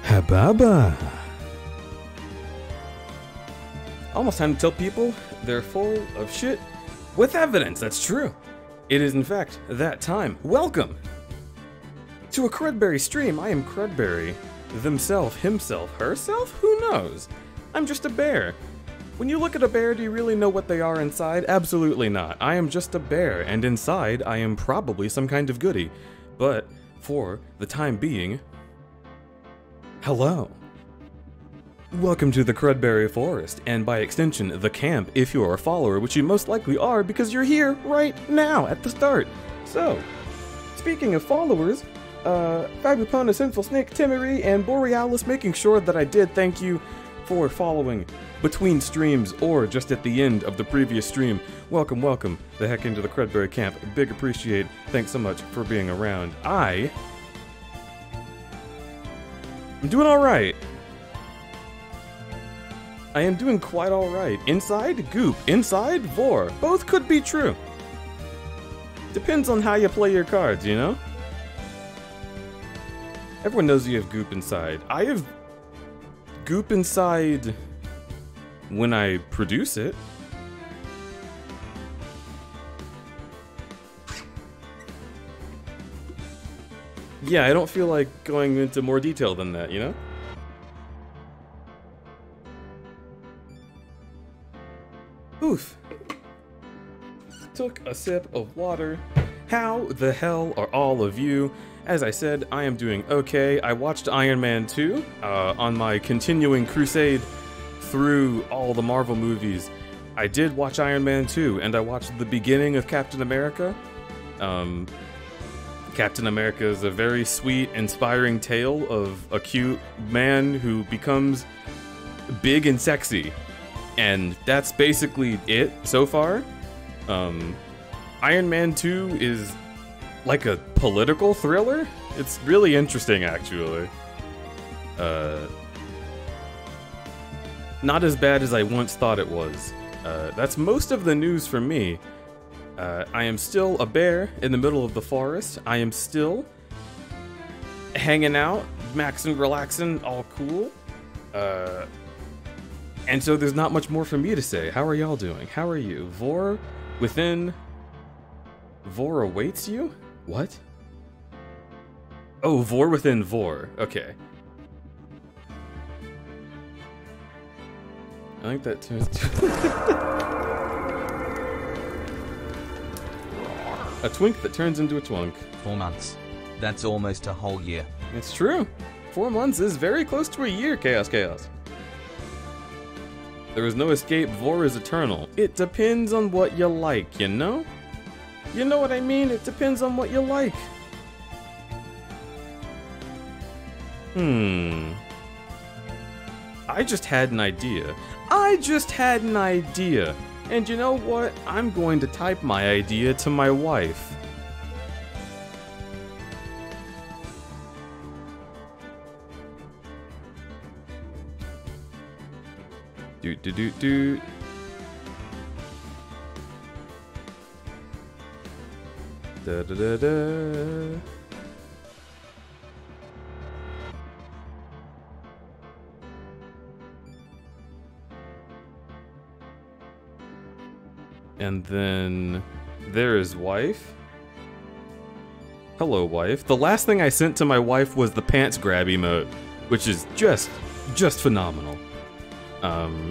Hababa. Almost time to tell people they're full of shit with evidence. That's true. It is in fact that time. Welcome to a crudberry stream. I am crudberry. Themself, himself, herself? Who knows? I'm just a bear. When you look at a bear, do you really know what they are inside? Absolutely not. I am just a bear, and inside I am probably some kind of goodie. But for the time being, hello. Welcome to the Crudberry Forest, and by extension, the camp if you are a follower, which you most likely are because you're here right now at the start. So, speaking of followers, Fagupona, Sinful Snake, Timmery, and Borealis making sure that I did thank you for following between streams or just at the end of the previous stream. Welcome, welcome the heck into the Crudberry camp. Big appreciate. Thanks so much for being around. I'm doing alright. I am doing quite alright. Inside, goop. Inside, vor. Both could be true. Depends on how you play your cards, you know? Everyone knows you have goop inside. I have goop inside when I produce it. Yeah, I don't feel like going into more detail than that, you know? Oof. Took a sip of water. How the hell are all of you? As I said, I am doing okay. I watched Iron Man 2 on my continuing crusade through all the Marvel movies. I did watch Iron Man 2, and I watched the beginning of Captain America. Captain America is a very sweet, inspiring tale of a cute man who becomes big and sexy. And that's basically it so far. Iron Man 2 is like a political thriller. It's really interesting, actually. Not as bad as I once thought it was. That's most of the news for me. I am still a bear in the middle of the forest. I am still hanging out, maxing, relaxing, all cool. And so there's not much more for me to say. How are y'all doing? How are you? Vor within... Vor awaits you? What? Oh, Vor within Vor. Okay. I think that turns to... a twink that turns into a twunk. 4 months. That's almost a whole year. It's true. 4 months is very close to a year, Chaos Chaos. There is no escape, Vor is eternal. It depends on what you like, you know? You know what I mean? It depends on what you like. I just had an idea. And you know what? I'm going to type my idea to my wife. Doot. Da. And then there is wife. Hello, wife. The last thing I sent to my wife was the pants grab emote, which is just phenomenal. What?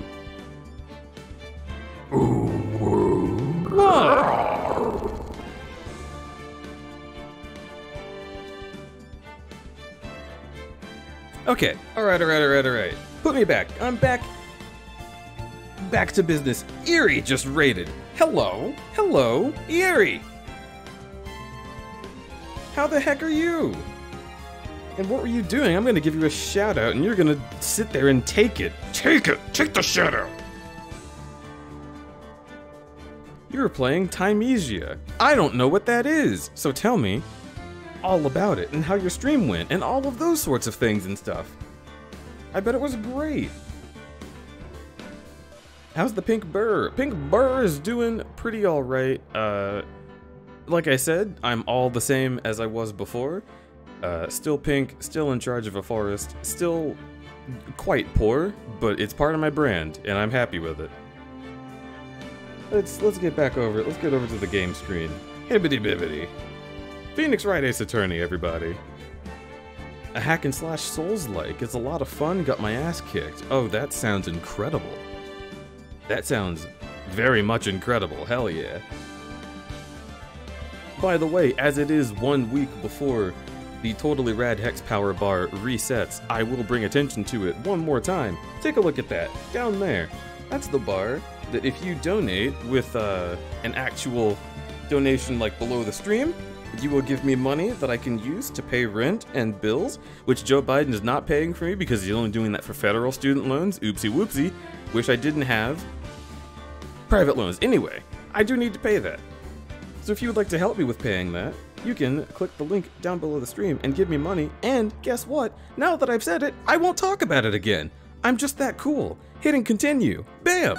Okay, alright. Put me back. I'm back. Back to business. Eerie just raided. Hello, Eerie. How the heck are you? And what were you doing? I'm gonna give you a shout out and you're gonna sit there and take it. Take the shout out. You were playing Timesia. I don't know what that is, so tell me all about it and how your stream went and all of those sorts of things and stuff. I bet it was great. How's the pink burr? Pink burr is doing pretty alright. Like I said, I'm all the same as I was before. Still pink, still in charge of a forest, still quite poor, but it's part of my brand, and I'm happy with it. Let's get back over it. Let's get over to the game screen. Hibbity bibbity. Phoenix Wright Ace Attorney, everybody. A hack and slash Souls-like. It's a lot of fun, got my ass kicked. Oh, that sounds incredible. That sounds very much incredible, hell yeah. By the way, as it is 1 week before the Totally Rad Hex Power Bar resets, I will bring attention to it one more time. Take a look at that, down there. That's the bar that if you donate with an actual donation like below the stream, you will give me money that I can use to pay rent and bills, which Joe Biden is not paying for me because he's only doing that for federal student loans. Oopsie whoopsie. Wish I didn't have private loans. Anyway, I do need to pay that. So if you would like to help me with paying that, you can click the link down below the stream and give me money, and guess what? Now that I've said it, I won't talk about it again. I'm just that cool. Hitting continue. Bam!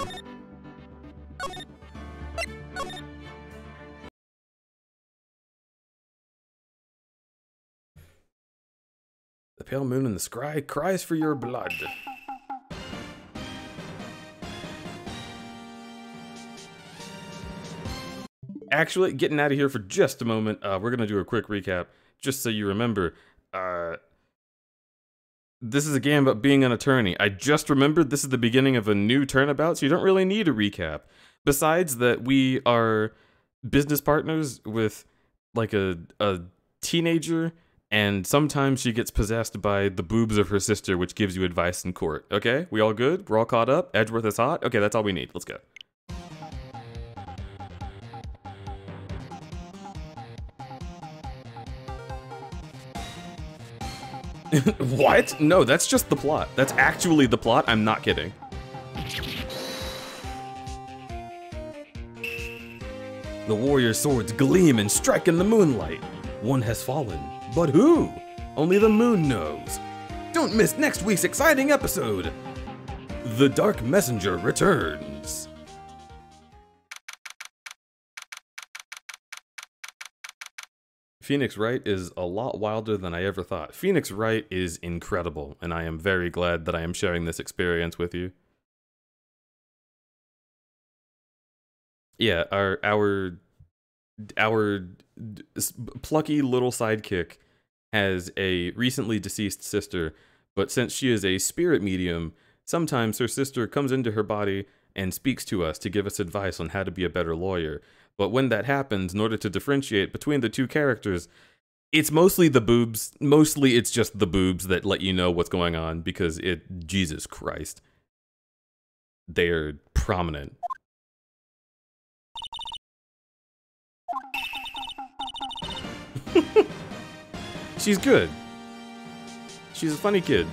The pale moon in the sky cries for your blood. Actually, getting out of here for just a moment, we're gonna do a quick recap, just so you remember. This is a game about being an attorney. I just remembered this is the beginning of a new turnabout, so you don't really need a recap. Besides that, we are business partners with, like, a teenager, and sometimes she gets possessed by the boobs of her sister, which gives you advice in court. Okay? We all good? We're all caught up? Edgeworth is hot? Okay, that's all we need. Let's go. What? No, that's just the plot. That's actually the plot. I'm not kidding. The warrior swords gleam and strike in the moonlight. One has fallen, but who? Only the moon knows. Don't miss next week's exciting episode. The Dark Messenger returns. Phoenix Wright is a lot wilder than I ever thought. Phoenix Wright is incredible, and I am very glad that I am sharing this experience with you. Yeah, our plucky little sidekick has a recently deceased sister, but since she is a spirit medium, sometimes her sister comes into her body and speaks to us to give us advice on how to be a better lawyer. But when that happens, in order to differentiate between the two characters, it's mostly the boobs. Mostly it's just the boobs that let you know what's going on, because Jesus Christ. They're prominent. She's good. She's a funny kid.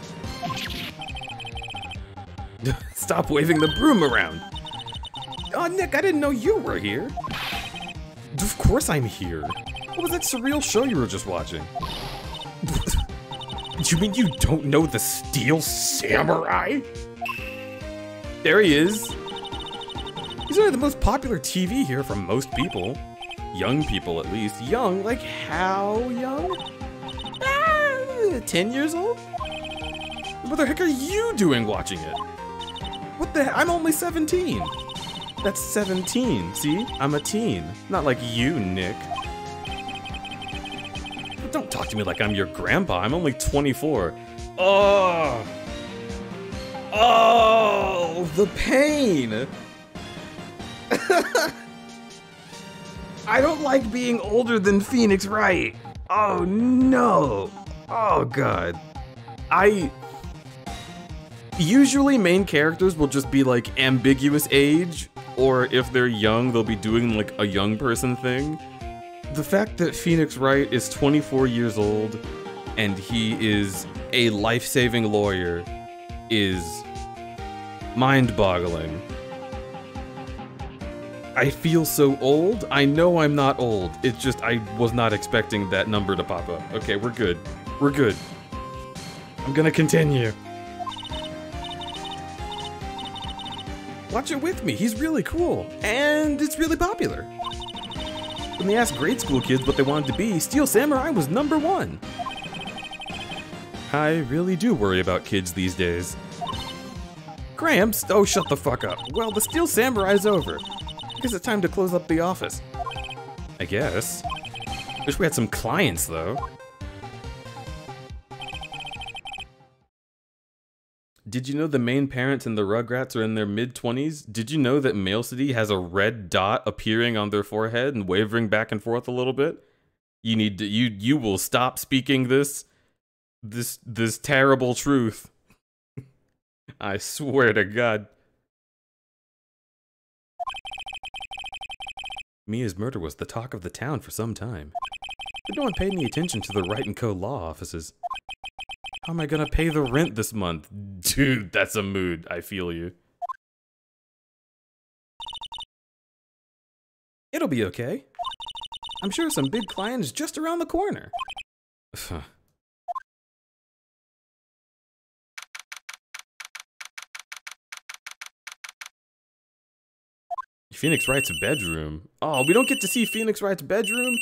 Stop waving the broom around. Oh, Nick, I didn't know you were here. Of course I'm here. What was that surreal show you were just watching? You mean you don't know the Steel Samurai? There he is. He's only the most popular TV here from most people. Young people, at least. Young? Like how young? 10 years old? What the heck are you doing watching it? What the heck? I'm only 17. That's 17, see? I'm a teen. Not like you, Nick. But don't talk to me like I'm your grandpa. I'm only 24. Oh! Oh! The pain! I don't like being older than Phoenix Wright. Oh, no. Oh, God. Usually main characters will just be like ambiguous age, or if they're young, they'll be doing like a young person thing. The fact that Phoenix Wright is 24 years old and he is a life-saving lawyer is mind-boggling. I feel so old. I know I'm not old. It's just I was not expecting that number to pop up. Okay, we're good. We're good. I'm gonna continue. Watch it with me, he's really cool, and it's really popular. When they asked grade school kids what they wanted to be, Steel Samurai was #1. I really do worry about kids these days. Gramps? Oh, shut the fuck up. Well, the Steel Samurai's over. I guess it's time to close up the office. I guess. Wish we had some clients, though. Did you know the main parents and the Rugrats are in their mid-20s? Did you know that Male City has a red dot appearing on their forehead and wavering back and forth a little bit? You need to, you will stop speaking this terrible truth. I swear to God. Mia's murder was the talk of the town for some time. But no one paid any attention to the Wright & Co. law offices. How am I gonna pay the rent this month? Dude, that's a mood. I feel you. It'll be okay. I'm sure some big clients just around the corner. Phoenix Wright's bedroom. Oh, we don't get to see Phoenix Wright's bedroom?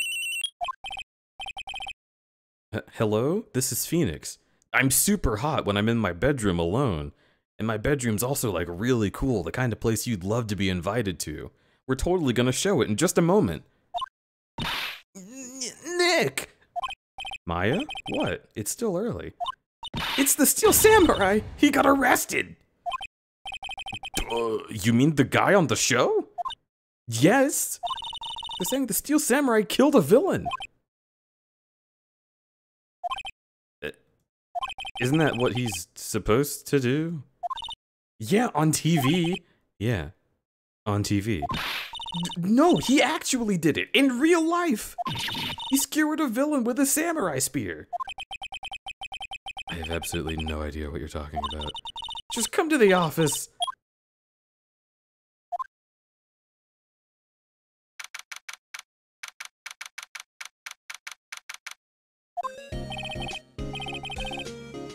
Hello? This is Phoenix. I'm super hot when I'm in my bedroom alone. And my bedroom's also like really cool, the kind of place you'd love to be invited to. We're totally gonna show it in just a moment. Nick! Maya? What? It's still early. It's the Steel Samurai! He got arrested! You mean the guy on the show? Yes! They're saying the Steel Samurai killed a villain. Isn't that what he's supposed to do? Yeah, on TV. Yeah, on TV. No, he actually did it, in real life! He skewered a villain with a samurai spear. I have absolutely no idea what you're talking about. Just come to the office.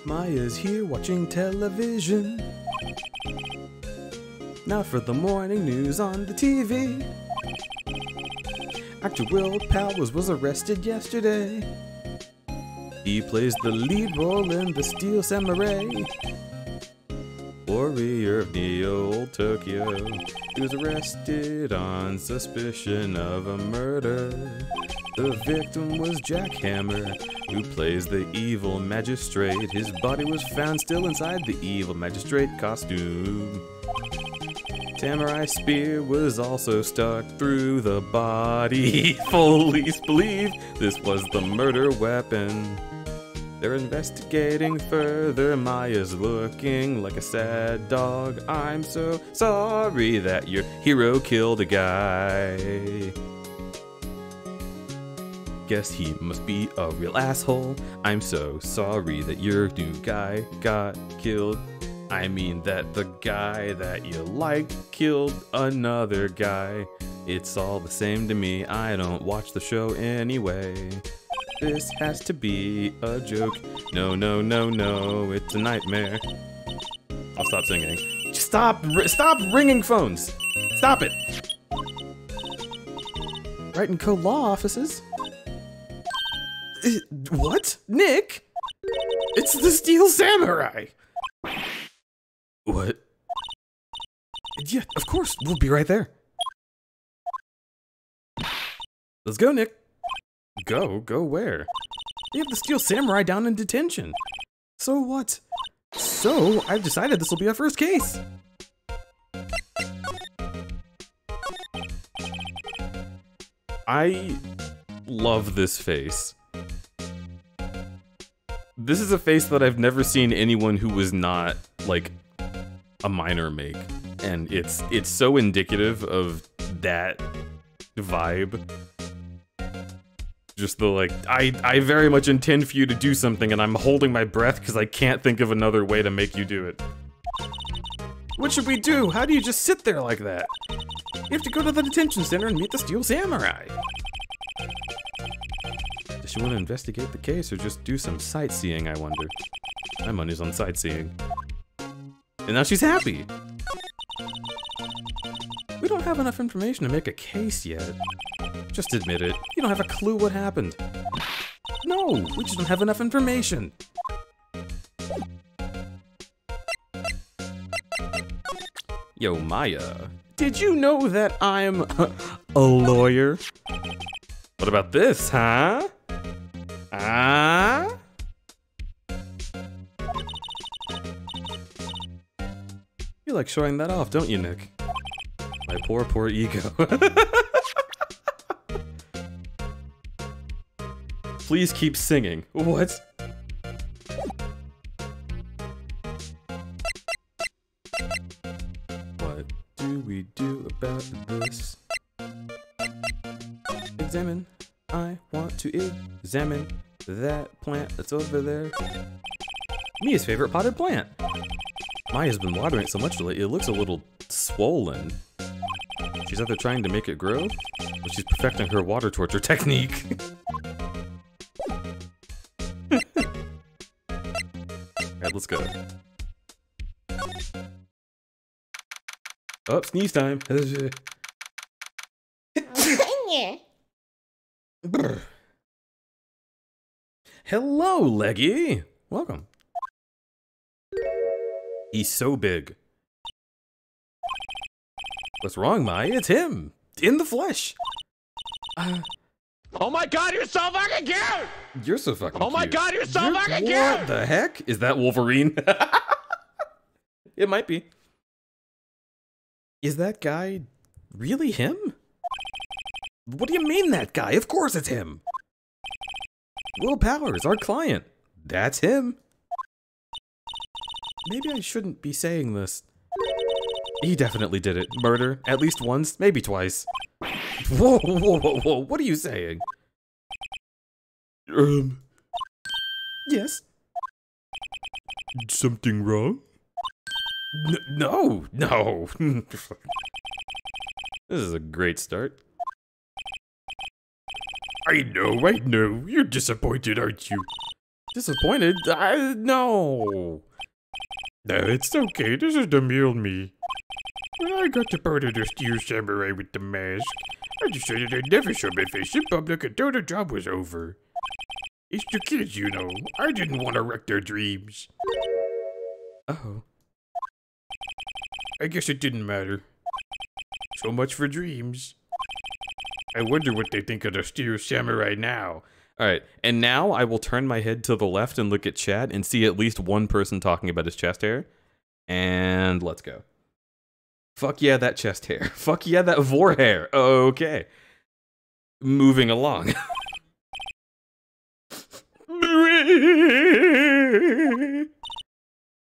Maya's here watching television. Now for the morning news on the TV. Actor Will Powers was arrested yesterday. He plays the lead role in The Steel Samurai. Warrior of Neo Tokyo. He was arrested on suspicion of a murder. The victim was Jack Hammer, who plays the evil magistrate. His body was found still inside the evil magistrate costume. Samurai spear was also stuck through the body. Police believe this was the murder weapon. They're investigating further. Maya's looking like a sad dog. I'm so sorry that your hero killed a guy. Guess he must be a real asshole. I'm so sorry that your new guy got killed. I mean that the guy that you liked killed another guy. It's all the same to me. I don't watch the show anyway. This has to be a joke. No, no, no, no, it's a nightmare. I'll stop singing. Stop ringing phones. Stop it. Wright & Co. law offices? What? Nick? It's the Steel Samurai! What? Yeah, of course, we'll be right there. Let's go, Nick. Go where? They have the Steel Samurai down in detention. So what? So, I've decided this will be our first case. I love this face. This is a face that I've never seen anyone who was not, like, a minor make. And it's so indicative of that vibe. Just the, like, I very much intend for you to do something and I'm holding my breath because I can't think of another way to make you do it. What should we do? How do you just sit there like that? You have to go to the detention center and meet the Steel Samurai. Does she want to investigate the case or just do some sightseeing, I wonder? My money's on sightseeing. And now she's happy! don't have enough information to make a case yet. Just admit it. You don't have a clue what happened. No, we just don't have enough information. Yo, Maya, did you know that I'm a lawyer? What about this, huh? Ah? You like showing that off, don't you, Nick? My poor, poor ego. Please keep singing. What? What do we do about this? Examine. I want to examine that plant that's over there. Mia's favorite potted plant. Maya's been watering it so much lately, it looks a little swollen. She's either trying to make it grow, or she's perfecting her water torture technique. Alright, let's go. Oh, sneeze time. Hello, Leggy. Welcome. He's so big. What's wrong, Maya? It's him! In the flesh! Oh my god, you're so fucking cute! You're so fucking cute. Oh my god, you're so fucking cute! What the heck? Is that Wolverine? It might be. Is that guy really him? What do you mean that guy? Of course it's him! Will Powers, our client. That's him. Maybe I shouldn't be saying this. He definitely did it. Murder, at least once, maybe twice. Whoa, whoa, whoa, whoa, what are you saying? Yes? Something wrong? No, no. This is a great start. I know. You're disappointed, aren't you? Disappointed? No. No, it's okay. This is the real me. When I got to part of the steel samurai with the mask, I decided I'd never show my face in public until the job was over. It's the kids, you know. I didn't want to wreck their dreams. Uh-oh. I guess it didn't matter. So much for dreams. I wonder what they think of the steel samurai now. Alright, and now I will turn my head to the left and look at chat and see at least one person talking about his chest hair. And let's go. Fuck yeah, that chest hair. Fuck yeah, that vor hair. Okay. Moving along.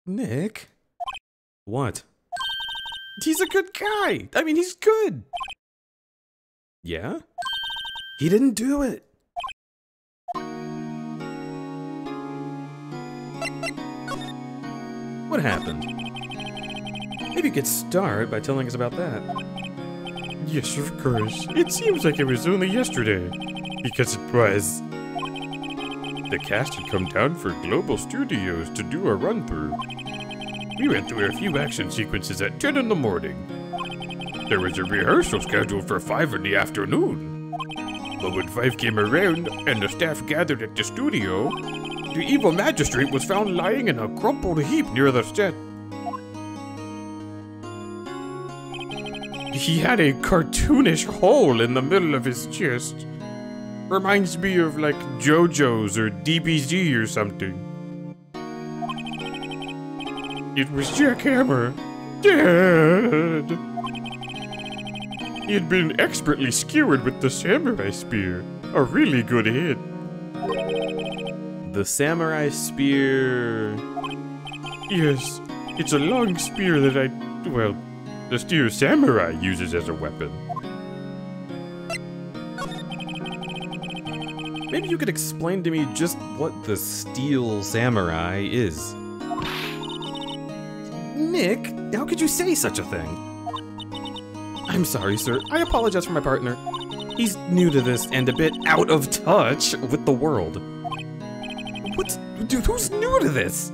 Nick? What? He's a good guy. I mean, he's good. Yeah? He didn't do it. What happened? Maybe you could start by telling us about that. Yes, of course. It seems like it was only yesterday. Because it was. The cast had come down for Global Studios to do a run-through. We went through a few action sequences at 10 in the morning. There was a rehearsal scheduled for 5 in the afternoon. But when 5 came around and the staff gathered at the studio, the evil magistrate was found lying in a crumpled heap near the set. He had a cartoonish hole in the middle of his chest. Reminds me of like JoJo's or DBZ or something. It was Jack Hammer. Dead! He had been expertly skewered with the samurai spear. A really good hit. The samurai spear... Yes, it's a long spear that the steel samurai uses as a weapon. Maybe you could explain to me just what the steel samurai is. Nick, how could you say such a thing? I'm sorry, sir. I apologize for my partner. He's new to this and a bit out of touch with the world. What? Dude, who's new to this?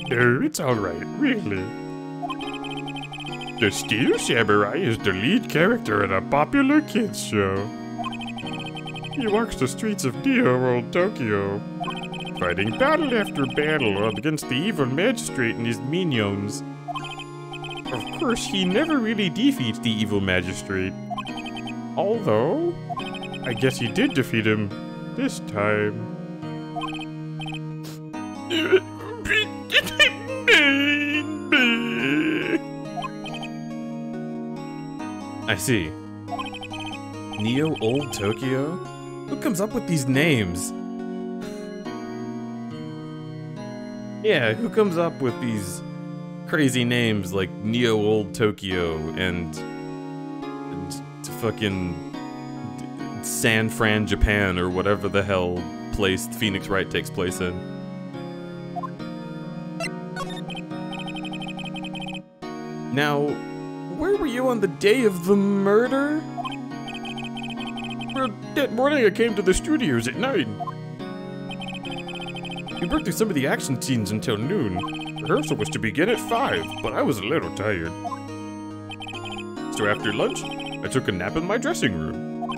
No, it's alright, really. The Steel Samurai is the lead character in a popular kids show. He walks the streets of Neo Old Tokyo, fighting battle after battle against the evil magistrate and his minions. Of course, he never really defeats the evil magistrate. Although, I guess he did defeat him this time. I see. Neo Old Tokyo? Who comes up with these names? Yeah, who comes up with these crazy names like Neo Old Tokyo and fucking San Fran, Japan, or whatever the hell place Phoenix Wright takes place in? Now, where were you on the day of the murder? Well, that morning I came to the studios at 9. We worked through some of the action scenes until noon. Rehearsal was to begin at 5, but I was a little tired. So after lunch, I took a nap in my dressing room.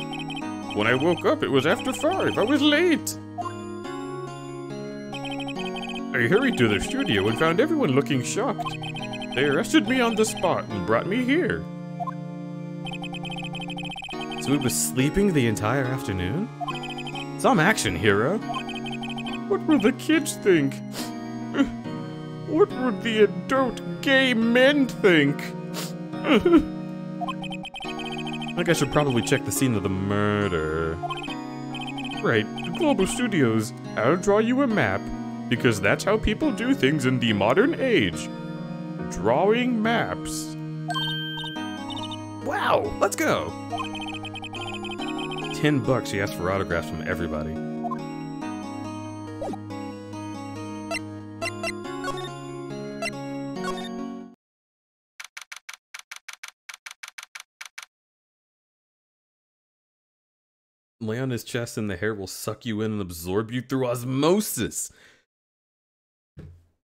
When I woke up, it was after 5. I was late. I hurried to the studio and found everyone looking shocked. They arrested me on the spot and brought me here. So he was sleeping the entire afternoon? Some action, hero. What will the kids think? What would the adult gay men think? I think I should probably check the scene of the murder. Right, Global Studios, I'll draw you a map, because that's how people do things in the modern age. Drawing maps. Wow, let's go. $10 he asked for autographs from everybody. Lay on his chest and the hair will suck you in and absorb you through osmosis.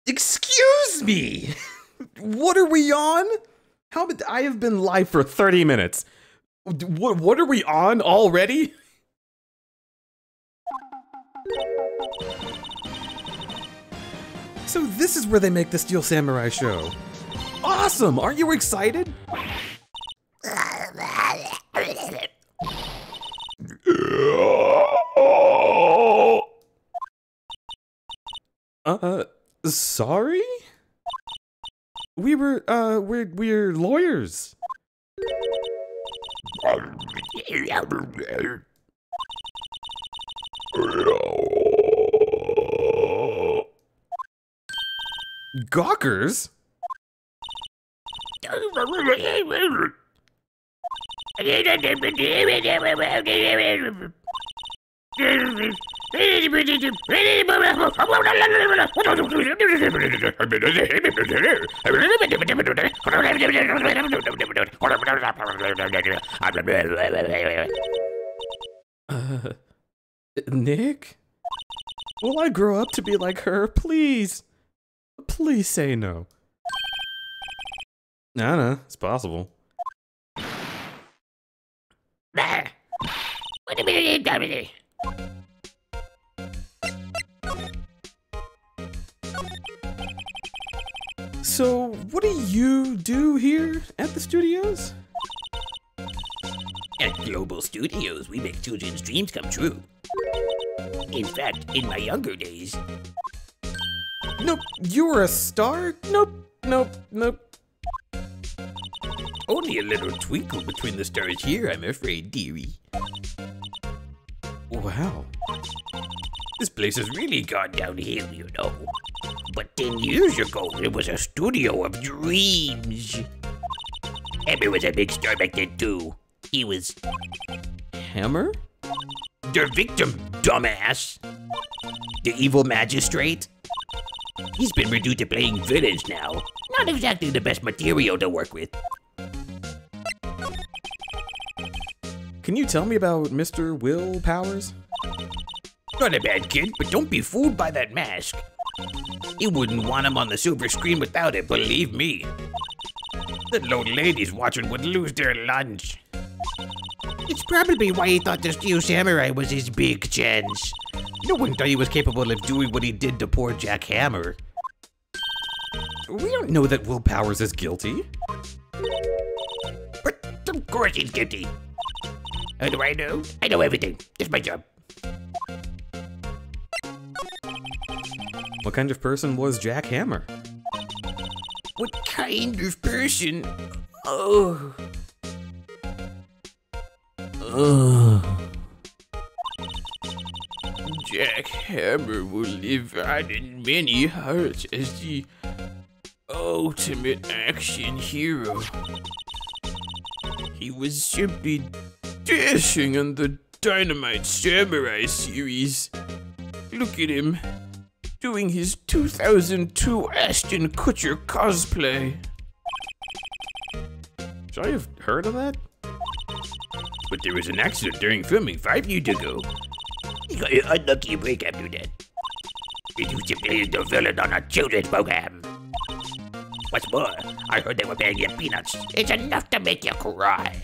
Excuse me! What are we on? I have been live for 30 minutes. What are we on already? So this is where they make the Steel Samurai show. Awesome! Aren't you excited? Sorry? We're lawyers. Gawkers? Nick? Will I grow up to be like her? Please. Please say no. No, it's possible. So, what do you do here at the studios? At Global Studios, we make children's dreams come true. In fact, in my younger days... Nope, you were a star? Nope. Only a little twinkle between the stars here, I'm afraid, dearie. Wow. This place has really gone downhill, you know. But 10 years ago, it was a studio of dreams. Hammer was a big star back then, too. He was... Hammer? The victim, dumbass. The evil magistrate. He's been reduced to playing villains now. Not exactly the best material to work with. Can you tell me about Mr. Will Powers? Not a bad kid, but don't be fooled by that mask. You wouldn't want him on the silver screen without it, believe me. The old ladies watching would lose their lunch. It's probably why he thought the Steel Samurai was his big chance. No one thought he was capable of doing what he did to poor Jack Hammer. We don't know that Will Powers is guilty. But of course he's guilty. How do I know? I know everything. It's my job. What kind of person was Jack Hammer? What kind of person? Oh. Jack Hammer will live on in many hearts as the ultimate action hero. He was simply dashing on the Dynamite Samurai series. Look at him, doing his 2002 Ashton Kutcher cosplay. Should I have heard of that? But there was an accident during filming 5 years ago. He got an unlucky break after that. He used to play the villain on a children's program. What's more, I heard they were paying him peanuts. It's enough to make you cry.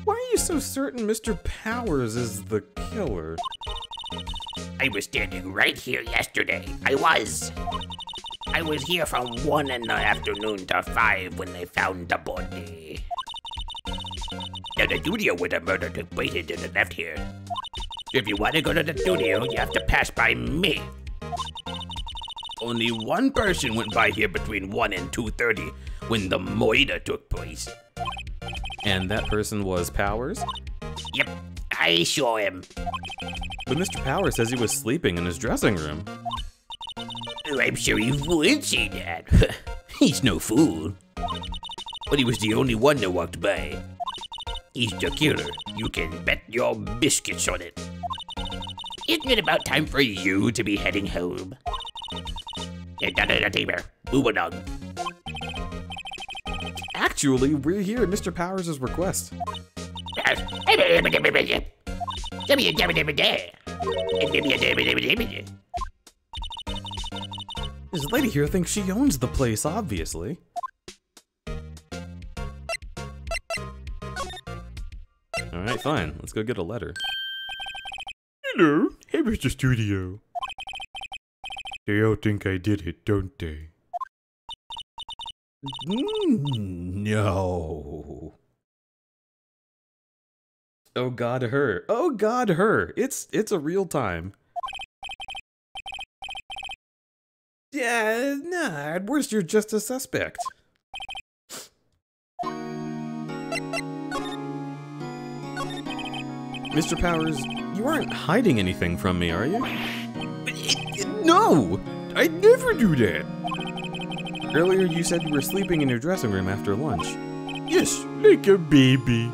Why are you so certain Mr. Powers is the killer? I was standing right here yesterday. I was here from 1 in the afternoon to 5 when they found the body. Now the studio where the murder took place is to the left here. If you want to go to the studio, you have to pass by me. Only one person went by here between 1 and 2:30 when the murder took place. And that person was Powers? Yep, I saw him. But Mr. Powers says he was sleeping in his dressing room. Oh, I'm sure he would say that. He's no fool. But he was the only one that walked by. He's the killer. You can bet your biscuits on it. Isn't it about time for you to be heading home? You're done at the table. Move along. Actually, we're here at Mr. Powers' request. This lady here thinks she owns the place, obviously. Alright, fine. Let's go get a letter. Hello, hey Mr. Studio. They all think I did it, don't they? No. Oh God, her. Oh God, her. It's a real time. Yeah, nah, at worst you're just a suspect. Mr. Powers, you aren't hiding anything from me, are you? No! I'd never do that! Earlier you said you were sleeping in your dressing room after lunch. Yes, like a baby.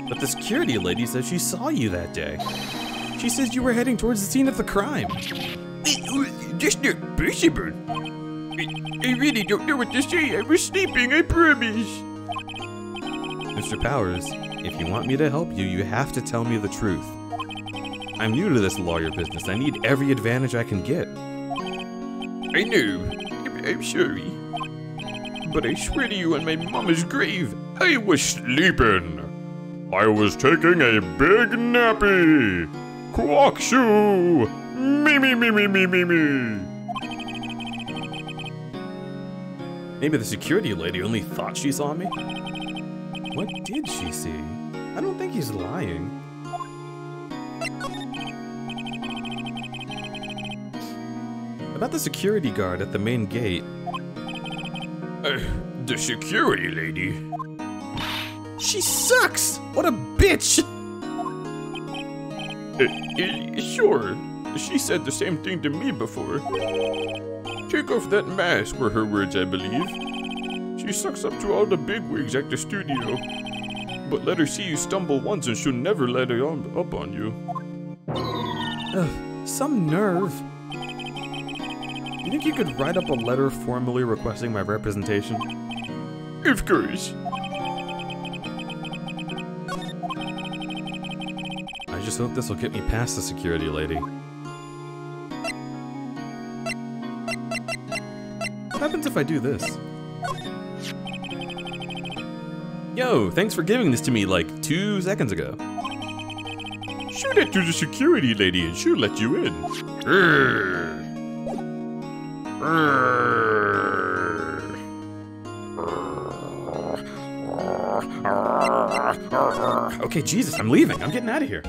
But the security lady says she saw you that day. She says you were heading towards the scene of the crime. That's not possible. I really don't know what to say. I was sleeping, I promise. Mr. Powers, if you want me to help you, you have to tell me the truth. I'm new to this lawyer business. I need every advantage I can get. I know. I'm sorry. But I swear to you on my mama's grave, I was sleeping. I was taking a big nappy. Quack shoo! Me. Maybe the security lady only thought she saw me? What did she see? I don't think he's lying. About the security guard at the main gate. The security lady? She sucks! What a bitch! Sure. She said the same thing to me before. Take off that mask were her words, I believe. She sucks up to all the bigwigs at the studio. But let her see you stumble once and she'll never let her up on you. Ugh, some nerve. You think you could write up a letter formally requesting my representation? Of course. I just hope this will get me past the security lady. if I do this? Yo, thanks for giving this to me like 2 seconds ago. Shoot it to the security lady and she'll let you in. Okay, Jesus, I'm leaving. I'm getting out of here.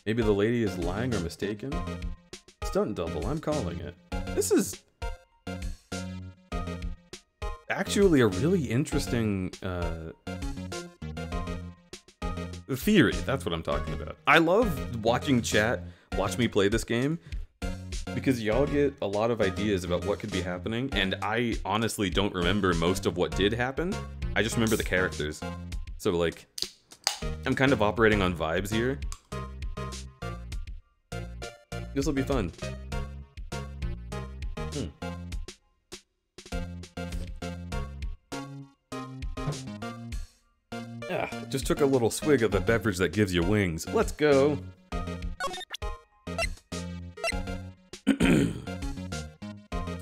Maybe the lady is lying or mistaken. Stunt double, I'm calling it. This is actually a really interesting theory. That's what I'm talking about. I love watching chat watch me play this game because y'all get a lot of ideas about what could be happening, and I honestly don't remember most of what did happen. I just remember the characters. So like, I'm kind of operating on vibes here. This will be fun. Just took a little swig of the beverage that gives you wings. Let's go.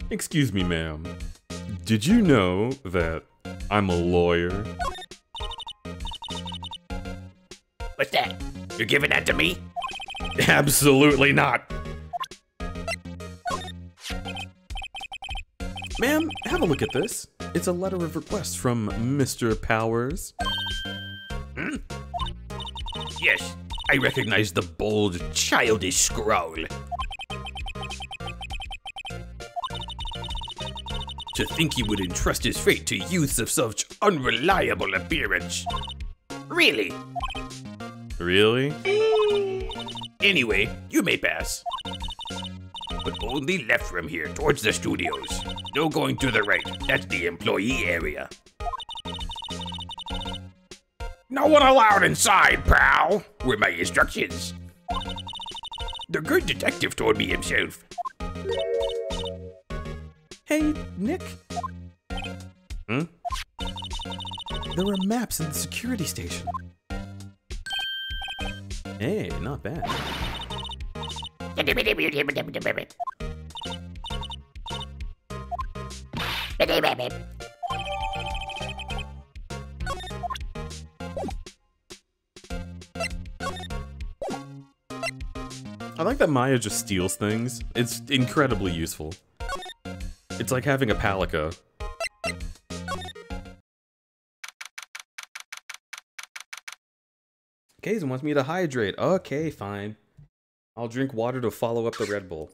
Excuse me, ma'am. Did you know that I'm a lawyer? What's that? You're giving that to me? Absolutely not. Ma'am, have a look at this. It's a letter of request from Mr. Powers. Yes, I recognize the bold, childish scrawl. To think he would entrust his fate to youths of such unreliable appearance. Really? Really? Anyway, you may pass. But only left from here towards the studios. No going to the right. That's the employee area. No one allowed inside, pal. Were my instructions. The good detective told me himself. Hey, Nick. There were maps in the security station. Hey, not bad. I like that Maya just steals things. It's incredibly useful. It's like having a Palico. Kaizen wants me to hydrate. Okay, fine. I'll drink water to follow up the Red Bull.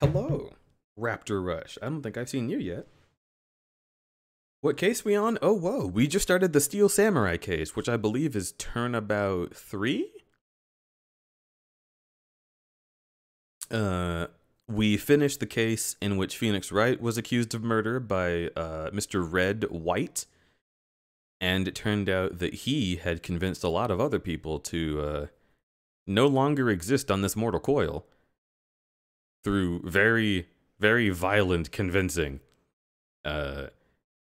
Hello, Raptor Rush. I don't think I've seen you yet. What case we on? Oh, whoa. We just started the Steel Samurai case, which I believe is turnabout 3? We finished the case in which Phoenix Wright was accused of murder by Mr. Red White. And it turned out that he had convinced a lot of other people to no longer exist on this mortal coil. Through very, very violent convincing.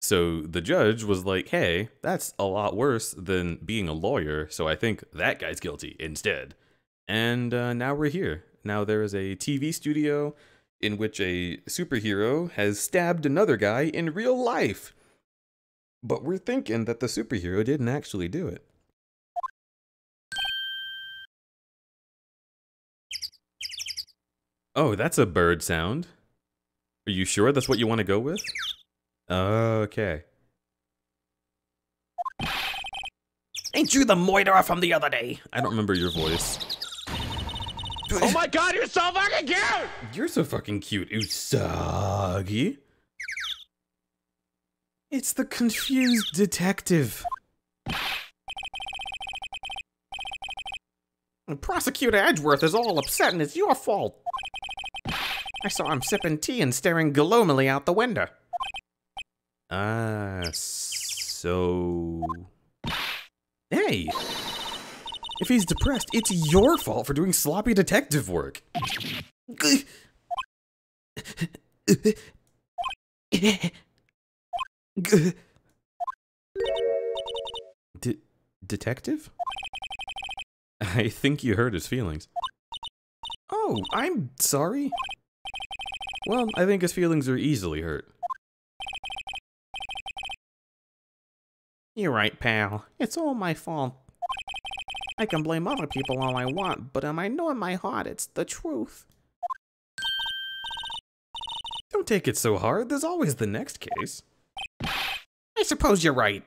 So the judge was like, hey, that's a lot worse than being a lawyer, so I think that guy's guilty instead. And now we're here. Now there is a TV studio in which a superhero has stabbed another guy in real life. But we're thinking that the superhero didn't actually do it. Oh, that's a bird sound. Are you sure that's what you want to go with? Okay. Ain't you the moiter from the other day? I don't remember your voice. Oh my god, you're so fucking cute! You're so fucking cute, Usagi. It's the confused detective. Prosecutor Edgeworth is all upset and it's your fault. I saw him sipping tea and staring gloomily out the window. So... Hey! If he's depressed, it's your fault for doing sloppy detective work. Detective? I think you hurt his feelings. Oh, I'm sorry. Well, I think his feelings are easily hurt. You're right, pal. It's all my fault. I can blame other people all I want, but I know in my heart it's the truth. Don't take it so hard. There's always the next case. I suppose you're right.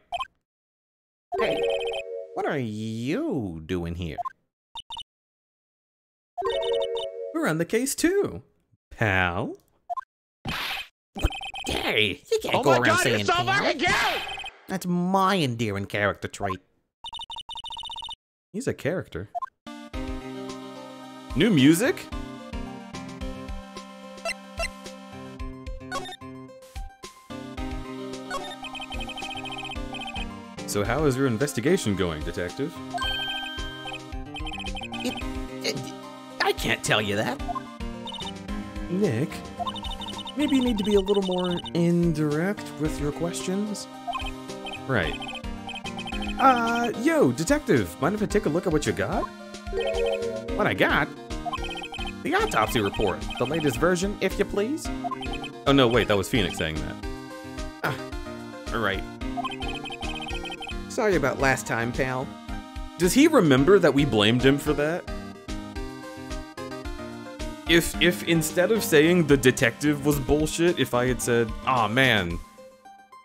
Hey, what are you doing here? We're on the case too, pal. Hey, you can't Oh go my around god, saying you're so pal. fucking cute! That's my endearing character trait. He's a character. New music? So how is your investigation going, detective? I can't tell you that. Nick, maybe you need to be a little more indirect with your questions? Right. Yo, detective, mind if I take a look at what you got? What I got? The autopsy report. The latest version, if you please. Oh no, wait, that was Phoenix saying that. Alright. Sorry about last time, pal. Does he remember that we blamed him for that? If instead of saying the detective was bullshit, if I had said, aw man,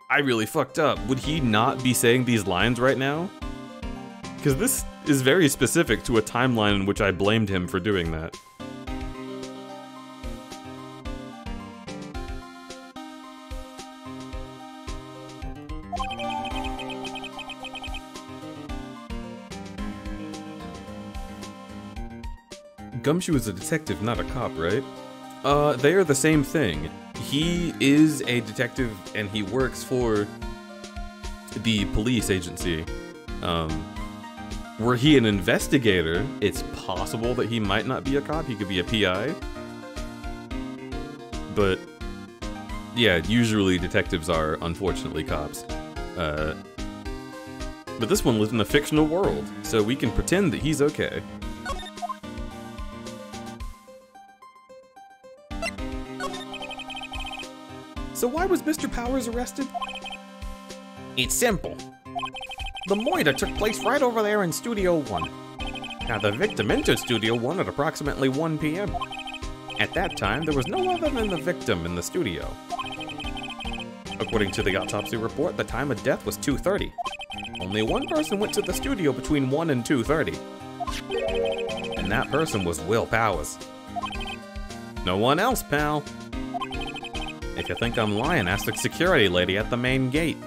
I really fucked up, would he not be saying these lines right now? Because this is very specific to a timeline in which I blamed him for doing that. Gumshoe is a detective, not a cop, right? They are the same thing. He is a detective and he works for the police agency. Were he an investigator, it's possible that he might not be a cop, he could be a PI. But yeah, usually detectives are, unfortunately, cops. But this one lives in a fictional world, so we can pretend that he's okay. So why was Mr. Powers arrested? It's simple. The moida took place right over there in Studio 1. Now, the victim entered Studio 1 at approximately 1 p.m. At that time, there was no other than the victim in the studio. According to the autopsy report, the time of death was 2:30. Only one person went to the studio between 1 and 2:30. And that person was Will Powers. No one else, pal. If you think I'm lying, ask the security lady at the main gate.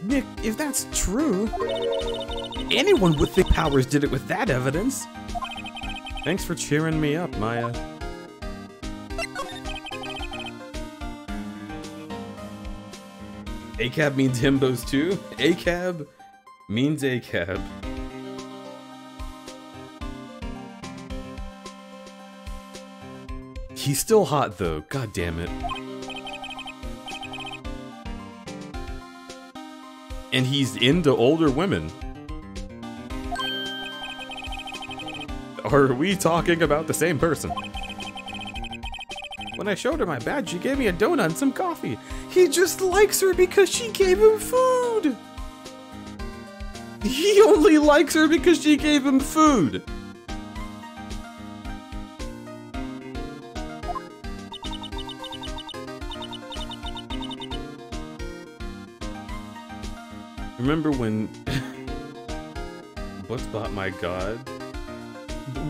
Nick, if that's true, anyone would think Powers did it with that evidence. Thanks for cheering me up, Maya. ACAB means himbos too? ACAB means ACAB. He's still hot though, god damn it. And he's into older women. Are we talking about the same person? When I showed her my badge, she gave me a donut and some coffee. He just likes her because she gave him food. He only likes her because she gave him food. Remember when Buttspot, my god.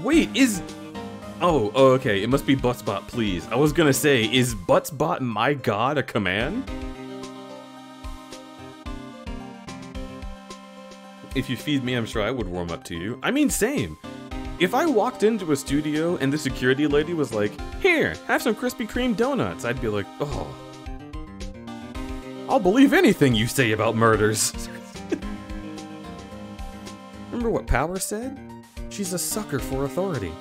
Wait, is oh, okay, it must be Buttspot, please. I was gonna say, is Buttspot, my god, a command? If you feed me, I'm sure I would warm up to you. I mean, same. If I walked into a studio and the security lady was like, here, have some Krispy Kreme donuts, I'd be like, oh. I'll believe anything you say about murders. Remember what Power said? She's a sucker for authority.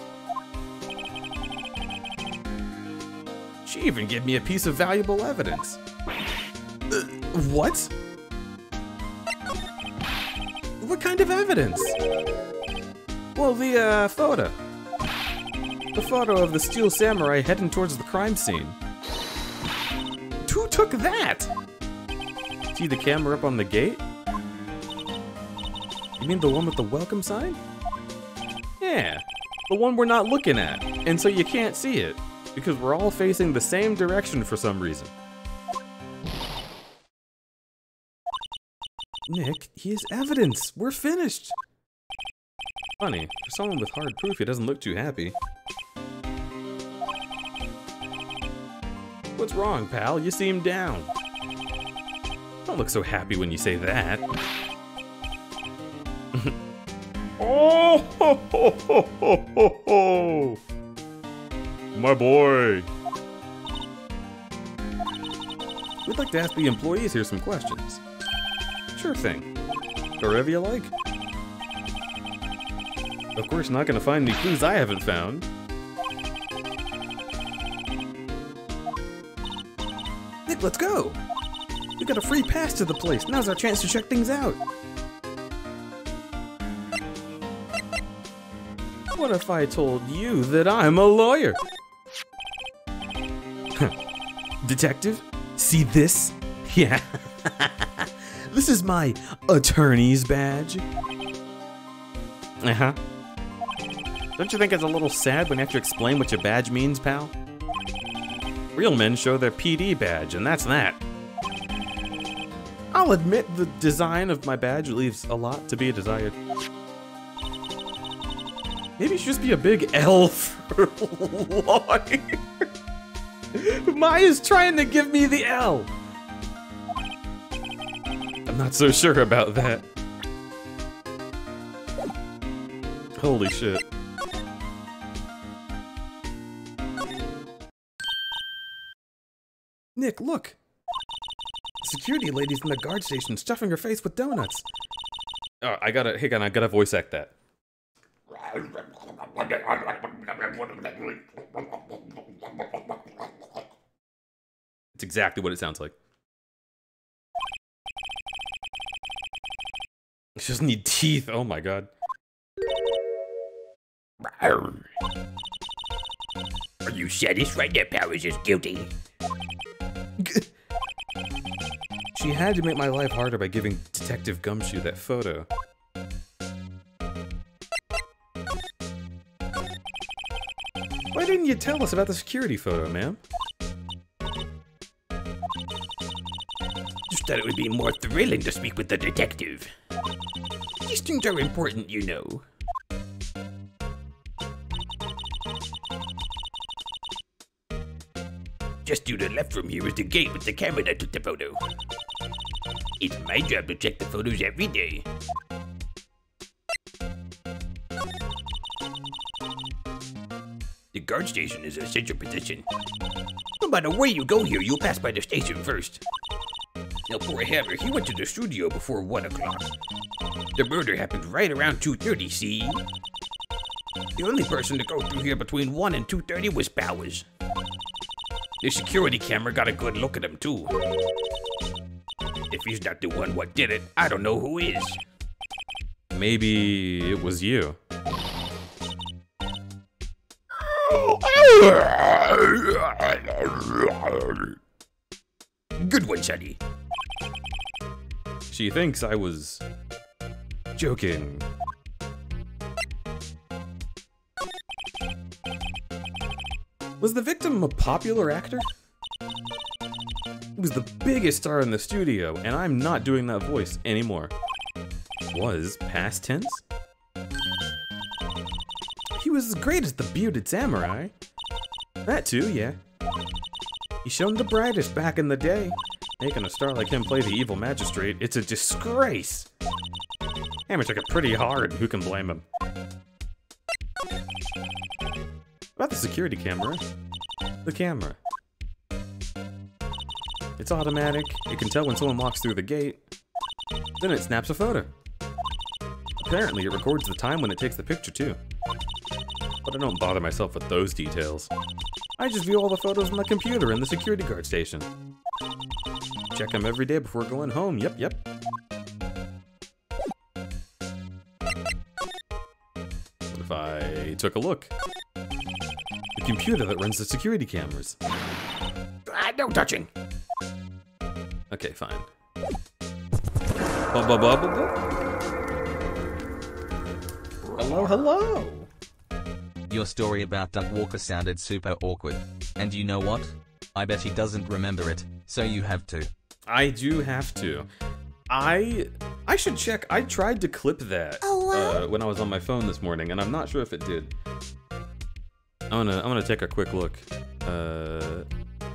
She even gave me a piece of valuable evidence. What? What kind of evidence? Well, the photo. The photo of the steel samurai heading towards the crime scene. Who took that? See the camera up on the gate? You mean the one with the welcome sign? Yeah, the one we're not looking at, and so you can't see it, because we're all facing the same direction for some reason. Nick, he has evidence. We're finished. Funny, for someone with hard proof, he doesn't look too happy. What's wrong, pal? You seem down. Don't look so happy when you say that. Oh, ho, ho, ho, ho, ho, ho. My boy. We'd like to ask the employees here some questions. Sure thing. Go wherever you like. Of course, not gonna find any clues I haven't found. Nick, let's go! We got a free pass to the place. Now's our chance to check things out. What if I told you that I'm a lawyer? Detective? See this? Yeah. This is my attorney's badge. Uh-huh. Don't you think it's a little sad when you have to explain what your badge means, pal? Real men show their PD badge, and that's that. I'll admit the design of my badge leaves a lot to be desired. Maybe it should just be a big L for lawyer. Maya's trying to give me the L. I'm not so sure about that. Holy shit. Nick, look! Security lady's in the guard station stuffing her face with donuts. Oh, hang on, I gotta voice act that. It's exactly what it sounds like. She doesn't need teeth, oh my god. Are you satisfied that Powers is guilty? She had to make my life harder by giving Detective Gumshoe that photo. Why didn't you tell us about the security photo, ma'am? Just thought it would be more thrilling to speak with the detective. These things are important, you know. Just to the left from here is the gate with the camera that took the photo. It's my job to check the photos every day. The guard station is a central position. No matter where you go here, you'll pass by the station first. Now, poor Hammer, he went to the studio before 1 o'clock. The murder happened right around 2:30, see? The only person to go through here between 1 and 2:30 was Powers. The security camera got a good look at him, too. If he's not the one what did it, I don't know who is. Maybe it was you. Good one, Sonny. She thinks I was joking. Was the victim a popular actor? He was the biggest star in the studio, and I'm not doing that voice anymore. Was past tense? He was as great as the bearded samurai. That too, yeah. He shone the brightest back in the day. Making a star like him play the evil magistrate, it's a disgrace. Hammer took it pretty hard, who can blame him? About the security camera. The camera. It's automatic, it can tell when someone walks through the gate. Then it snaps a photo. Apparently it records the time when it takes the picture too. But I don't bother myself with those details. I just view all the photos on the computer in the security guard station. check them every day before going home. Yep, yep. What if I took a look? The computer that runs the security cameras. No touching. Okay, fine. Hello, hello. Your story about Doug Walker sounded super awkward. And you know what? I bet he doesn't remember it, so you have to. I do have to. I should check. I tried to clip that when I was on my phone this morning, and I'm not sure if it did. I'm gonna take a quick look.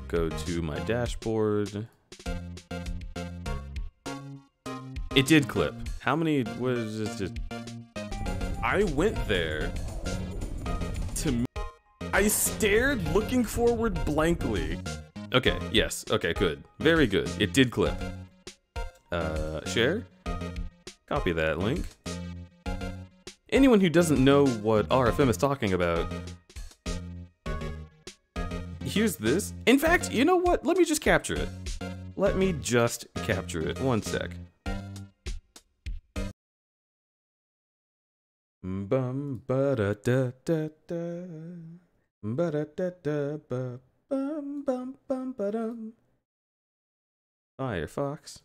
Go to my dashboard. It did clip. How many was it? I went there to. I stared, looking forward blankly. Okay, yes, okay, good. Very good. It did clip. Share? Copy that link. Anyone who doesn't know what RFM is talking about, here's this. In fact, you know what? Let me just capture it. Let me just capture it. One sec. Bum ba da da da da. Ba da da da ba bum bum bum ba dum. Firefox.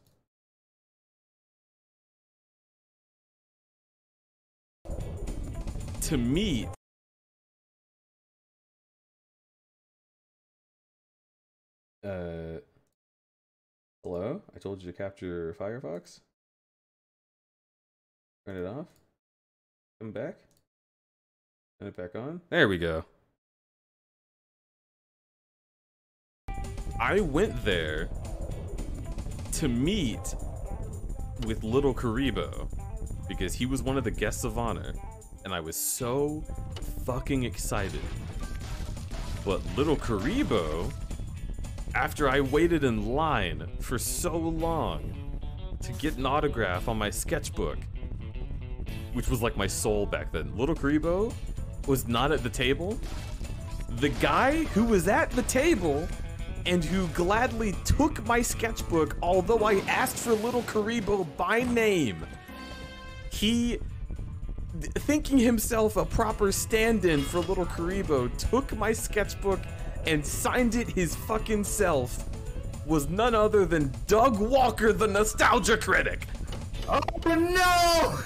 To meet. Hello? I told you to capture Firefox. Turn it off. Come back. Turn it back on. There we go. I went there to meet with Little Karibo because he was one of the guests of honor, and I was so fucking excited. But Little Karibo, after I waited in line for so long to get an autograph on my sketchbook, which was like my soul back then, Little Karibo was not at the table. The guy who was at the table and who gladly took my sketchbook, although I asked for Little Karibo by name, he, thinking himself a proper stand-in for Little Karibo, took my sketchbook and signed it his fucking self, was none other than Doug Walker, the Nostalgia Critic. Oh no!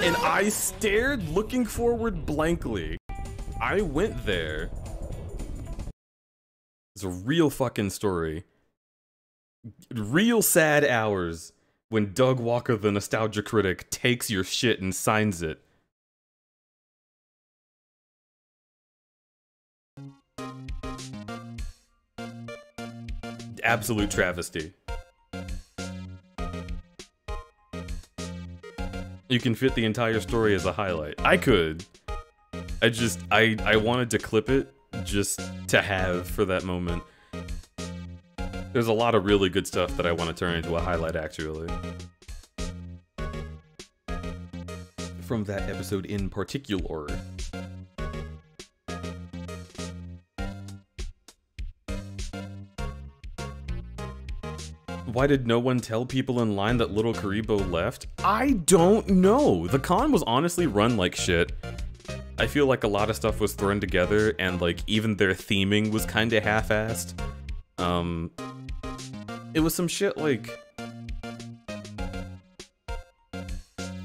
And I stared, looking forward blankly. I went there. It's a real fucking story. Real sad hours when Doug Walker, the Nostalgia Critic, takes your shit and signs it. Absolute travesty. You can fit the entire story as a highlight. I could. I wanted to clip it just to have for that moment. There's a lot of really good stuff that I want to turn into a highlight, actually. From that episode in particular. Why did no one tell people in line that Little Karibo left? I don't know. The con was honestly run like shit. I feel like a lot of stuff was thrown together and like even their theming was kinda half-assed. It was some shit like,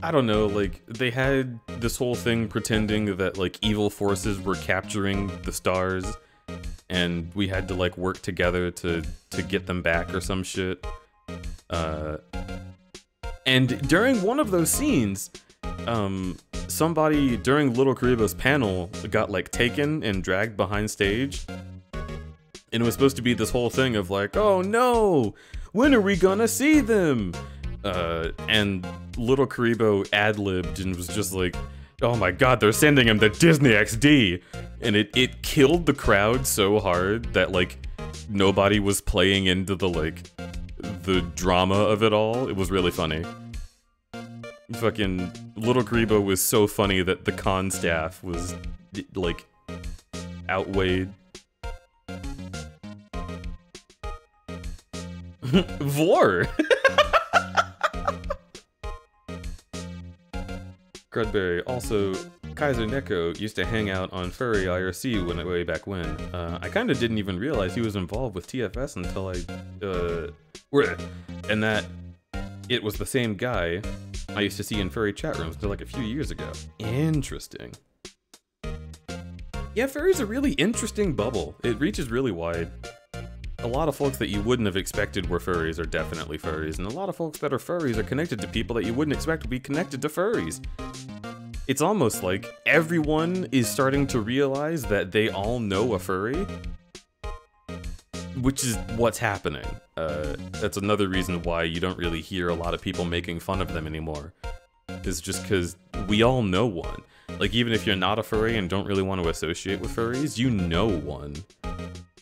I don't know, like they had this whole thing pretending that like evil forces were capturing the stars and we had to like work together to get them back or some shit. And during one of those scenes, somebody during Little Karibo's panel got like taken and dragged behind stage. And it was supposed to be this whole thing of like, oh no, when are we gonna see them? And Little Karibo ad-libbed and was just like, oh my god, they're sending him the Disney XD! And it killed the crowd so hard that like nobody was playing into the like the drama of it all. It was really funny. Fucking Little Karibo was so funny that the con staff was like outweighed. Vor! Crudberry. Also, Kaiser Neko used to hang out on Furry IRC way back when. I kind of didn't even realize he was involved with TFS until and that it was the same guy I used to see in furry chat rooms until like a few years ago. Interesting. Yeah, furry's a really interesting bubble. It reaches really wide. A lot of folks that you wouldn't have expected were furries are definitely furries, and a lot of folks that are furries are connected to people that you wouldn't expect to be connected to furries. It's almost like everyone is starting to realize that they all know a furry, which is what's happening. That's another reason why you don't really hear a lot of people making fun of them anymore. It's just because we all know one. Like, even if you're not a furry and don't really want to associate with furries, you know one.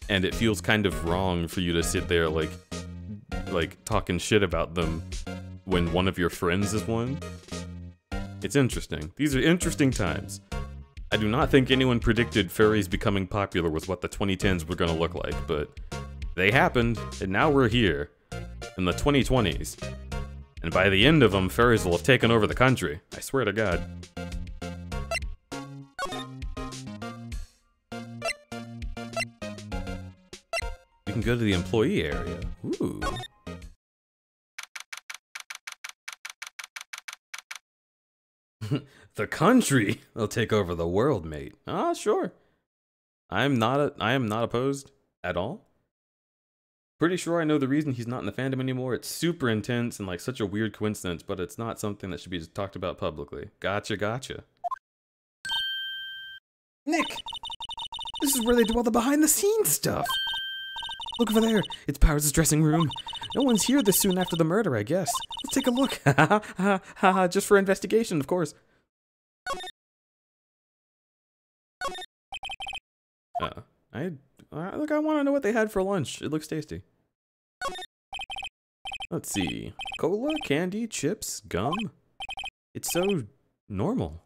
And it feels kind of wrong for you to sit there like talking shit about them when one of your friends is one. It's interesting. These are interesting times. I do not think anyone predicted furries becoming popular was what the 2010s were going to look like, but they happened, and now we're here, in the 2020s. And by the end of them, furries will have taken over the country. I swear to God. We can go to the employee area. Ooh. The country will take over the world, mate. Ah, sure. I am not opposed at all. Pretty sure I know the reason he's not in the fandom anymore. It's super intense and like such a weird coincidence, but it's not something that should be talked about publicly. Gotcha, gotcha. Nick! This is where they do all the behind-the-scenes stuff. Look over there. It's Powers' dressing room. No one's here this soon after the murder, I guess. Let's take a look. Ha ha ha, just for investigation, of course. Look, I want to know what they had for lunch. It looks tasty. Let's see. Cola, candy, chips, gum. It's so normal.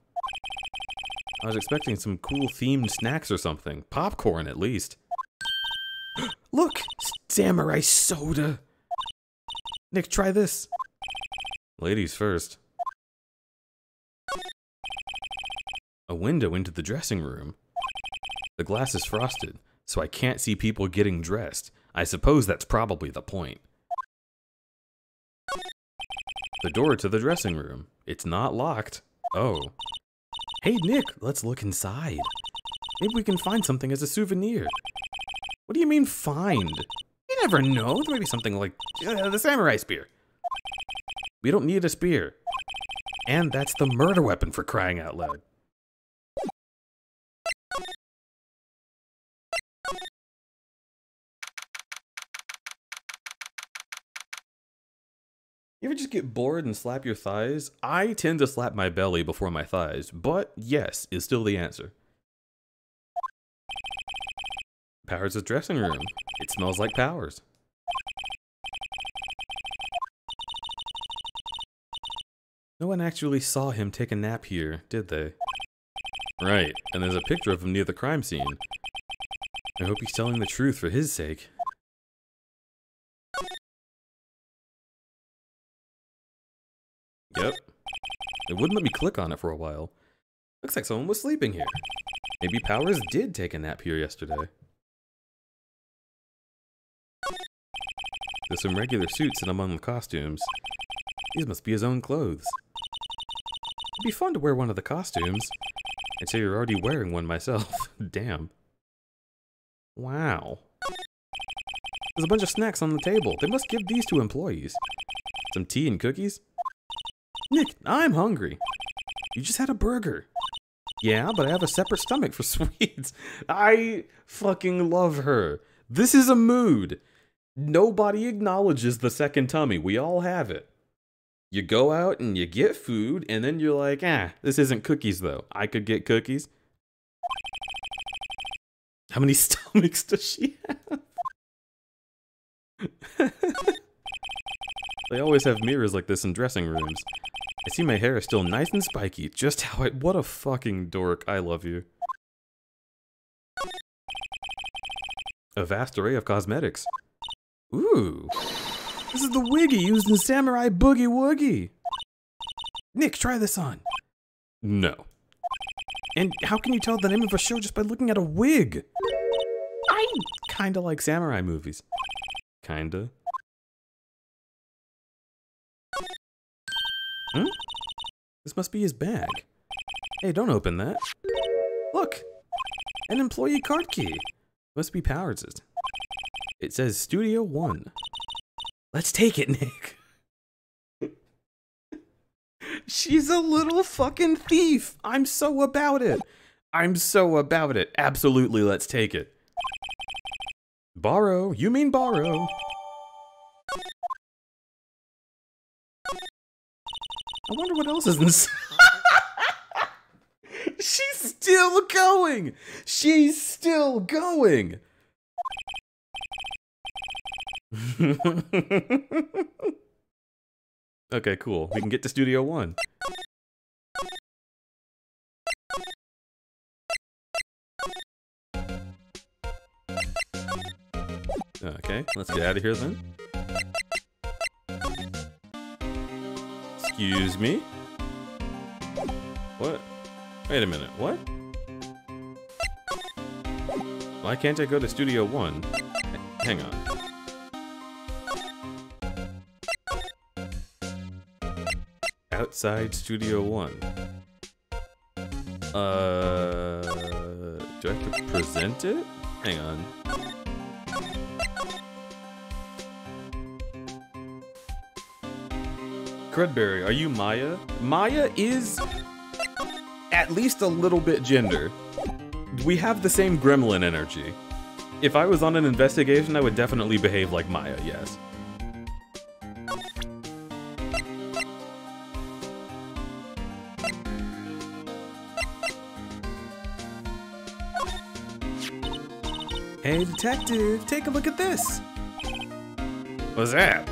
I was expecting some cool themed snacks or something. Popcorn, at least. Look! Samurai soda! Nick, try this. Ladies first. A window into the dressing room. The glass is frosted, so I can't see people getting dressed. I suppose that's probably the point. The door to the dressing room. It's not locked. Oh. Hey, Nick, let's look inside. Maybe we can find something as a souvenir. What do you mean, find? You never know. There may be something like the samurai spear. We don't need a spear. And that's the murder weapon, for crying out loud. You ever just get bored and slap your thighs? I tend to slap my belly before my thighs, but yes is still the answer. Powers' dressing room. It smells like Powers. No one actually saw him take a nap here, did they? Right, and there's a picture of him near the crime scene. I hope he's telling the truth for his sake. Yep. It wouldn't let me click on it for a while. Looks like someone was sleeping here. Maybe Powers did take a nap here yesterday. There's some regular suits in among the costumes. These must be his own clothes. It'd be fun to wear one of the costumes. I'd say you're already wearing one myself. Damn. Wow. There's a bunch of snacks on the table. They must give these to employees. Some tea and cookies? Nick, I'm hungry. You just had a burger. Yeah, but I have a separate stomach for sweets. I fucking love her. This is a mood. Nobody acknowledges the second tummy. We all have it. You go out and you get food, and then you're like, this isn't cookies though. I could get cookies. How many stomachs does she have? They always have mirrors like this in dressing rooms. I see my hair is still nice and spiky, just how what a fucking dork. I love you. A vast array of cosmetics. Ooh. This is the wig he used in Samurai Boogie Woogie. Nick, try this on. No. And how can you tell the name of a show just by looking at a wig? I kinda like samurai movies. Kinda. Hmm? This must be his bag. Hey, don't open that. Look! An employee card key. Must be Powers'. It says Studio 1. Let's take it, Nick. She's a little fucking thief. I'm so about it. I'm so about it. Absolutely, let's take it. Borrow. You mean borrow. I wonder what else is inside. She's still going. She's still going. Okay, cool. We can get to Studio 1. Okay, let's get out of here then. Excuse me? What? Wait a minute, what? Why can't I go to Studio 1? Hang on. Outside Studio 1. Do I have to present it? Hang on. Crudberry, are you Maya? Maya is at least a little bit gender. We have the same gremlin energy. If I was on an investigation, I would definitely behave like Maya, yes. Hey, detective, take a look at this. What's that?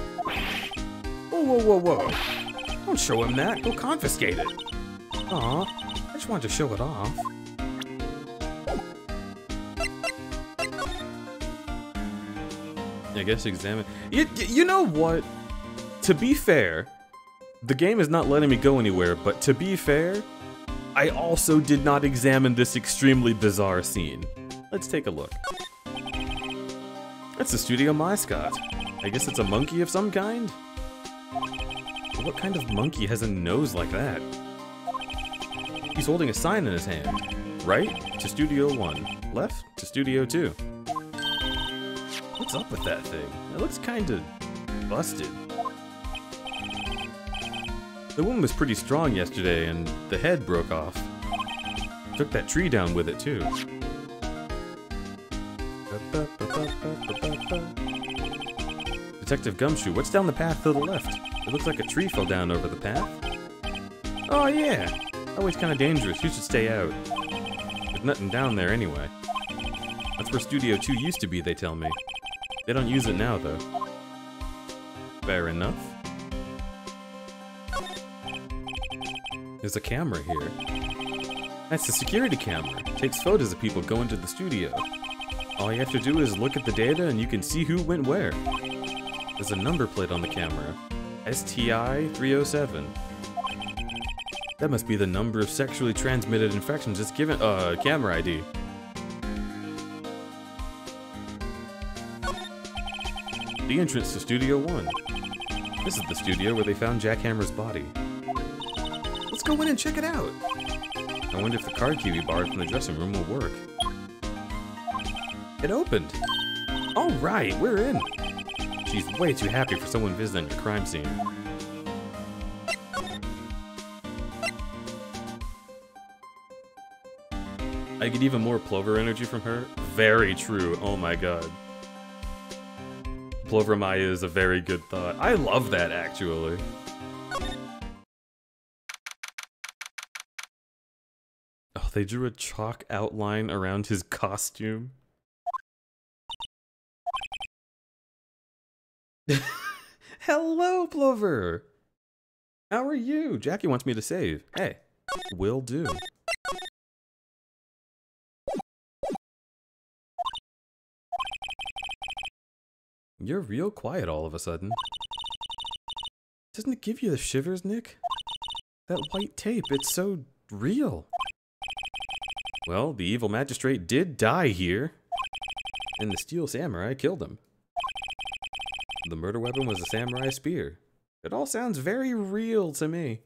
Whoa, whoa, whoa, whoa. Don't show him that. Go confiscate it. Aw, I just wanted to show it off. I guess examine... You know what? To be fair, the game is not letting me go anywhere, but to be fair, I also did not examine this extremely bizarre scene. Let's take a look. That's the studio mascot. I guess it's a monkey of some kind? What kind of monkey has a nose like that? He's holding a sign in his hand. Right to Studio 1. Left to Studio 2. What's up with that thing? It looks kinda busted. The woman was pretty strong yesterday and the head broke off. Took that tree down with it too. Detective Gumshoe, what's down the path to the left? It looks like a tree fell down over the path. Oh yeah, always kind of dangerous. You should stay out. There's nothing down there anyway. That's where Studio 2 used to be, they tell me. They don't use it now, though. Fair enough. There's a camera here. That's the security camera. It takes photos of people going to the studio. All you have to do is look at the data and you can see who went where. There's a number plate on the camera. STI 307. That must be the number of sexually transmitted infections it's given. Camera ID. The entrance to Studio 1. This is the studio where they found Jackhammer's body. Let's go in and check it out. I wonder if the card key we borrowed from the dressing room will work. It opened. All right, we're in. She's way too happy for someone visiting a crime scene. I get even more Plover energy from her. Very true. Oh my god. Plover Maya is a very good thought. I love that, actually. Oh, they drew a chalk outline around his costume. Hello, Plover! How are you? Jackie wants me to save. Hey, will do. You're real quiet all of a sudden. Doesn't it give you the shivers, Nick? That white tape, it's so real. Well, the evil magistrate did die here, and the steel samurai killed him. The murder weapon was a samurai spear. It all sounds very real to me.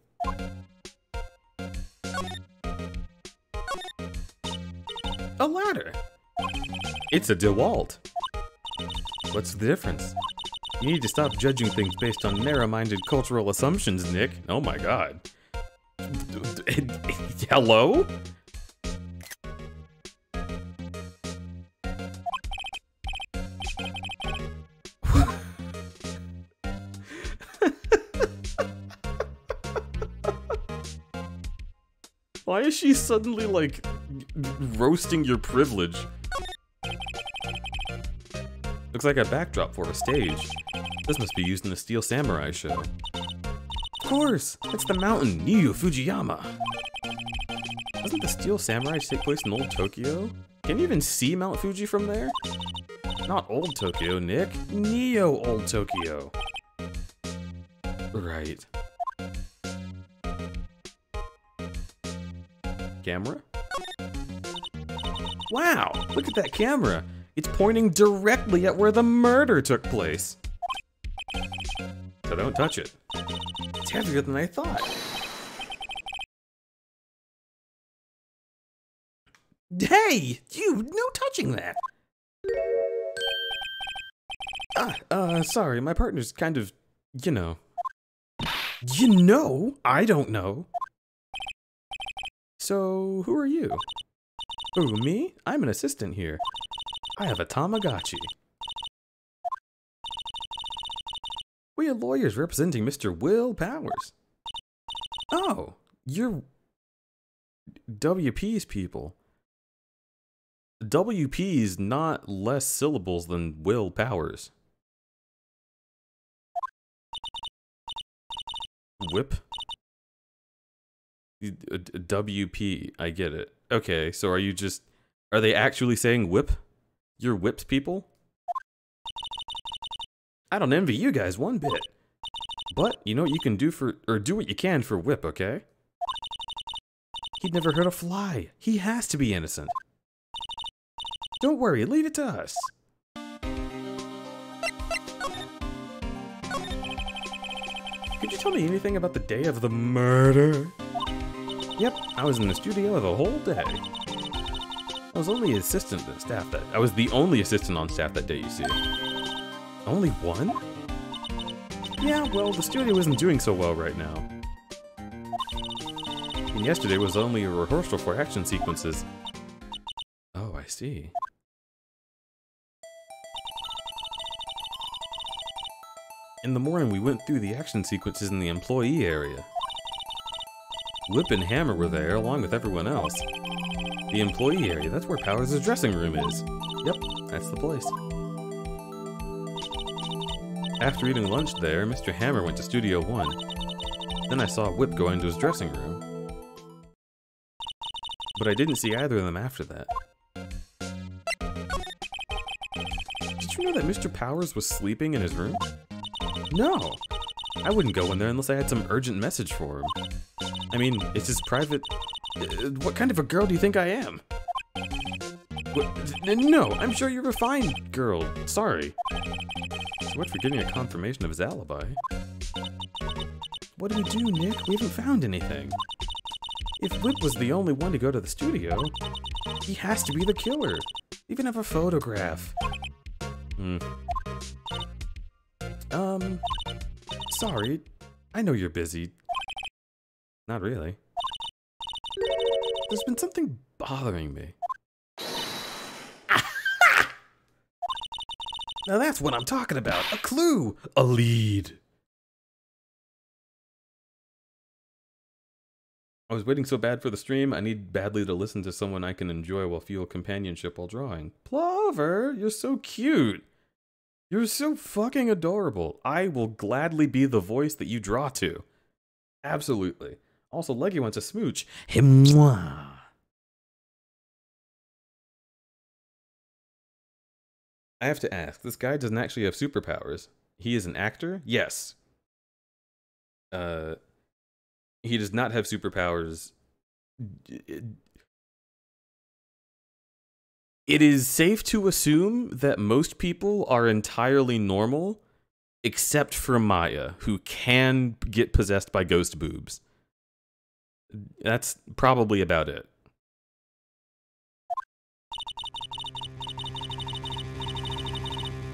A ladder! It's a DeWalt. What's the difference? You need to stop judging things based on narrow-minded cultural assumptions, Nick. Oh my god. Hello? Why is she suddenly, like, roasting your privilege? Looks like a backdrop for a stage. This must be used in the Steel Samurai show. Of course! It's the mountain, Niu Fujiyama! Doesn't the Steel Samurai take place in Old Tokyo? Can you even see Mount Fuji from there? Not Old Tokyo, Nick. Neo Old Tokyo. Right. Camera? Wow! Look at that camera! It's pointing directly at where the murder took place. So don't touch it. It's heavier than I thought. Hey! You! No touching that! Sorry, my partner's kind of, you know. You know? I don't know. So, who are you? Who, me? I'm an assistant here. I have a Tamagotchi. We are lawyers representing Mr. Will Powers. Oh, you're WP's people. WP's not less syllables than Will Powers. Whip? WP, I get it. Okay, so are they actually saying whip? You're whipped people? I don't envy you guys one bit. But, you know what you can do do what you can for Whip, okay? He'd never hurt a fly. He has to be innocent. Don't worry, leave it to us. Could you tell me anything about the day of the murder? Yep, I was in the studio the whole day. I was only assistant to staff I was the only assistant on staff that day, you see. Only one? Yeah, well, the studio isn't doing so well right now. And yesterday was only a rehearsal for action sequences. Oh, I see. In the morning, we went through the action sequences in the employee area. Whip and Hammer were there, along with everyone else. The employee area, that's where Powers' dressing room is. Yep, that's the place. After eating lunch there, Mr. Hammer went to Studio 1. Then I saw Whip go into his dressing room. But I didn't see either of them after that. Did you know that Mr. Powers was sleeping in his room? No! I wouldn't go in there unless I had some urgent message for him. I mean, it's his private... what kind of a girl do you think I am? No, I'm sure you're a fine girl. Sorry. So much for getting a confirmation of his alibi. What do we do, Nick? We haven't found anything. If Whip was the only one to go to the studio, he has to be the killer. Even have a photograph. Sorry. I know you're busy. Not really. There's been something bothering me. Now that's what I'm talking about. A clue. A lead. I was waiting so bad for the stream, I need badly to listen to someone I can enjoy while feel companionship while drawing. Plover, you're so cute. You're so fucking adorable. I will gladly be the voice that you draw to. Absolutely. Also, Leggy wants a smooch. Mwah. I have to ask, this guy doesn't actually have superpowers. He is an actor? Yes. He does not have superpowers. It is safe to assume that most people are entirely normal, except for Maya, who can get possessed by ghost boobs. That's probably about it.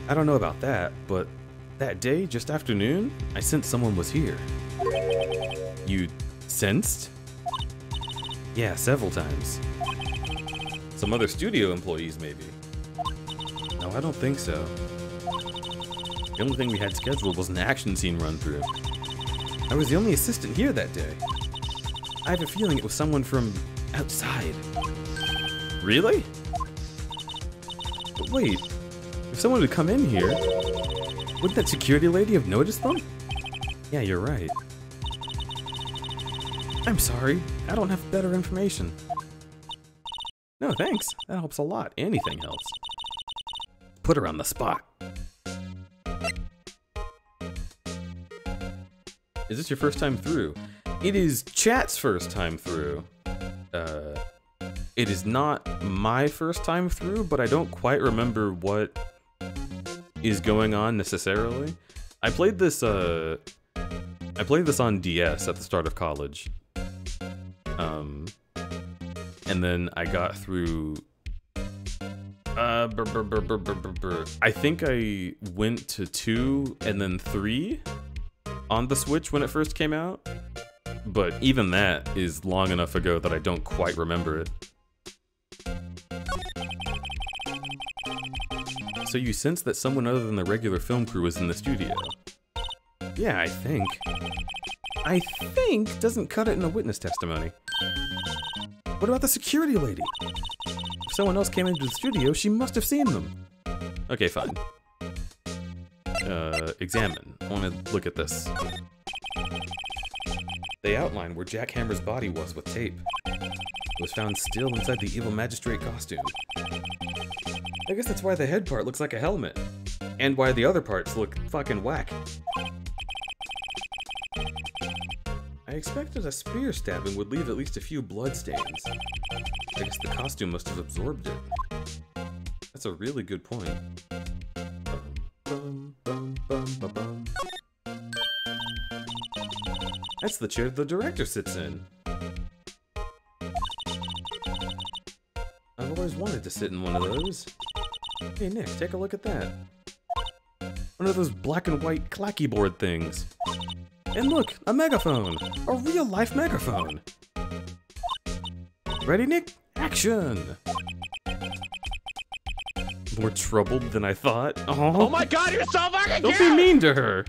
I don't know about that, but that day, just after noon, I sensed someone was here. You sensed? Yeah, several times. Some other studio employees, maybe. No, I don't think so. The only thing we had scheduled was an action scene run-through. I was the only assistant here that day. I have a feeling it was someone from outside. Really? But wait, if someone had come in here, wouldn't that security lady have noticed them? Yeah, you're right. I'm sorry, I don't have better information. No, thanks. That helps a lot. Anything helps. Put her on the spot. Is this your first time through? It is chat's first time through. It is not my first time through, but I don't quite remember what is going on necessarily. I played this on DS at the start of college. And then I got through... I think I went to 2 and then 3 on the Switch when it first came out. But even that is long enough ago that I don't quite remember it. So you sense that someone other than the regular film crew was in the studio? Yeah, I think. I think doesn't cut it in the witness testimony. What about the security lady? If someone else came into the studio, she must have seen them. Okay, fine. Examine. I want to look at this. They outline where Jack Hammer's body was with tape. It was found still inside the evil magistrate costume. I guess that's why the head part looks like a helmet. And why the other parts look fucking whack. I expected a spear stabbing would leave at least a few blood stains. I guess the costume must have absorbed it. That's a really good point. That's the chair the director sits in. I've always wanted to sit in one of those. Hey Nick, take a look at that. One of those black and white clacky board things. And look, a megaphone! A real-life megaphone! Ready, Nick? Action! More troubled than I thought. Oh my god, you're so fucking Don't cute! be mean to her!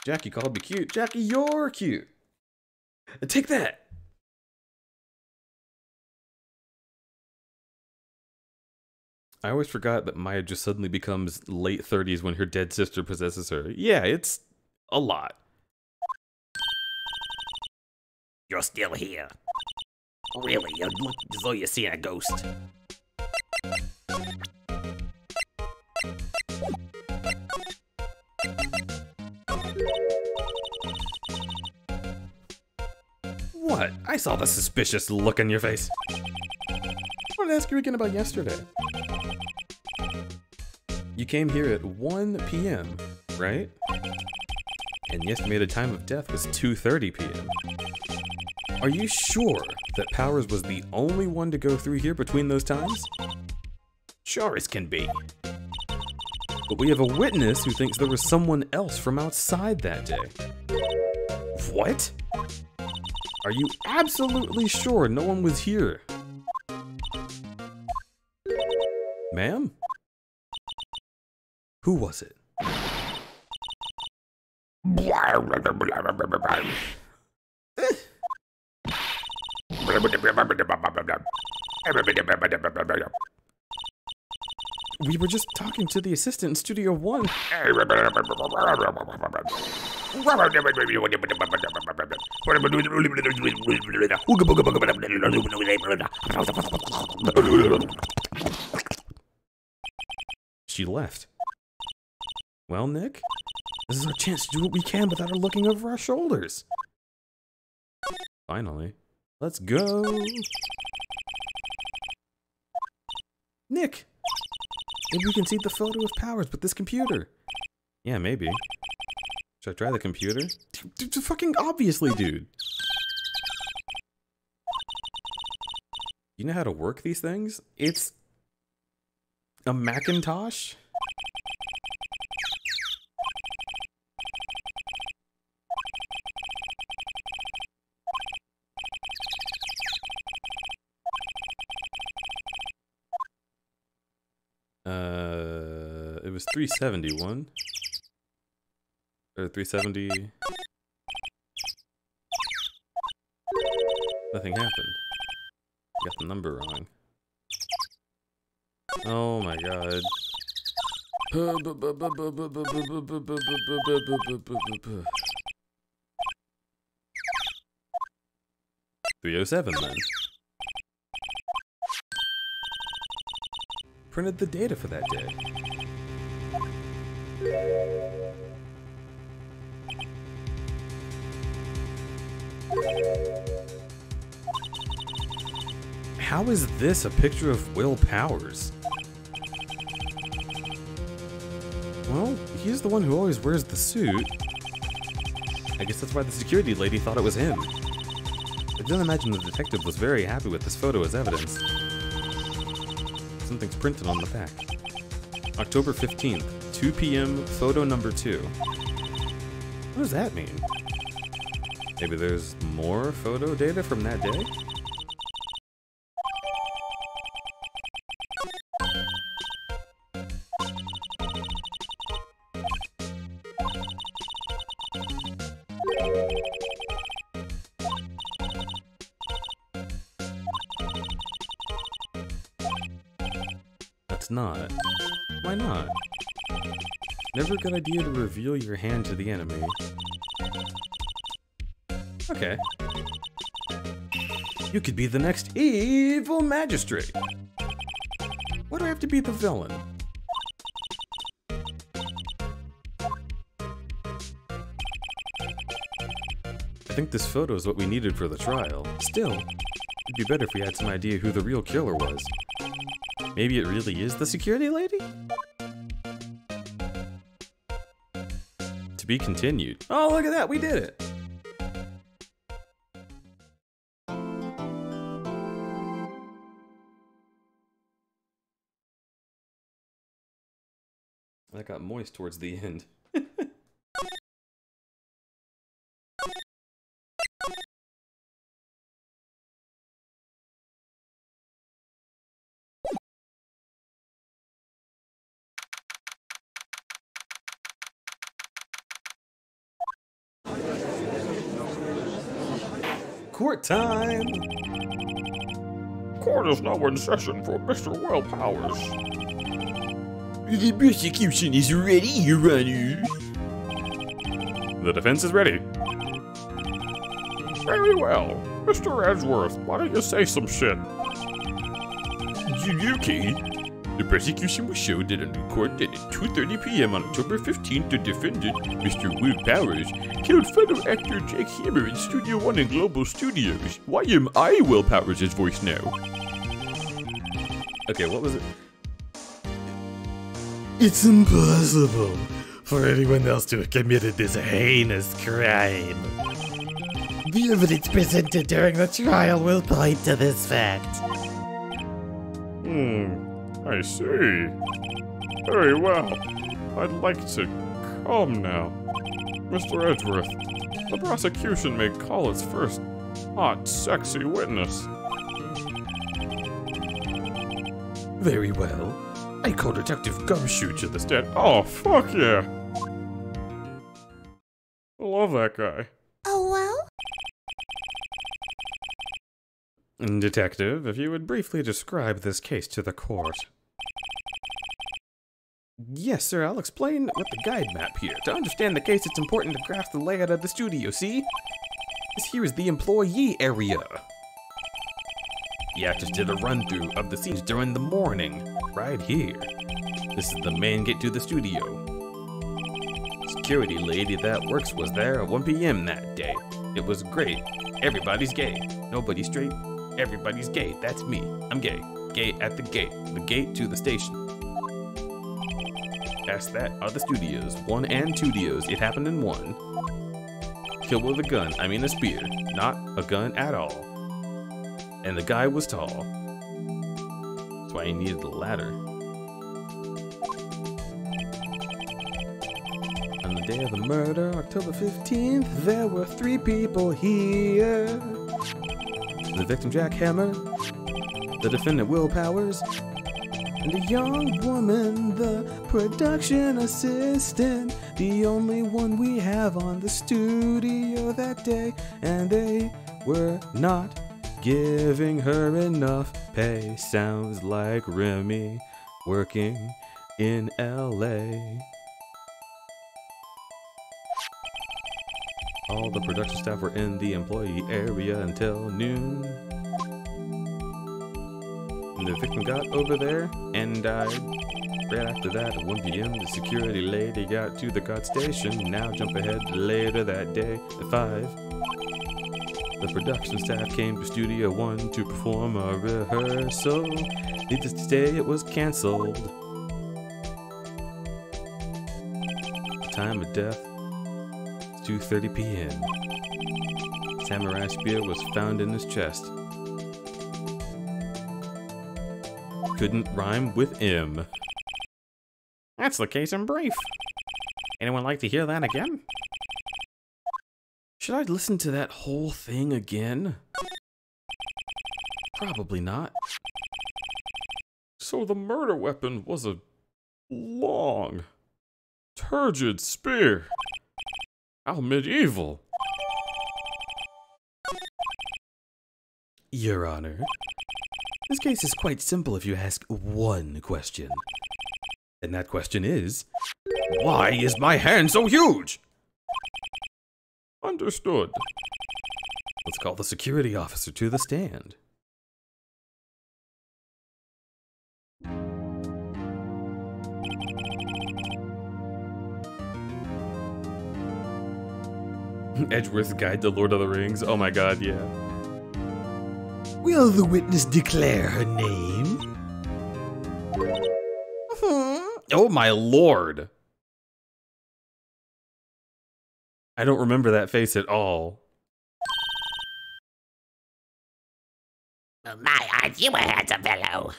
Jackie called me cute. Jackie, you're cute! Take that! I always forgot that Maya just suddenly becomes late 30s when her dead sister possesses her. Yeah, it's a lot. You're still here. Really, you look as though you're seeing a ghost. What? I saw the suspicious look on your face. I wanted to ask you again about yesterday. You came here at 1 p.m., right? And the estimated time of death was 2:30 p.m. Are you sure that Powers was the only one to go through here between those times? Sure as can be. But we have a witness who thinks there was someone else from outside that day. What? Are you absolutely sure no one was here? Ma'am? Who was it? We were just talking to the assistant in Studio 1. She left. Well, Nick, this is our chance to do what we can without her looking over our shoulders. Finally. Let's go. Nick! Maybe we can see the photo of Powers with this computer. Yeah, maybe. Should I try the computer? Fucking obviously, dude. You know how to work these things? It's a Macintosh? It was 371. Or 370. Nothing happened. Got the number wrong. Oh my god. 307 then. Printed the data for that day. How is this a picture of Will Powers? Well, he's the one who always wears the suit. I guess that's why the security lady thought it was him. I don't imagine the detective was very happy with this photo as evidence. Something's printed on the back. October 15th, 2 p.m., photo number 2. What does that mean? Maybe there's more photo data from that day? That's not. Why not? Never a good idea to reveal your hand to the enemy. Okay. You could be the next evil magistrate. Why do I have to be the villain? I think this photo is what we needed for the trial. Still, it'd be better if we had some idea who the real killer was. Maybe it really is the security lady? To be continued. Oh, look at that, we did it! That got moist towards the end. Court time! Court is now in session for Mr. Will Powers. The prosecution is ready, Your Honor. The defense is ready. Very well. Mr. Edgeworth, why don't you say some shit? Okay. The prosecution was showed that under court that at 2:30 p.m. on October 15th, the defendant, Mr. Will Powers, killed fellow actor Jack Hammer in Studio 1 and Global Studios. Why am I Will Powers' voice now? Okay, what was it? It's impossible for anyone else to have committed this heinous crime. The evidence presented during the trial will point to this fact. I see. Very well. I'd like to come now. Mr. Edgeworth, the prosecution may call its first hot, sexy witness. Very well. I call Detective Gumshoe to the stand. Oh, fuck yeah. I love that guy. Oh, well? Detective, if you would briefly describe this case to the court. Yes, sir, I'll explain with the guide map here. To understand the case, it's important to grasp the layout of the studio, see? This here is the employee area. The actors did a run-through of the scenes during the morning, right here. This is the main gate to the studio. Security lady that works was there at 1 p.m. that day. It was great. Everybody's gay. Nobody's straight. Everybody's gay. That's me. I'm gay. Gay at the gate. The gate to the station. Past that are the studios. 1 and 2 dios. It happened in 1. Kill with a gun. I mean a spear. Not a gun at all. And the guy was tall. That's why he needed the ladder. On the day of the murder, October 15th, there were 3 people here. The victim, Jack Hammer, the defendant, Will Powers, and a young woman, the production assistant, the only one we have on the studio that day, and they were not giving her enough pay. Sounds like Remy working in LA. All the production staff were in the employee area until noon. And the victim got over there and died. Right after that, at 1 p.m., the security lady got to the guard station. Now jump ahead later that day at 5. The production staff came to Studio 1 to perform a rehearsal. Needless to say, it was cancelled. The time of death, 2:30 p.m. Samurai spear was found in his chest. Couldn't rhyme with M. That's the case in brief. Anyone like to hear that again? Should I listen to that whole thing again? Probably not. So the murder weapon was a long, turgid spear. How medieval. Your Honor, this case is quite simple if you ask one question. And that question is, why is my hand so huge? Understood. Let's call the security officer to the stand. Edgeworth's Guide to Lord of the Rings. Oh my god, yeah. Will the witness declare her name? Oh my lord. I don't remember that face at all. Oh, my heart, you a handsome fellow.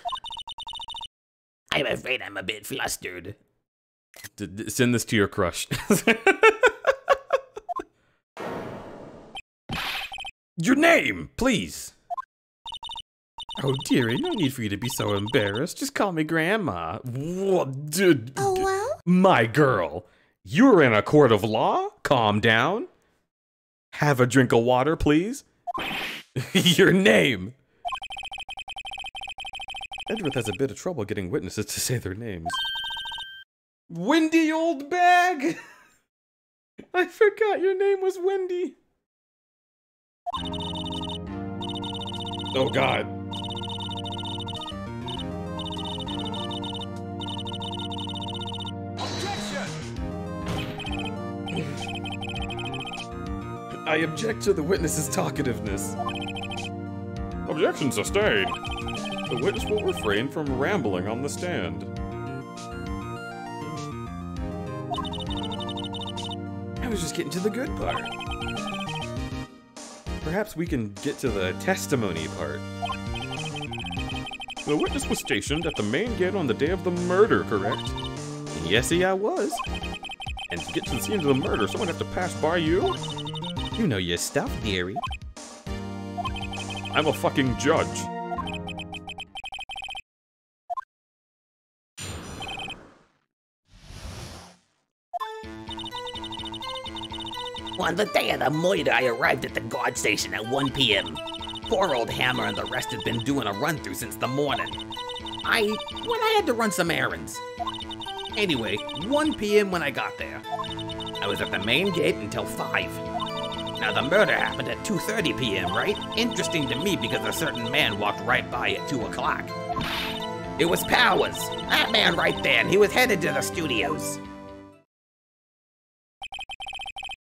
I'm afraid I'm a bit flustered. Send this to your crush. Your name, please. Oh dearie, no need for you to be so embarrassed. Just call me Grandma. Oh, well? My girl, you're in a court of law? Calm down. Have a drink of water, please. Your name. Edgeworth has a bit of trouble getting witnesses to say their names. Wendy, old bag! I forgot your name was Wendy. Oh god. I object to the witness's talkativeness. Objection sustained. The witness will refrain from rambling on the stand. I was just getting to the good part. Perhaps we can get to the testimony part. The witness was stationed at the main gate on the day of the murder, correct? Yesy, I was. And to get to the scene of the murder, someone have to pass by you? You know your stuff, dearie. I'm a fucking judge. On the day of the murder, I arrived at the guard station at 1 p.m. Poor old Hammer and the rest had been doing a run-through since the morning. I had to run some errands. Anyway, 1 p.m. when I got there. I was at the main gate until 5. Now the murder happened at 2:30 p.m., right? Interesting to me because a certain man walked right by at 2 o'clock. It was Powers, that man right there, and he was headed to the studios.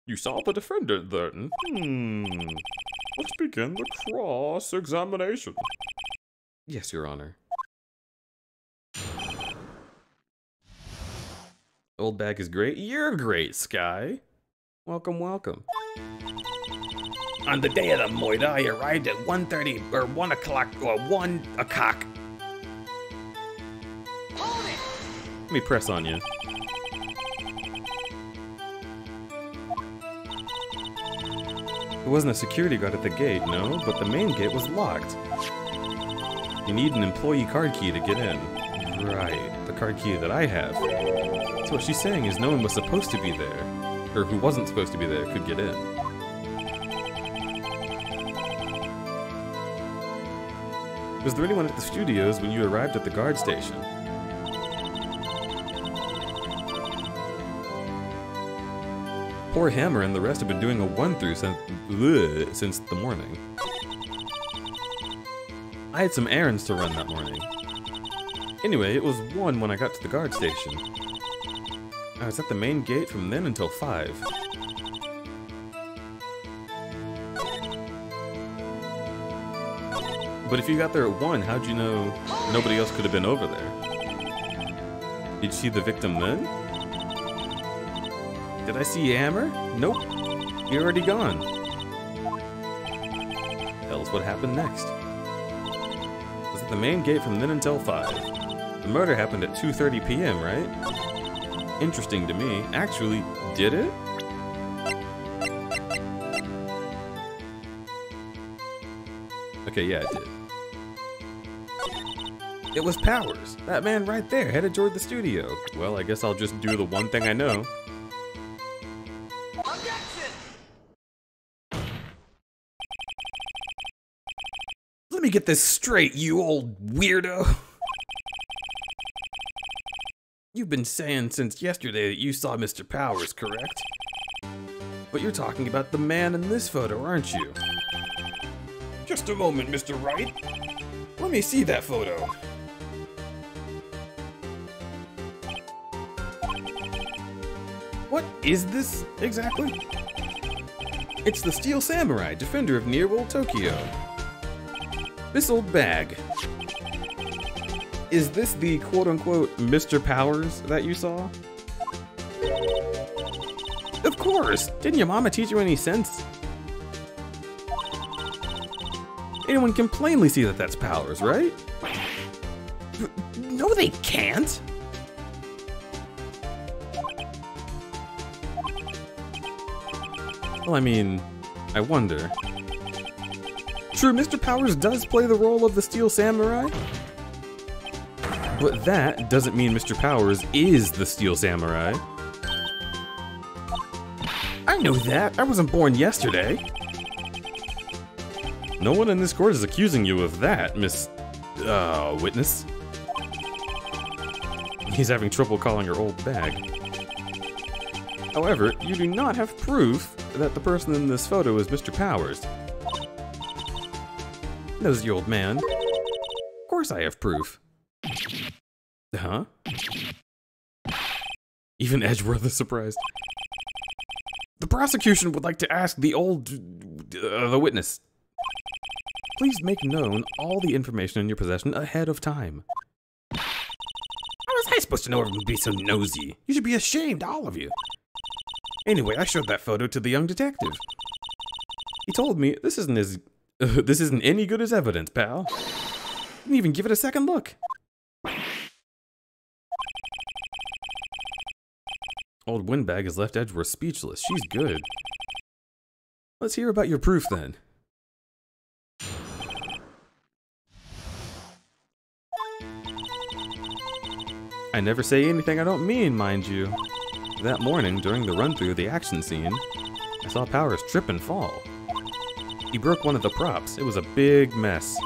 You saw the defendant then? Let's begin the cross-examination. Yes, Your Honor. Old bag is great. You're great, Sky. Welcome, welcome. On the day of the murder, I arrived at 1:30 or 1 o'clock or 1 o'clock. Let me press on you. There wasn't a security guard at the gate, no, but the main gate was locked. You need an employee card key to get in. Right, the card key that I have. So what she's saying is no one was supposed to be there, or who wasn't supposed to be there could get in. Was there anyone at the studios when you arrived at the guard station? Poor Hammer and the rest have been doing a run-through since the morning. I had some errands to run that morning. Anyway, it was 1 when I got to the guard station. I was at the main gate from then until 5. But if you got there at 1, how'd you know nobody else could have been over there? Did you see the victim then? Did I see Hammer? Nope. You're already gone. Tell us what happened next. I was at the main gate from then until 5. The murder happened at 2:30 p.m., right? Interesting to me. Actually, did it? Okay, yeah, it did. It was Powers. That man right there headed toward the studio. Well, I guess I'll just do the one thing I know. Let me get this straight, you old weirdo. You've been saying since yesterday that you saw Mr. Powers, correct? But you're talking about the man in this photo, aren't you? Just a moment, Mr. Wright. Let me see that photo. What is this exactly? It's the Steel Samurai, defender of near-world Tokyo. This old bag. Is this the quote-unquote Mr. Powers that you saw? Of course! Didn't your mama teach you any sense? Anyone can plainly see that that's Powers, right? No, they can't! Well, I mean, I wonder. True, Mr. Powers does play the role of the Steel Samurai, but that doesn't mean Mr. Powers is the Steel Samurai. I know that. I wasn't born yesterday. No one in this court is accusing you of that, Miss... witness. He's having trouble calling her old bag. However, you do not have proof that the person in this photo is Mr. Powers. Nosy old man. Of course I have proof. Huh? Even Edgeworth is surprised. The prosecution would like to ask the the witness. Please make known all the information in your possession ahead of time. How was I supposed to know everyone would be so nosy? You should be ashamed, all of you. Anyway, I showed that photo to the young detective. He told me this isn't any good as evidence, pal. Didn't even give it a second look. Old Windbag has left Edgeworth speechless. She's good. Let's hear about your proof then. I never say anything I don't mean, mind you. That morning, during the run-through of the action scene, I saw Powers trip and fall. He broke one of the props. It was a big mess.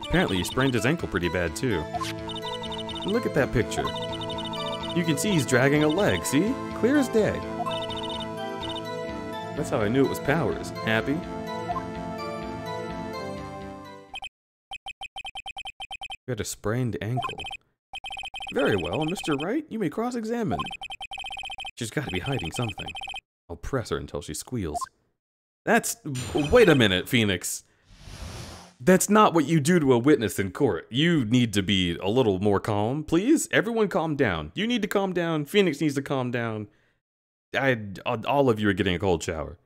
Apparently he sprained his ankle pretty bad too. And look at that picture. You can see he's dragging a leg, see? Clear as day. That's how I knew it was Powers. Happy? You had a sprained ankle. Very well, Mr. Wright, you may cross-examine. She's got to be hiding something. I'll press her until she squeals. That's... Wait a minute, Phoenix. That's not what you do to a witness in court. You need to be a little more calm, please. Everyone calm down. You need to calm down. Phoenix needs to calm down. All of you are getting a cold shower.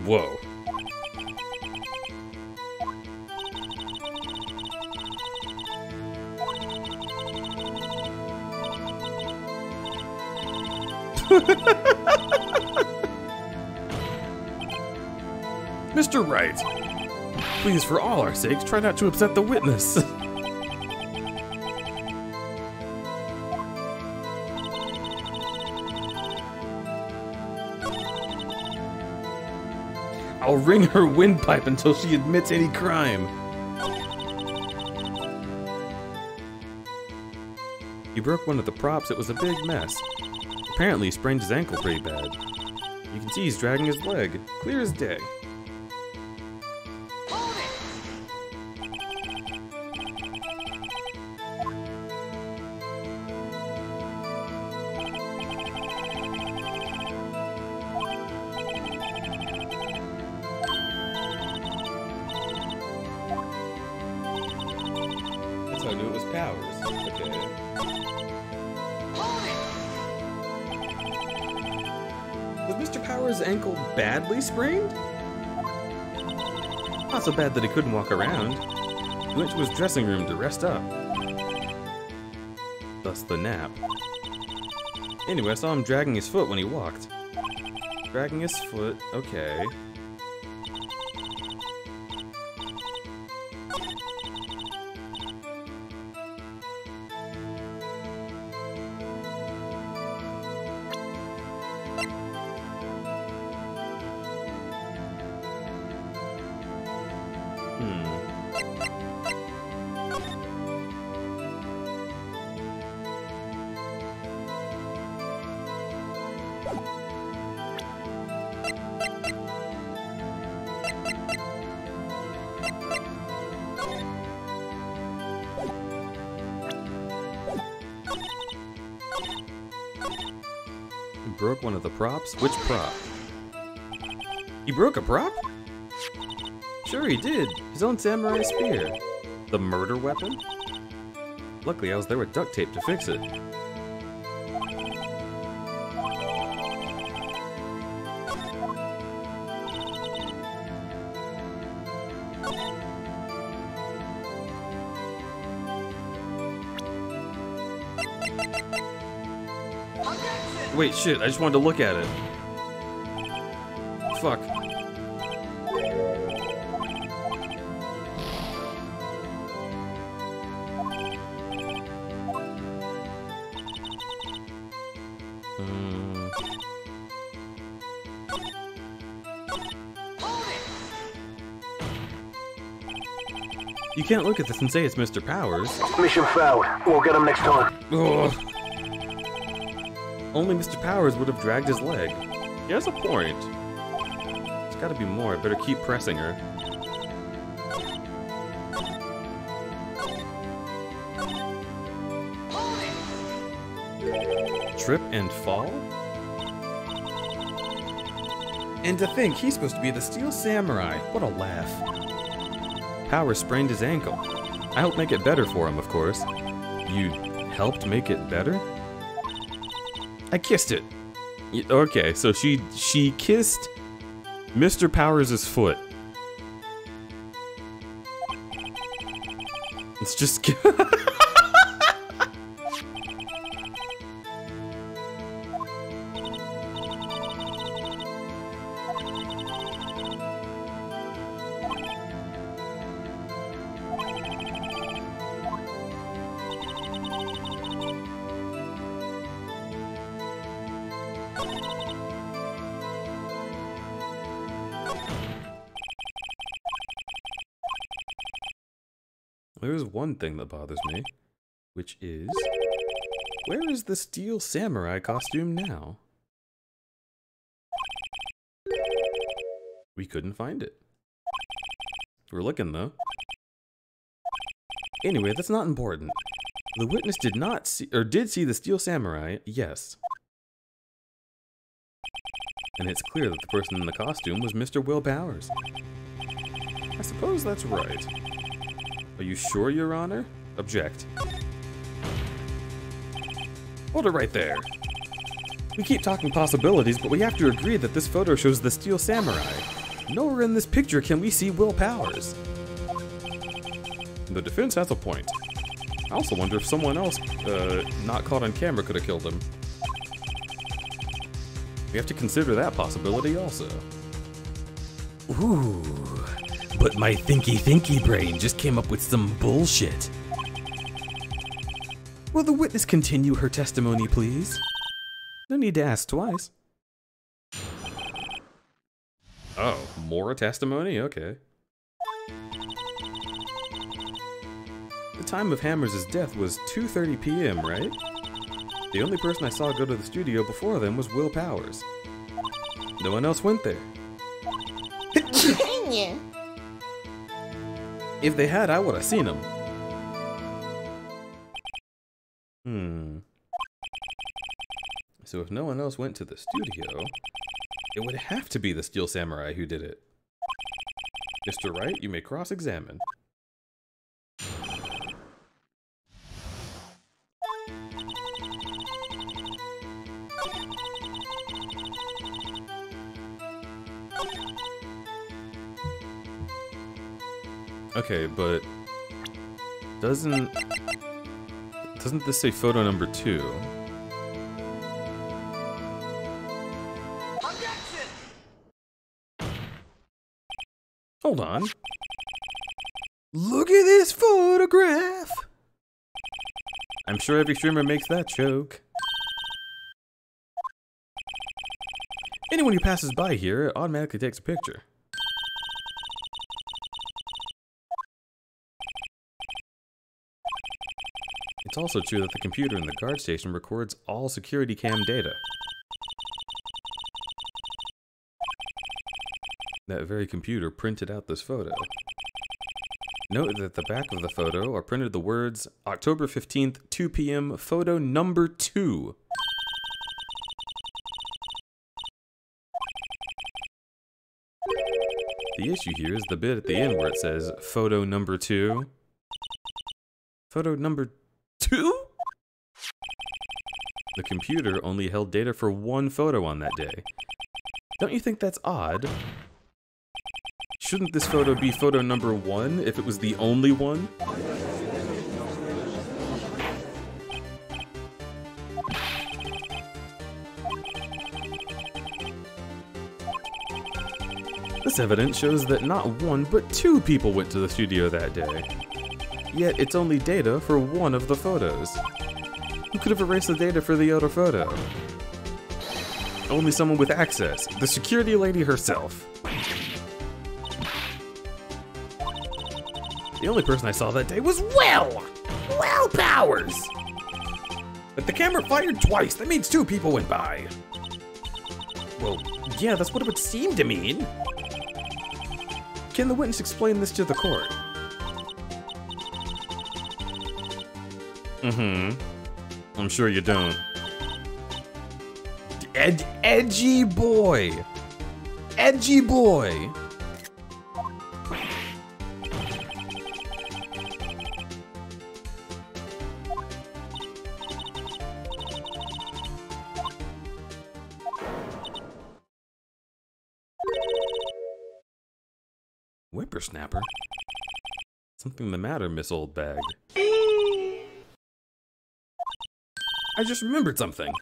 Whoa. Mr. Wright, please, for all our sakes, try not to upset the witness. I'll ring her windpipe until she admits any crime. He broke one of the props. It was a big mess. Apparently, he sprained his ankle pretty bad. You can see he's dragging his leg, clear as day. That's how I knew it was Powers. Okay. Was Mr. Powers' ankle badly sprained? Not so bad that he couldn't walk around. He went to his dressing room to rest up. Thus the nap. Anyway, I saw him dragging his foot when he walked. Dragging his foot, okay. Broke one of the props? Which prop? He broke a prop? Sure he did. His own samurai spear. The murder weapon? Luckily I was there with duct tape to fix it. Wait, shit, I just wanted to look at it. Fuck. You can't look at this and say it's Mr. Powers. Mission failed. We'll get him next time. Ugh. Only Mr. Powers would have dragged his leg. He has a point. There's gotta be more. I better keep pressing her. Trip and fall? And to think, he's supposed to be the Steel Samurai. What a laugh. Powers sprained his ankle. I helped make it better for him, of course. You helped make it better? I kissed it. Okay, so she kissed Mr. Powers' foot. It's just... There's one thing that bothers me, which is, where is the steel samurai costume now? We couldn't find it. We're looking though. Anyway, that's not important. The witness did not see, or did see the steel samurai, yes. And it's clear that the person in the costume was Mr. Will Powers. I suppose that's right. Are you sure, Your Honor? Object. Hold it right there. We keep talking possibilities, but we have to agree that this photo shows the steel samurai. Nowhere in this picture can we see Will Powers. The defense has a point. I also wonder if someone else, not caught on camera, could have killed him. We have to consider that possibility also. Ooh, but my thinky brain just came up with some bullshit. Will the witness continue her testimony, please? No need to ask twice. Oh, more testimony? Okay. The time of Hammers' death was 2:30 p.m., right? The only person I saw go to the studio before them was Will Powers. No one else went there. If they had, I would have seen them. So if no one else went to the studio, it would have to be the steel samurai who did it. Mr. Wright, you may cross-examine. Okay, but doesn't this say photo number 2? Hold on. Look at this photograph! I'm sure every streamer makes that joke. Anyone who passes by here automatically takes a picture. It's also true that the computer in the guard station records all security cam data. That very computer printed out this photo. Note that at the back of the photo are printed the words, October 15th, 2 p.m., photo number 2. The issue here is the bit at the end where it says, photo number 2. Photo number 2? The computer only held data for one photo on that day. Don't you think that's odd? Shouldn't this photo be photo number 1 if it was the only one? This evidence shows that not 1 but 2 people went to the studio that day. Yet it's only data for one of the photos. Who could have erased the data for the other photo? Only someone with access, the security lady herself. The only person I saw that day was Will Powers! But the camera fired twice, that means 2 people went by. Well, yeah, that's what it would seem to mean. Can the witness explain this to the court? I'm sure you don't. Edgy boy! Edgy boy! Whippersnapper? Something the matter, Miss Old Bag? I just remembered something.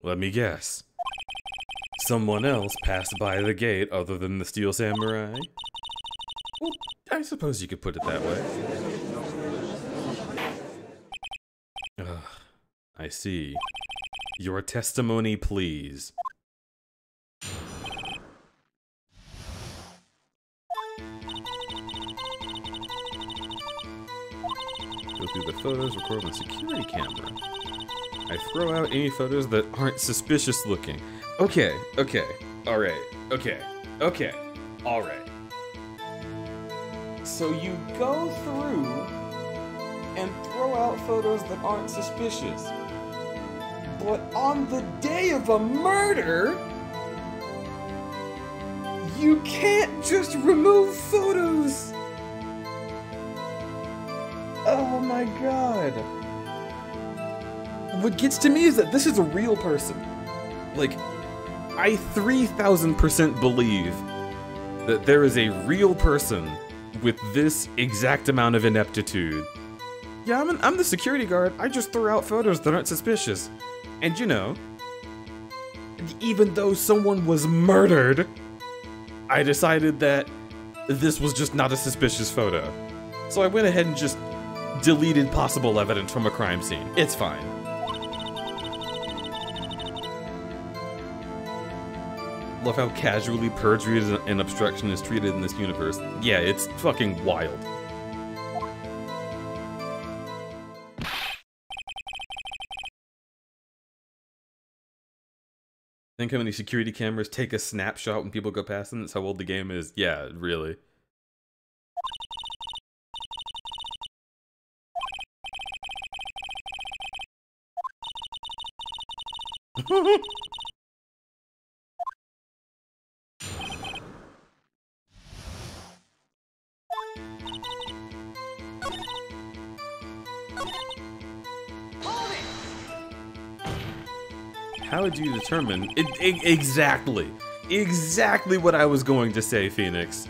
Let me guess. Someone else passed by the gate other than the Steel Samurai? Well, I suppose you could put it that way. Ugh, I see. Your testimony, please. through the photos recorded on the security camera. I throw out any photos that aren't suspicious looking. Okay, alright, alright. So you go through and throw out photos that aren't suspicious. But on the day of a murder, you can't just remove photos! Oh my god. What gets to me is that this is a real person. Like, I 3000% believe that there is a real person with this exact amount of ineptitude. Yeah, I'm the security guard. I just threw out photos that aren't suspicious. And you know, even though someone was murdered, I decided that this was just not a suspicious photo. So I went ahead and just deleted possible evidence from a crime scene. It's fine. Love how casually perjury and obstruction is treated in this universe. Yeah, it's fucking wild. Think how many security cameras take a snapshot when people go past them? That's how old the game is. Yeah, really. How would you determine exactly what I was going to say, Phoenix?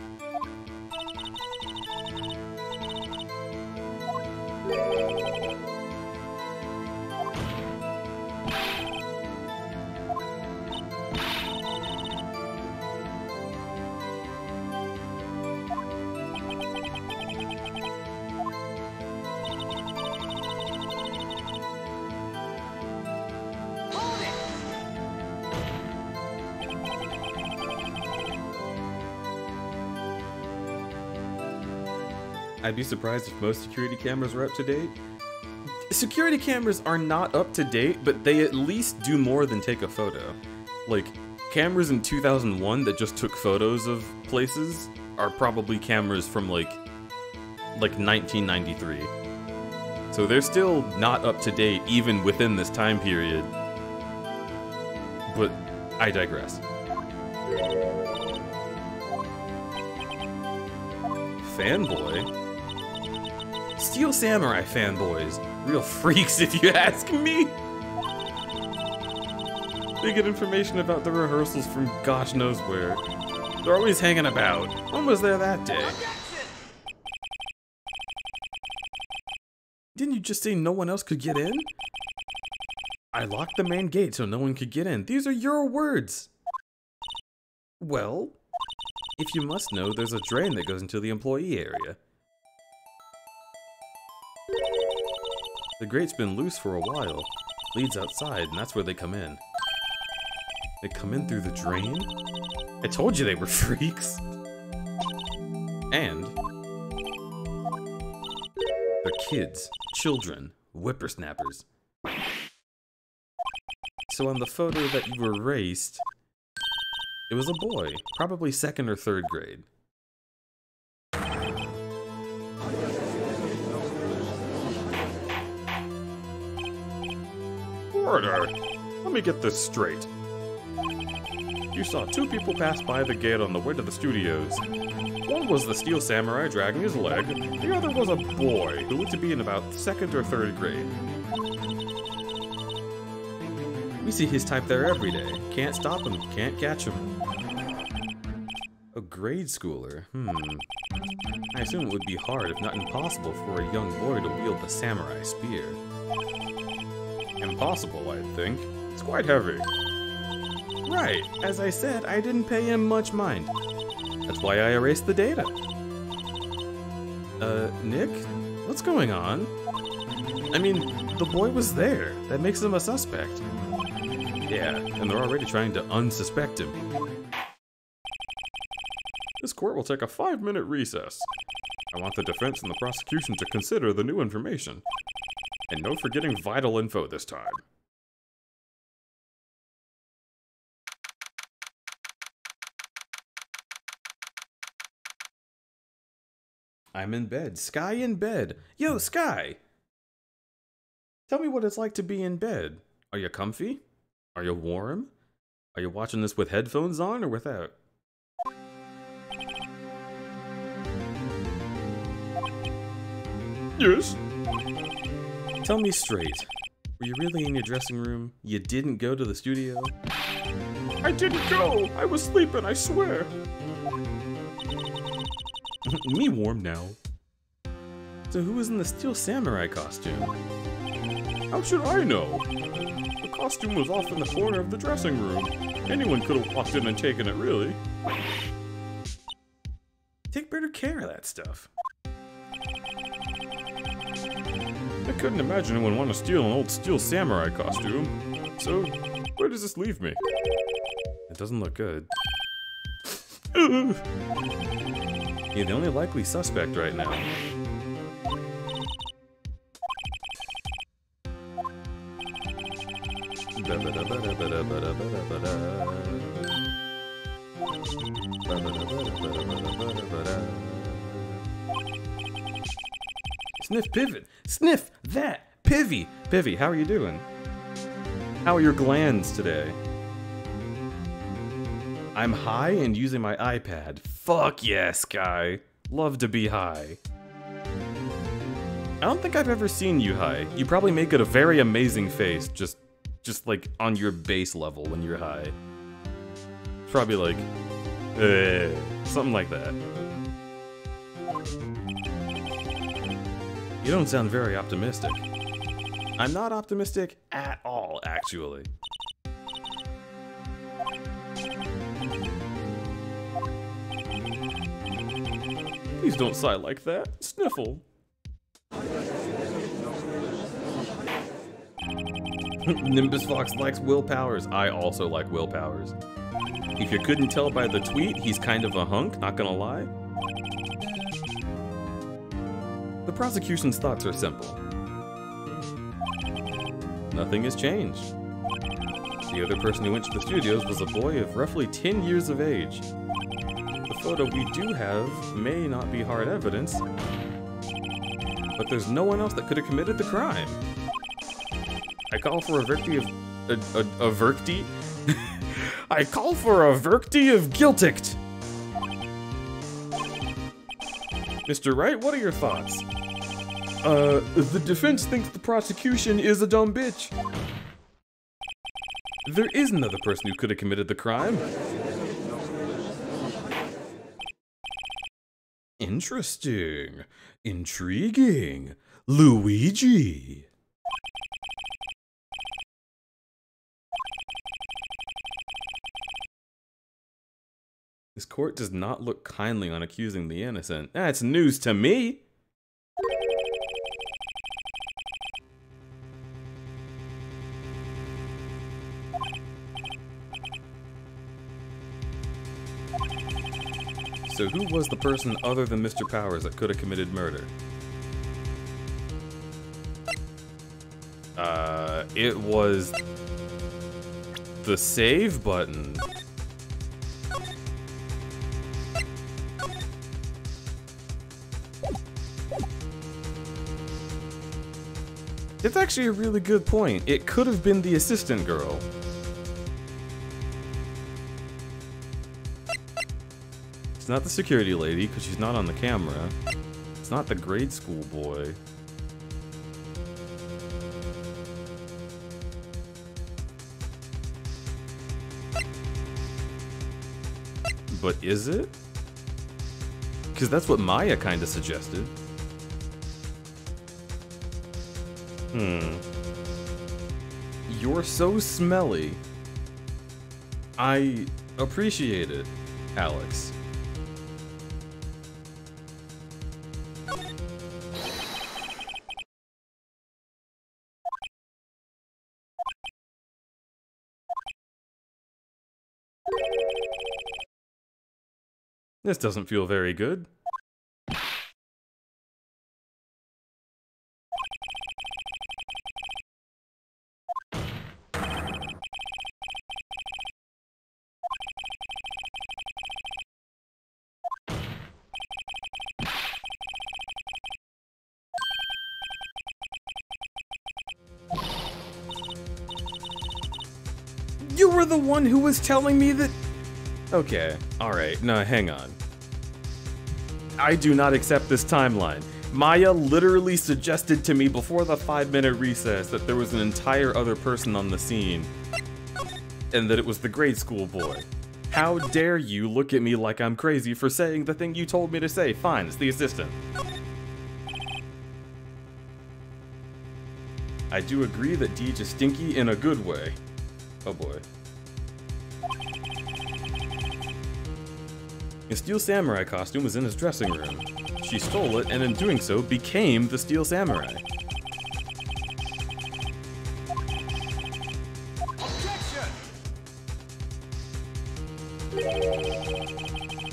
I'd be surprised if most security cameras are up to date. Security cameras are not up to date, but they at least do more than take a photo. Like, cameras in 2001 that just took photos of places are probably cameras from like 1993. So they're still not up to date even within this time period. But I digress. Fanboy? Steel Samurai fanboys. Real freaks if you ask me. They get information about the rehearsals from gosh knows where. They're always hanging about. When was there that day? Didn't you just say no one else could get in? I locked the main gate so no one could get in. These are your words. Well, if you must know, there's a drain that goes into the employee area. The grate's been loose for a while. Leads outside, and that's where they come in. They come in through the drain? I told you they were freaks. And they're kids, children, whippersnappers. So on the photo that you erased, it was a boy, probably 2nd or 3rd grade. Order. Let me get this straight. You saw 2 people pass by the gate on the way to the studios. One was the Steel Samurai dragging his leg, the other was a boy who looked to be in about 2nd or 3rd grade. We see his type there every day. Can't stop him, can't catch him. A grade schooler? I assume it would be hard, if not impossible, for a young boy to wield the samurai spear. Impossible, I'd think. It's quite heavy. Right. As I said, I didn't pay him much mind. That's why I erased the data. Nick? What's going on? I mean, the boy was there. That makes him a suspect. Yeah, and they're already trying to unsuspect him. This court will take a 5-minute recess. I want the defense and the prosecution to consider the new information. And no forgetting vital info this time. I'm in bed. Sky in bed. Yo, Sky! Tell me what it's like to be in bed. Are you comfy? Are you warm? Are you watching this with headphones on or without? Yes? Tell me straight. Were you really in your dressing room? You didn't go to the studio? I didn't go! I was sleeping, I swear! Me warm now. So who was in the Steel Samurai costume? How should I know? The costume was off in the corner of the dressing room. Anyone could have walked in and taken it, really. Take better care of that stuff. I couldn't imagine anyone want to steal an old Steel Samurai costume. So, where does this leave me? It doesn't look good. You're the only likely suspect right now. Sniff pivot. Sniff that. Pivy. Pivy, how are you doing? How are your glands today? I'm high and using my iPad. Fuck yes, Sky. Love to be high. I don't think I've ever seen you high. You probably make it a very amazing face, just like on your base level when you're high. Probably like, something like that. You don't sound very optimistic. I'm not optimistic at all, actually. Please don't sigh like that. Sniffle. Nimbus Fox likes Will Powers. I also like Will Powers. If you couldn't tell by the tweet, he's kind of a hunk, not gonna lie. The prosecution's thoughts are simple. Nothing has changed. The other person who went to the studios was a boy of roughly 10 years of age. The photo we do have may not be hard evidence, but there's no one else that could have committed the crime. I call for a verdict of I call for a verdict of guiltict. Mr. Wright, what are your thoughts? The defense thinks the prosecution is a dumb bitch. There is another person who could have committed the crime. Interesting. Intriguing. Luigi. This court does not look kindly on accusing the innocent. That's news to me. So who was the person other than Mr. Powers that could have committed murder? It was the save button. It's actually a really good point. It could have been the assistant girl. It's not the security lady, because she's not on the camera. It's not the grade school boy. But is it? Because that's what Maya kind of suggested. You're so smelly. I appreciate it, Alex. This doesn't feel very good. were the one who was telling me that... Okay, alright, no, hang on. I do not accept this timeline. Maya literally suggested to me before the 5-minute recess that there was an entire other person on the scene, and that it was the grade school boy. How dare you look at me like I'm crazy for saying the thing you told me to say? Fine, it's the assistant. I do agree that Deej is stinky in a good way. Oh boy. His Steel Samurai costume was in his dressing room. She stole it, and in doing so, became the Steel Samurai.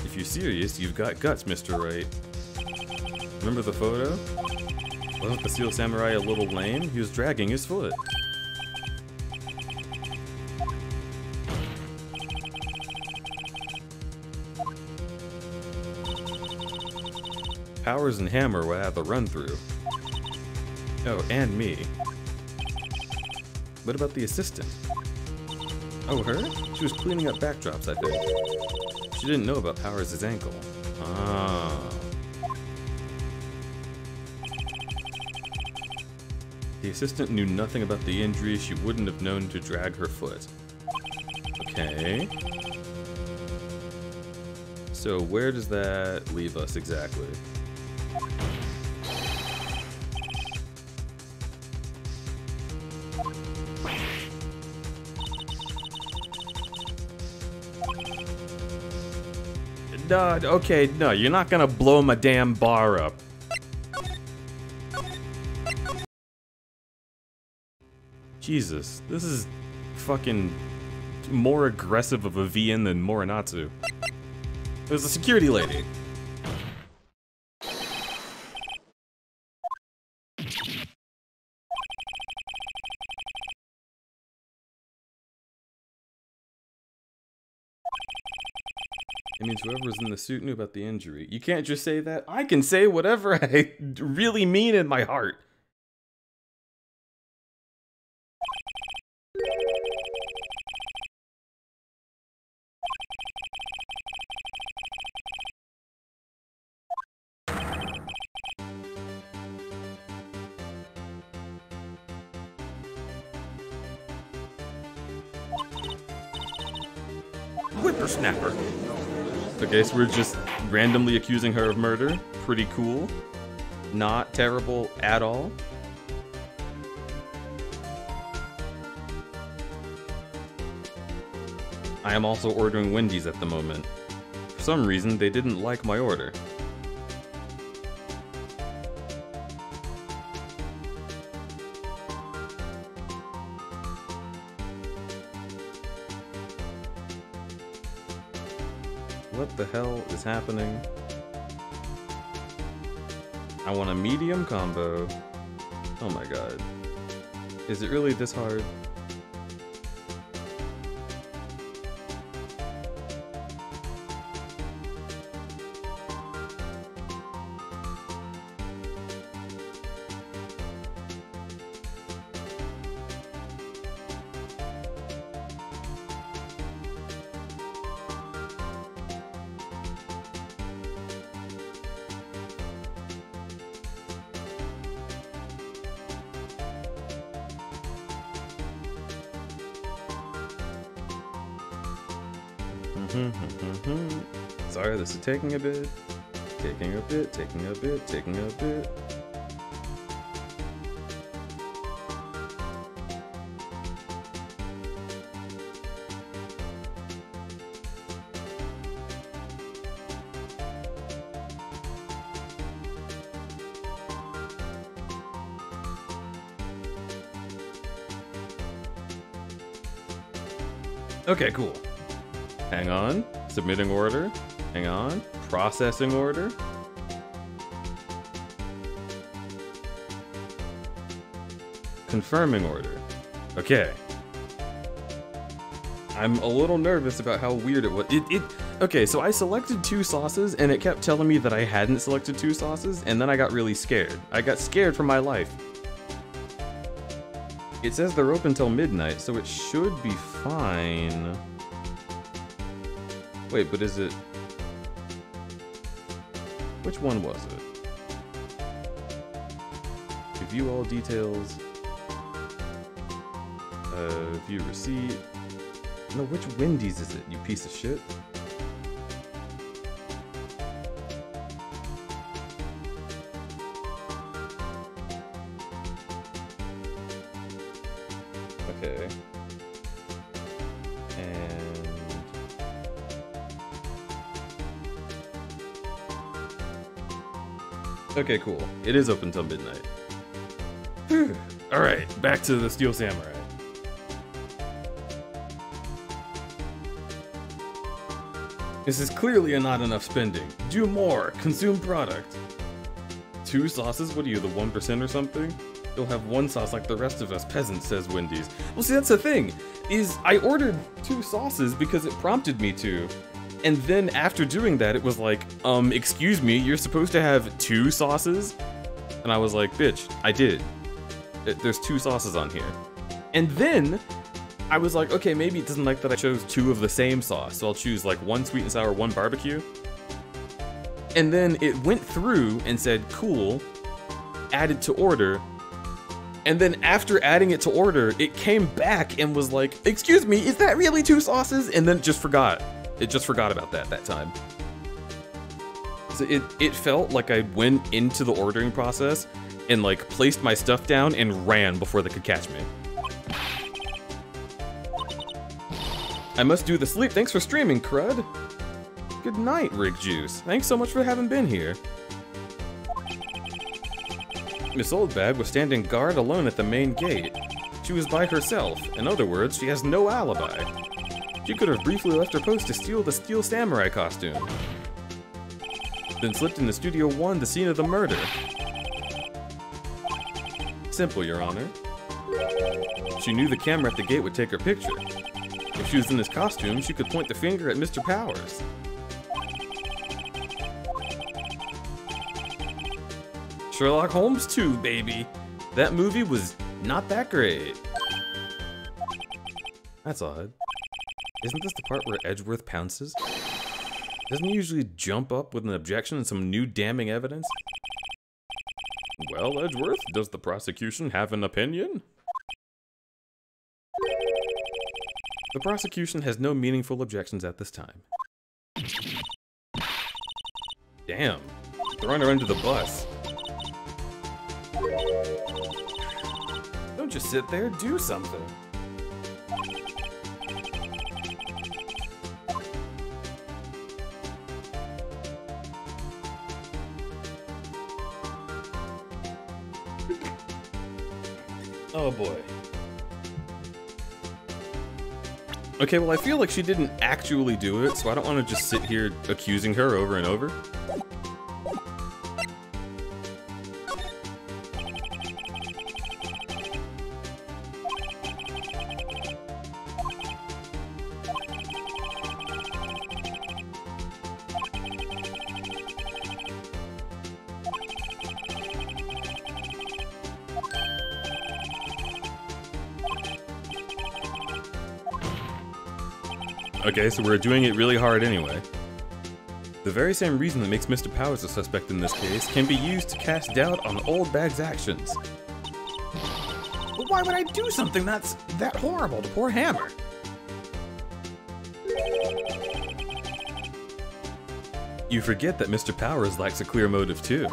If you're serious, you've got guts, Mr. Wright. Remember the photo? Wasn't the Steel Samurai a little lame? He was dragging his foot. Powers and Hammer would have the run-through. Oh, and me. What about the assistant? Oh, her? She was cleaning up backdrops, I think. She didn't know about Powers' ankle. Ah. The assistant knew nothing about the injury. She wouldn't have known to drag her foot. Okay. So where does that leave us exactly? Okay, no, you're not gonna blow my damn bar up. Jesus, this is fucking more aggressive of a VN than Morinatsu. It was a security lady. It means whoever's in the suit knew about the injury. You can't just say that. I can say whatever I really mean in my heart. Whippersnapper. Okay, so we're just randomly accusing her of murder. Pretty cool. Not terrible at all. I am also ordering Wendy's at the moment. For some reason, they didn't like my order. What the hell is happening? I want a medium combo. Oh my god. Is it really this hard? Sorry, this is taking a bit. Taking a bit, taking a bit, taking a bit. Okay, cool. Hang on. Submitting order. Hang on. Processing order. Confirming order. Okay. I'm a little nervous about how weird it was. Okay, so I selected 2 sauces and it kept telling me that I hadn't selected 2 sauces, and then I got really scared. I got scared for my life. It says they're open till midnight, so it should be fine. Wait, but is it... Which one was it? Review all details. View receipt. No, which Wendy's is it, you piece of shit? Okay. And... Okay, cool. It is open till midnight. Alright, back to the Steel Samurai. This is clearly a not enough spending. Do more. Consume product. 2 sauces? What are you, the 1% or something? You'll have 1 sauce like the rest of us peasants, says Wendy's. Well, see, that's the thing, is I ordered 2 sauces because it prompted me to. And then after doing that, it was like, excuse me, you're supposed to have 2 sauces? And I was like, bitch, I did. There's 2 sauces on here. And then I was like, okay, maybe it doesn't like that I chose 2 of the same sauce, so I'll choose like 1 sweet and sour, 1 barbecue. And then it went through and said, cool, added to order. And then after adding it to order, it came back and was like, excuse me, is that really 2 sauces? And then it just forgot. It just forgot about that time. So it felt like I went into the ordering process and like placed my stuff down and ran before they could catch me. I must do the sleep. Thanks for streaming, crud. Good night, Rig Juice. Thanks so much for having been here. Miss Oldbag was standing guard alone at the main gate. She was by herself. In other words, she has no alibi. She could have briefly left her post to steal the Steel Samurai costume. Then slipped into Studio 1, the scene of the murder. Simple, Your Honor. She knew the camera at the gate would take her picture. If she was in this costume, she could point the finger at Mr. Powers. Sherlock Holmes 2, baby. That movie was not that great. That's odd. Isn't this the part where Edgeworth pounces? Doesn't he usually jump up with an objection and some new damning evidence? Well, Edgeworth, does the prosecution have an opinion? The prosecution has no meaningful objections at this time. Damn, throwing her under the bus. Don't just sit there, do something. Oh boy. Okay, well I feel like she didn't actually do it, so I don't want to just sit here accusing her over and over. Okay, so we're doing it really hard anyway. The very same reason that makes Mr. Powers a suspect in this case can be used to cast doubt on Oldbag's actions. But why would I do something that's that horrible to poor Hammer? You forget that Mr. Powers lacks a clear motive too.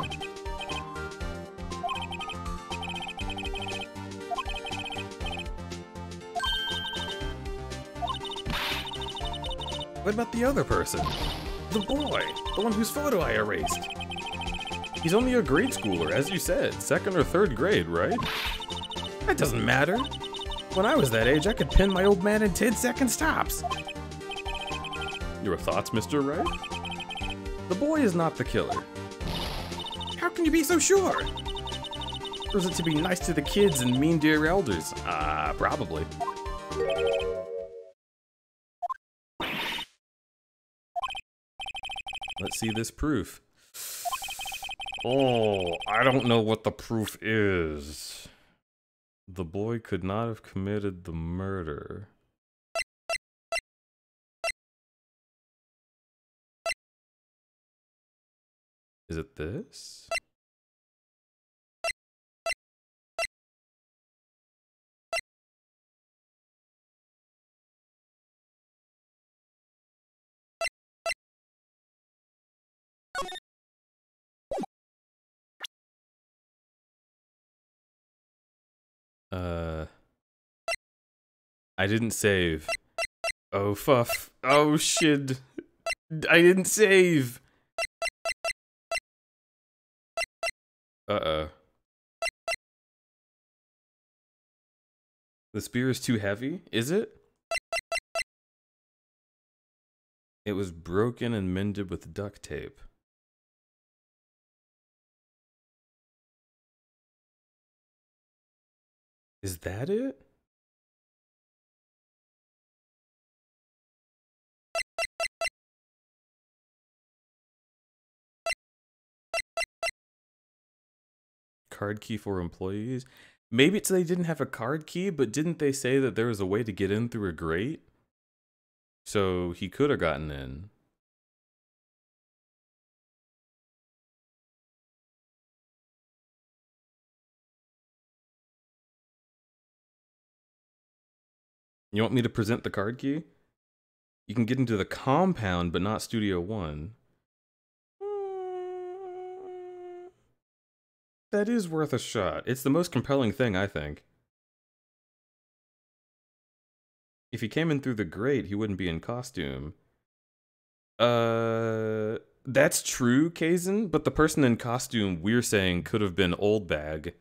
What about the other person? The boy, the one whose photo I erased. He's only a grade schooler, as you said, 2nd or 3rd grade, right? That doesn't matter. When I was that age, I could pin my old man in 10-second stops. Your thoughts, Mr. Wright? The boy is not the killer. How can you be so sure? Or is it to be nice to the kids and mean to your elders? Probably. Let's see this proof. Oh, I don't know what the proof is. The boy could not have committed the murder. Is it this? I didn't save. Oh, fuff. Oh, shit. I didn't save. Uh-oh. The spear is too heavy? Is it? It was broken and mended with duct tape. Is that it? Card key for employees? Maybe it's they didn't have a card key, but didn't they say that there was a way to get in through a grate? So he could have gotten in. You want me to present the card key? You can get into the compound, but not Studio One. That is worth a shot. It's the most compelling thing, I think. If he came in through the grate, he wouldn't be in costume. That's true, Kazan, but the person in costume we're saying could have been Old Bag.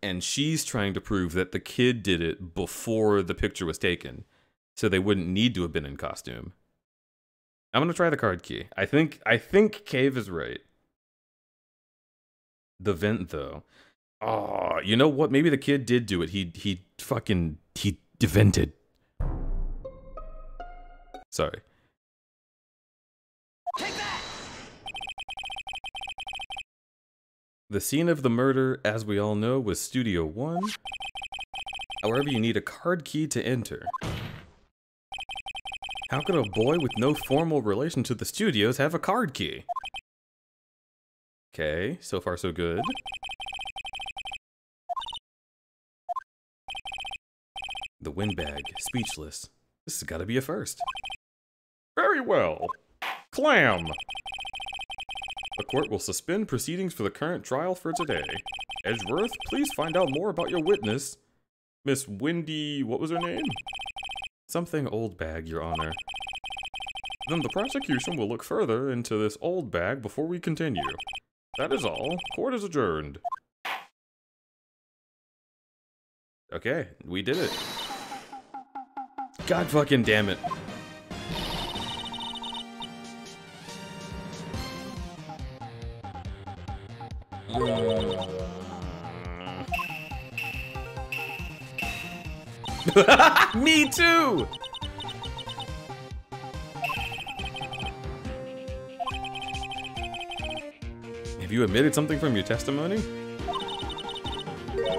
And she's trying to prove that the kid did it before the picture was taken. So they wouldn't need to have been in costume. I'm gonna try the card key. I think Cave is right. The vent, though. Oh, you know what? Maybe the kid did do it. He devented. Sorry. Take that! The scene of the murder, as we all know, was Studio One. However, you need a card key to enter. How could a boy with no formal relation to the studios have a card key? Okay, so far so good. The windbag, speechless. This has got to be a first. Very well. Clam. The court will suspend proceedings for the current trial for today. Edgeworth, please find out more about your witness. Miss Wendy, what was her name? Something Old Bag, Your Honor. Then the prosecution will look further into this Old Bag before we continue. That is all. Court is adjourned. Okay, we did it. God fucking damn it. Me too! Have you admitted something from your testimony?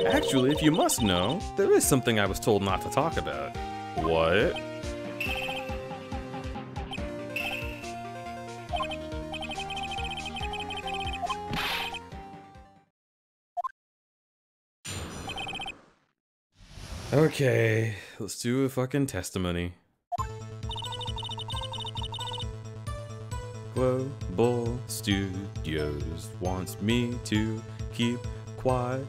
Actually, if you must know, there is something I was told not to talk about. What? Okay, let's do a fucking testimony. Global Studios wants me to keep quiet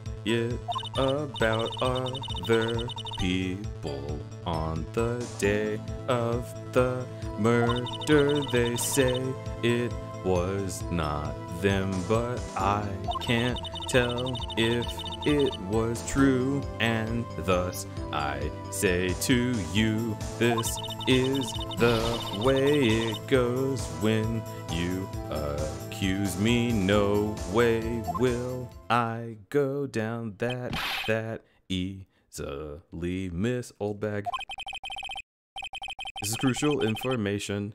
about other people on the day of the murder. They say it was not them, but I can't tell if it was true, and thus I say to you, this is the way it goes when you accuse me. No way will I go down that easily, Miss Old Bag. This is crucial information.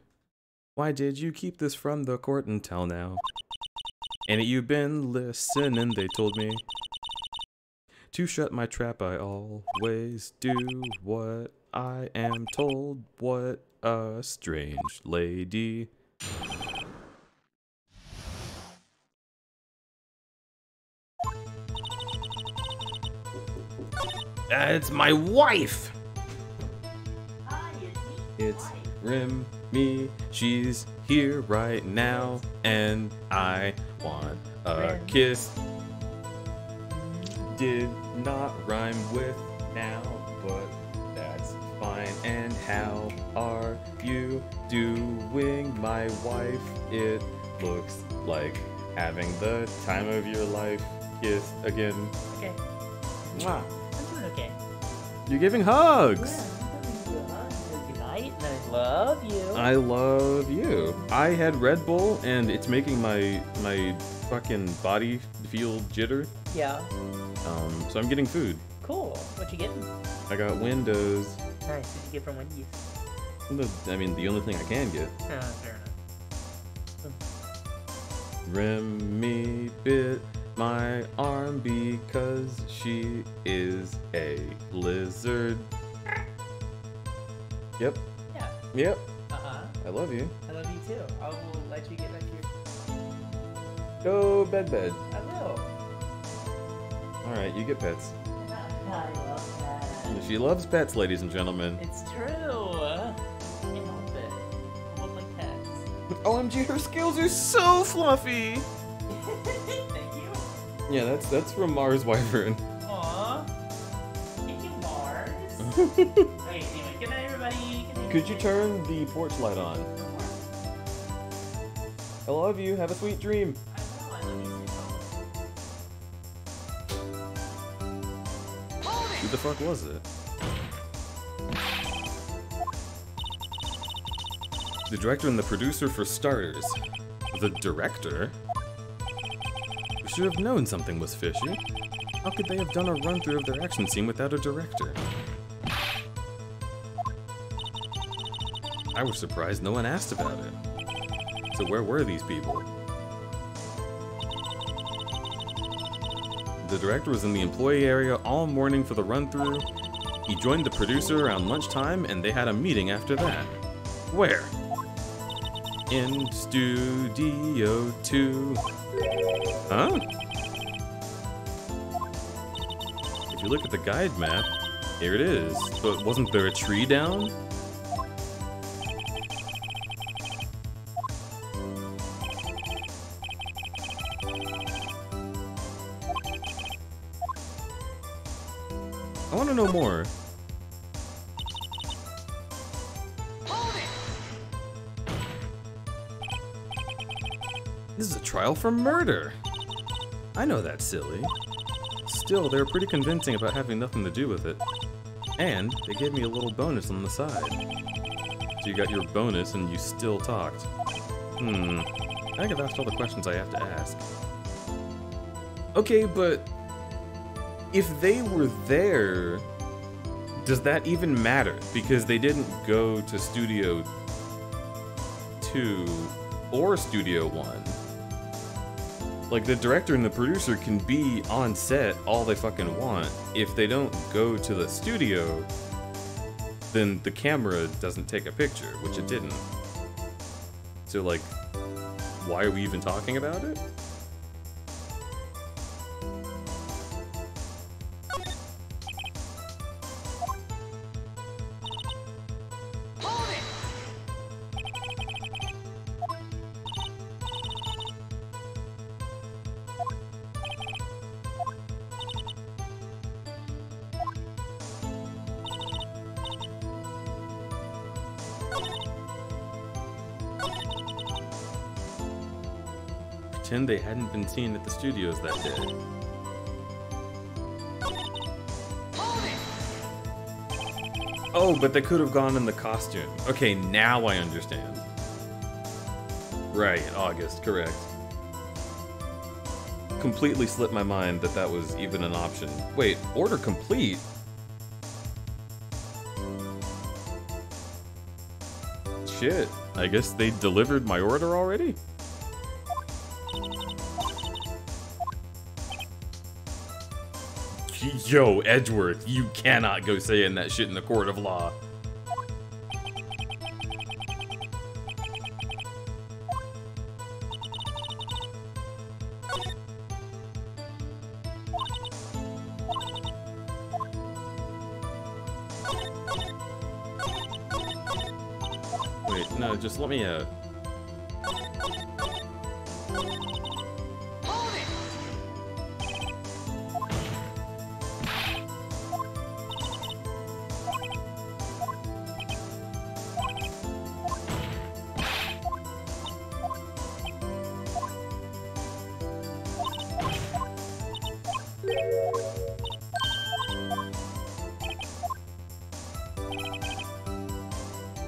Why did you keep this from the court until now? Ain't you been listening, they told me. To shut my trap, I always do what I am told. What a strange lady. It's my wife! It's Remy. She's here right now, and I want a kiss. Did not rhyme with now, but that's fine. And how are you doing, my wife? It looks like having the time of your life. Kiss again. Okay. Mwah. I'm doing okay. You're giving hugs. Yeah, I'm giving you a hug. Good night, and I love you. I love you. I had Red Bull, and it's making my fucking body feel jitter. Yeah. So I'm getting food. Cool. What you getting? I got Windows. Nice. What you get from Wendy's? I mean, the only thing I can get. Fair enough. Remy bit my arm because she is a lizard. Yep. Yeah. Yep. Uh-huh. I love you. I love you too. I will let you get back to your... Go bed. I will. Alright, you get pets. I love that. She loves pets, ladies and gentlemen. It's true. Can't help it. I love my pets. OMG, her skills are so fluffy! Thank you. Yeah, that's from Mars Wyvern. Aww. Thank you, Mars. Okay, anyway, good night, everybody. Good night. Could you turn the porch light on? I love you. Have a sweet dream. I love you too. Who the fuck was it? The director and the producer for starters. The director? We should have known something was fishy. How could they have done a run-through of their action scene without a director? I was surprised no one asked about it. So where were these people? The director was in the employee area all morning for the run-through. He joined the producer around lunchtime, and they had a meeting after that. Where? In Studio 2. Huh? If you look at the guide map, here it is. But wasn't there a tree down? I want to know more. This is a trial for murder. I know that's silly. Still, they're pretty convincing about having nothing to do with it. And they gave me a little bonus on the side. So you got your bonus and you still talked. I think I've asked all the questions I have to ask. Okay, but if they were there, does that even matter? Because they didn't go to Studio 2 or Studio 1. Like, the director and the producer can be on set all they fucking want. If they don't go to the studio, then the camera doesn't take a picture, which it didn't. So, like, why are we even talking about it? Pretend they hadn't been seen at the studios that day. Oh, but they could have gone in the costume. Okay, now I understand. Right, August, correct. Completely slipped my mind that that was even an option. Wait, order complete? Shit, I guess they delivered my order already? Yo, Edgeworth, you cannot go saying that shit in the court of law. Wait, no, just let me,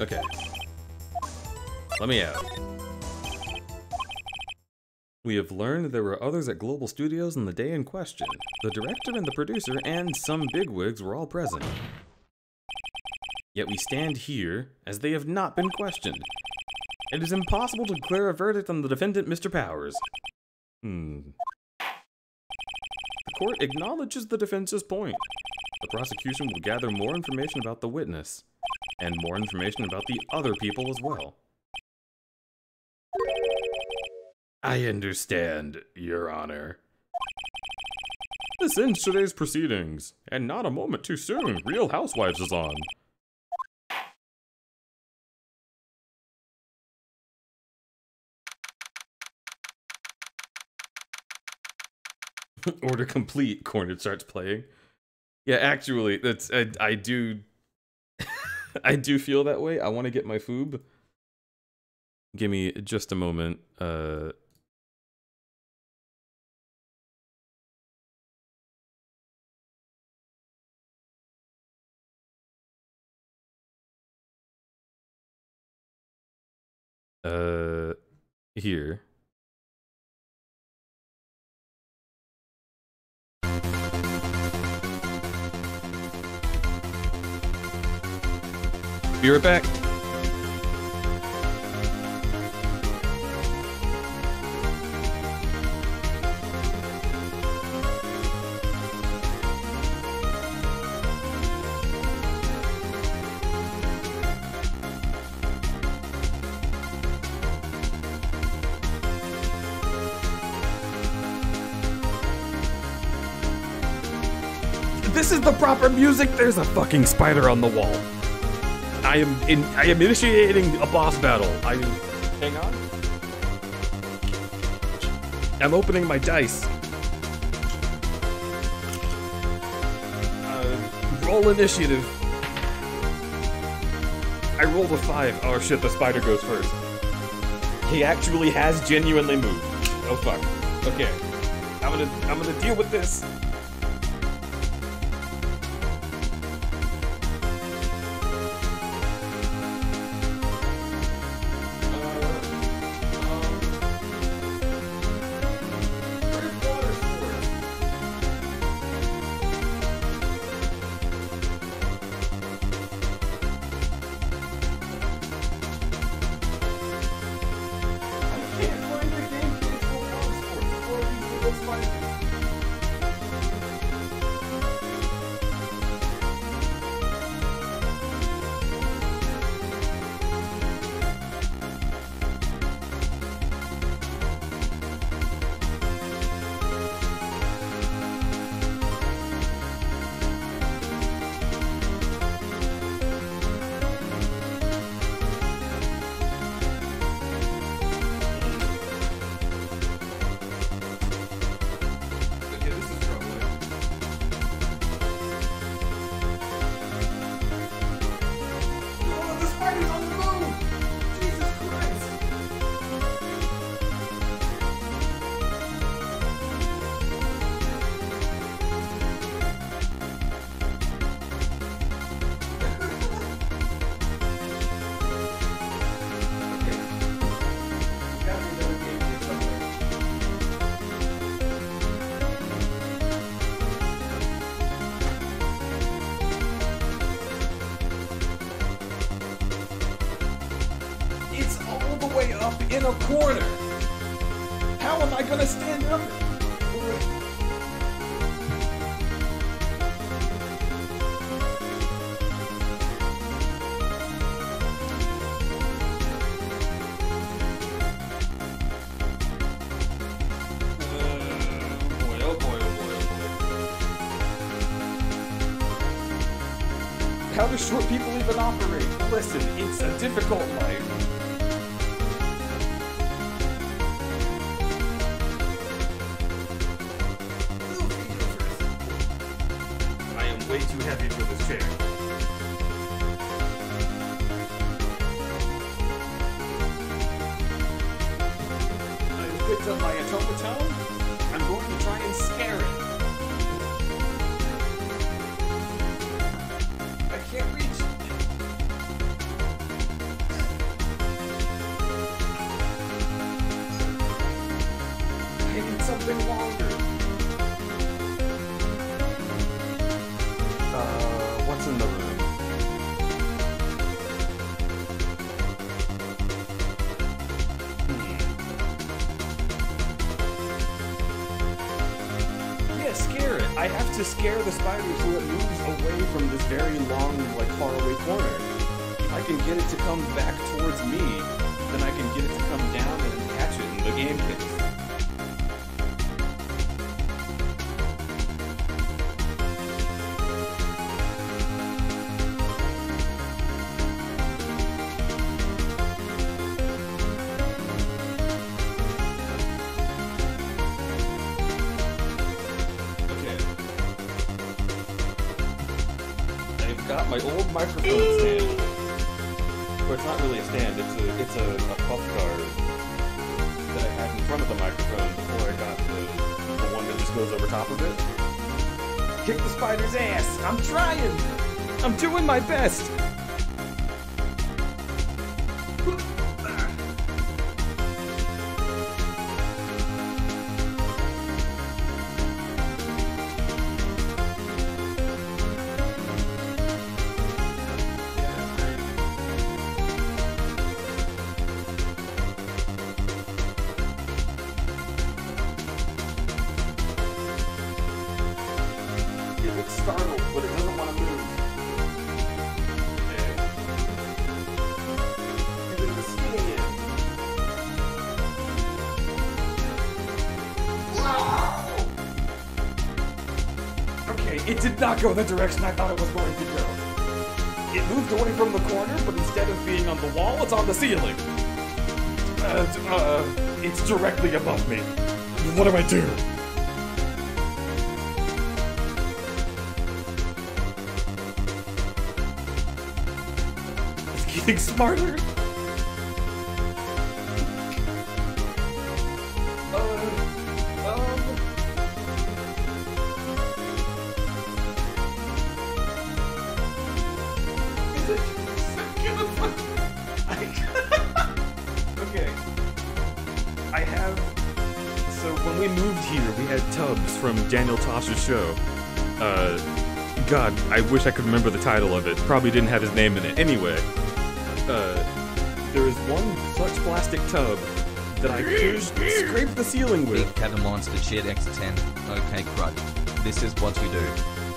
Okay. Let me out. We have learned there were others at Global Studios on the day in question. The director and the producer and some bigwigs were all present. Yet we stand here as they have not been questioned. It is impossible to declare a verdict on the defendant, Mr. Powers. The court acknowledges the defense's point. The prosecution will gather more information about the witness, and more information about the other people as well. I understand, Your Honor. This ends today's proceedings, and not a moment too soon. Real Housewives is on. Order complete, Cornered starts playing. Yeah, actually, that's I do I do feel that way. I want to get my food. Give me just a moment. Here. Be right back. This is the proper music. There's a fucking spider on the wall. I am initiating a boss battle. Hang on. I'm opening my dice. Roll initiative. I rolled a 5. Oh shit, the spider goes first. He actually has genuinely moved. Oh fuck. Okay. I'm gonna deal with this. In a corner. How am I gonna stand up? do short people even operate? Listen, it's a difficult life. I am way too heavy for this chair. I picked up my automaton. I'm going to try and scare it. I can't reach. I need something longer. What's in the room? Yeah, scare it. I have to scare the spider so it moves away from this very long, like, faraway corner. If I can get it to come back towards me, then I can get it to come down and catch it in the game case. Got my old microphone stand. Or it's not really a stand, it's a puff guard that I had in front of the microphone before I got the one that just goes over top of it. Kick the spider's ass! I'm trying! I'm doing my best! It's startled, but it doesn't want to move. Okay. Even the skinny in. Okay, it did not go the direction I thought it was going to go. It moved away from the corner, but instead of being on the wall, it's on the ceiling. It's directly above me. What do I do? Getting smarter. Okay. I have. So when we moved here, we had Tubbs from Daniel Tosh's show. God, I wish I could remember the title of it. Probably didn't have his name in it. Anyway. There is one such plastic tub that I could scrape the ceiling with. Big Cat Monster Cheered X10. Okay, crud. This is what you do.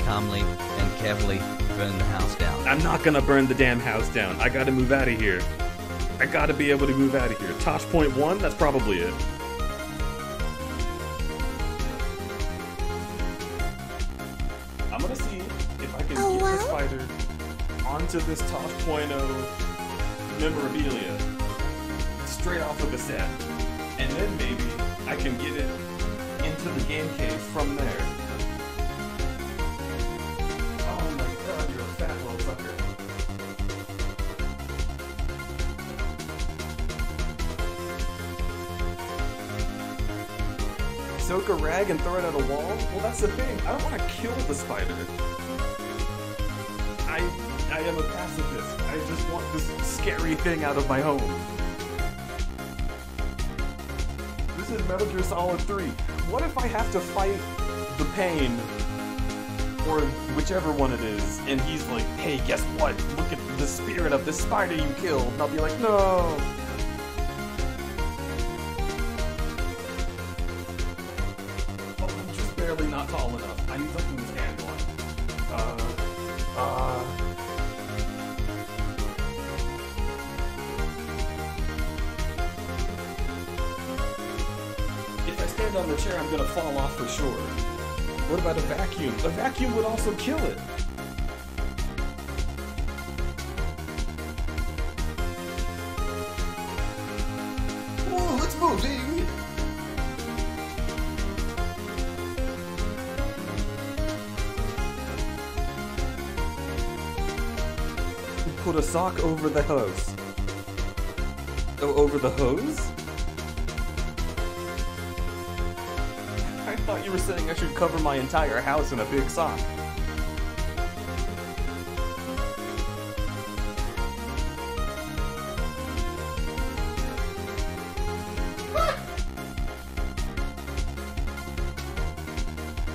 Calmly and carefully burn the house down. I'm not gonna burn the damn house down. I gotta move out of here. I gotta be able to move out of here. Tosh point 1, that's probably it. I'm gonna see if I can get the spider onto this Tosh point 0 memorabilia straight off of the set, and then maybe I can get it into the game case from there. Oh my god, you're a fat little sucker. Soak a rag and throw it at a wall? Well, that's the thing. I don't want to kill the spider. I am a pacifist. I just want this scary thing out of my home. This is Metal Gear Solid 3. What if I have to fight the pain, or whichever one it is, and he's like, hey, guess what? Look at the spirit of this spider you killed. And I'll be like, no. Oh, I'm just barely not tall enough. I need something to stand on. If I stand on the chair, I'm gonna fall off for sure. What about a vacuum? A vacuum would also kill it. It's moving! Put a sock over the hose. Oh, over the hose? I thought you were saying I should cover my entire house in a big sock.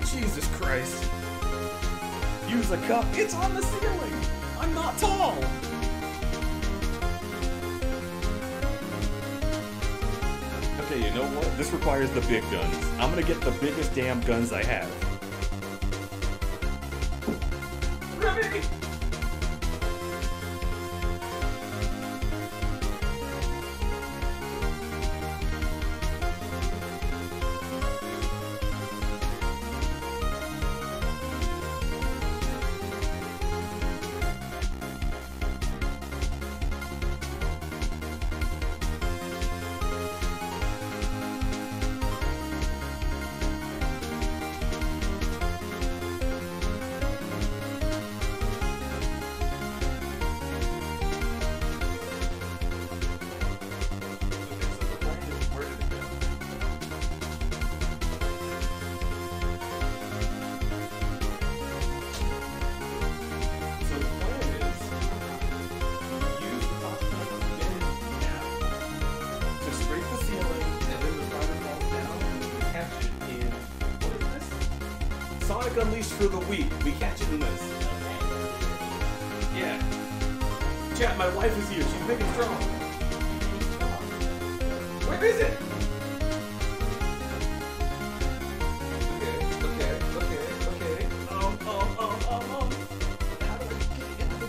Jesus Christ. Use a cup. It's on the ceiling! I'm not tall! Okay, you know what? This requires the big guns. I'm gonna get the biggest damn guns I have. Remy! Sonic Unleashed for the week. We catch it in this. Yeah. Chat, my wife is here. She's big and strong. Where is it? Okay. Oh. How do I get it?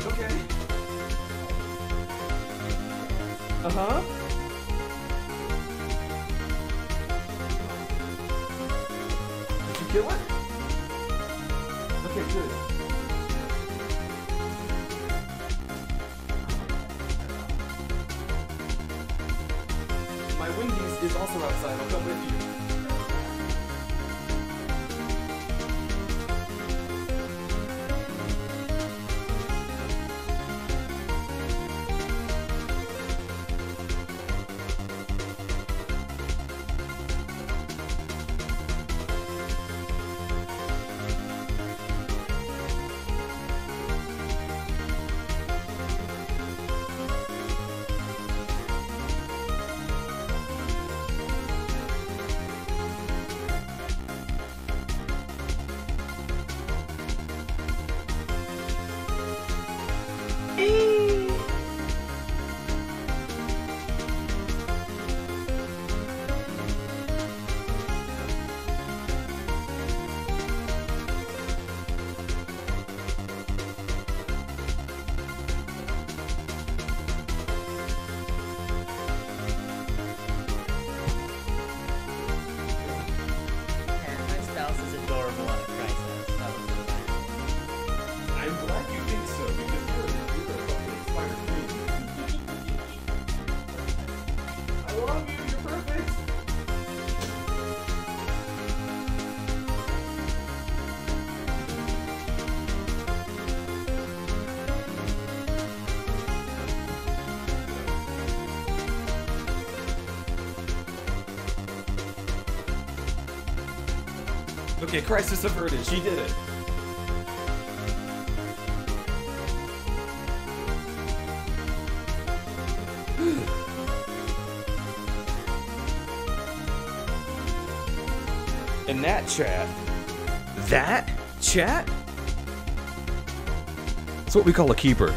Okay. Uh-huh. Kill it? Okay, good. My Wendy's is also outside. I'll come with you. I'm glad you think so, because you're a fucking inspired queen. I love you, you're perfect! Okay, crisis averted, she did it. And that chat, that's what we call a keeper.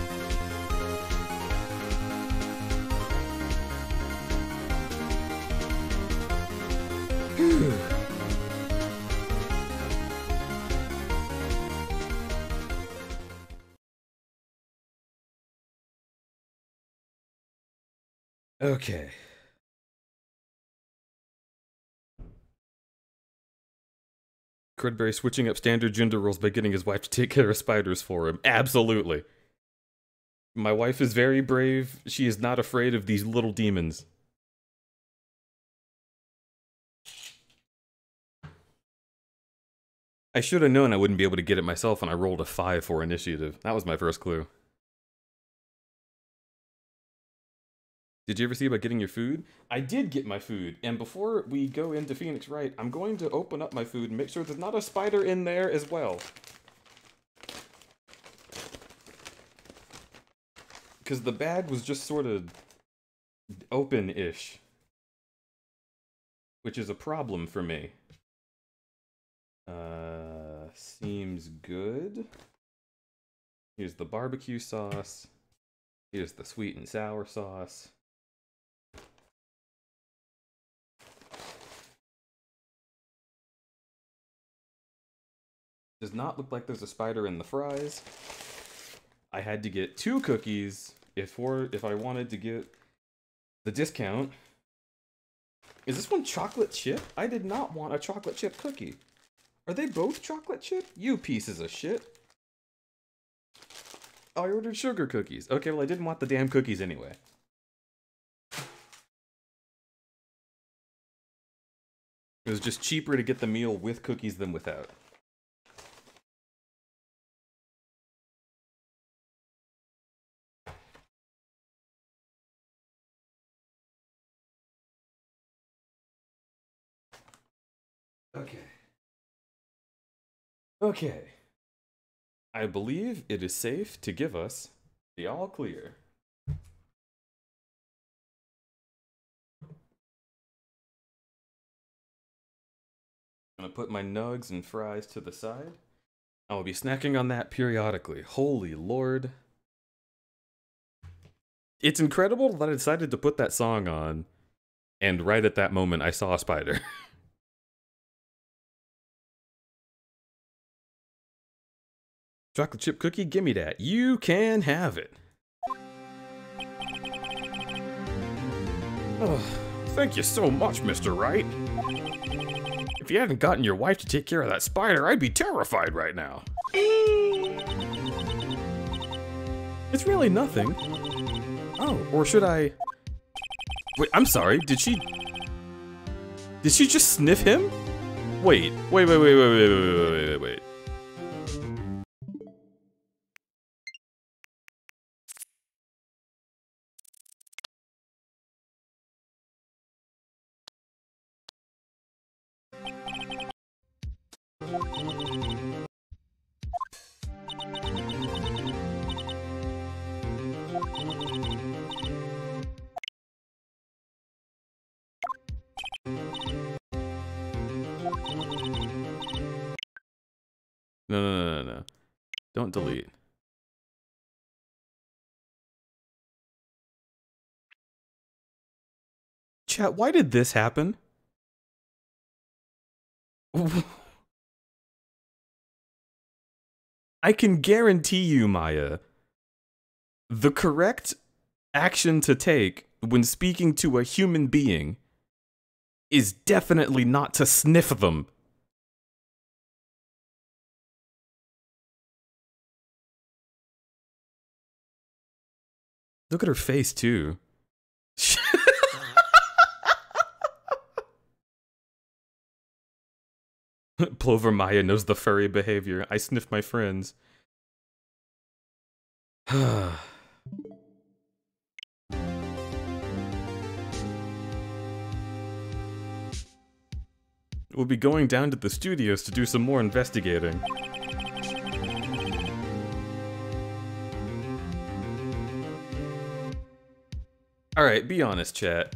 Okay. Crudberry switching up standard gender roles by getting his wife to take care of spiders for him. Absolutely. My wife is very brave. She is not afraid of these little demons. I should have known I wouldn't be able to get it myself, and I rolled a 5 for initiative. That was my first clue. Did you ever see about getting your food? I did get my food, and before we go into Phoenix Wright, I'm going to open up my food and make sure there's not a spider in there as well. Because the bag was just sort of open-ish. Which is a problem for me. Seems good. Here's the barbecue sauce. Here's the sweet and sour sauce. Does not look like there's a spider in the fries. I had to get 2 cookies if I wanted to get the discount. Is this one chocolate chip? I did not want a chocolate chip cookie. Are they both chocolate chip? You pieces of shit. Oh, I ordered sugar cookies. Okay, well I didn't want the damn cookies anyway. It was just cheaper to get the meal with cookies than without. Okay. Okay. I believe it is safe to give us the all clear. I'm gonna put my nugs and fries to the side. I will be snacking on that periodically. Holy Lord. It's incredible that I decided to put that song on, and right at that moment I saw a spider. Chocolate chip cookie, give me that. You can have it. Oh, thank you so much, Mr. Wright. If you hadn't gotten your wife to take care of that spider, I'd be terrified right now. It's really nothing. Oh, or should I... Wait, I'm sorry, did she just sniff him? Wait. No. Don't delete. Chat, why did this happen? I can guarantee you, Maya, the correct action to take when speaking to a human being is definitely not to sniff them. Look at her face, too. Plover Maya knows the furry behavior. I sniff my friends. We'll be going down to the studios to do some more investigating. Alright, be honest, chat.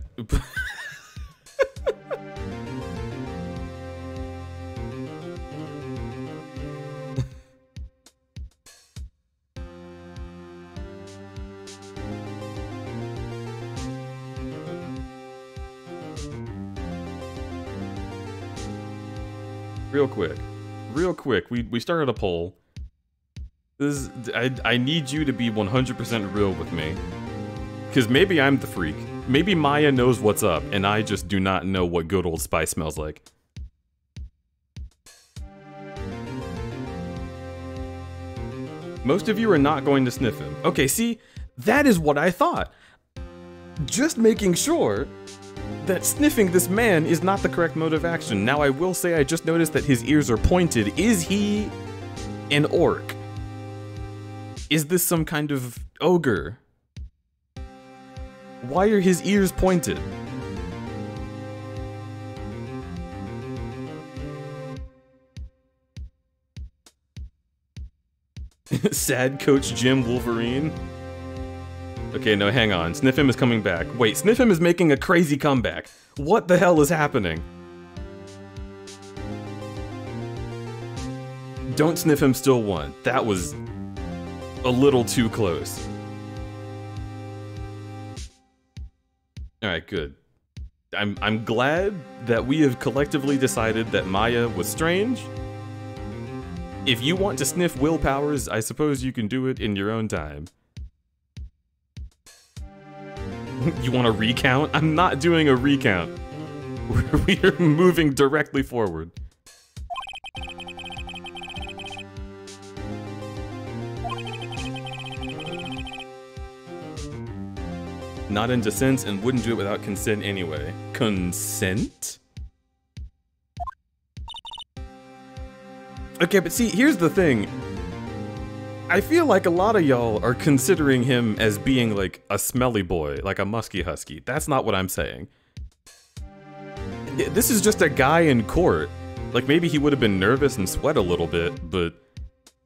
Real quick, we started a poll. I need you to be 100% real with me. Because maybe I'm the freak. Maybe Maya knows what's up, and I just do not know what good old spice smells like. Most of you are not going to sniff him. Okay, see? That is what I thought. Just making sure that sniffing this man is not the correct mode of action. Now I will say I just noticed that his ears are pointed. Is he an orc? Is this some kind of ogre? Why are his ears pointed? Sad Coach Jim Wolverine. Okay, no, hang on. Sniff him is coming back. Wait, Sniff him is making a crazy comeback. What the hell is happening? Don't Sniff him still won. That was a little too close. Alright, good. I'm glad that we have collectively decided that Maya was strange. If you want to sniff willpowers, I suppose you can do it in your own time. You want a recount? I'm not doing a recount. We're moving directly forward. Not into sense and wouldn't do it without consent anyway. Consent? Okay, but see, here's the thing. I feel like a lot of y'all are considering him as being like a smelly boy, like a musky husky. That's not what I'm saying. This is just a guy in court. Like, maybe he would have been nervous and sweat a little bit, but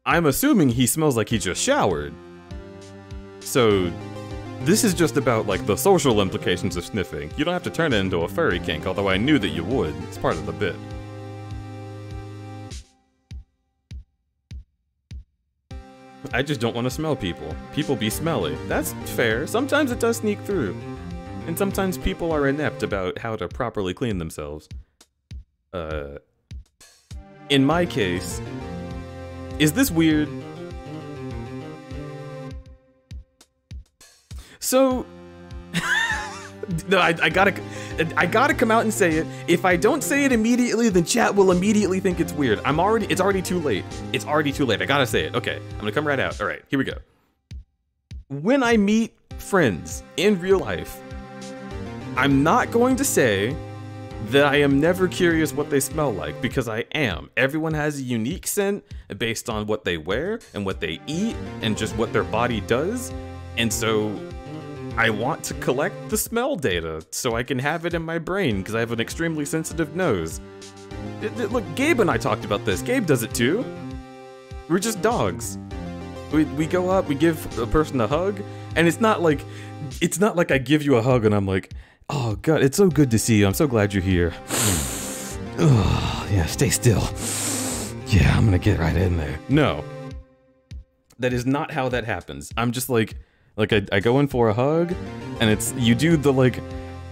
I'm assuming he smells like he just showered. So, this is just about, like, the social implications of sniffing. You don't have to turn it into a furry kink, although I knew that you would. It's part of the bit. I just don't want to smell people. People be smelly. That's fair. Sometimes it does sneak through. And sometimes people are inept about how to properly clean themselves. In my case, is this weird? So, no, I gotta come out and say it. If I don't say it immediately, then chat will immediately think it's weird. It's already too late. It's already too late. I gotta say it. Okay, I'm gonna come right out. All right, here we go. When I meet friends in real life, I'm not going to say that I am never curious what they smell like, because I am. Everyone has a unique scent based on what they wear and what they eat and just what their body does. And so I want to collect the smell data so I can have it in my brain because I have an extremely sensitive nose. Look, Gabe and I talked about this. Gabe does it too. We're just dogs. We go up, we give a person a hug, and it's not like I give you a hug and I'm like, oh god, it's so good to see you. I'm so glad you're here. Oh, yeah, stay still. Yeah, I'm gonna get right in there. No. That is not how that happens. I'm just like I go in for a hug, and it's, you do the like,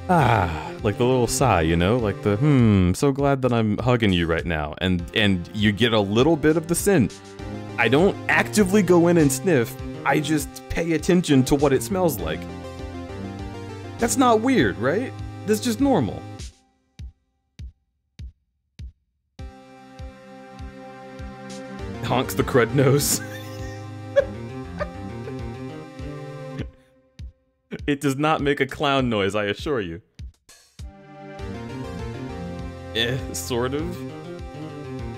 like the little sigh, you know? Like the, so glad that I'm hugging you right now. And you get a little bit of the scent. I don't actively go in and sniff, I just pay attention to what it smells like. That's not weird, right? That's just normal. Honks the crud nose. It does not make a clown noise, I assure you. Sort of.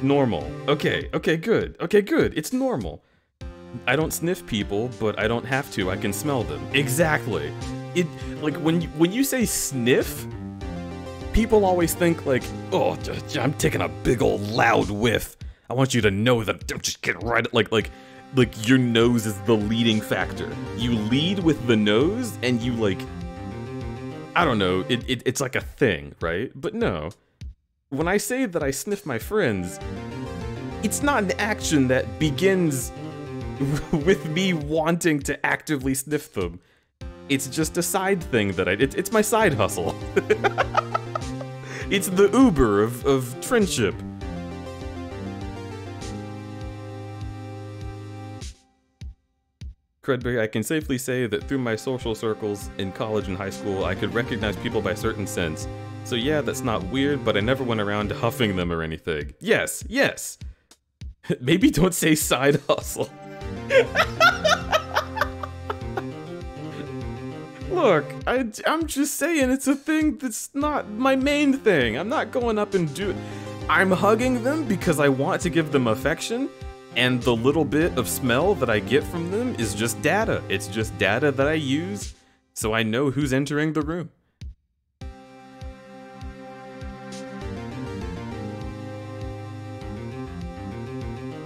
Normal. Okay, good. Okay, good. It's normal. I don't sniff people, but I don't have to. I can smell them. Exactly. Like, when you say sniff, people always think like, oh, I'm taking a big old loud whiff. I want you to know that I'm just getting right, like your nose is the leading factor. You lead with the nose, and you like, I don't know, it's like a thing, right? But no. When I say that I sniff my friends, it's not an action that begins with me wanting to actively sniff them. It's just a side thing that it's my side hustle. It's the Uber of friendship. Crudberry, I can safely say that through my social circles in college and high school, I could recognize people by certain scents. So yeah, that's not weird, but I never went around huffing them or anything. Yes, yes! Maybe don't say side Look, I'm just saying it's a thing that's not my main thing. I'm not going up and I'm hugging them because I want to give them affection, and the little bit of smell that I get from them is just data. It's just data that I use so I know who's entering the room.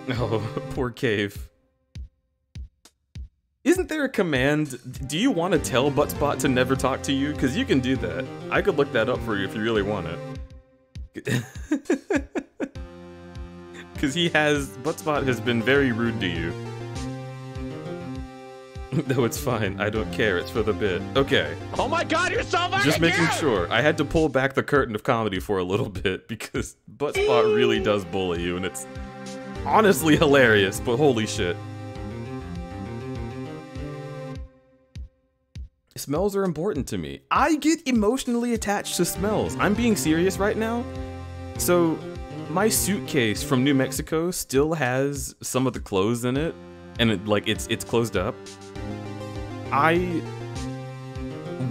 Oh, poor Cave. Isn't there a command? Do you want to tell Buttspot to never talk to you? Because you can do that. I could look that up for you if you really want it. Because Buttspot has been very rude to you. No, it's fine. I don't care. It's for the bit. Okay. Oh my god, you're so fucking Just making sure. I had to pull back the curtain of comedy for a little bit because Buttspot really does bully you, and it's honestly hilarious, but holy shit. Smells are important to me. I get emotionally attached to smells. I'm being serious right now. So, my suitcase from New Mexico still has some of the clothes in it, and it's closed up. I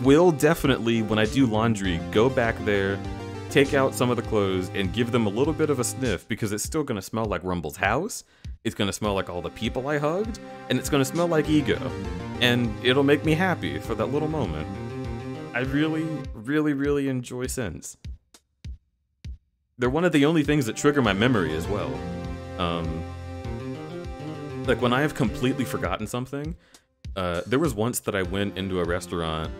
will definitely, when I do laundry, go back there, take out some of the clothes, and give them a little bit of a sniff, because it's still gonna smell like Rumble's house, it's gonna smell like all the people I hugged, and it's gonna smell like Ego. And it'll make me happy for that little moment. I really, really, really enjoy scents. They're one of the only things that trigger my memory as well. Like when I have completely forgotten something, there was once that I went into a restaurant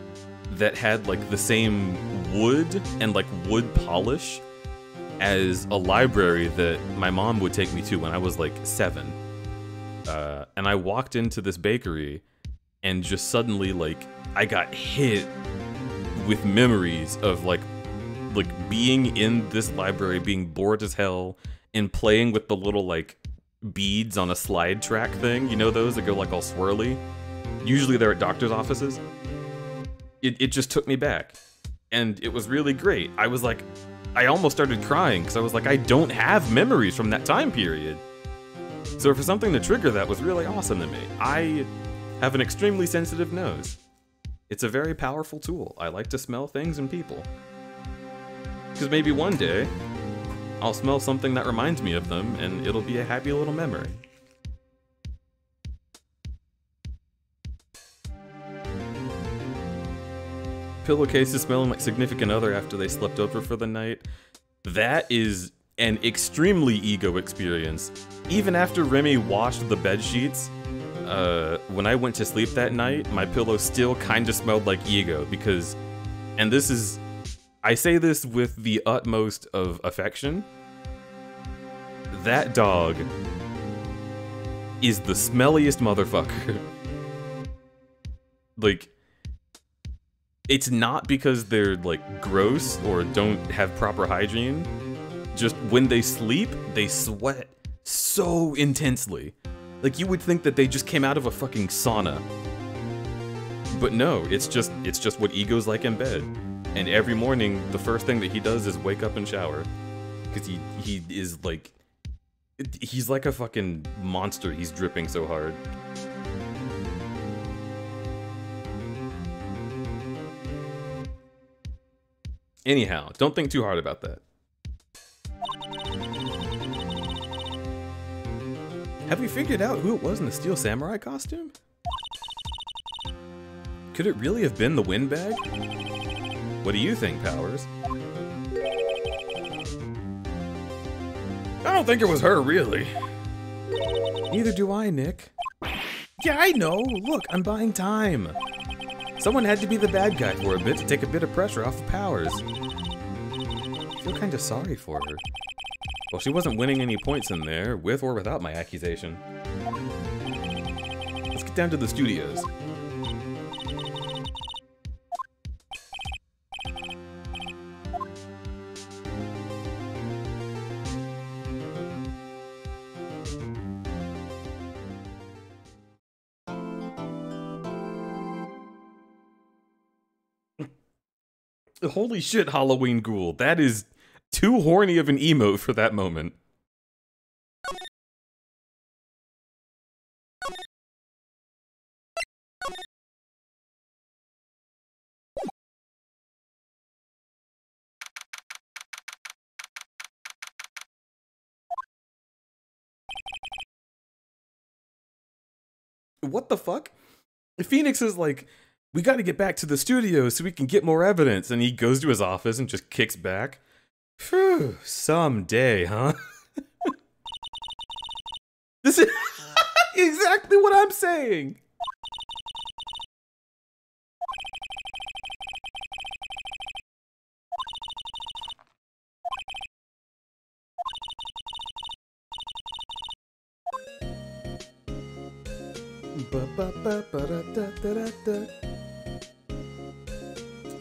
that had like the same wood and like wood polish as a library that my mom would take me to when I was like 7. And I walked into this bakery and just suddenly like I got hit with memories of like being in this library, being bored as hell, and playing with the little like beads on a slide track thing. You know those that go like all swirly? Usually they're at doctor's offices. It just took me back. And it was really great. I was like, I almost started crying because I was like, I don't have memories from that time period. So for something to trigger that was really awesome to me. I have an extremely sensitive nose. It's a very powerful tool. I like to smell things and people. Because maybe one day, I'll smell something that reminds me of them, and it'll be a happy little memory. Pillowcases smelling like significant other after they slept over for the night. That is an extremely Ego experience. Even after Remy washed the bed sheets, when I went to sleep that night, my pillow still kind of smelled like Ego because, and this is, I say this with the utmost of affection, that dog is the smelliest motherfucker. Like, it's not because they're like gross or don't have proper hygiene, just when they sleep, they sweat so intensely. Like you would think that they just came out of a fucking sauna. But no, it's just what Ego's like in bed. And every morning, the first thing that he does is wake up and shower. Because he is like, he's like a fucking monster. He's dripping so hard. Anyhow, don't think too hard about that. Have we figured out who it was in the Steel Samurai costume? Could it really have been the windbag? What do you think, Powers? I don't think it was her, really. Neither do I, Nick. Yeah, I know. Look, I'm buying time. Someone had to be the bad guy for a bit to take a bit of pressure off of Powers. I feel kind of sorry for her. Well, she wasn't winning any points in there, with or without my accusation. Let's get down to the studios. Holy shit, Halloween Ghoul. That is too horny of an emote for that moment. what the fuck? Phoenix is like, we got to get back to the studio so we can get more evidence. And he goes to his office and just kicks back. Phew, someday, huh? This is exactly what I'm saying.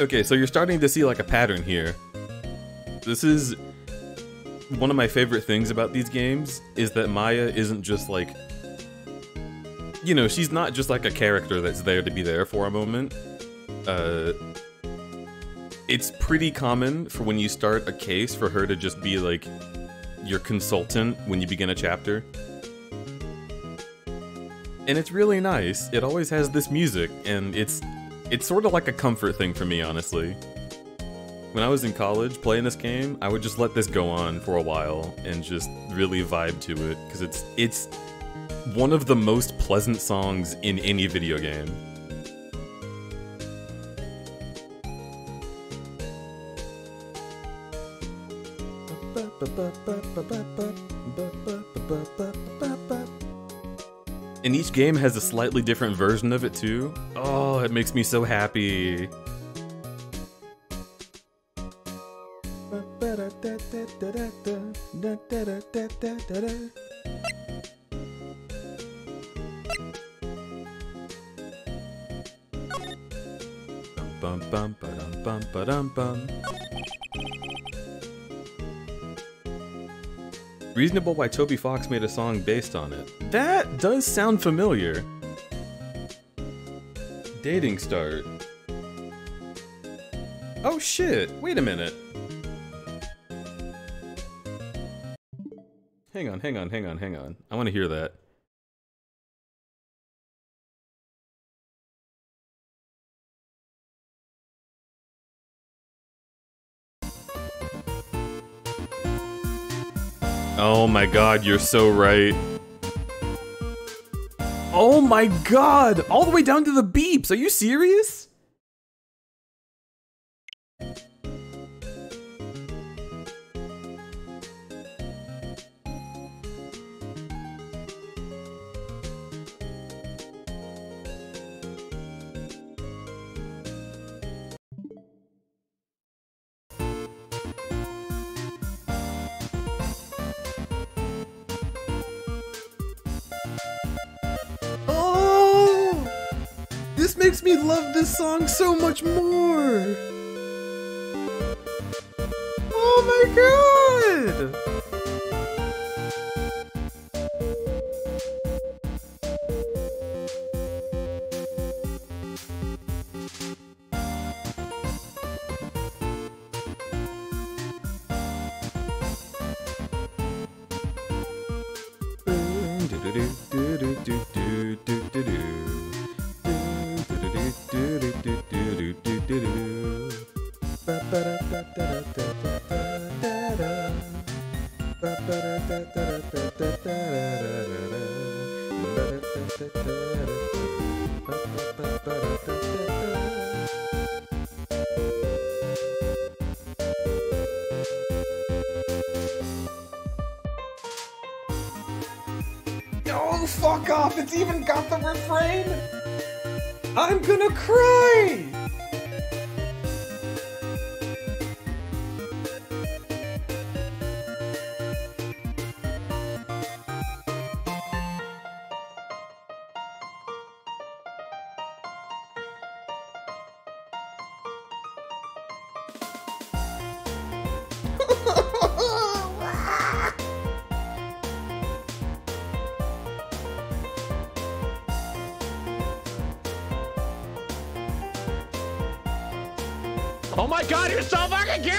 Okay, so you're starting to see like a pattern here. This is one of my favorite things about these games, is that Maya isn't just like, you know, she's not just like a character that's there to be there for a moment. It's pretty common for when you start a case for her to just be like your consultant when you begin a chapter. And it's really nice. It always has this music, and it's sort of like a comfort thing for me, honestly. When I was in college playing this game, I would just let this go on for a while and just really vibe to it, because it's one of the most pleasant songs in any video game. And each game has a slightly different version of it too. Oh, it makes me so happy. Bum bum ba-dum bum ba-dum bum. Reasonable why Toby Fox made a song based on it. That does sound familiar. Dating start. Oh shit, wait a minute. Hang on. I want to hear that. Oh my god, you're so right. Oh my god! All the way down to the beeps! Are you serious? This makes me love this song so much more! Oh my god! Oh, fuck off! It's even got the refrain! I'm gonna cry! Oh my god, you're so fucking cute!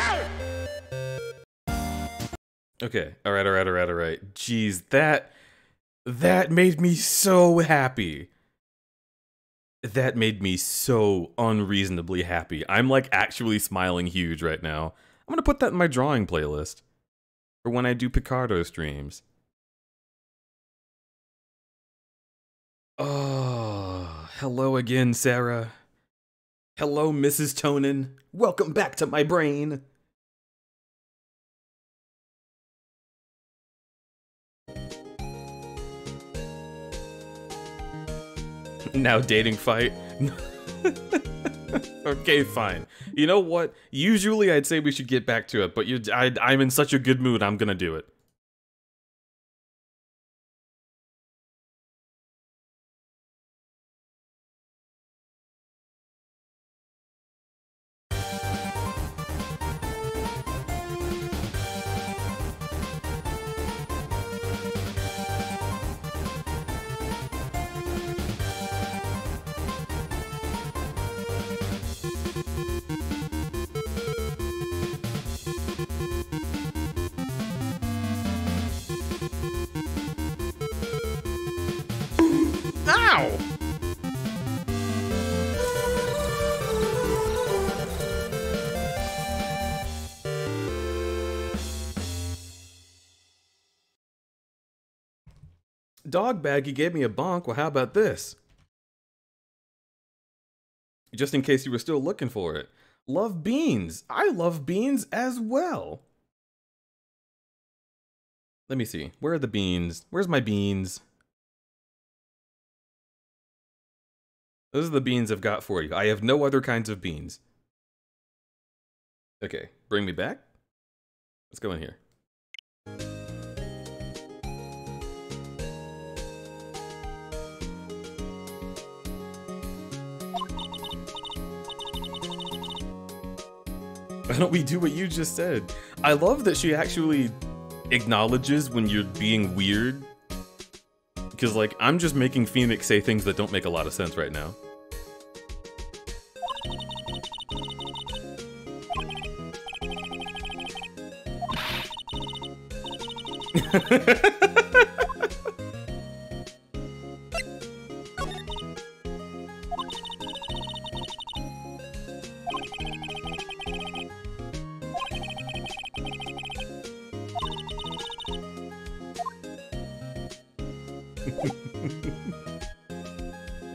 Okay, alright. Jeez, that made me so happy. That made me so unreasonably happy. I'm like actually smiling huge right now. I'm gonna put that in my drawing playlist for when I do Picardo streams. Oh, hello again, Sarah. Hello, Mrs. Tonin. Welcome back to my brain. Now dating fight. Okay, fine. You know what? Usually I'd say we should get back to it, but I'm in such a good mood, I'm gonna do it. Ow! Dog bag, you gave me a bonk. Well, how about this? Just in case you were still looking for it. Love beans. I love beans as well. Let me see. Where are the beans? Where's my beans? Those are the beans I've got for you. I have no other kinds of beans. Okay, bring me back. Let's go in here. Why don't we do what you just said? I love that she actually acknowledges when you're being weird. Because, like, I'm just making Phoenix say things that don't make a lot of sense right now.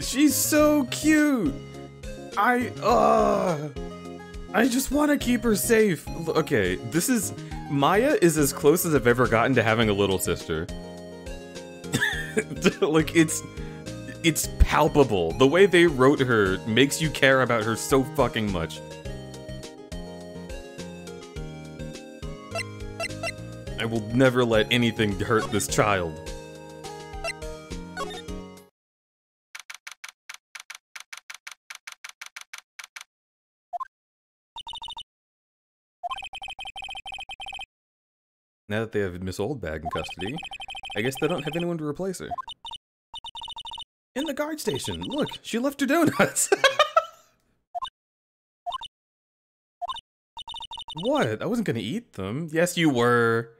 She's so cute. I just want to keep her safe. Okay, this is Maya is as close as I've ever gotten to having a little sister. Like it's palpable. The way they wrote her makes you care about her so fucking much. I will never let anything hurt this child. Now that they have Miss Oldbag in custody, I guess they don't have anyone to replace her. In the guard station, look, she left her donuts. What? I wasn't gonna eat them. Yes, you were.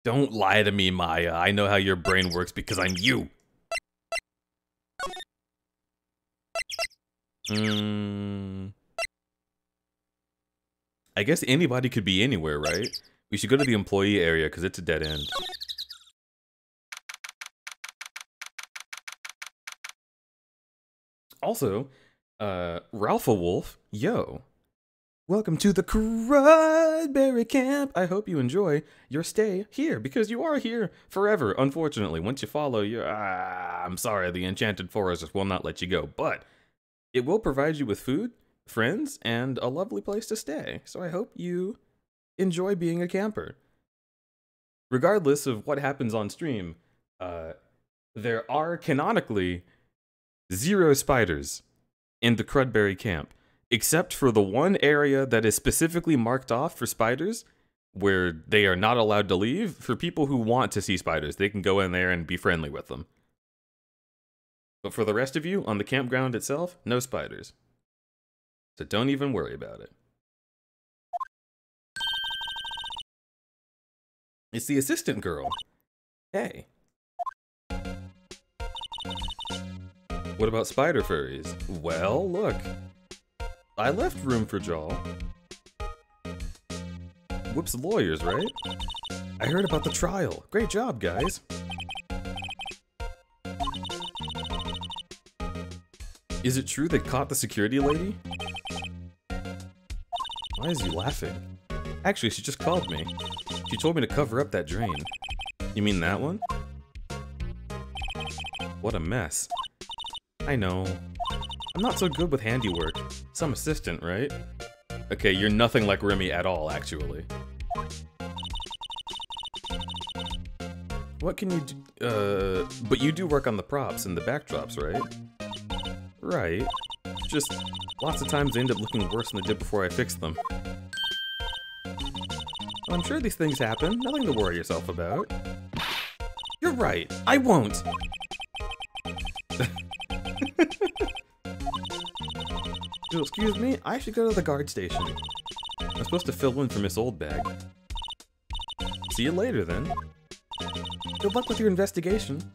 Don't lie to me, Maya. I know how your brain works because I'm you. I guess anybody could be anywhere, right? We should go to the employee area because it's a dead end. Also, Ralpha Wolf, yo. Welcome to the Crudberry Camp. I hope you enjoy your stay here because you are here forever, unfortunately. Once you follow, I'm sorry, the Enchanted Forest will not let you go, but it will provide you with food, friends, and a lovely place to stay. So I hope you enjoy being a camper. Regardless of what happens on stream, there are canonically 0 spiders in the Crudberry camp, except for the one area that is specifically marked off for spiders, where they are not allowed to leave. For people who want to see spiders, they can go in there and be friendly with them. But for the rest of you, on the campground itself, no spiders. So don't even worry about it. It's the assistant girl. Hey. What about spider furries? Well, look. I left room for Jaw. Whoops, lawyers, right? I heard about the trial. Great job, guys. Is it true they caught the security lady? Why is he laughing? Actually, she just called me. She told me to cover up that drain. You mean that one? What a mess. I know. I'm not so good with handiwork. Some assistant, right? Okay, you're nothing like Remy at all, actually. What can you do? But you do work on the props and the backdrops, right? Right. Just lots of times they end up looking worse than they did before I fixed them. Well, I'm sure these things happen. Nothing to worry yourself about. You're right. I won't. Oh, excuse me, I should go to the guard station. I'm supposed to fill in for Miss Oldbag. See you later, then. Good luck with your investigation.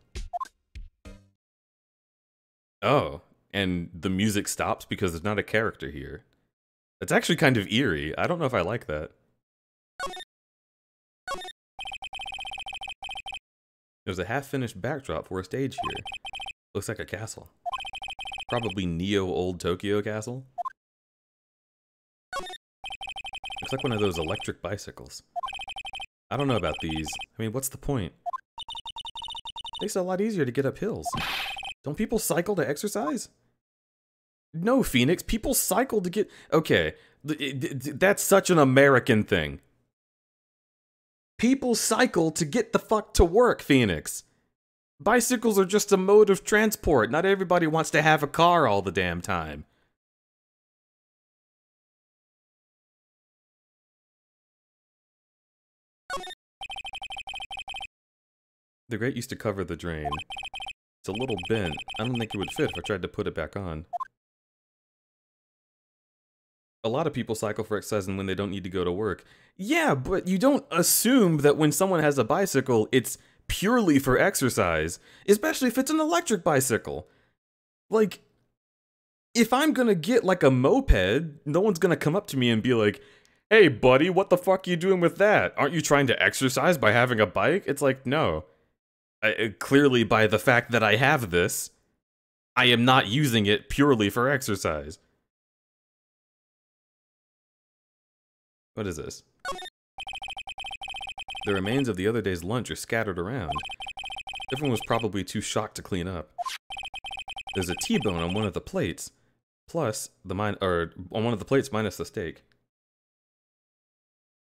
Oh, and the music stops because there's not a character here. That's actually kind of eerie. I don't know if I like that. There's a half-finished backdrop for a stage here. Looks like a castle. Probably Neo Old Tokyo Castle. Looks like one of those electric bicycles. I don't know about these. I mean, what's the point? Makes it a lot easier to get up hills. Don't people cycle to exercise? No, Phoenix. People cycle to get... Okay, that's such an American thing. People cycle to get the fuck to work, Phoenix. Bicycles are just a mode of transport. Not everybody wants to have a car all the damn time. The grate used to cover the drain. It's a little bent. I don't think it would fit if I tried to put it back on. A lot of people cycle for exercise when they don't need to go to work. Yeah, but you don't assume that when someone has a bicycle, it's purely for exercise, especially if it's an electric bicycle. Like, if I'm gonna get like a moped, no one's gonna come up to me and be like, "Hey buddy, what the fuck are you doing with that? Aren't you trying to exercise by having a bike?" It's like, no. Clearly by the fact that I have this, I am not using it purely for exercise. What is this? The remains of the other day's lunch are scattered around. Everyone was probably too shocked to clean up. There's a T-bone on one of the plates, plus on one of the plates minus the steak.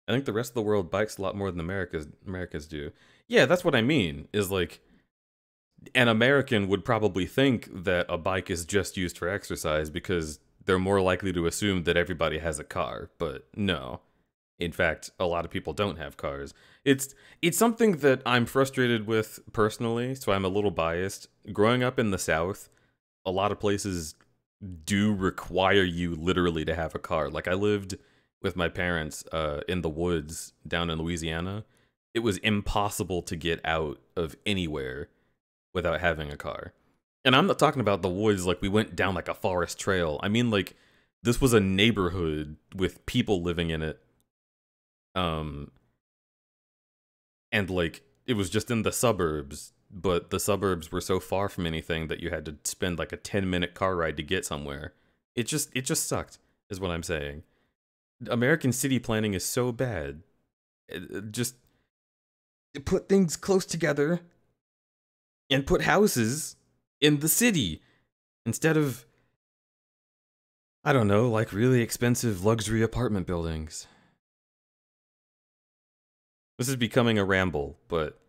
I think the rest of the world bikes a lot more than Americans do. Yeah, that's what I mean, is like, an American would probably think that a bike is just used for exercise because they're more likely to assume that everybody has a car, but no. In fact, a lot of people don't have cars. It's something that I'm frustrated with personally, so I'm a little biased. Growing up in the South, a lot of places do require you literally to have a car. Like, I lived with my parents in the woods down in Louisiana. It was impossible to get out of anywhere without having a car. And I'm not talking about the woods like we went down like a forest trail. I mean, like, this was a neighborhood with people living in it. And like, it was just in the suburbs, but the suburbs were so far from anything that you had to spend like a 10-minute car ride to get somewhere. It just sucked, is what I'm saying. American city planning is so bad. Just put things close together and put houses in the city instead of, I don't know, like really expensive luxury apartment buildings. This is becoming a ramble, but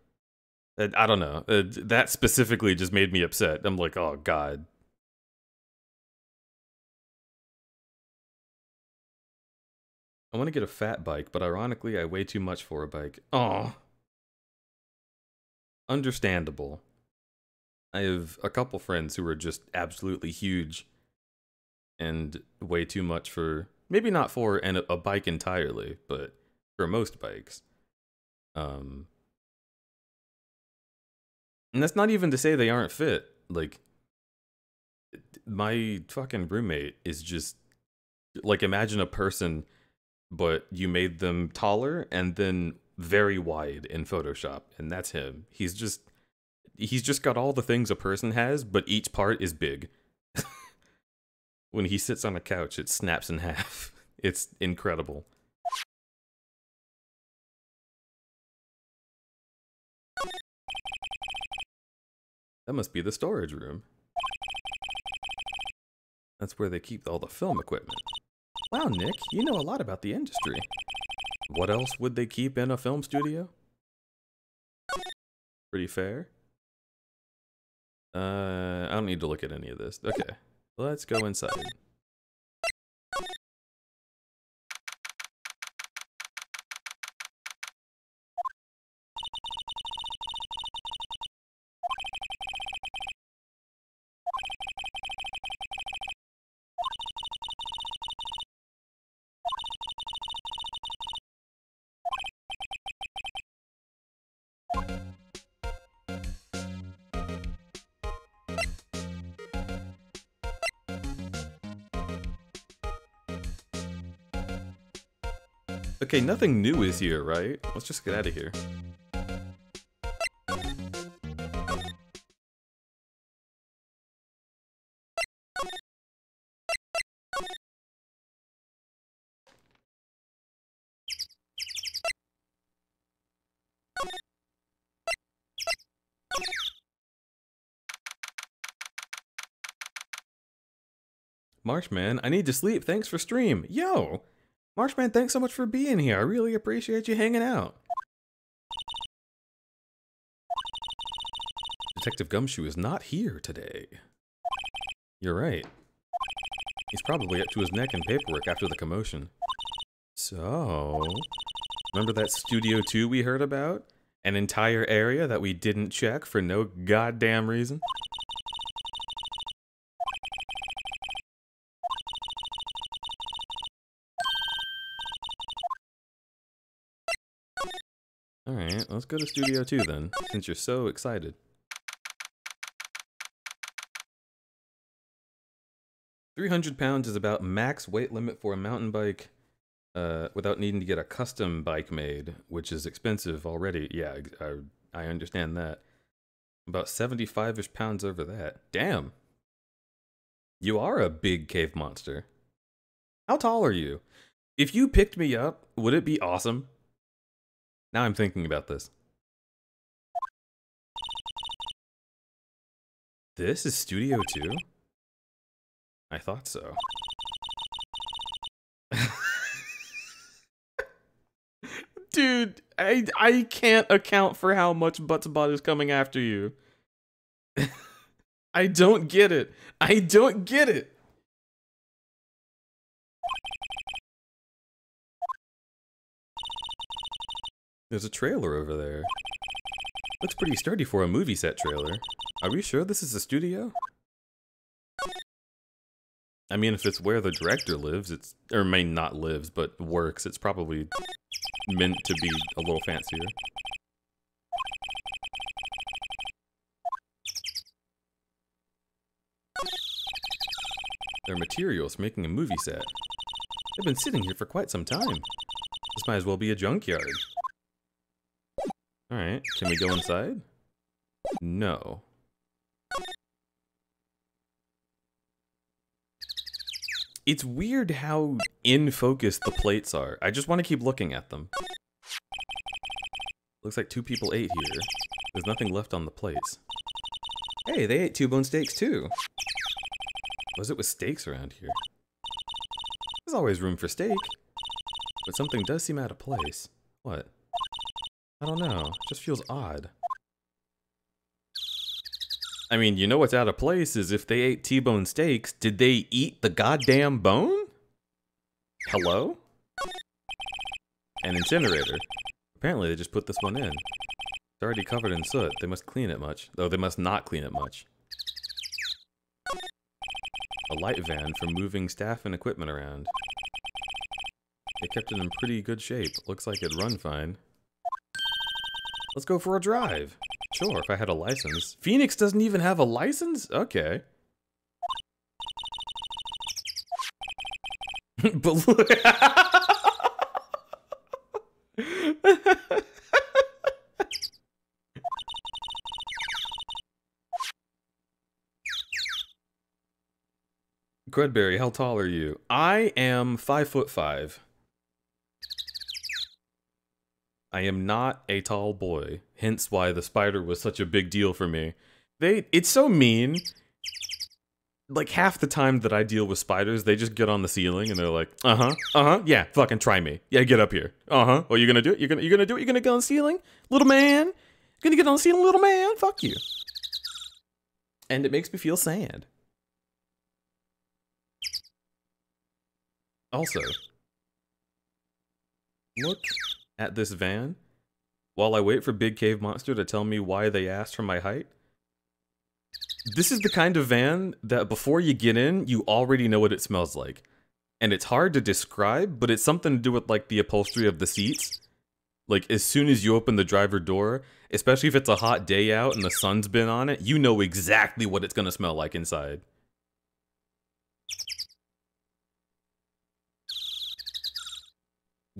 I don't know. That specifically just made me upset. I'm like, oh god. I want to get a fat bike, but ironically, I weigh too much for a bike. Oh. Understandable. I have a couple friends who are just absolutely huge and way too much for, maybe not for a bike entirely, but for most bikes. And that's not even to say they aren't fit. Like, my fucking roommate is just, like, imagine a person, but you made them taller and then very wide in Photoshop, and that's him. He's just got all the things a person has, but each part is big. When he sits on a couch, it snaps in half. It's incredible. That must be the storage room. That's where they keep all the film equipment. Wow, Nick, you know a lot about the industry. What else would they keep in a film studio? Pretty fair. I don't need to look at any of this. Okay, let's go inside. Okay, nothing new is here, right? Let's just get out of here. Marshman, I need to sleep. Thanks for stream. Yo! Marshman, thanks so much for being here. I really appreciate you hanging out. Detective Gumshoe is not here today. You're right. He's probably up to his neck in paperwork after the commotion. So... remember that Studio 2 we heard about? An entire area that we didn't check for no goddamn reason? Alright, let's go to Studio 2 then, since you're so excited. 300 pounds is about max weight limit for a mountain bike without needing to get a custom bike made, which is expensive already. Yeah, I understand that. About 75-ish pounds over that. Damn! You are a big cave monster. How tall are you? If you picked me up, would it be awesome? Now I'm thinking about this. This is Studio 2? I thought so. Dude, I can't account for how much Buttsbot is coming after you. I don't get it. I don't get it. There's a trailer over there. Looks pretty sturdy for a movie set trailer. Are we sure this is a studio? I mean, if it's where the director lives, it's... or may not lives, but works, it's probably meant to be a little fancier. There are materials for making a movie set. They've been sitting here for quite some time. This might as well be a junkyard. Alright, can we go inside? No. It's weird how in focus the plates are. I just want to keep looking at them. Looks like 2 people ate here. There's nothing left on the plates. Hey, they ate T-bone steaks too. What is it with steaks around here? There's always room for steak. But something does seem out of place. What? I don't know. It just feels odd. I mean, you know what's out of place is if they ate T-bone steaks, did they eat the goddamn bone? Hello? An incinerator. Apparently they just put this one in. It's already covered in soot. They must clean it much. Though they must not clean it much. A light van for moving staff and equipment around. They kept it in pretty good shape. Looks like it'd run fine. Let's go for a drive. Sure, if I had a license. Phoenix doesn't even have a license? Okay. But look. Crudberry, how tall are you? I am 5'5". I am not a tall boy, hence why the spider was such a big deal for me. It's so mean. Like, half the time that I deal with spiders, they just get on the ceiling and they're like, yeah, fucking try me. Yeah, get up here. Oh, you gonna do it? You're gonna do it? You're gonna get on the ceiling? Little man? Gonna get on the ceiling, little man? Fuck you. And it makes me feel sad. Also, look at this van while I wait for Big Cave Monster to tell me why they asked for my height. This is the kind of van that before you get in, you already know what it smells like. And it's hard to describe, but it's something to do with like the upholstery of the seats. Like as soon as you open the driver door, especially if it's a hot day out and the sun's been on it, you know exactly what it's gonna smell like inside.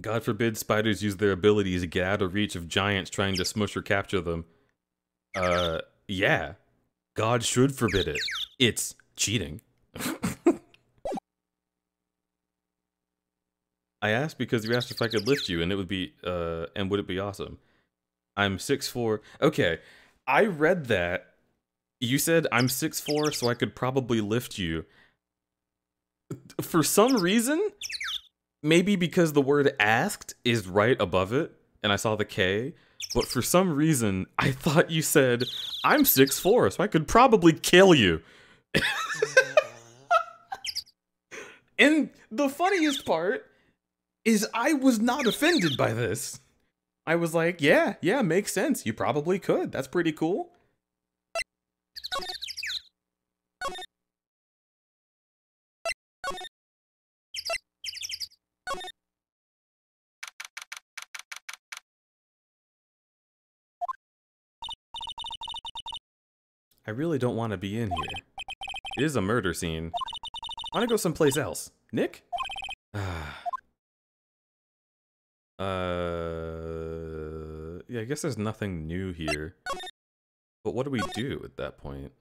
God forbid spiders use their abilities to get out of reach of giants trying to smush or capture them. Yeah. God should forbid it. It's cheating. I asked because you asked if I could lift you, and it would be, and would it be awesome? I'm 6'4". Okay, I read that. You said I'm 6'4", so I could probably lift you. For some reason, maybe because the word asked is right above it, and I saw the K, but for some reason, I thought you said, I'm 6'4", so I could probably kill you. And the funniest part is I was not offended by this. I was like, yeah, makes sense. You probably could. That's pretty cool. I really don't want to be in here. It is a murder scene. I want to go someplace else. Nick? Yeah, I guess there's nothing new here. But what do we do at that point?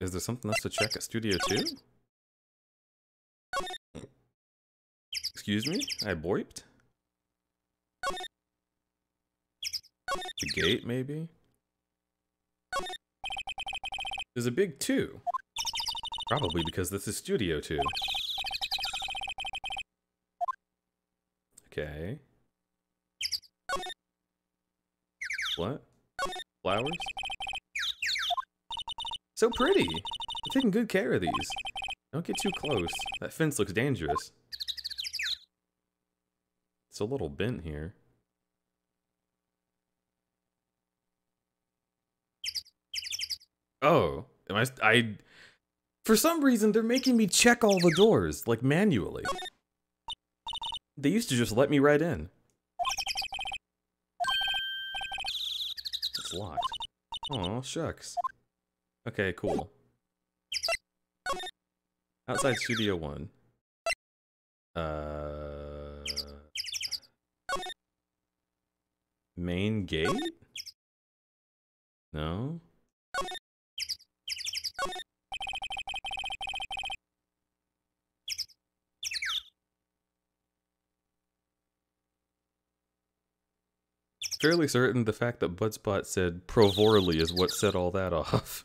Is there something else to check at Studio 2? Excuse me? I boiped? The gate, maybe? There's a big 2. Probably because this is Studio 2. Okay. What? Flowers? So pretty! They're taking good care of these. Don't get too close. That fence looks dangerous. It's a little bent here. Oh, for some reason, they're making me check all the doors, like, manually. They used to just let me right in. It's locked. Aw, shucks. Okay, cool. Outside Studio 1. Main gate? No? Fairly certain the fact that Budspot said provorally is what set all that off.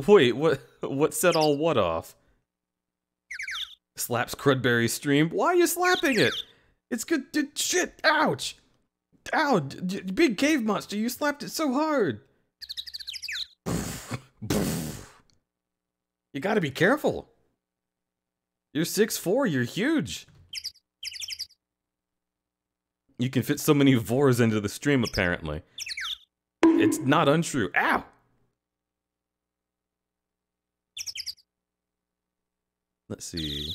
Wait, what set all what off? Slaps Crudberry's stream. Why are you slapping it? It's good. Shit! Ouch! Ow! Big Cave Monster, you slapped it so hard. You gotta be careful. You're 6'4", you're huge. You can fit so many vores into the stream, apparently. It's not untrue. Ow! Let's see.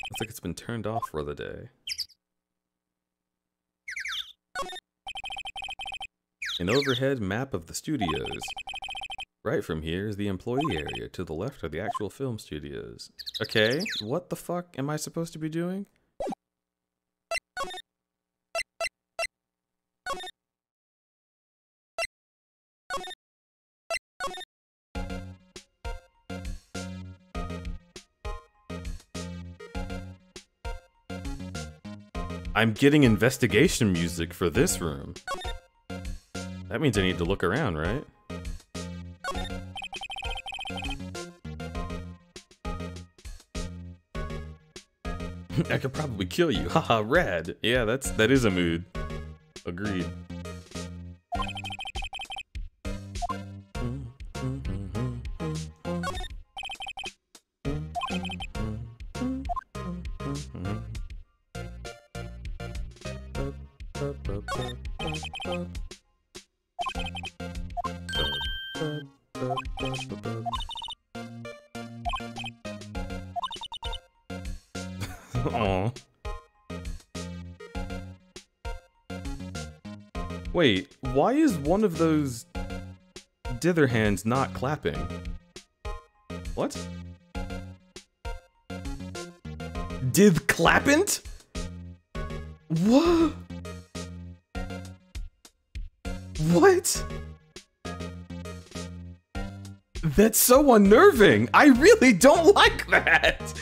Looks like it's been turned off for the day. An overhead map of the studios. Right from here is the employee area. To the left are the actual film studios. Okay, what the fuck am I supposed to be doing? I'm getting investigation music for this room. That means I need to look around, right? I could probably kill you. Haha, rad. Yeah, that is a mood. Agreed. Aw. Wait, why is one of those dither hands not clapping? What? Did clappant? What? What? That's so unnerving. I really don't like that.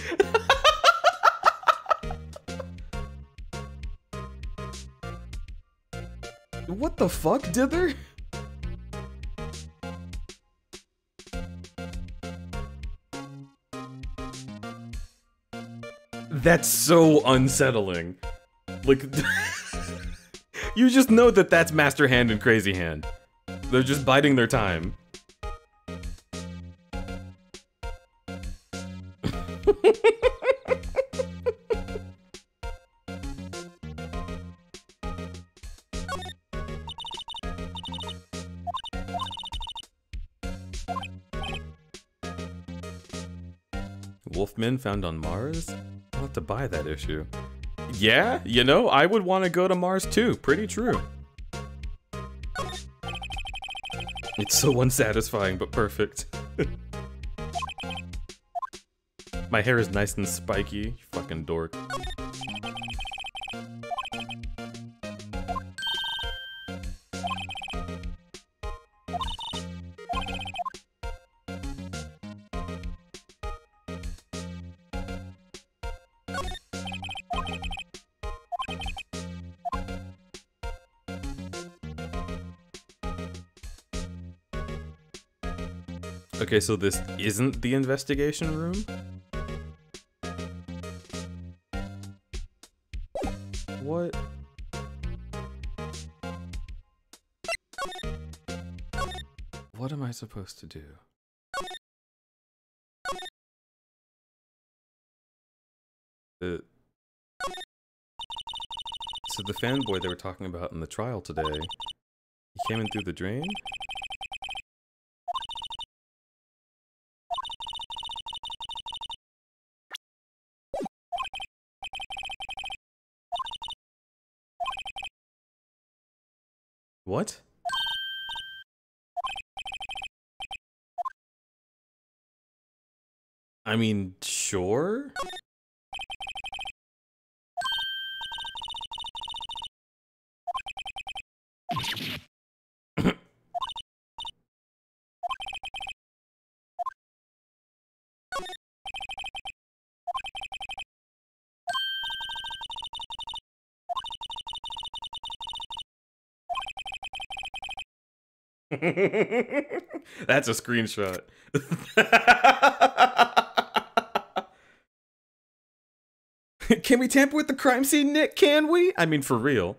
What the fuck, dither? That's so unsettling. Like, you just know that that's Master Hand and Crazy Hand. They're just biding their time. Wolfmen found on Mars? I'll have to buy that issue. Yeah, you know, I would want to go to Mars too. Pretty true. It's so unsatisfying, but perfect. My hair is nice and spiky, you fucking dork. Okay, so this isn't the investigation room? What? What am I supposed to do? So the fanboy they were talking about in the trial today, he came in through the drain? What? I mean, sure? That's a screenshot. Can we tamper with the crime scene, Nick? Can we? I mean, for real.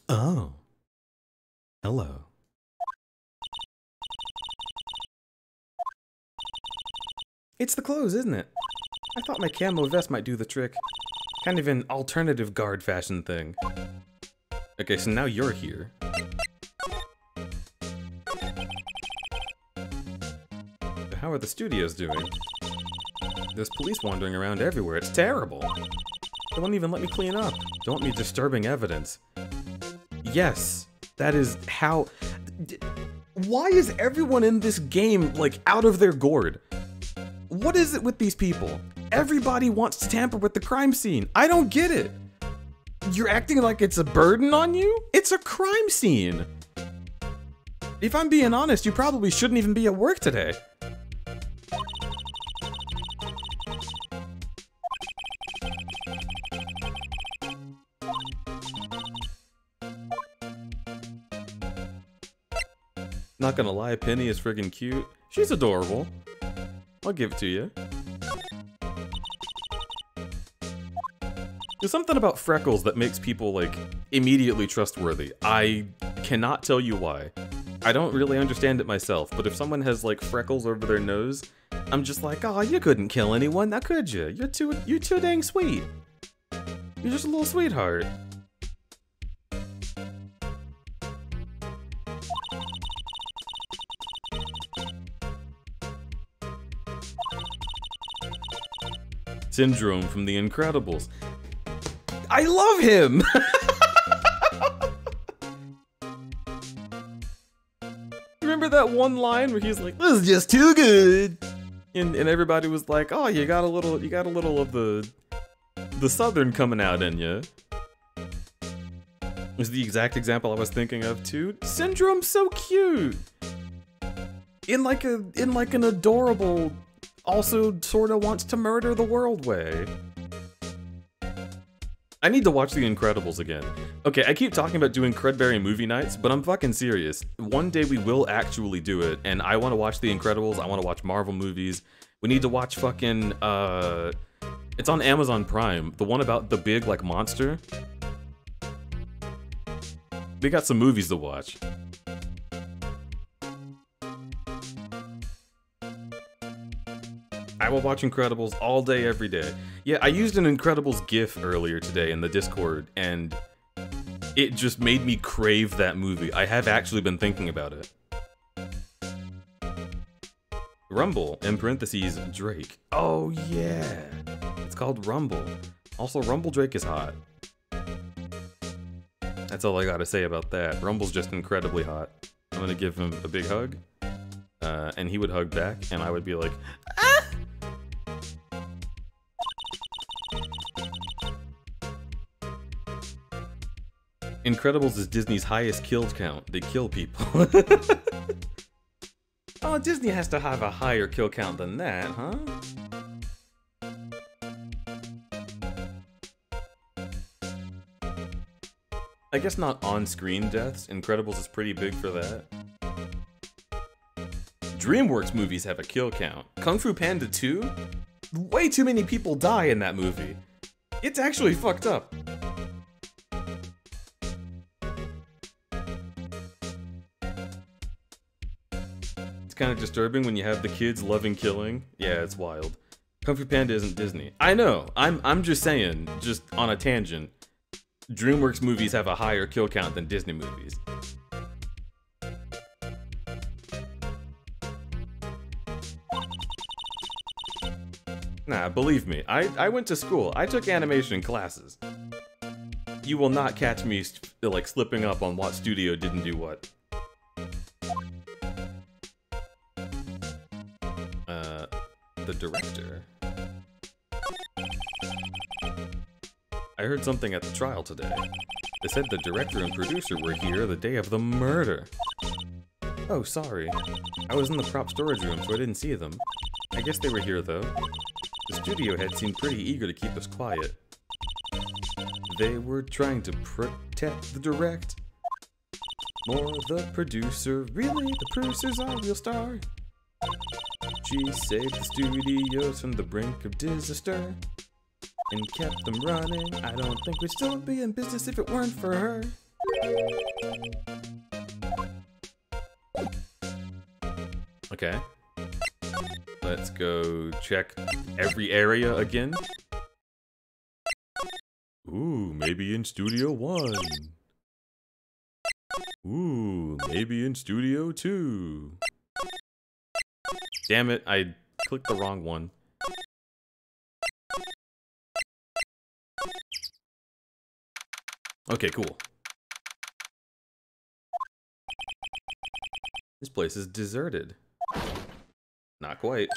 Oh. Hello. It's the clothes, isn't it? I thought my camo vest might do the trick. Kind of an alternative guard fashion thing. Okay, so now you're here. How are the studios doing? There's police wandering around everywhere. It's terrible. They won't even let me clean up. They want me disturbing evidence. Yes, that is how... Why is everyone in this game, like, out of their gourd? What is it with these people? Everybody wants to tamper with the crime scene. I don't get it. You're acting like it's a burden on you? It's a crime scene. If I'm being honest, you probably shouldn't even be at work today. Not gonna lie, Penny is friggin' cute. She's adorable. I'll give it to you. There's something about freckles that makes people, like, immediately trustworthy. I cannot tell you why. I don't really understand it myself, but if someone has, like, freckles over their nose, I'm just like, oh, you couldn't kill anyone, now could you? You're too dang sweet. You're just a little sweetheart. Syndrome from The Incredibles. I love him! Remember that one line where he's like, "This is just too good," and everybody was like, "Oh, you got a little of the Southern coming out in you." It was the exact example I was thinking of too. Syndrome's so cute, in like an adorable, also sort of wants to murder the world way. I need to watch The Incredibles again. Okay, I keep talking about doing Crudberry movie nights, but I'm fucking serious. One day we will actually do it, and I want to watch The Incredibles, I want to watch Marvel movies. We need to watch fucking, it's on Amazon Prime, the one about the big, like, monster. They got some movies to watch. I will watch Incredibles all day, every day. Yeah, I used an Incredibles GIF earlier today in the Discord, and it just made me crave that movie. I have actually been thinking about it. Rumble, in parentheses, Drake. Oh yeah, it's called Rumble. Also, Rumble Drake is hot. That's all I gotta say about that. Rumble's just incredibly hot. I'm gonna give him a big hug, and he would hug back, and I would be like, ah! Incredibles is Disney's highest kill count. They kill people. Oh, Disney has to have a higher kill count than that, huh? I guess not on-screen deaths. Incredibles is pretty big for that. DreamWorks movies have a kill count. Kung Fu Panda 2? Way too many people die in that movie. It's actually fucked up. Kind of disturbing when you have the kids loving killing. Yeah, it's wild. Kung Fu Panda isn't Disney. I know. I'm just saying, just on a tangent. DreamWorks movies have a higher kill count than Disney movies. Nah, believe me. I went to school. I took animation classes. You will not catch me like slipping up on what studio didn't do what. The director. I heard something at the trial today. They said the director and producer were here the day of the murder. Oh, sorry. I was in the prop storage room, so I didn't see them. I guess they were here, though. The studio head seemed pretty eager to keep us quiet. They were trying to protect the direct. More the producer. Really? The producer's our real star? She saved the studios from the brink of disaster and kept them running. I don't think we'd still be in business if it weren't for her. Okay. Let's go check every area again. Ooh, maybe in Studio 1. Ooh, maybe in Studio 2. Damn it, I clicked the wrong one. Okay, cool. This place is deserted. Not quite.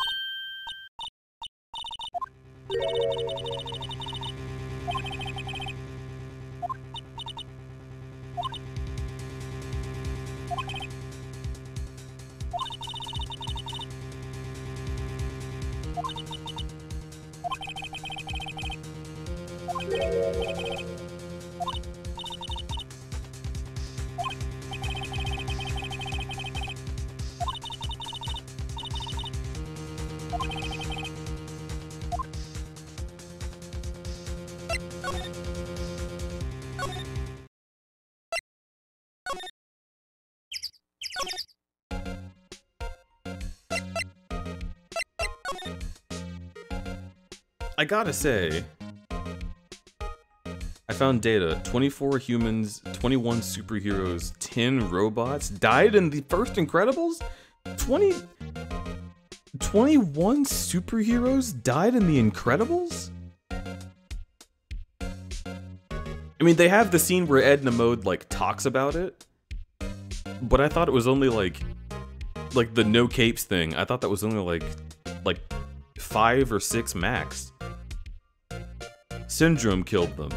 I gotta say, I found data. 24 humans, 21 superheroes, 10 robots died in the first Incredibles? 21 superheroes died in the Incredibles? I mean, they have the scene where Edna Mode, like, talks about it, but I thought it was only, like the no capes thing. I thought that was only, like 5 or 6 max. Syndrome killed them.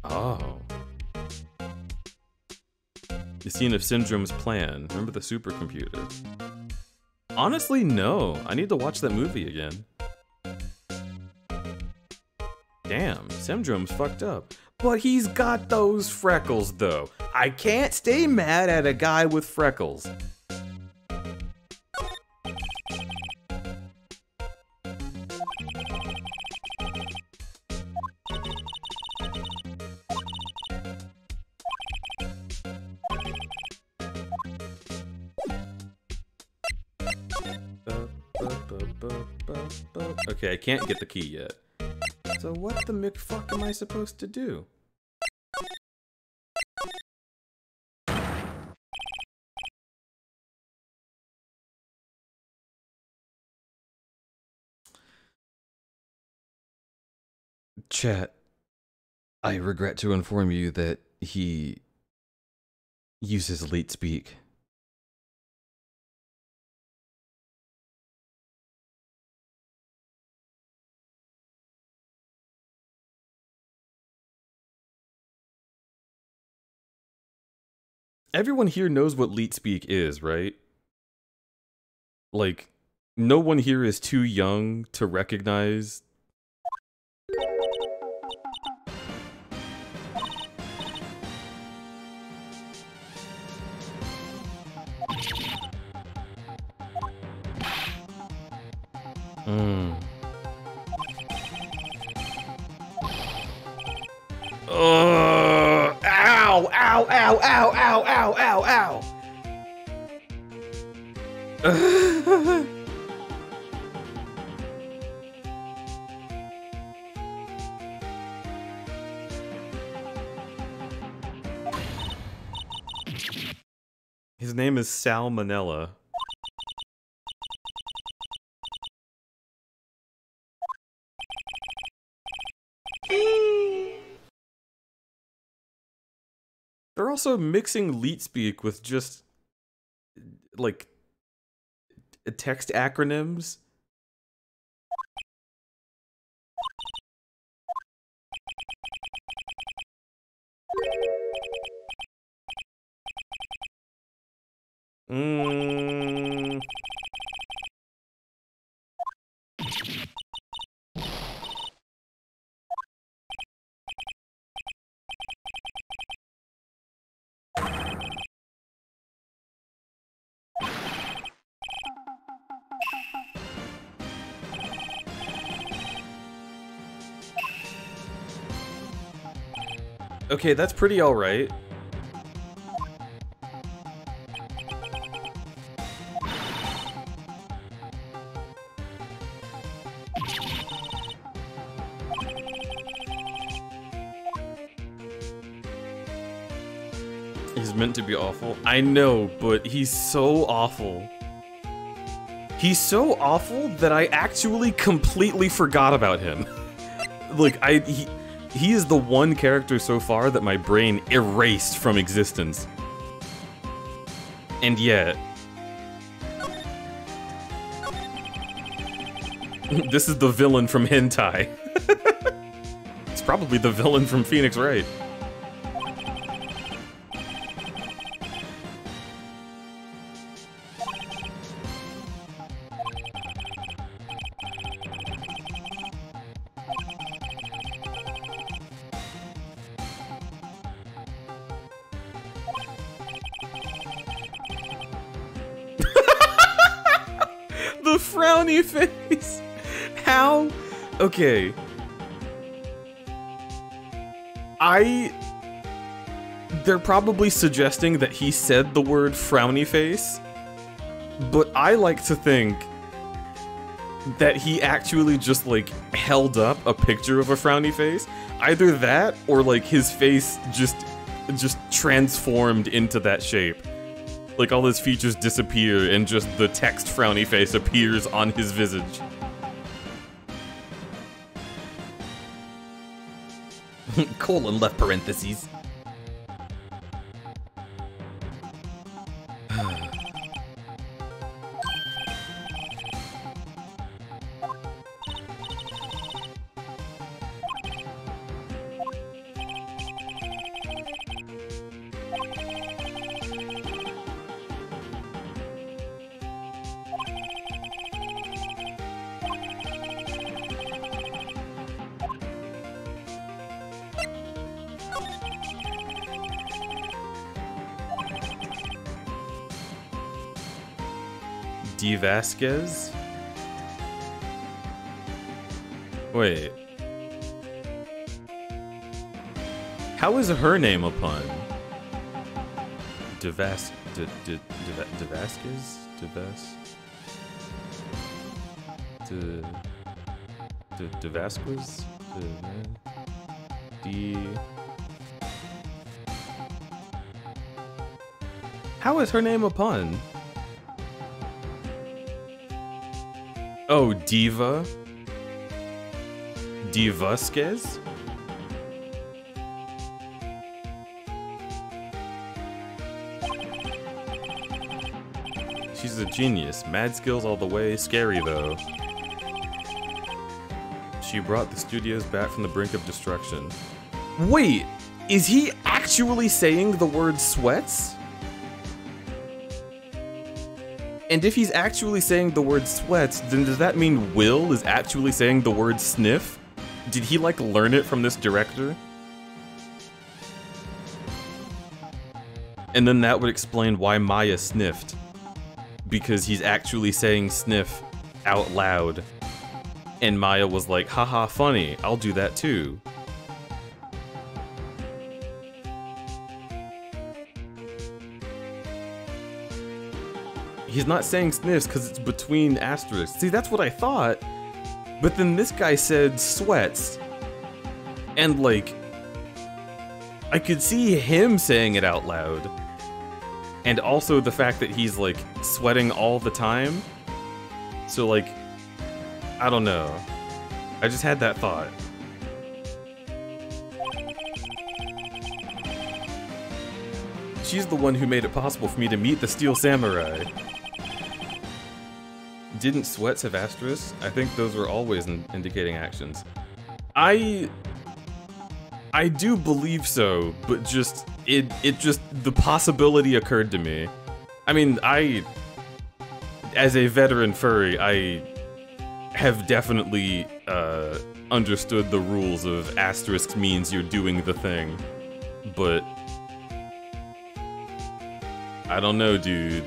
Oh. The scene of Syndrome's plan. Remember the supercomputer? Honestly, no. I need to watch that movie again. Damn, Syndrome's fucked up. But he's got those freckles, though. I can't stay mad at a guy with freckles. Okay, I can't get the key yet. So what the McFuck am I supposed to do? Chat, I regret to inform you that he uses leet speak. Everyone here knows what leet speak is, right? Like, no one here is too young to recognize. Ow! Ow! Ow! Ow! Ow! Ow! Ow! Ow! His name is Salmonella. They're also mixing leet speak with just, like, text acronyms. Okay, that's pretty alright. He's meant to be awful. I know, but he's so awful. He's so awful that I actually completely forgot about him. Like, he is the one character so far that my brain erased from existence. And yet... this is the villain from Hentai. It's probably the villain from Phoenix Wright. The frowny face! How? Okay. they're probably suggesting that he said the word frowny face, but I like to think that he actually just, like, held up a picture of a frowny face. Either that, or, like, his face just transformed into that shape. Like, all his features disappear, and just the text frowny face appears on his visage. Colon left parentheses. D. Vasquez? Wait. How is her name a pun? Vasquez? Vasquez? D. How is her name a pun? Oh, Diva? Divasquez? She's a genius. Mad skills all the way. Scary, though. She brought the studios back from the brink of destruction. Wait! Is he actually saying the word sweats? And if he's actually saying the word sweats, then does that mean Will is actually saying the word sniff? Did he, like, learn it from this director? And then that would explain why Maya sniffed. Because he's actually saying sniff out loud. And Maya was like, haha, funny, I'll do that too. He's not saying sniffs because it's between asterisks. See, that's what I thought. But then this guy said sweats. And, like, I could see him saying it out loud. And also the fact that he's, like, sweating all the time. So, like, I don't know. I just had that thought. She's the one who made it possible for me to meet the Steel Samurai. Didn't sweats have asterisks? I think those were always indicating actions. I do believe so, but just the possibility occurred to me. I mean, as a veteran furry, I have definitely understood the rules of asterisks means you're doing the thing, but I don't know, dude.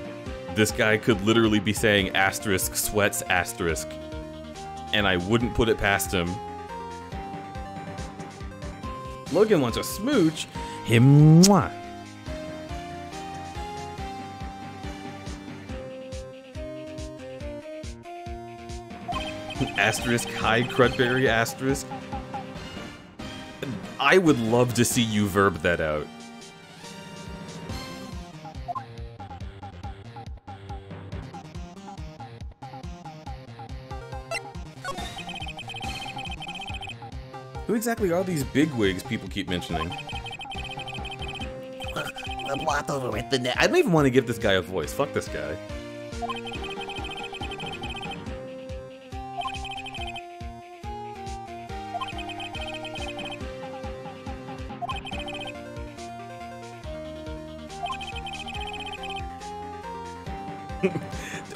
This guy could literally be saying asterisk sweats asterisk, and I wouldn't put it past him. Logan wants a smooch. Him mwah. Asterisk hi crudberry asterisk. I would love to see you verb that out. Who exactly are these bigwigs people keep mentioning? The blot over with the net. I don't even want to give this guy a voice. Fuck this guy.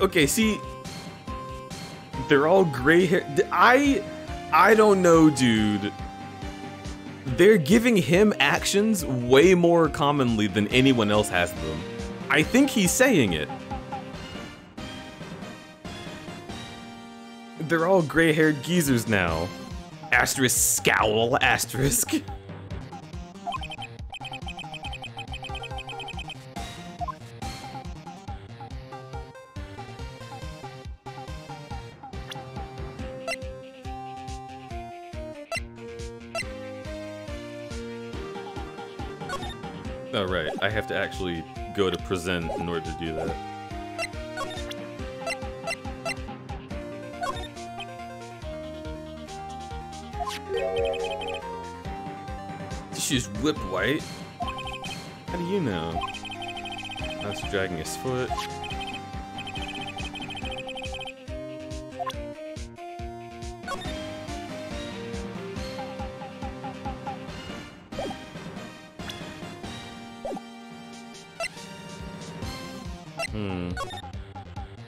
Okay, see, they're all gray hair. I don't know, dude. They're giving him actions way more commonly than anyone else has them. I think he's saying it. They're all gray-haired geezers now. Asterisk scowl, asterisk. Oh, right. I have to actually go to present in order to do that. Just whip White. How do you know? I was dragging his foot.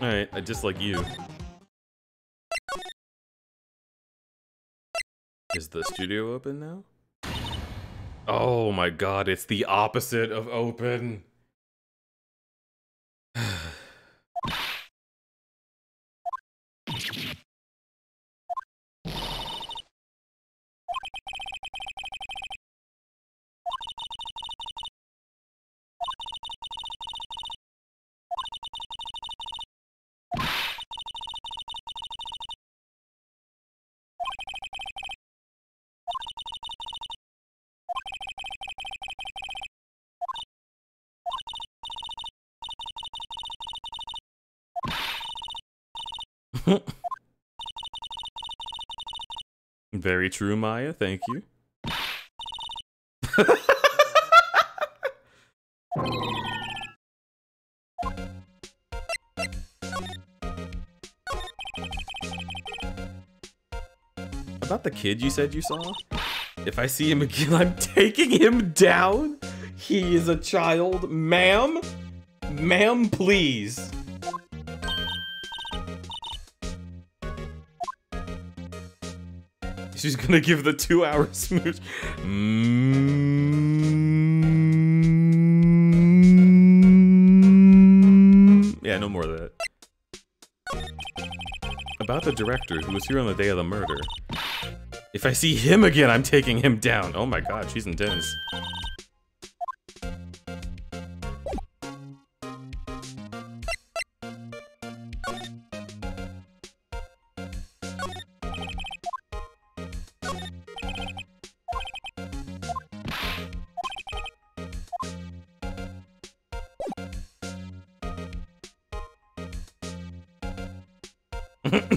Alright, I just like you. Is the studio open now? Oh my god, it's the opposite of open. Very true, Maya. Thank you. About the kid you said you saw? If I see him again, I'm taking him down? He is a child. Ma'am? Ma'am, please. She's gonna give the 2-hour smooch. Yeah, no more of that. About the director who was here on the day of the murder. If I see him again, I'm taking him down. Oh my god, she's intense.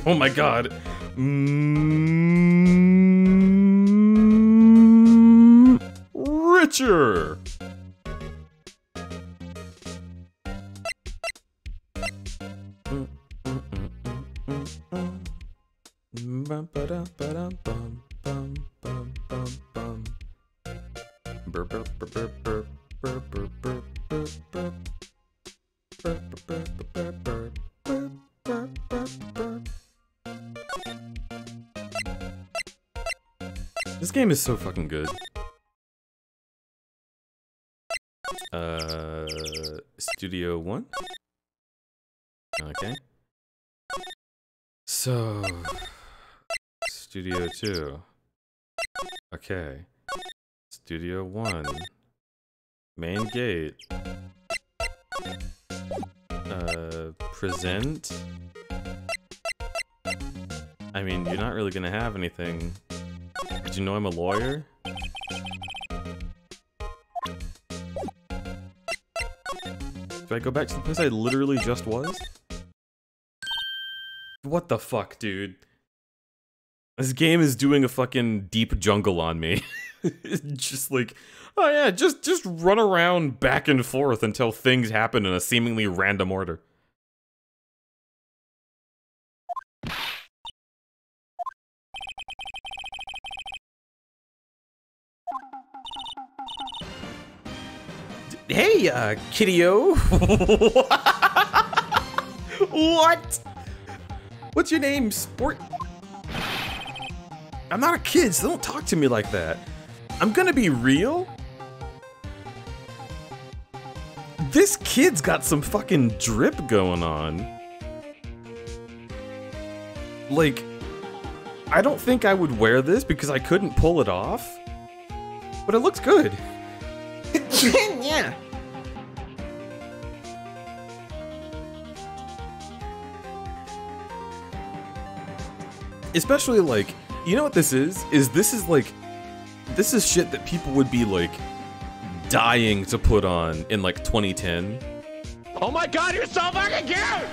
Oh my god. Richer. This game is so fucking good. Studio 1? Okay. So... Studio 2. Okay. Studio 1. Main gate. Present? I mean, you're not really gonna have anything. Did you know I'm a lawyer? Do I go back to the place I literally just was? What the fuck, dude? This game is doing a fucking deep jungle on me. It's just like, oh yeah, just run around back and forth until things happen in a seemingly random order. Hey, Kitty-O. What? What's your name, sport? I'm not a kid, so don't talk to me like that. I'm gonna be real. This kid's got some fucking drip going on. Like, I don't think I would wear this because I couldn't pull it off. But it looks good. Yeah. Especially like, you know what this is? This is like, this is shit that people would be like dying to put on in like 2010. Oh my god, you're so fucking cute!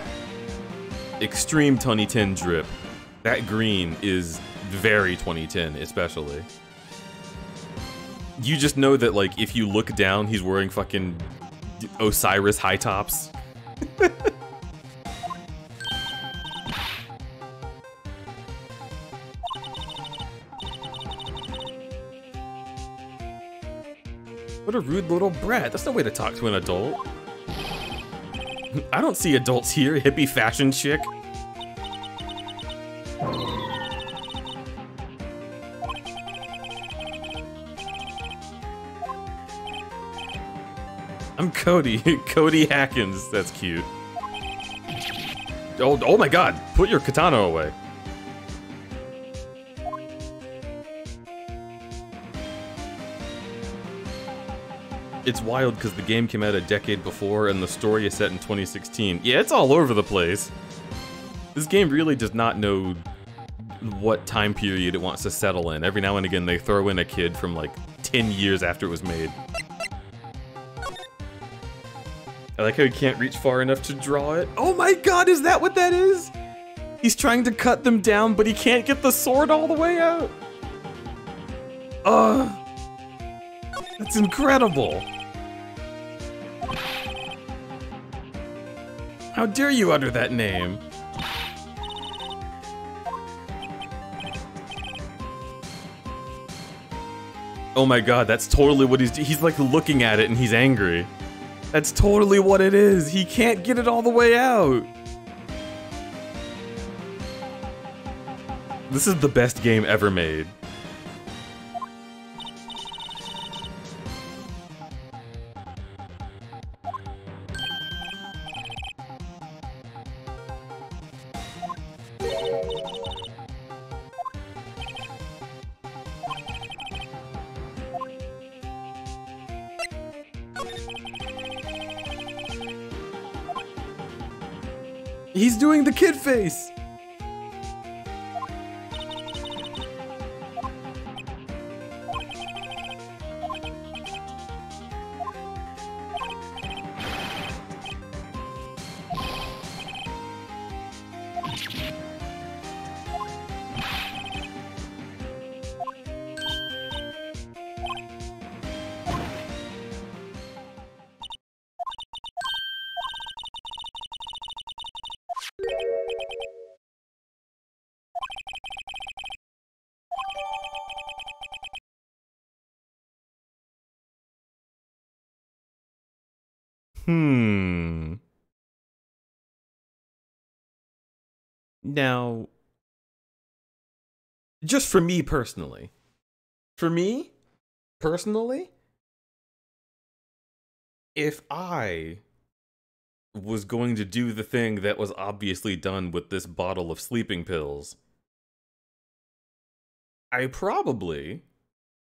Extreme 2010 drip. That green is very 2010, especially. You just know that, like, if you look down, he's wearing fucking Osiris high tops. What a rude little brat. That's no way to talk to an adult. I don't see adults here, hippie fashion chick. I'm Cody. Cody Hackins. That's cute. Oh my god. Put your katana away. It's wild because the game came out a decade before and the story is set in 2016. Yeah, it's all over the place. This game really does not know what time period it wants to settle in. Every now and again they throw in a kid from like 10 years after it was made. I like how he can't reach far enough to draw it. Oh my god, is that what that is? He's trying to cut them down, but he can't get the sword all the way out. That's incredible. How dare you utter that name? Oh my god, that's totally what he's like looking at it and he's angry. That's totally what it is. He can't get it all the way out. This is the best game ever made. He's doing the kid face! Now, just for me personally, if I was going to do the thing that was obviously done with this bottle of sleeping pills, I probably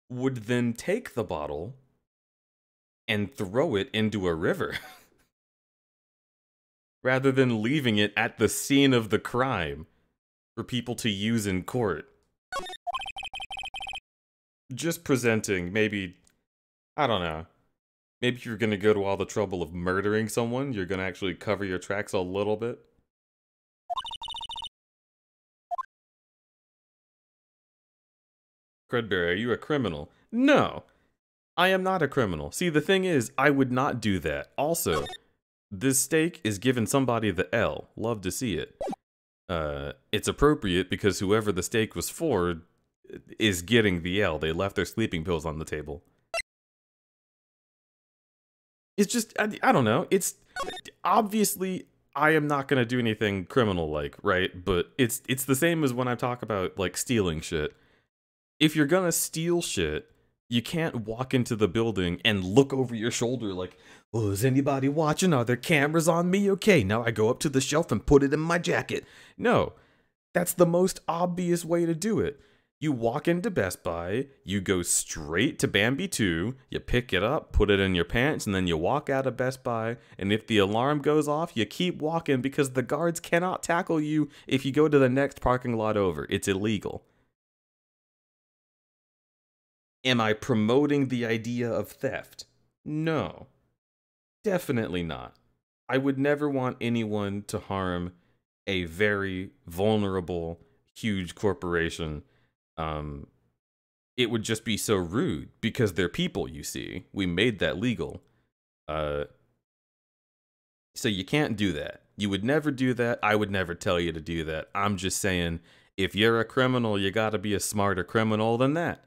would then take the bottle and throw it into a river. Rather than leaving it at the scene of the crime for people to use in court. Just presenting, maybe, I don't know. Maybe you're gonna go to all the trouble of murdering someone, you're gonna actually cover your tracks a little bit. Crudberry, are you a criminal? No, I am not a criminal. See, the thing is, I would not do that. Also, this steak is giving somebody the L. Love to see it. It's appropriate because whoever the steak was for is getting the L. They left their sleeping pills on the table. It's just, I don't know. It's, obviously, I am not gonna do anything criminal-like, right? But it's the same as when I talk about, like, stealing shit. If you're gonna steal shit, you can't walk into the building and look over your shoulder like, oh, is anybody watching? Are there cameras on me? Okay, now I go up to the shelf and put it in my jacket. No, that's the most obvious way to do it. You walk into Best Buy, you go straight to Bambi 2, you pick it up, put it in your pants, and then you walk out of Best Buy, and if the alarm goes off, you keep walking because the guards cannot tackle you if you go to the next parking lot over. It's illegal. Am I promoting the idea of theft? No. Definitely not. I would never want anyone to harm a very vulnerable, huge corporation. It would just be so rude because they're people, you see. We made that legal. So you can't do that. You would never do that. I would never tell you to do that. I'm just saying, if you're a criminal, you gotta be a smarter criminal than that.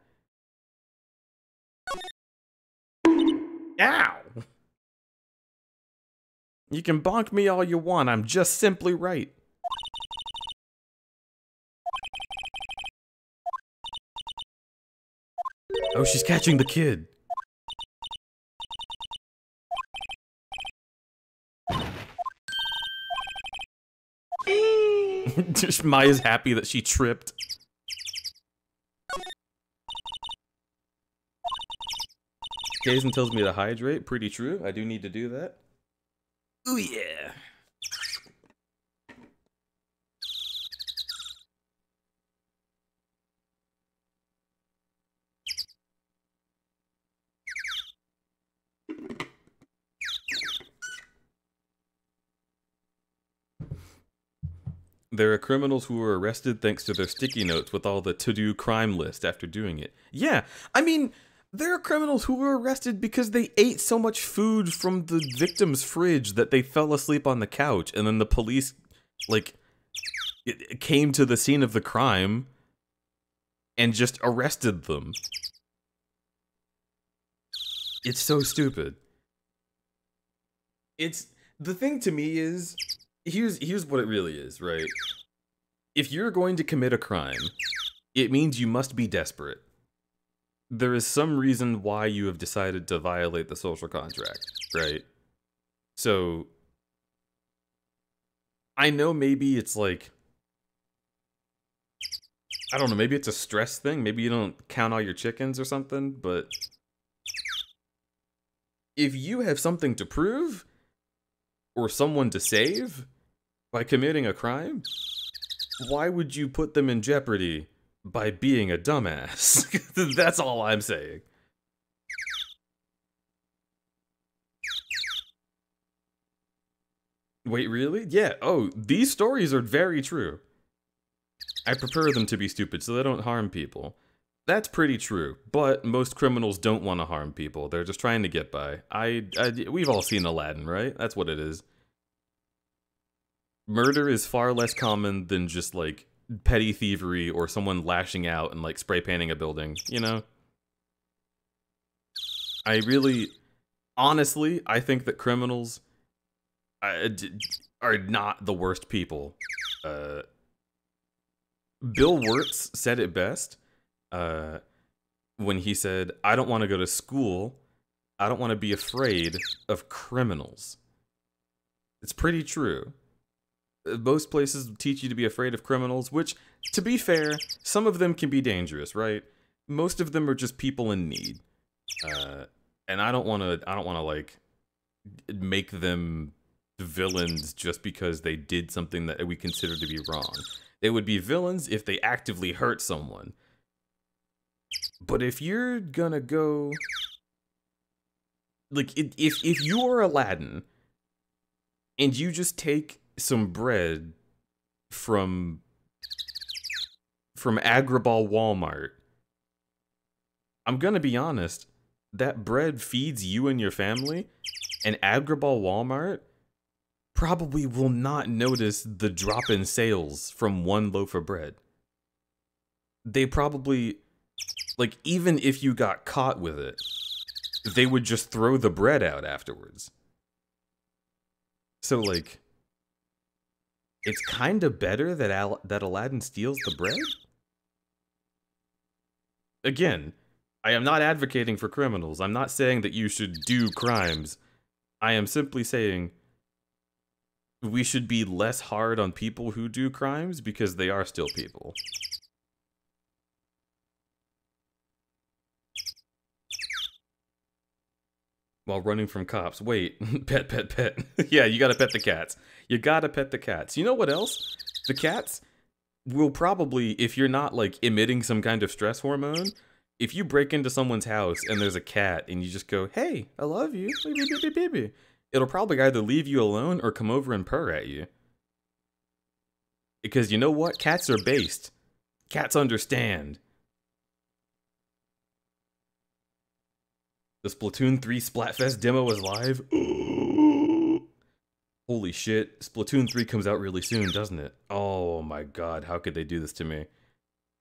Ow! You can bonk me all you want, I'm just simply right. Oh, she's catching the kid. Just Maya's happy that she tripped. Jason tells me to hydrate. Pretty true. I do need to do that. Ooh, yeah. There are criminals who were arrested thanks to their sticky notes with all the to-do crime list after doing it. Yeah, I mean, there are criminals who were arrested because they ate so much food from the victim's fridge that they fell asleep on the couch, and then the police, like, it came to the scene of the crime and just arrested them. It's so stupid. It's, the thing to me is, here's what it really is, right? If you're going to commit a crime, it means you must be desperate. There is some reason why you have decided to violate the social contract, right? So, I know maybe it's like, I don't know, maybe it's a stress thing, maybe you don't count all your chickens or something, but if you have something to prove, or someone to save, by committing a crime, why would you put them in jeopardy by being a dumbass? That's all I'm saying. Wait, really? Yeah, oh, these stories are very true. I prefer them to be stupid so they don't harm people. That's pretty true, but most criminals don't want to harm people. They're just trying to get by. We've all seen Aladdin, right? That's what it is. Murder is far less common than just, like, petty thievery or someone lashing out and, like, spray painting a building, you know? I really, honestly, I think that criminals are not the worst people. Bill Wirtz said it best when he said, I don't want to go to school. I don't want to be afraid of criminals. It's pretty true. Most places teach you to be afraid of criminals, which, to be fair, some of them can be dangerous, right? Most of them are just people in need. And I don't want to, like, make them villains just because they did something that we consider to be wrong. They would be villains if they actively hurt someone. But if you're gonna go... Like, if you're Aladdin, and you just take some bread from Agrabah Walmart, I'm gonna be honest, that bread feeds you and your family, and Agrabah Walmart probably will not notice the drop in sales from one loaf of bread. They probably, like, even if you got caught with it, they would just throw the bread out afterwards. So, like, it's kind of better that that Aladdin steals the bread? Again, I am not advocating for criminals. I'm not saying that you should do crimes. I am simply saying we should be less hard on people who do crimes because they are still people. While running from cops. Wait, pet. Yeah, you gotta pet the cats. You gotta pet the cats. You know what else? The cats will probably, if you're not, like, emitting some kind of stress hormone, if you break into someone's house and there's a cat and you just go, hey, I love you, it'll probably either leave you alone or come over and purr at you. Because you know what? Cats are based. Cats understand. The Splatoon 3 Splatfest demo is live. Holy shit. Splatoon 3 comes out really soon, doesn't it? Oh my god, how could they do this to me?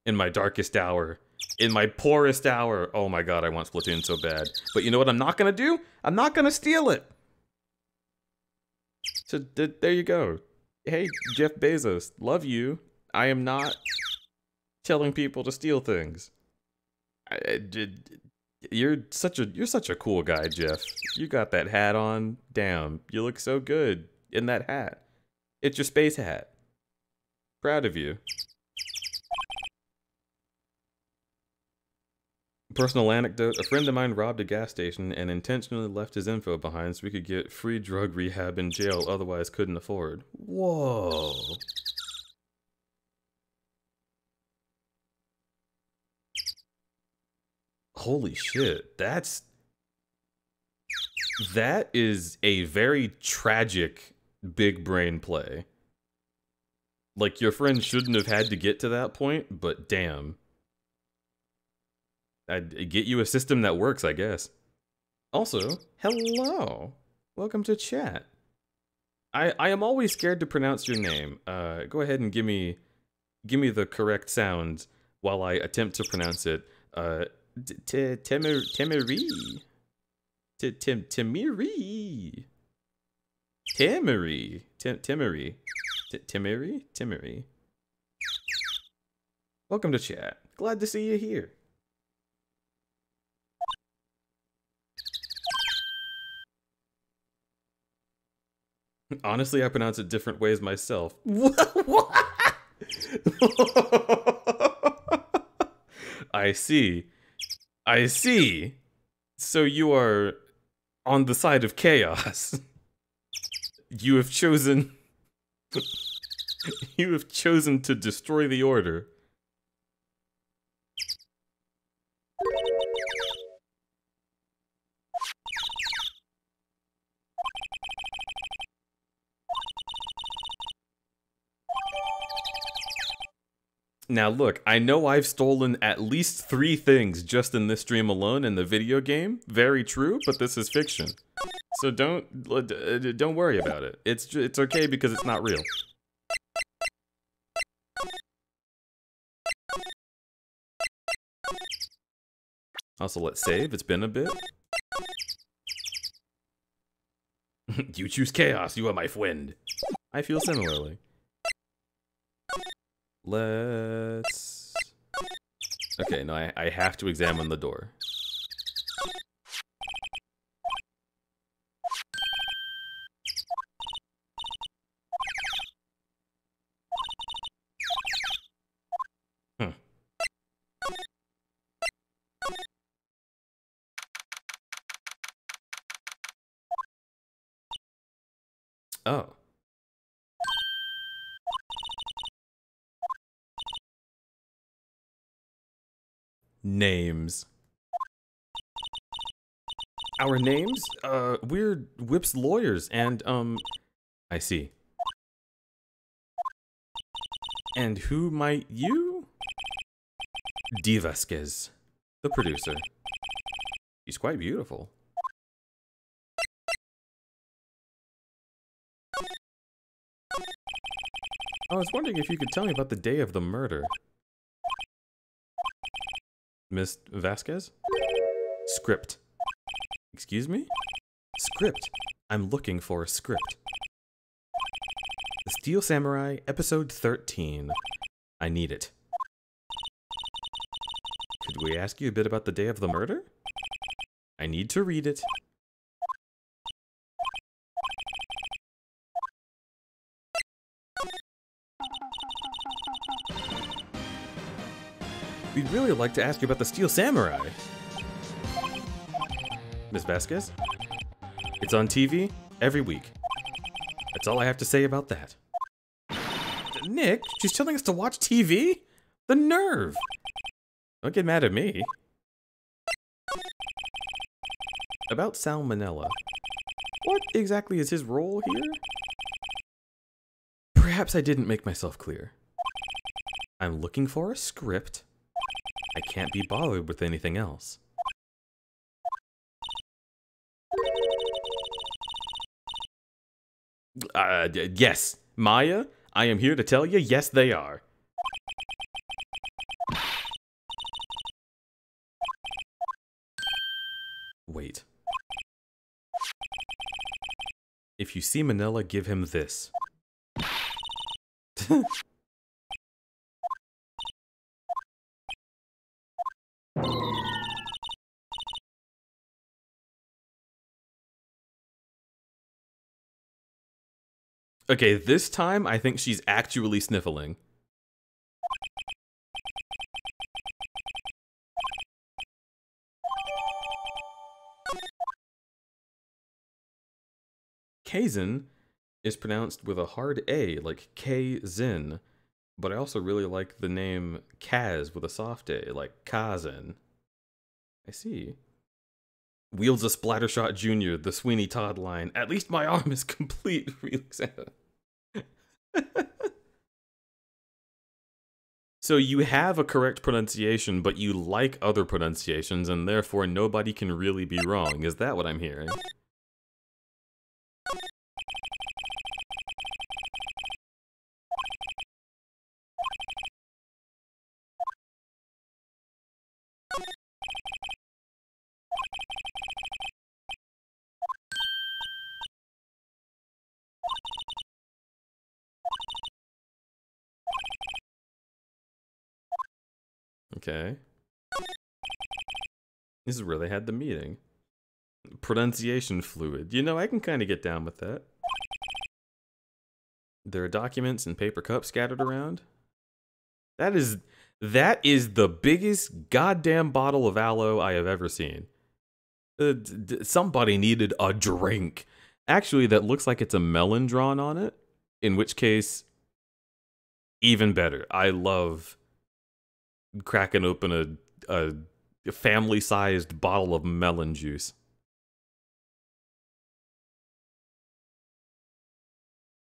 In my darkest hour. In my poorest hour. Oh my god, I want Splatoon so bad. But you know what I'm not gonna do? I'm not gonna steal it! So, there you go. Hey, Jeff Bezos, love you. I am not telling people to steal things. You're such a cool guy, Jeff. You got that hat on. Damn, you look so good in that hat. It's your space hat. Proud of you. Personal anecdote, a friend of mine robbed a gas station and intentionally left his info behind so we could get free drug rehab in jail otherwise couldn't afford. Whoa. Holy shit, that is a very tragic big brain play. Like, your friend shouldn't have had to get to that point, but damn. I'd get you a system that works, I guess. Also, hello. Welcome to chat. I am always scared to pronounce your name. Go ahead and give me the correct sound while I attempt to pronounce it. Temiri. Timiri. Timiri. Timiri. Timiri. Timiri. Welcome to chat. Glad to see you here. Honestly, I pronounce it different ways myself. What? I see. I see. So you are on the side of chaos. You have chosen... you have chosen to destroy the order. Now look, I know I've stolen at least 3 things just in this stream alone in the video game. Very true, but this is fiction. So don't worry about it. It's okay because it's not real. Also, let's save. It's been a bit. You choose chaos. You are my friend. I feel similarly. Let's... Okay, no, I have to examine the door. Oh. Names. Our names? We're Whip's lawyers, and, I see. And who might you? Dee Vasquez, the producer. She's quite beautiful. I was wondering if you could tell me about the day of the murder. Miss Vasquez? Script. Excuse me? Script. I'm looking for a script. The Steel Samurai, episode 13. I need it. Could we ask you a bit about the day of the murder? I need to read it. We'd really like to ask you about the Steel Samurai. Miss Vasquez? It's on TV every week. That's all I have to say about that. Nick, she's telling us to watch TV? The nerve! Don't get mad at me. About salmonella. What exactly is his role here? Perhaps I didn't make myself clear. I'm looking for a script. I can't be bothered with anything else. Yes. Maya, I am here to tell you, yes they are. Wait. If you see Manila, give him this. Okay, this time I think she's actually sniffling. Kazin is pronounced with a hard A, like K-Zin. But I also really like the name Kaz with a soft A, like Kazin. I see. Wields a Splattershot Jr., the Sweeney Todd line. At least my arm is complete. So you have a correct pronunciation, but you like other pronunciations, and therefore nobody can really be wrong. Is that what I'm hearing? Okay. This is where they had the meeting. Pronunciation fluid. You know, I can kind of get down with that. There are documents and paper cups scattered around. That is the biggest goddamn bottle of aloe I have ever seen. Somebody needed a drink. Actually, that looks like it's a melon drawn on it. In which case, even better. I love cracking open a family-sized bottle of melon juice.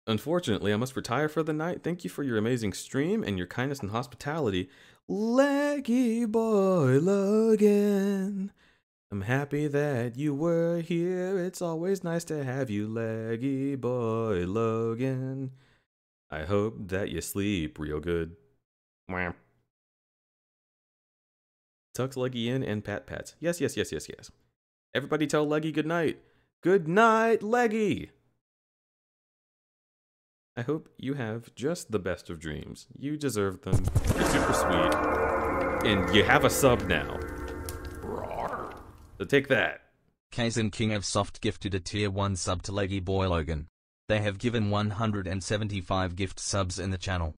Unfortunately, I must retire for the night. Thank you for your amazing stream and your kindness and hospitality. Leggy boy Logan. I'm happy that you were here. It's always nice to have you, Leggy boy Logan. I hope that you sleep real good. Mwah. Tucks Leggy in and pat pats. Yes, yes, yes, yes, yes. Everybody tell Leggy good night. Good night, Leggy! I hope you have just the best of dreams. You deserve them. You're super sweet. And you have a sub now. Roar. So take that. Kazin King of Soft gifted a tier 1 sub to Leggy Boy Logan. They have given 175 gift subs in the channel.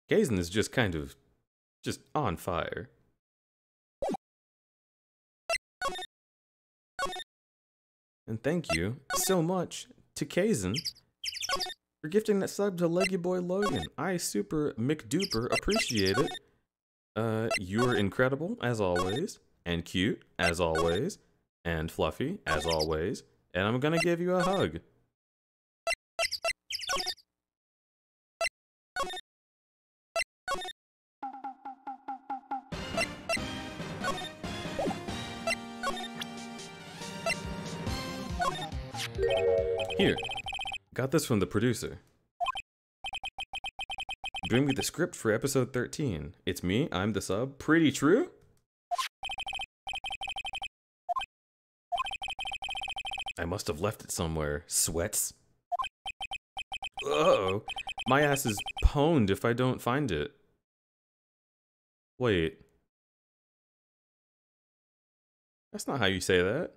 Kazin is just kind of just on fire. And thank you so much to Kazin for gifting that sub to Leggy Boy Logan. I super McDuper appreciate it. You're incredible, as always, and cute, as always, and fluffy, as always, and I'm gonna give you a hug. Here, got this from the producer. Bring me the script for episode 13. It's me, I'm the sub. Pretty true? I must have left it somewhere. Sweats. Uh-oh. My ass is pwned if I don't find it. Wait. That's not how you say that.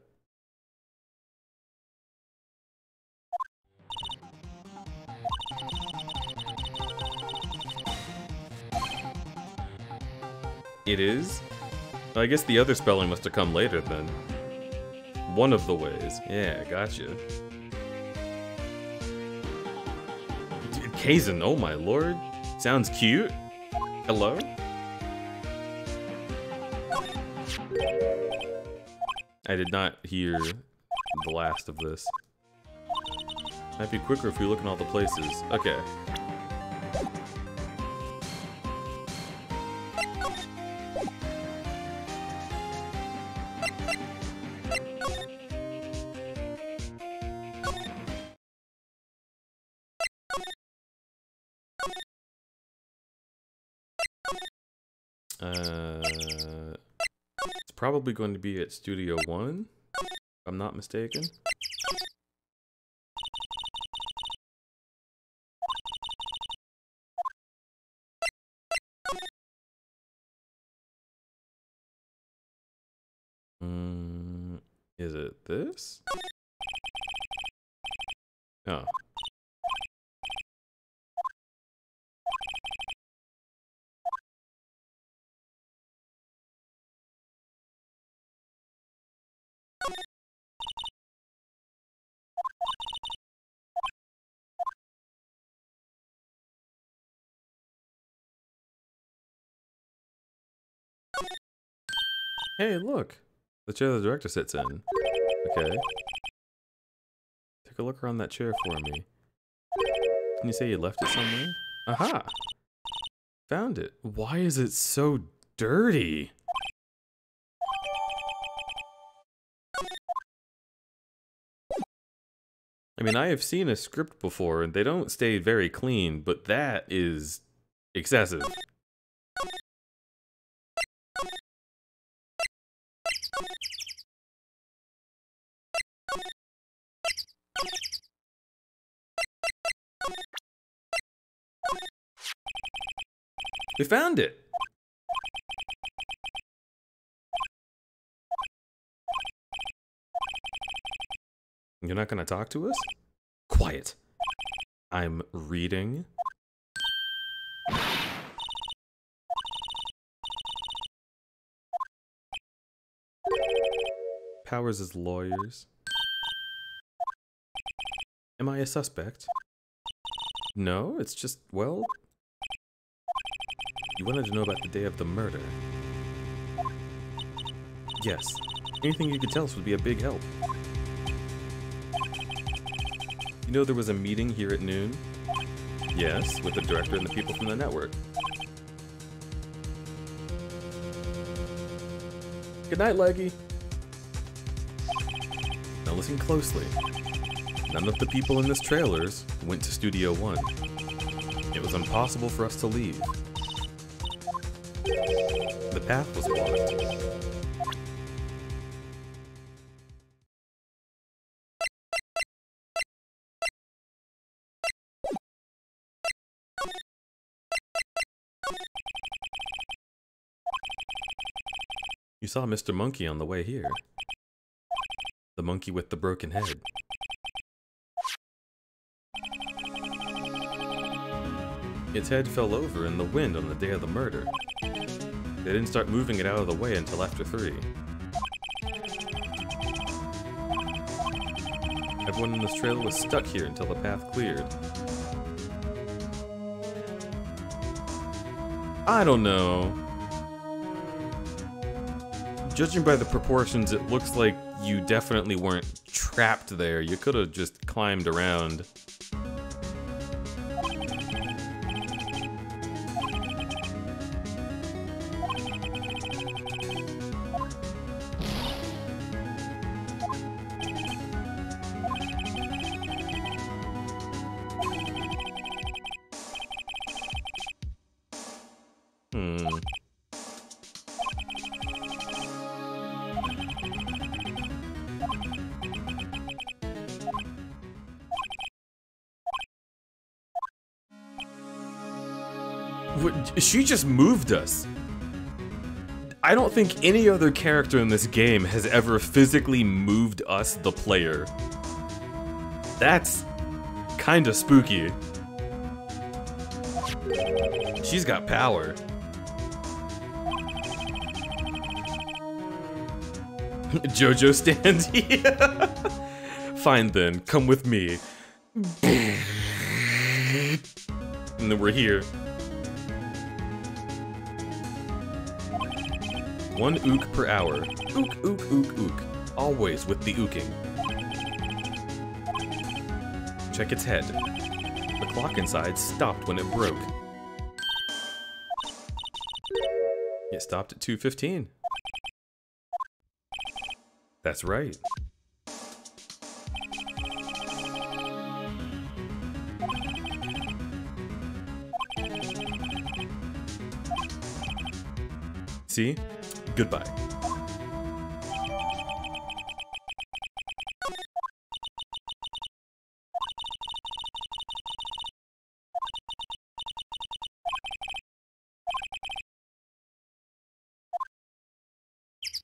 It is? I guess the other spelling must have come later then. One of the ways. Yeah, gotcha. Kazin, oh my lord. Sounds cute. Hello? I did not hear the last of this. Might be quicker if we look in all the places. Okay. It's probably going to be at Studio 1, if I'm not mistaken. Is it this? Oh. Hey, look! The chair the director sits in. Okay. Take a look around that chair for me. Can you say you left it somewhere? Aha! Found it. Why is it so dirty? I mean, I have seen a script before, and they don't stay very clean, but that is excessive. We found it! You're not gonna talk to us? Quiet. I'm reading. Powers as lawyers. Am I a suspect? No, it's just, well... You wanted to know about the day of the murder. Yes. Anything you could tell us would be a big help. You know there was a meeting here at noon? Yes, with the director and the people from the network. Good night, Leggy. Now listen closely. None of the people in this trailers went to Studio 1. It was impossible for us to leave. The path was blocked. You saw Mr. Monkey on the way here. The monkey with the broken head. Its head fell over in the wind on the day of the murder. They didn't start moving it out of the way until after 3. Everyone in this trailer was stuck here until the path cleared. I don't know. Judging by the proportions, it looks like you definitely weren't trapped there. You could have just climbed around. She just moved us. I don't think any other character in this game has ever physically moved us, the player. That's kinda spooky. She's got power. JoJo stands here. Fine then, come with me. And then we're here. 1 ook per hour. Ook, ook, ook, ook. Always with the ooking. Check its head. The clock inside stopped when it broke. It stopped at 2:15. That's right. See? Goodbye.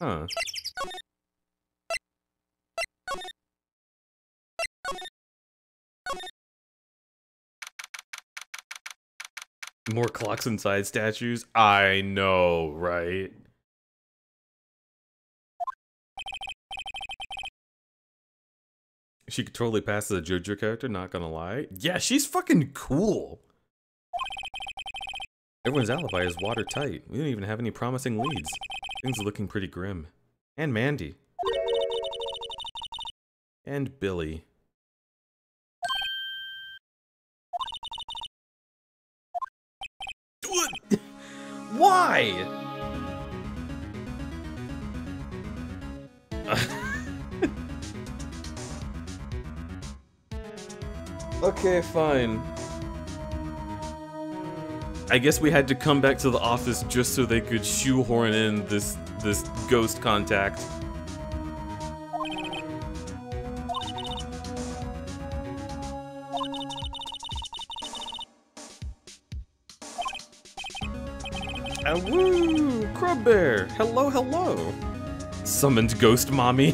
Huh. More clocks inside statues? I know, right? She could totally pass as a JoJo character, not gonna lie. Yeah, she's fucking cool. Everyone's alibi is watertight. We don't even have any promising leads. Things are looking pretty grim. And Mandy. And Billy. Why? Okay, fine. I guess we had to come back to the office just so they could shoehorn in this ghost contact. Woo! Crudberry! Hello, hello! Summoned ghost mommy.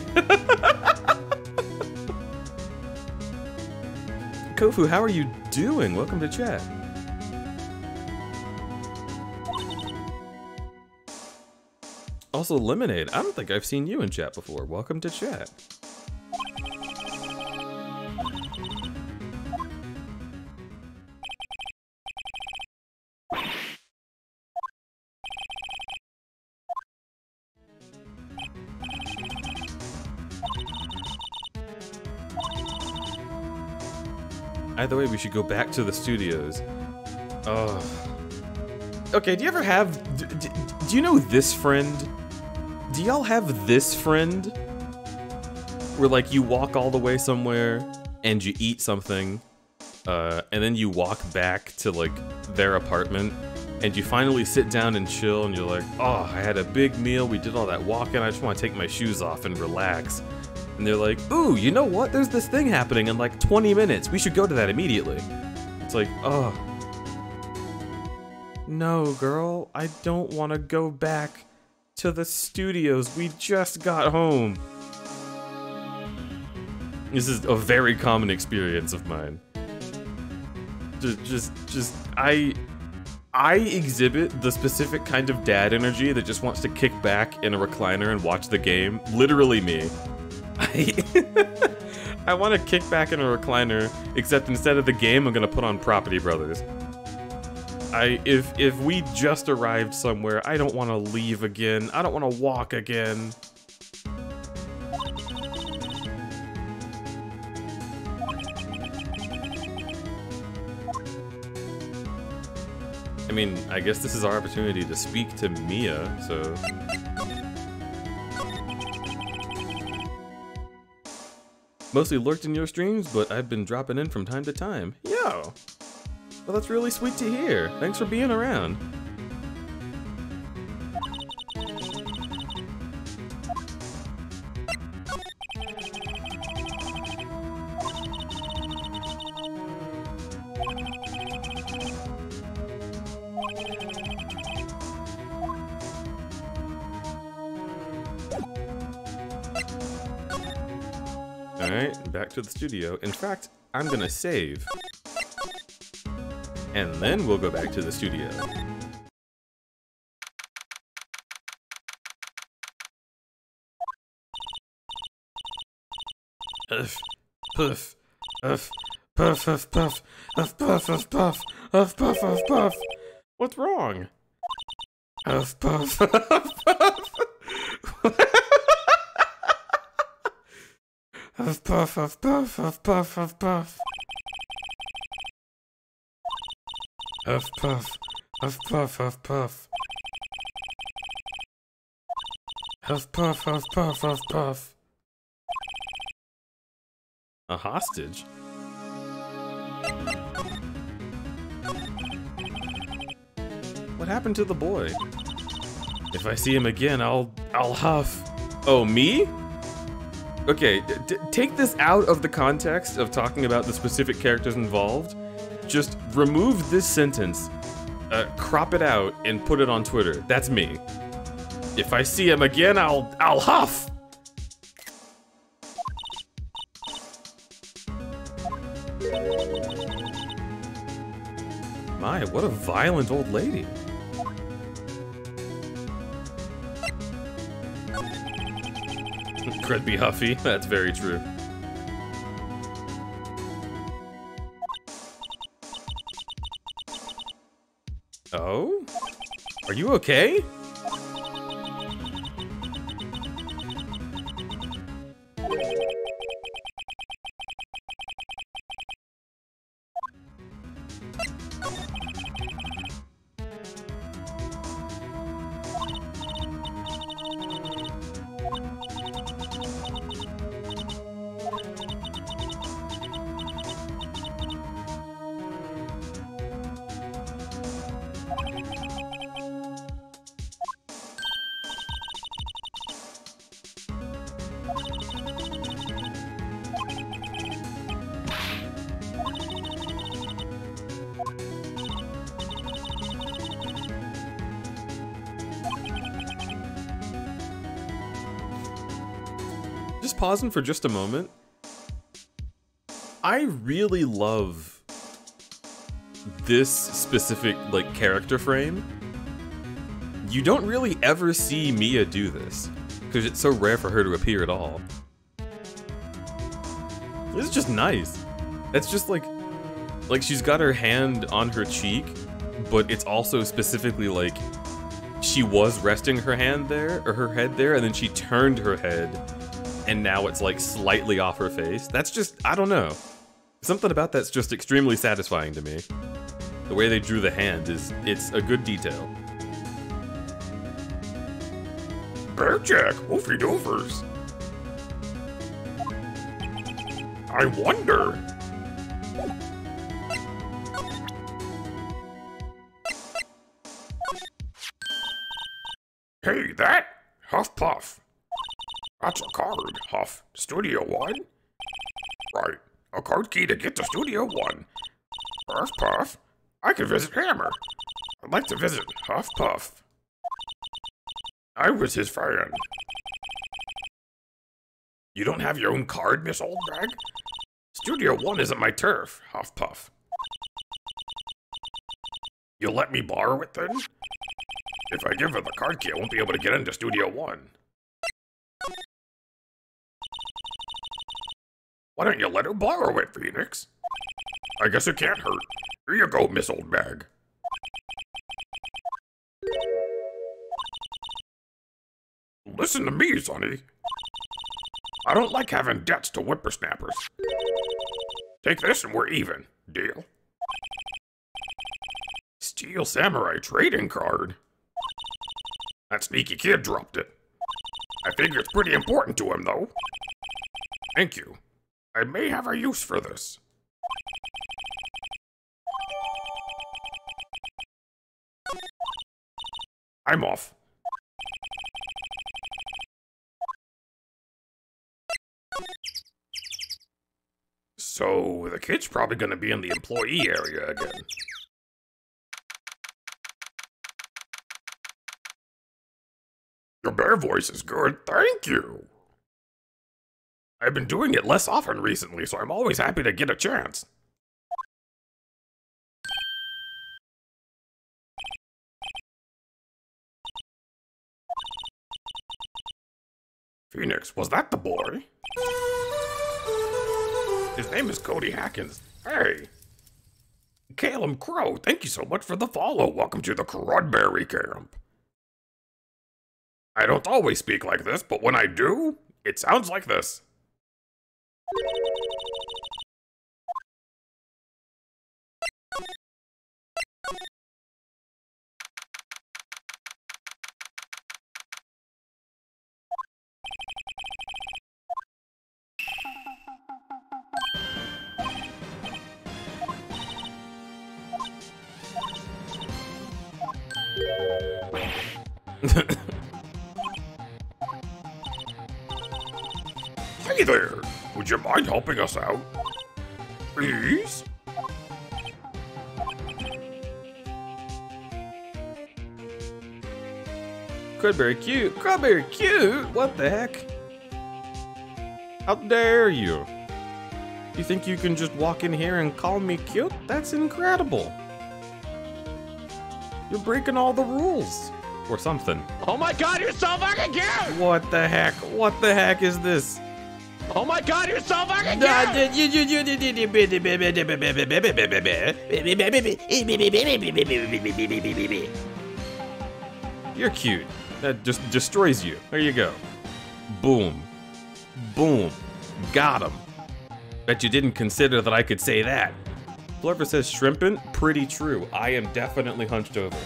Kofu, how are you doing? Welcome to chat. Also, Lemonade, I don't think I've seen you in chat before. Welcome to chat. Either way, we should go back to the studios. Oh. Okay, do you ever have... Do you know this friend? Do y'all have this friend? Where, like, you walk all the way somewhere, and you eat something, and then you walk back to, like, their apartment, and you finally sit down and chill, and you're like, oh, I had a big meal, we did all that walking, I just want to take my shoes off and relax. And they're like, ooh, you know what? There's this thing happening in like 20 minutes. We should go to that immediately. It's like, oh. No, girl. I don't want to go back to the studios. We just got home. This is a very common experience of mine. I exhibit the specific kind of dad energy that just wants to kick back in a recliner and watch the game. Literally me. I want to kick back in a recliner, except instead of the game, I'm gonna put on Property Brothers. If we just arrived somewhere, I don't want to leave again. I don't want to walk again. I mean, I guess this is our opportunity to speak to Mia, so... Mostly lurked in your streams, but I've been dropping in from time to time. Yo! Well, that's really sweet to hear. Thanks for being around. Alright, back to the studio. In fact, I'm gonna save. And then we'll go back to the studio. Puff, puff, puff, puff, puff, puff, puff, puff, puff, puff, puff, puff, puff, puff. What's wrong? Puff, puff, puff, puff. Huff puff, huff puff, huff puff, huff puff. Huff puff, huff puff, huff puff. Huff puff, huff puff, huff puff. A hostage? What happened to the boy? If I see him again, I'll huff. Oh, me? Okay, take this out of the context of talking about the specific characters involved. Just remove this sentence, crop it out, and put it on Twitter. That's me. If I see him again, I'll huff. My, what a violent old lady. Crud be huffy, that's very true. Oh? Are you okay? Just pausing for just a moment. I really love this specific, like, character frame. You don't really ever see Mia do this, because it's so rare for her to appear at all. This is just nice. It's just like she's got her hand on her cheek, but it's also specifically like she was resting her hand there, or her head there, and then she turned her head, and now it's like slightly off her face. That's just, I don't know. Something about that's just extremely satisfying to me. The way they drew the hand it's a good detail. Bearjack, oofy doofers. I wonder. Hey, that? Huff Puff. That's a card, Huff. Studio One? Right. A card key to get to Studio One. Huff Puff. I could visit Hammer. I'd like to visit Huff Puff. I was his fan. You don't have your own card, Miss Oldbag? Studio One isn't my turf, Huff Puff. You'll let me borrow it then? If I give her the card key, I won't be able to get into Studio One. Why don't you let her borrow it, Phoenix? I guess it can't hurt. Here you go, Miss Oldbag. Listen to me, Sonny. I don't like having debts to whippersnappers. Take this and we're even. Deal? Steel Samurai trading card. That sneaky kid dropped it. I figure it's pretty important to him, though. Thank you. I may have a use for this. I'm off. So, the kid's probably gonna be in the employee area again. Your bear voice is good, thank you! I've been doing it less often recently, so I'm always happy to get a chance. Phoenix, was that the boy? His name is Cody Hackins. Hey! Calum Crow, thank you so much for the follow. Welcome to the Crudberry Camp. I don't always speak like this, but when I do, it sounds like this. Hey there! Would you mind helping us out? Please? Crudberry cute. Crudberry cute? What the heck? How dare you? You think you can just walk in here and call me cute? That's incredible. You're breaking all the rules. Or something. Oh my god, you're so fucking cute! What the heck? What the heck is this? Oh my god, you're so fucking cute! You're cute. That just destroys you. There you go. Boom. Boom. Got him. Bet you didn't consider that I could say that. Whoever says shrimpin', pretty true. I am definitely hunched over.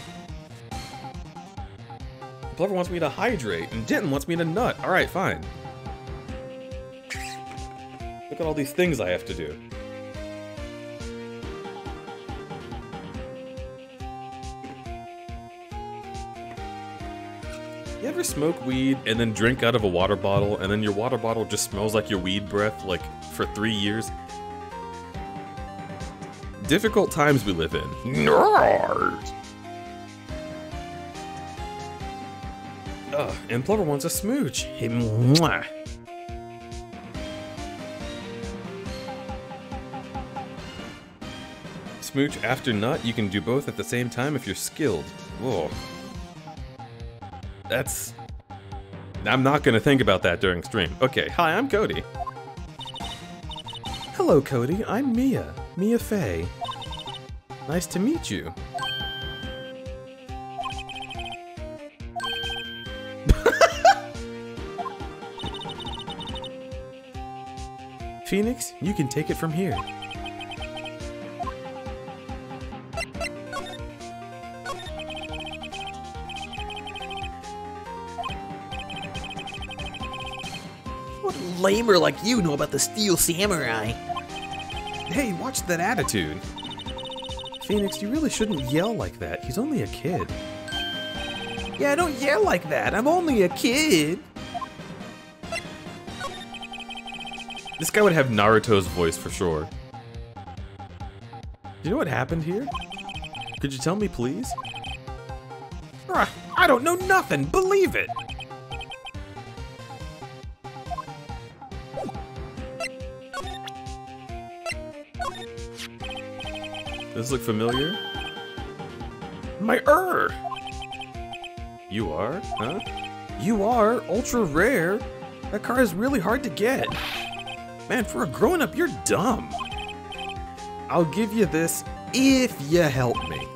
Plover wants me to hydrate, and Denton wants me to nut. Alright, fine. Look at all these things I have to do. You ever smoke weed and then drink out of a water bottle, and then your water bottle just smells like your weed breath, like, for 3 years? Difficult times we live in. Nerd! And Plover wants a smooch. Hey, mwah. Smooch after nut, you can do both at the same time if you're skilled. Whoa. That's... I'm not gonna think about that during stream. Okay, hi, I'm Cody. Hello, Cody. I'm Mia. Mia Fey. Nice to meet you. Phoenix, you can take it from here. What lamer like you know about the Steel Samurai? Hey, watch that attitude. Phoenix, you really shouldn't yell like that. He's only a kid. Yeah, don't yell like that. I'm only a kid. This guy would have Naruto's voice for sure. Do you know what happened here? Could you tell me, please? I don't know nothing. Believe it. Does this look familiar? My You are? Huh? You are? Ultra rare? That car is really hard to get. Man, for a grown-up, you're dumb. I'll give you this if you help me.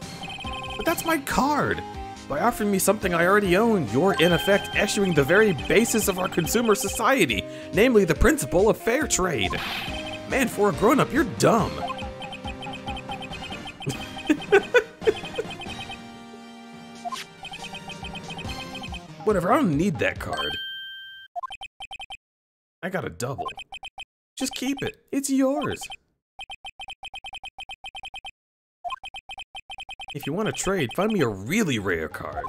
But that's my card. By offering me something I already own, you're in effect eschewing the very basis of our consumer society, namely the principle of fair trade. Man, for a grown-up, you're dumb. Whatever, I don't need that card. I got a double. Just keep it. It's yours. If you want to trade, find me a really rare card.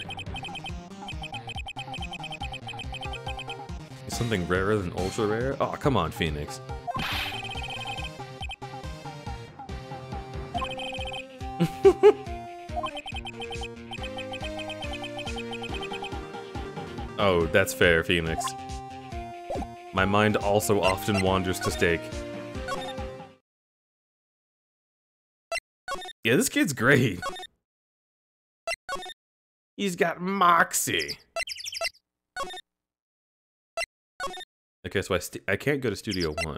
Is something rarer than ultra rare? Oh, come on, Phoenix. Oh, that's fair, Phoenix. My mind also often wanders to steak. Yeah, this kid's great. He's got moxie. Okay, so I can't go to Studio 1.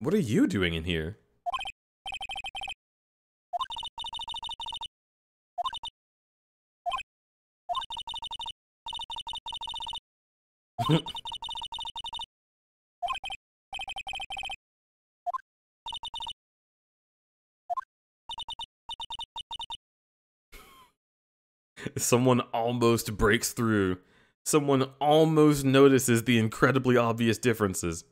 What are you doing in here? Someone almost breaks through. Someone almost notices the incredibly obvious differences.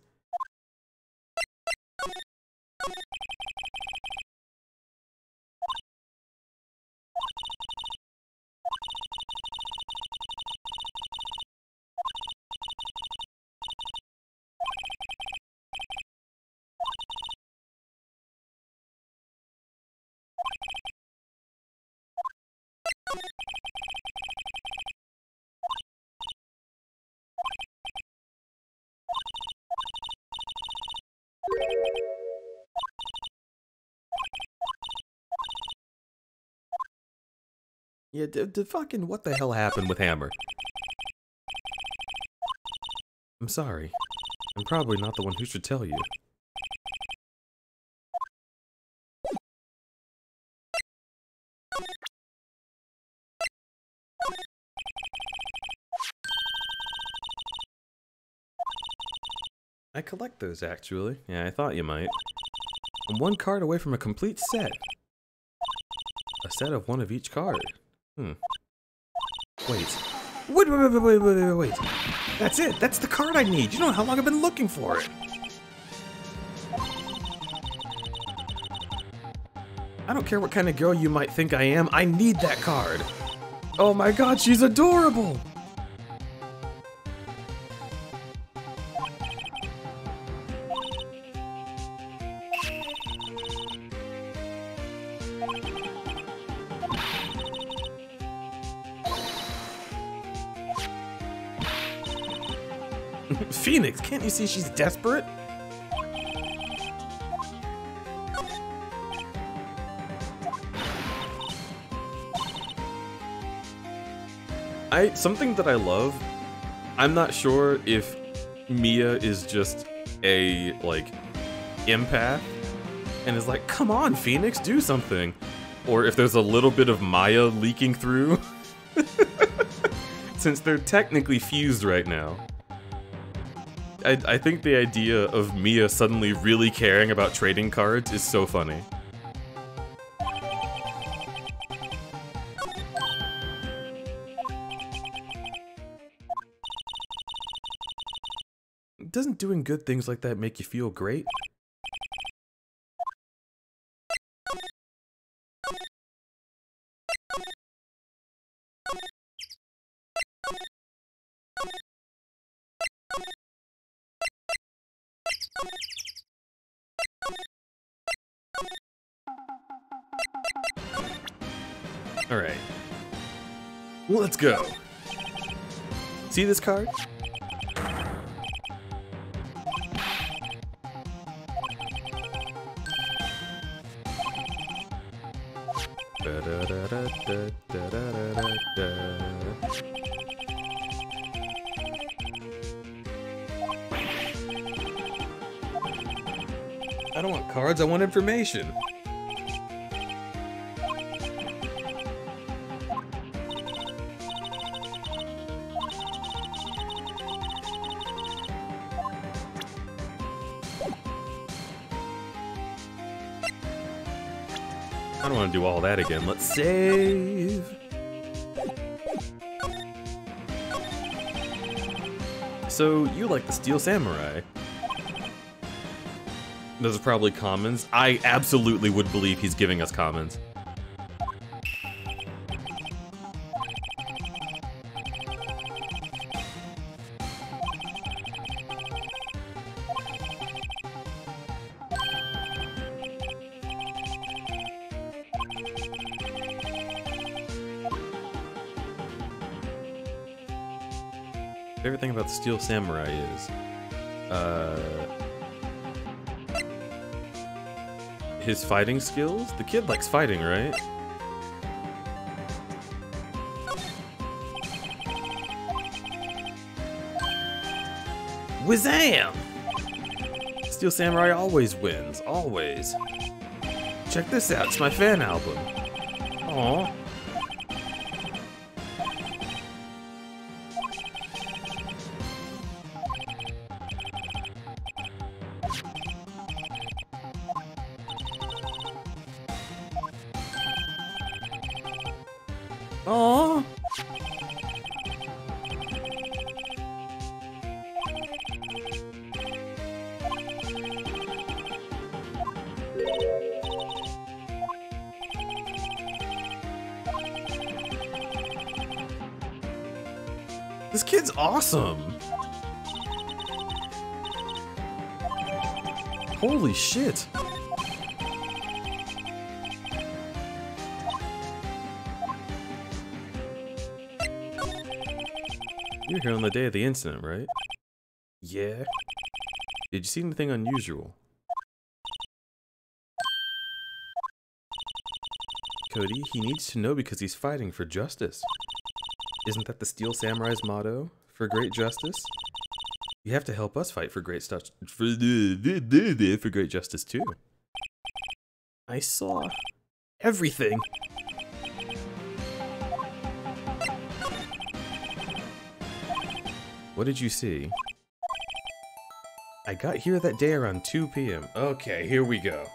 Yeah, fucking what the hell happened with Hammer? I'm sorry. I'm probably not the one who should tell you. I collect those, actually. Yeah, I thought you might. I'm one card away from a complete set. A set of one of each card. Wait. Wait. That's it. That's the card I need. You know how long I've been looking for it. I don't care what kind of girl you might think I am. I need that card. Oh my god, she's adorable. Phoenix, can't you see she's desperate? Something that I love, I'm not sure if Mia is just a, like, empath, and is like, come on, Phoenix, do something. Or if there's a little bit of Maya leaking through. Since they're technically fused right now. I think the idea of Mia suddenly really caring about trading cards is so funny. Doesn't doing good things like that make you feel great? Alright. Let's go. See this card? I don't want cards, I want information. I don't want to do all that again. Let's save. So, you like the Steel Samurai. Those are probably commons. I absolutely would believe he's giving us commons. Everything about the Steel Samurai is his fighting skills. The kid likes fighting, right? Wazam! Steel Samurai always wins, always. Check this out, it's my fan album. Aww. Aww. This kid's awesome. Holy shit. You're here on the day of the incident, right? Yeah. Did you see anything unusual? Cody, he needs to know because he's fighting for justice. Isn't that the Steel Samurai's motto? For great justice? You have to help us fight for great stuff. For great justice too. I saw everything. What did you see? I got here that day around 2 p.m. Okay, here we go.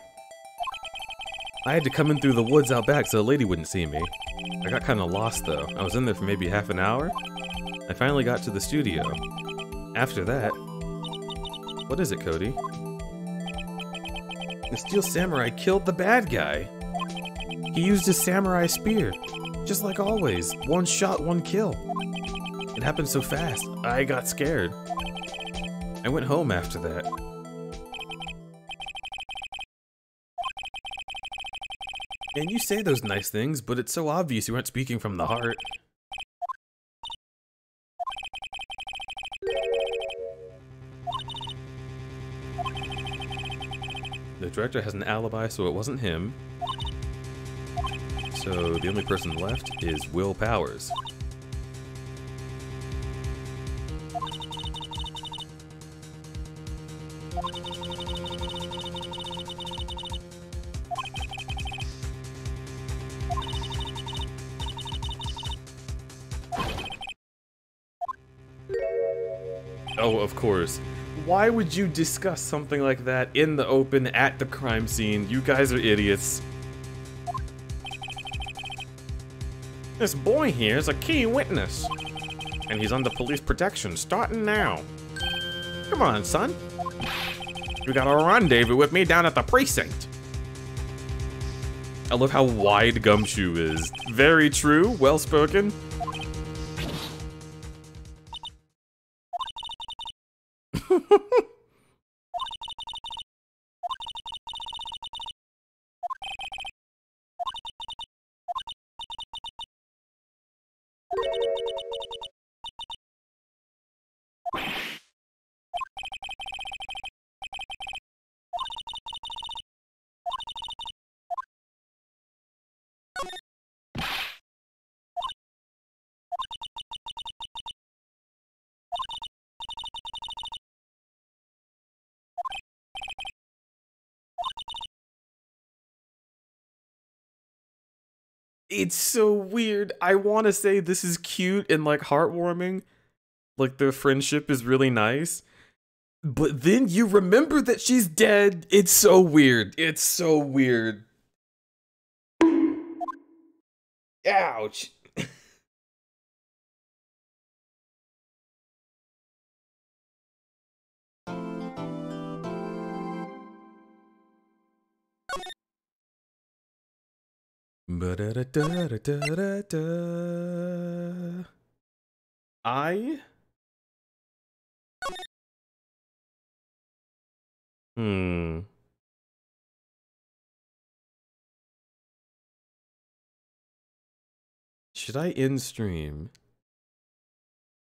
I had to come in through the woods out back so the lady wouldn't see me. I got kinda lost though. I was in there for maybe half an hour. I finally got to the studio. After that... What is it, Cody? The Steel Samurai killed the bad guy. He used his samurai spear. Just like always. One shot, one kill. It happened so fast, I got scared. I went home after that. And you say those nice things, but it's so obvious you aren't speaking from the heart. The director has an alibi, so it wasn't him. So the only person left is Will Powers. Oh, of course. Why would you discuss something like that in the open at the crime scene? You guys are idiots. This boy here is a key witness, and he's under police protection starting now. Come on, son. You got a rendezvous with me down at the precinct. I love how wide Gumshoe is. Very true, well spoken. It's so weird. I want to say this is cute and like heartwarming. Like their friendship is really nice. But then you remember that she's dead. It's so weird. It's so weird. Ouch. Ba-da-da-da-da-da-da. I? Should I end stream?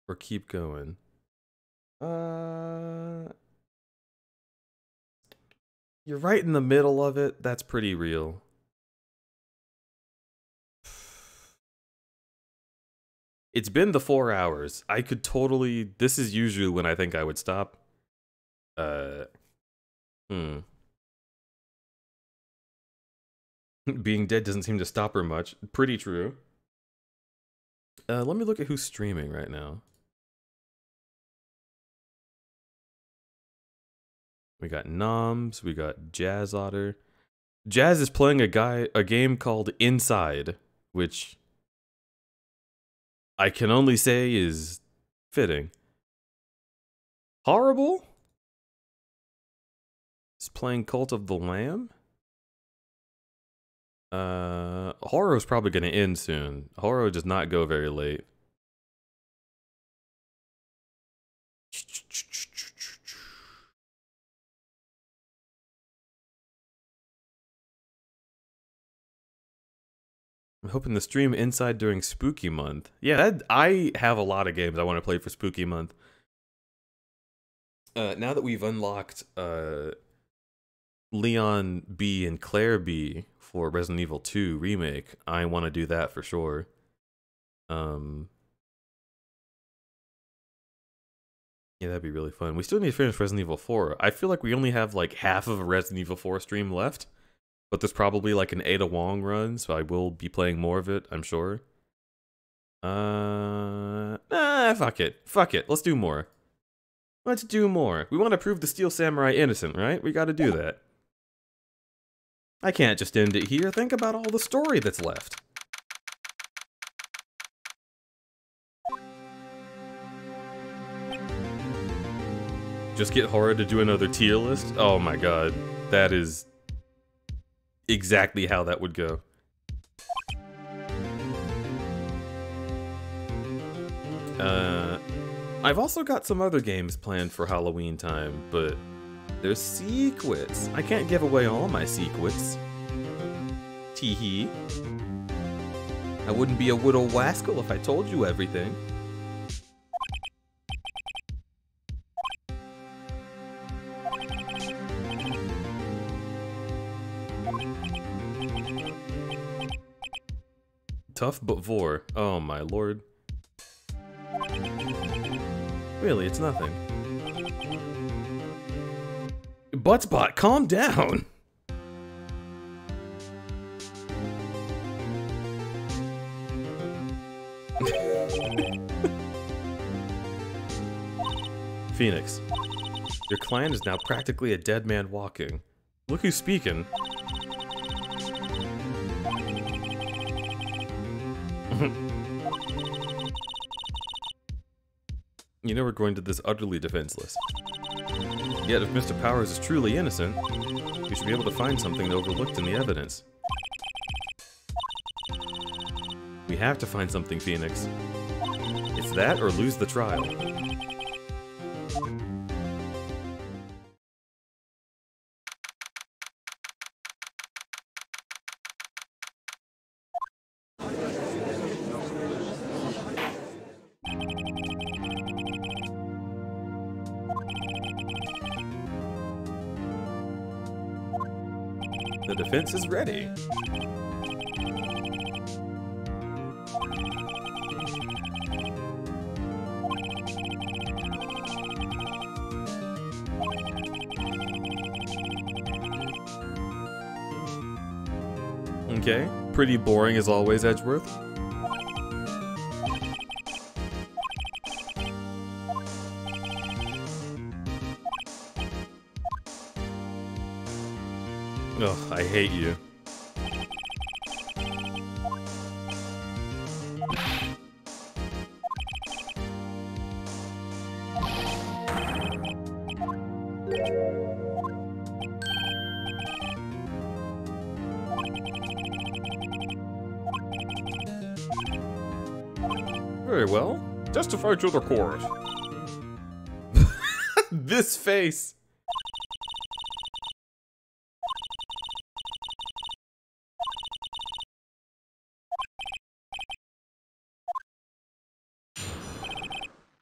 Or keep going? You're right in the middle of it. That's pretty real. It's been the 4 hours. I could totally... This is usually when I think I would stop. Being dead doesn't seem to stop her much. Pretty true. Let me look at who's streaming right now. We got Noms, we got Jazz Otter. Jazz is playing a game called Inside, which I can only say is fitting. Horrible? Is playing Cult of the Lamb? Horror's probably gonna end soon. Horror does not go very late. I'm hoping to stream Inside during Spooky Month. Yeah, I have a lot of games I want to play for Spooky Month. Now that we've unlocked Leon B and Claire B for Resident Evil 2 Remake, I want to do that for sure. Yeah, that'd be really fun. We still need to finish Resident Evil 4. I feel like we only have like half of a Resident Evil 4 stream left. But there's probably like an Ada Wong run, so I will be playing more of it, I'm sure. Fuck it. Fuck it. Let's do more. Let's do more. We want to prove the Steel Samurai innocent, right? We gotta do that. I can't just end it here. Think about all the story that's left. Just get Horror to do another tier list? Oh my god. That is exactly how that would go. I've also got some other games planned for Halloween time, but they're secrets. I can't give away all my secrets. Teehee. I wouldn't be a widow wascal if I told you everything. Tough but vor. Oh my lord. Really, it's nothing. Buttspot, calm down! Phoenix, your client is now practically a dead man walking. Look who's speaking. You know we're going to this utterly defenseless. Yet if Mr. Powers is truly innocent, we should be able to find something overlooked in the evidence. We have to find something, Phoenix. It's that or lose the trial. The defense is ready. Okay, pretty boring as always, Edgeworth. Ugh, I hate you. Very well. Testify to the court. This face.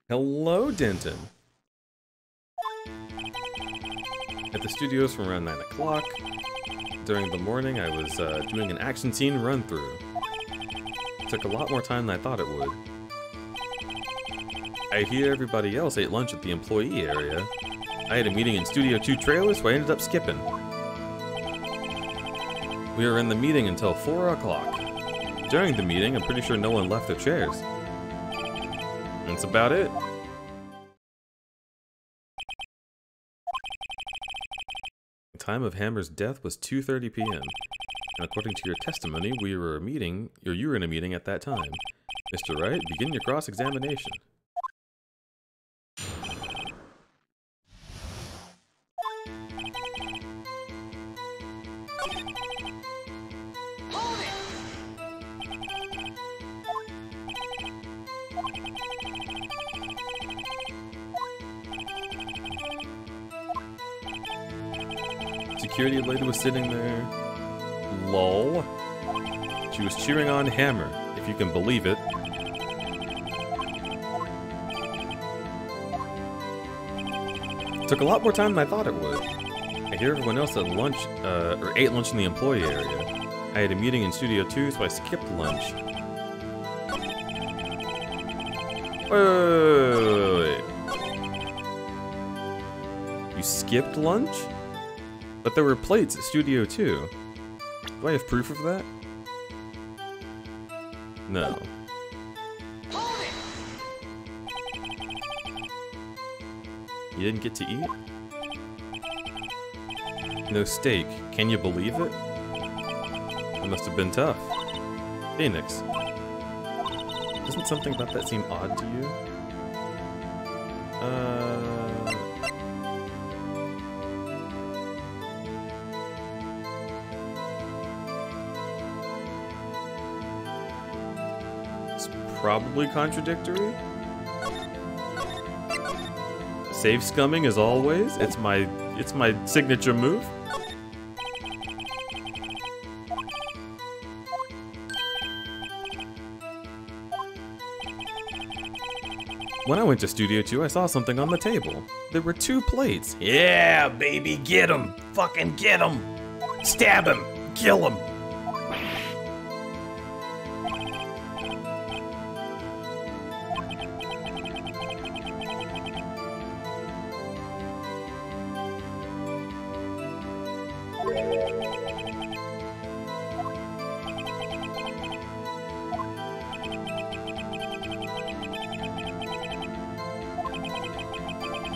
Hello, Denton. At the studios from around 9 o'clock. During the morning, I was doing an action scene run-through. Took a lot more time than I thought it would. I hear everybody else ate lunch at the employee area. I had a meeting in Studio 2 trailer, so I ended up skipping. We were in the meeting until 4 o'clock. During the meeting, I'm pretty sure no one left their chairs. That's about it. The time of Hammer's death was 2:30 p.m. And according to your testimony, you were in a meeting at that time. Mr. Wright, begin your cross-examination. Security lady was sitting there. Lol. She was cheering on Hammer, if you can believe it. Took a lot more time than I thought it would. I hear everyone else at lunch, or ate lunch in the employee area. I had a meeting in Studio 2, so I skipped lunch. Wait. You skipped lunch? But there were plates at Studio 2. Do I have proof of that? No. You didn't get to eat? No steak. Can you believe it? It must have been tough. Phoenix. Doesn't something about that seem odd to you? It's probably contradictory. Save scumming as always. It's my signature move. When I went to Studio 2, I saw something on the table. There were 2 plates. Yeah, baby, get him. Fucking get him. Stab him. Kill him.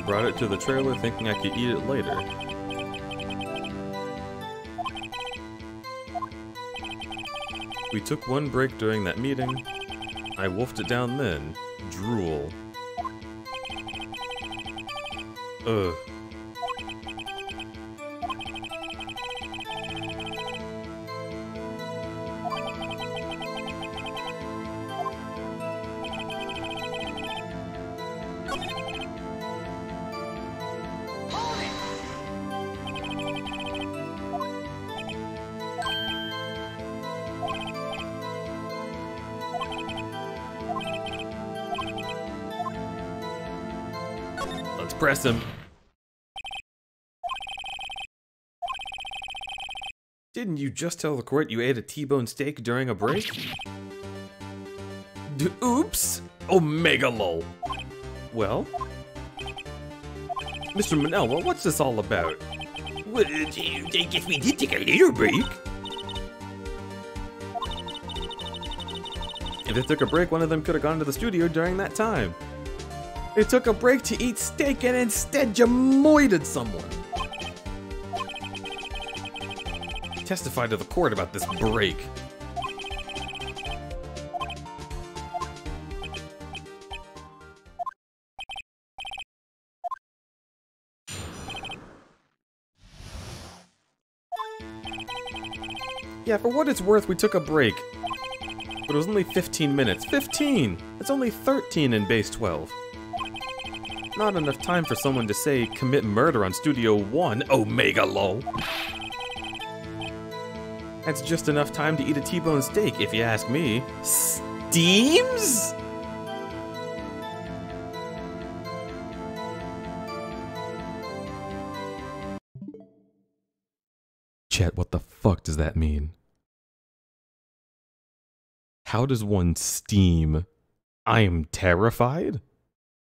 Brought it to the trailer thinking I could eat it later. We took one break during that meeting. I wolfed it down then. Drool. Ugh. Let's press him. Didn't you just tell the court you ate a T-bone steak during a break? Oops! Omega lol. Well? Mr. Manel, what's this all about? Well, I guess we did take a little break. If they took a break, one of them could have gone to the studio during that time. They took a break to eat steak and instead jamoided someone. Testify to the court about this break. Yeah, for what it's worth, we took a break. But it was only 15 minutes. 15! It's only 13 in base 12. Not enough time for someone to say, commit murder on Studio 1, Omega lol. That's just enough time to eat a T-bone steak, if you ask me. Steams? Chat, what the fuck does that mean? How does one steam? I am terrified?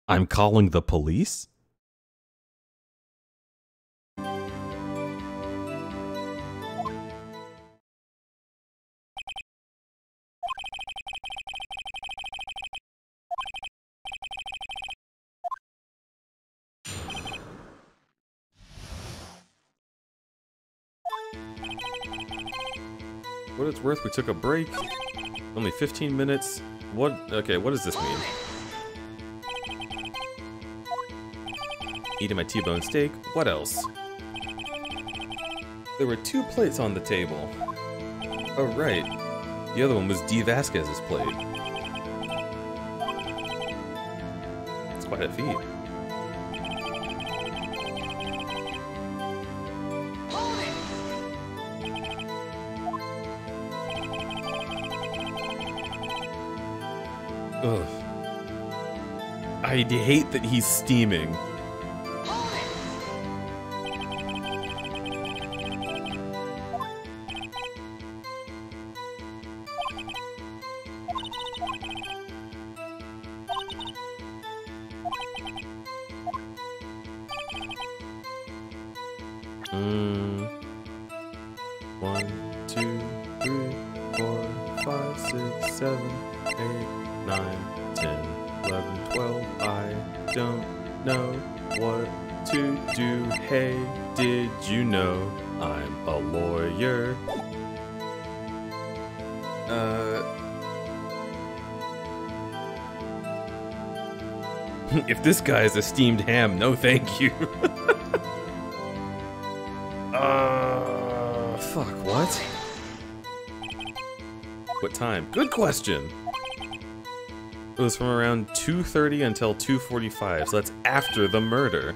I'm calling the police? What it's worth, we took a break. Only 15 minutes. What? Okay, what does this mean? Eating my T-bone steak. What else? There were 2 plates on the table. Oh, right. The other one was D. Vasquez's plate. It's quite a feat. Ugh. I hate that he's steaming. One, two, three, 4, 5, 6, 7, 8, 9, 10, 11, 12. I don't know what to do. Hey, did you know I'm a lawyer? If this guy is a steamed ham, no thank you. Fuck, what? What time? Good question! It was from around 2:30 until 2:45, so that's after the murder.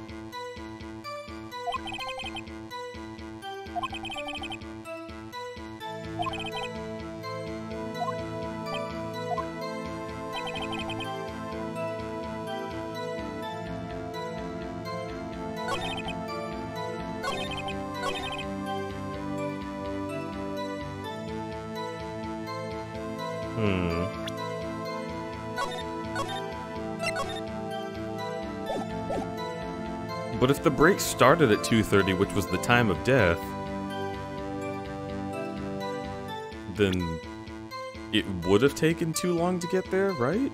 But if the break started at 2:30, which was the time of death, then it would have taken too long to get there, right?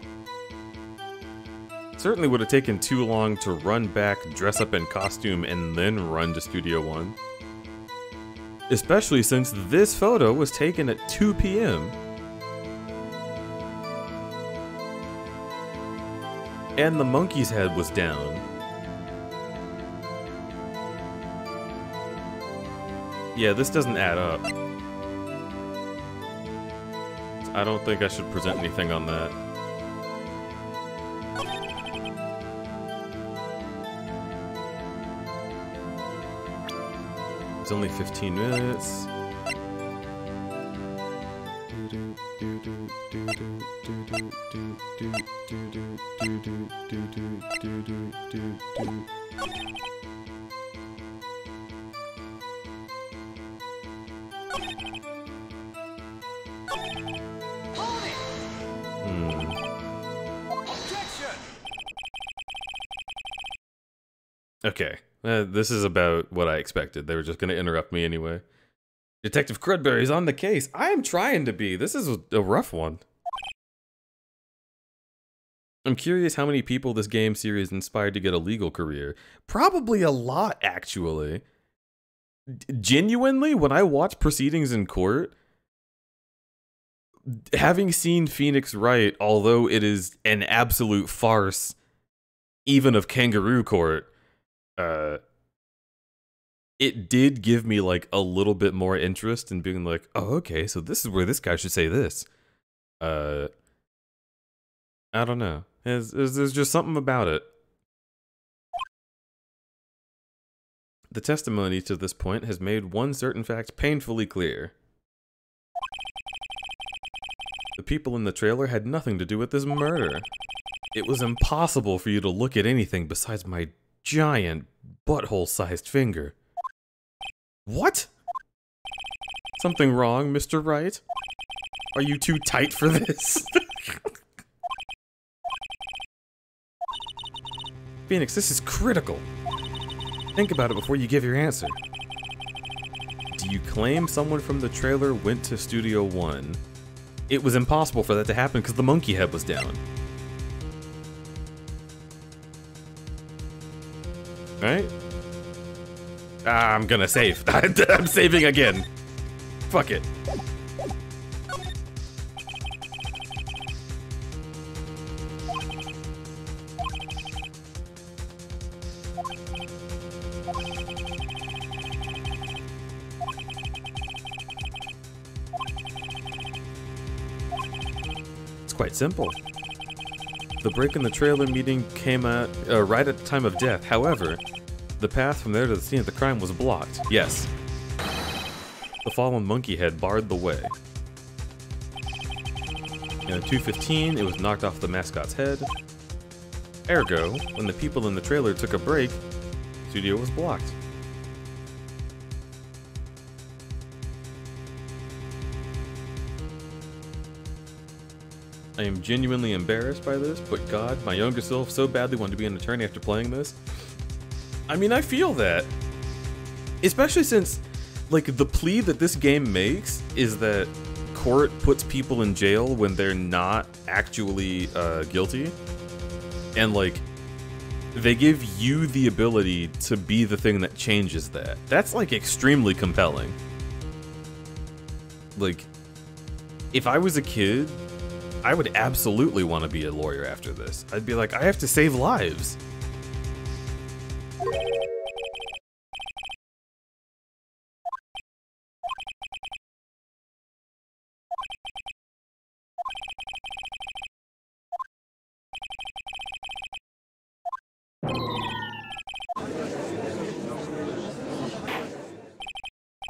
Certainly would have taken too long to run back, dress up in costume, and then run to Studio One. Especially since this photo was taken at 2 p.m. And the monkey's head was down. Yeah, this doesn't add up. I don't think I should present anything on that. It's only 15 minutes. Okay, this is about what I expected. They were just going to interrupt me anyway. Detective Crudberry's on the case. I am trying to be. This is a rough one. I'm curious how many people this game series inspired to get a legal career. Probably a lot, actually. Genuinely, when I watch proceedings in court, having seen Phoenix Wright, although it is an absolute farce, even of kangaroo court, it did give me like a little bit more interest in being like, oh, okay, so this is where this guy should say this. I don't know. There's just something about it. The testimony to this point has made one certain fact painfully clear. The people in the trailer had nothing to do with this murder. It was impossible for you to look at anything besides my giant butthole-sized finger. What? Something wrong, Mr. Wright? Are you too tight for this? Phoenix, this is critical. Think about it before you give your answer. Do you claim someone from the trailer went to Studio One? It was impossible for that to happen because the monkey head was down. Right? I'm gonna save. I'm saving again. Fuck it. quite simple. The break in the trailer meeting came at right at the time of death. However, the path from there to the scene of the crime was blocked. Yes. The fallen monkey head barred the way. And at 2:15, it was knocked off the mascot's head. Ergo, when the people in the trailer took a break, the studio was blocked. I am genuinely embarrassed by this, but God, my younger self so badly wanted to be an attorney after playing this. I mean, I feel that. Especially since, like, the plea that this game makes is that court puts people in jail when they're not actually guilty. And, like, they give you the ability to be the thing that changes that. That's, like, extremely compelling. Like, if I was a kid, I would absolutely want to be a lawyer after this. I'd be like, I have to save lives.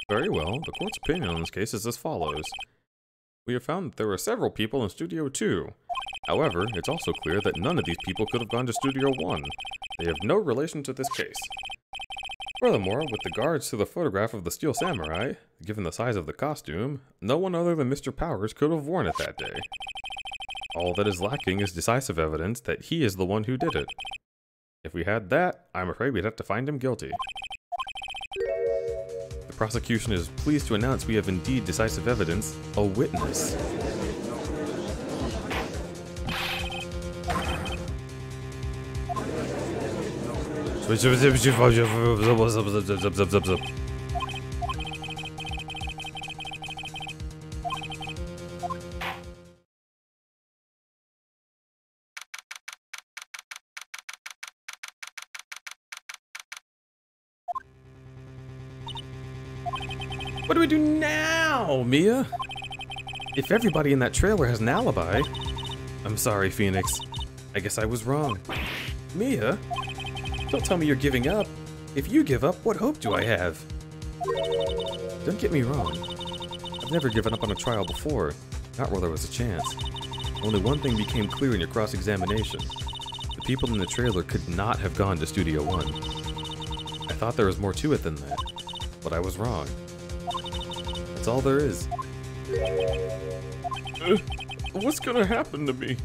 Very well, the court's opinion on this case is as follows. We have found that there were several people in Studio 2. However, it's also clear that none of these people could have gone to Studio 1. They have no relation to this case. Furthermore, with regards to the photograph of the Steel Samurai, given the size of the costume, no one other than Mr. Powers could have worn it that day. All that is lacking is decisive evidence that he is the one who did it. If we had that, I'm afraid we'd have to find him guilty. The prosecution is pleased to announce we have indeed decisive evidence, a witness. What do we do now, Mia? If everybody in that trailer has an alibi... I'm sorry, Phoenix. I guess I was wrong. Mia? Don't tell me you're giving up. If you give up, what hope do I have? Don't get me wrong. I've never given up on a trial before. Not where there was a chance. Only one thing became clear in your cross-examination. The people in the trailer could not have gone to Studio 1. I thought there was more to it than that. But I was wrong. That's all there is. What's gonna happen to me?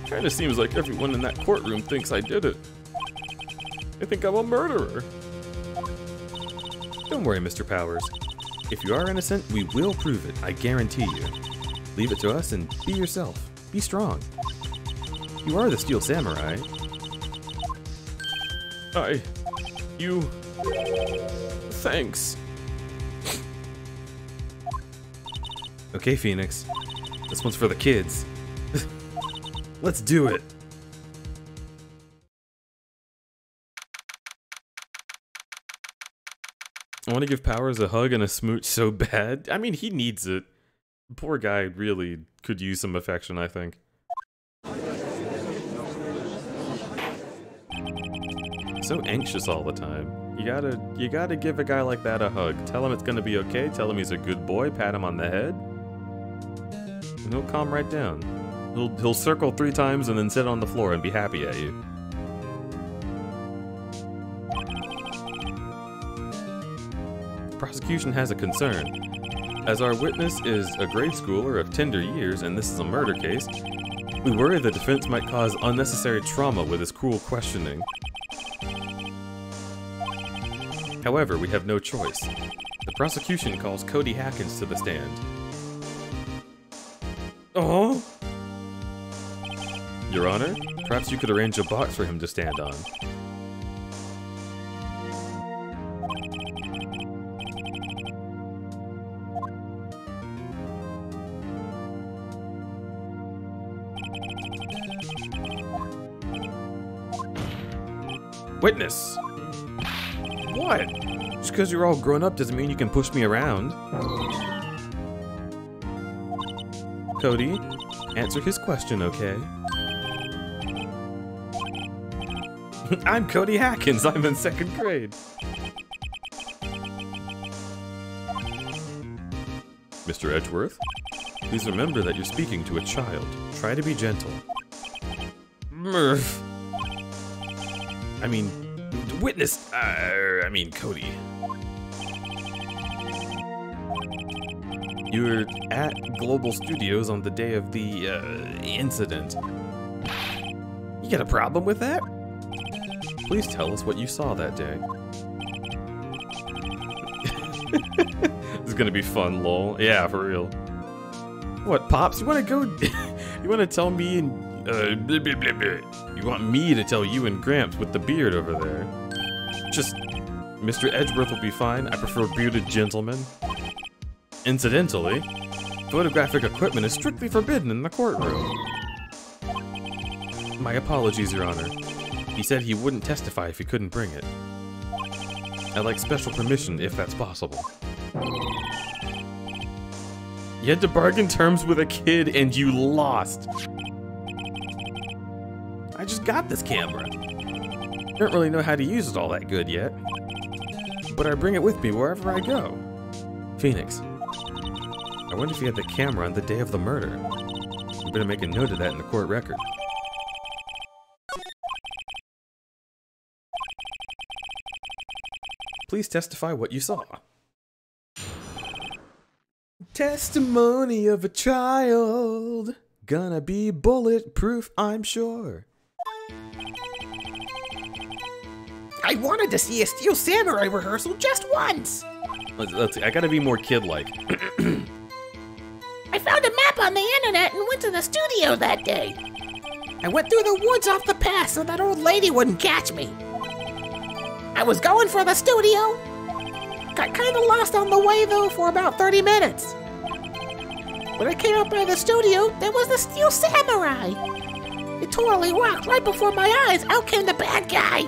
Kinda seems like everyone in that courtroom thinks I did it. They think I'm a murderer. Don't worry, Mr. Powers. If you are innocent, we will prove it, I guarantee you. Leave it to us and be yourself. Be strong. You are the Steel Samurai. Thanks. Okay, Phoenix. This one's for the kids. Let's do it. I want to give Powers a hug and a smooch so bad. I mean, he needs it. Poor guy really could use some affection, I think. So anxious all the time. You gotta give a guy like that a hug. Tell him it's gonna be okay. Tell him he's a good boy. Pat him on the head. And he'll calm right down. He'll circle 3 times and then sit on the floor and be happy at you. The prosecution has a concern. As our witness is a grade schooler of tender years and this is a murder case, we worry the defense might cause unnecessary trauma with his cruel questioning. However, we have no choice. The prosecution calls Cody Hackins to the stand. Oh? Your Honor, perhaps you could arrange a box for him to stand on. Witness! What? Just because you're all grown up doesn't mean you can push me around. Cody, Answer his question, okay? I'm Cody Hackins. I'm in 2nd grade. Mr. Edgeworth, please remember that you're speaking to a child. Try to be gentle. Murph. I mean, witness. Cody. You were at Global Studios on the day of the incident. You got a problem with that? Please tell us what you saw that day. This is gonna be fun, lol. Yeah, for real. What, Pops? You wanna go? You wanna tell me and blah, blah, blah, blah. You want me to tell you and Gramps with the beard over there? Just, Mr. Edgeworth will be fine. I prefer bearded gentlemen. Incidentally, photographic equipment is strictly forbidden in the courtroom. My apologies, Your Honor. He said he wouldn't testify if he couldn't bring it. I'd like special permission if that's possible. You had to bargain terms with a kid and you lost. I just got this camera. Don't really know how to use it all that good yet. But I bring it with me wherever I go. Phoenix, I wonder if you had the camera on the day of the murder. You better make a note of that in the court record. Please testify what you saw. Testimony of a child. Gonna be bulletproof, I'm sure. I wanted to see a Steel Samurai rehearsal just once. Let's see, I gotta be more kid-like. I found a map on the internet and went to the studio that day. I went through the woods off the pass so that old lady wouldn't catch me. I was going for the studio. Got kind of lost on the way though for about 30 minutes. When I came up by the studio, there was the Steel Samurai. It totally rocked right before my eyes. Out came the bad guy.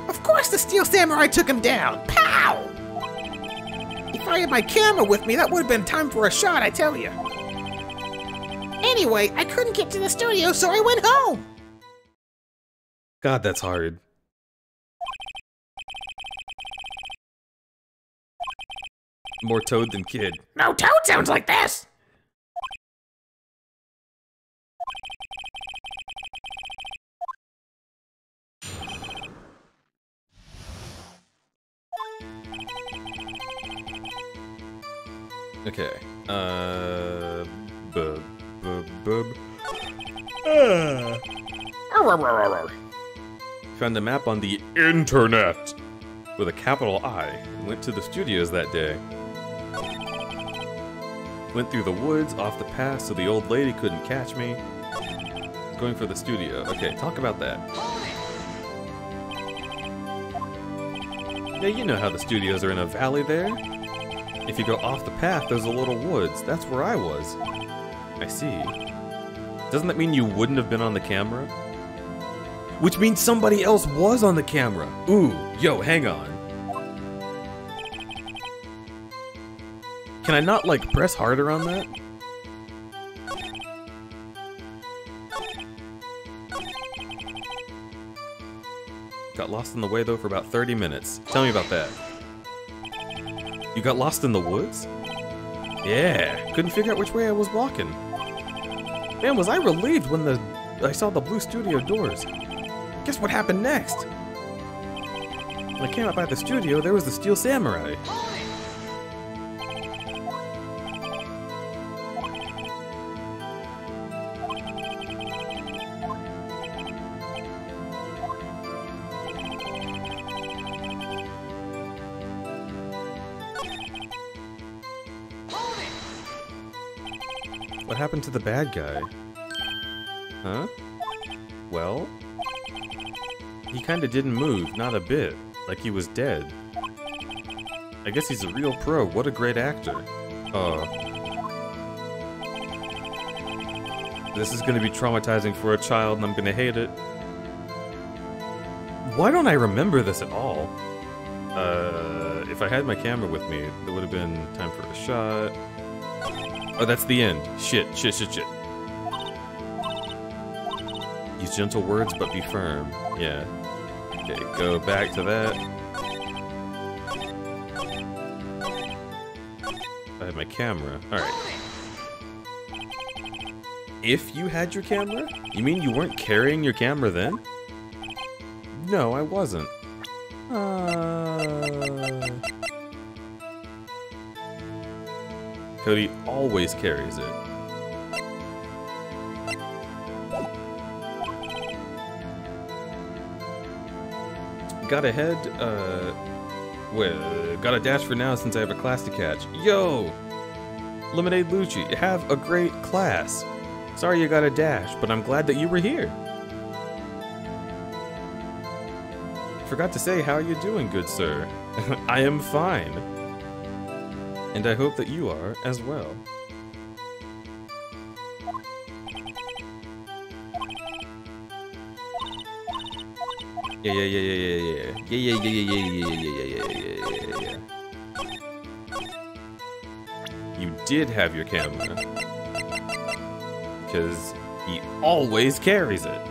Of course the Steel Samurai took him down. Pow! If I had my camera with me, that would have been time for a shot, I tell you. Anyway, I couldn't get to the studio, so I went home. God, that's hard. More Toad than Kid. No, Toad sounds like this. Okay. Found a map on the internet with a capital I. Went to the studios that day. Went through the woods, off the pass, so the old lady couldn't catch me. Going for the studio. Okay, talk about that. Yeah, you know how the studios are in a valley there. If you go off the path, there's a little woods. That's where I was. I see. Doesn't that mean you wouldn't have been on the camera? Which means somebody else was on the camera. Ooh, yo, hang on. Can I not, like, press harder on that? Got lost in the way, though, for about 30 minutes. Tell me about that. You got lost in the woods? Yeah, couldn't figure out which way I was walking. Man, was I relieved when I saw the blue studio doors. Guess what happened next? When I came up by the studio, there was the Steel Samurai. What happened to the bad guy? Huh? Well? He kinda didn't move, not a bit. Like he was dead. I guess he's a real pro. What a great actor. Oh. This is gonna be traumatizing for a child and I'm gonna hate it. Why don't I remember this at all? If I had my camera with me, there would have been time for a shot. Oh, that's the end. Shit. Use gentle words, but be firm. Yeah. Okay, go back to that. I have my camera. Alright. If you had your camera? You mean you weren't carrying your camera then? No, I wasn't. Cody always carries it. Got ahead, well, got a dash for now since I have a class to catch. Yo! Lemonade Lucci, have a great class. Sorry you got a dash, but I'm glad that you were here. Forgot to say, how are you doing, good sir? I am fine. And I hope that you are as well. Yeah. You did have your camera. Because he always carries it.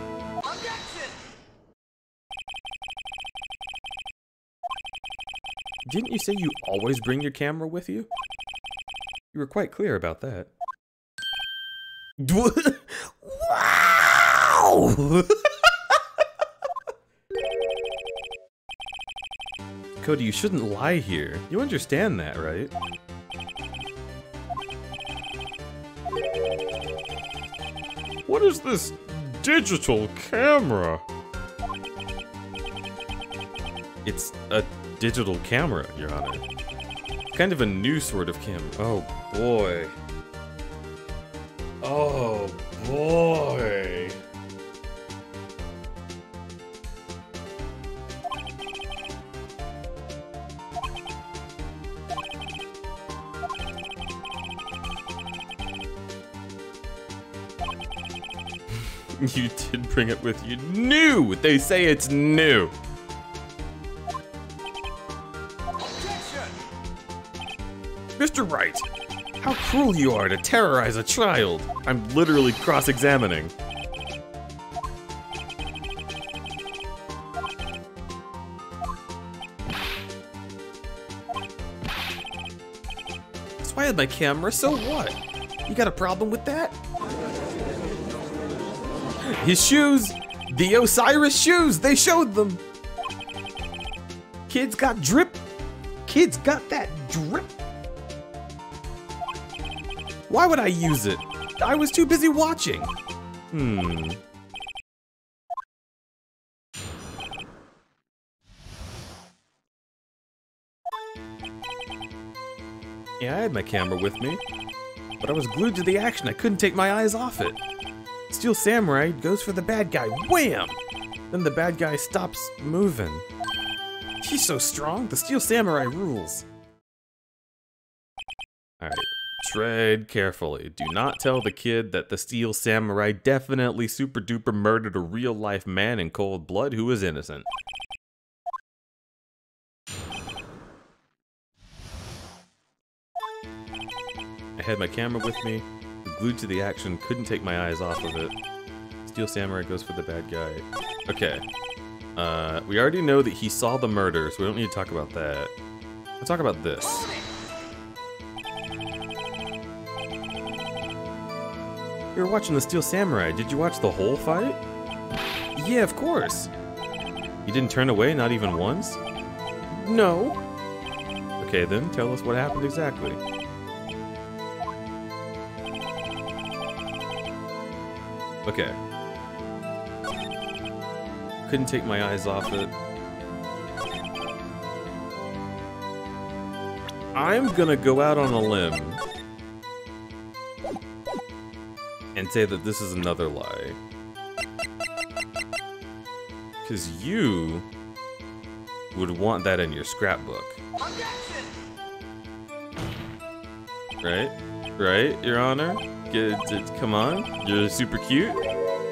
Didn't you say you always bring your camera with you? You were quite clear about that. Wow! Cody, you shouldn't lie here. You understand that, right? What is this digital camera? It's a digital camera, Your Honor. Kind of a new sort of camera. Oh, boy. Oh, boy. You did bring it with you. New! They say it's new. Mr. Wright, how cruel you are to terrorize a child. I'm literally cross-examining. That's why I had my camera, so what? You got a problem with that? His shoes! The Osiris shoes! They showed them! Kids got drip! Kids got that drip! Why would I use it? I was too busy watching! Yeah, I had my camera with me, but I was glued to the action. I couldn't take my eyes off it. Steel Samurai goes for the bad guy. Wham! Then the bad guy stops moving. He's so strong. The Steel Samurai rules. Alright. Tread carefully. Do not tell the kid that the Steel Samurai definitely super duper murdered a real life man in cold blood who was innocent. I had my camera with me. Glued to the action, couldn't take my eyes off of it. Steel Samurai goes for the bad guy. Okay. We already know that he saw the murder, so we don't need to talk about that. Let's talk about this. You were watching the Steel Samurai. Did you watch the whole fight? Yeah, of course. You didn't turn away, not even once? No. Okay then, tell us what happened exactly. Okay. Couldn't take my eyes off it. I'm gonna go out on a limb and say that this is another lie. 'Cause you would want that in your scrapbook. Right? Right, Your Honor? Come on, you're super cute.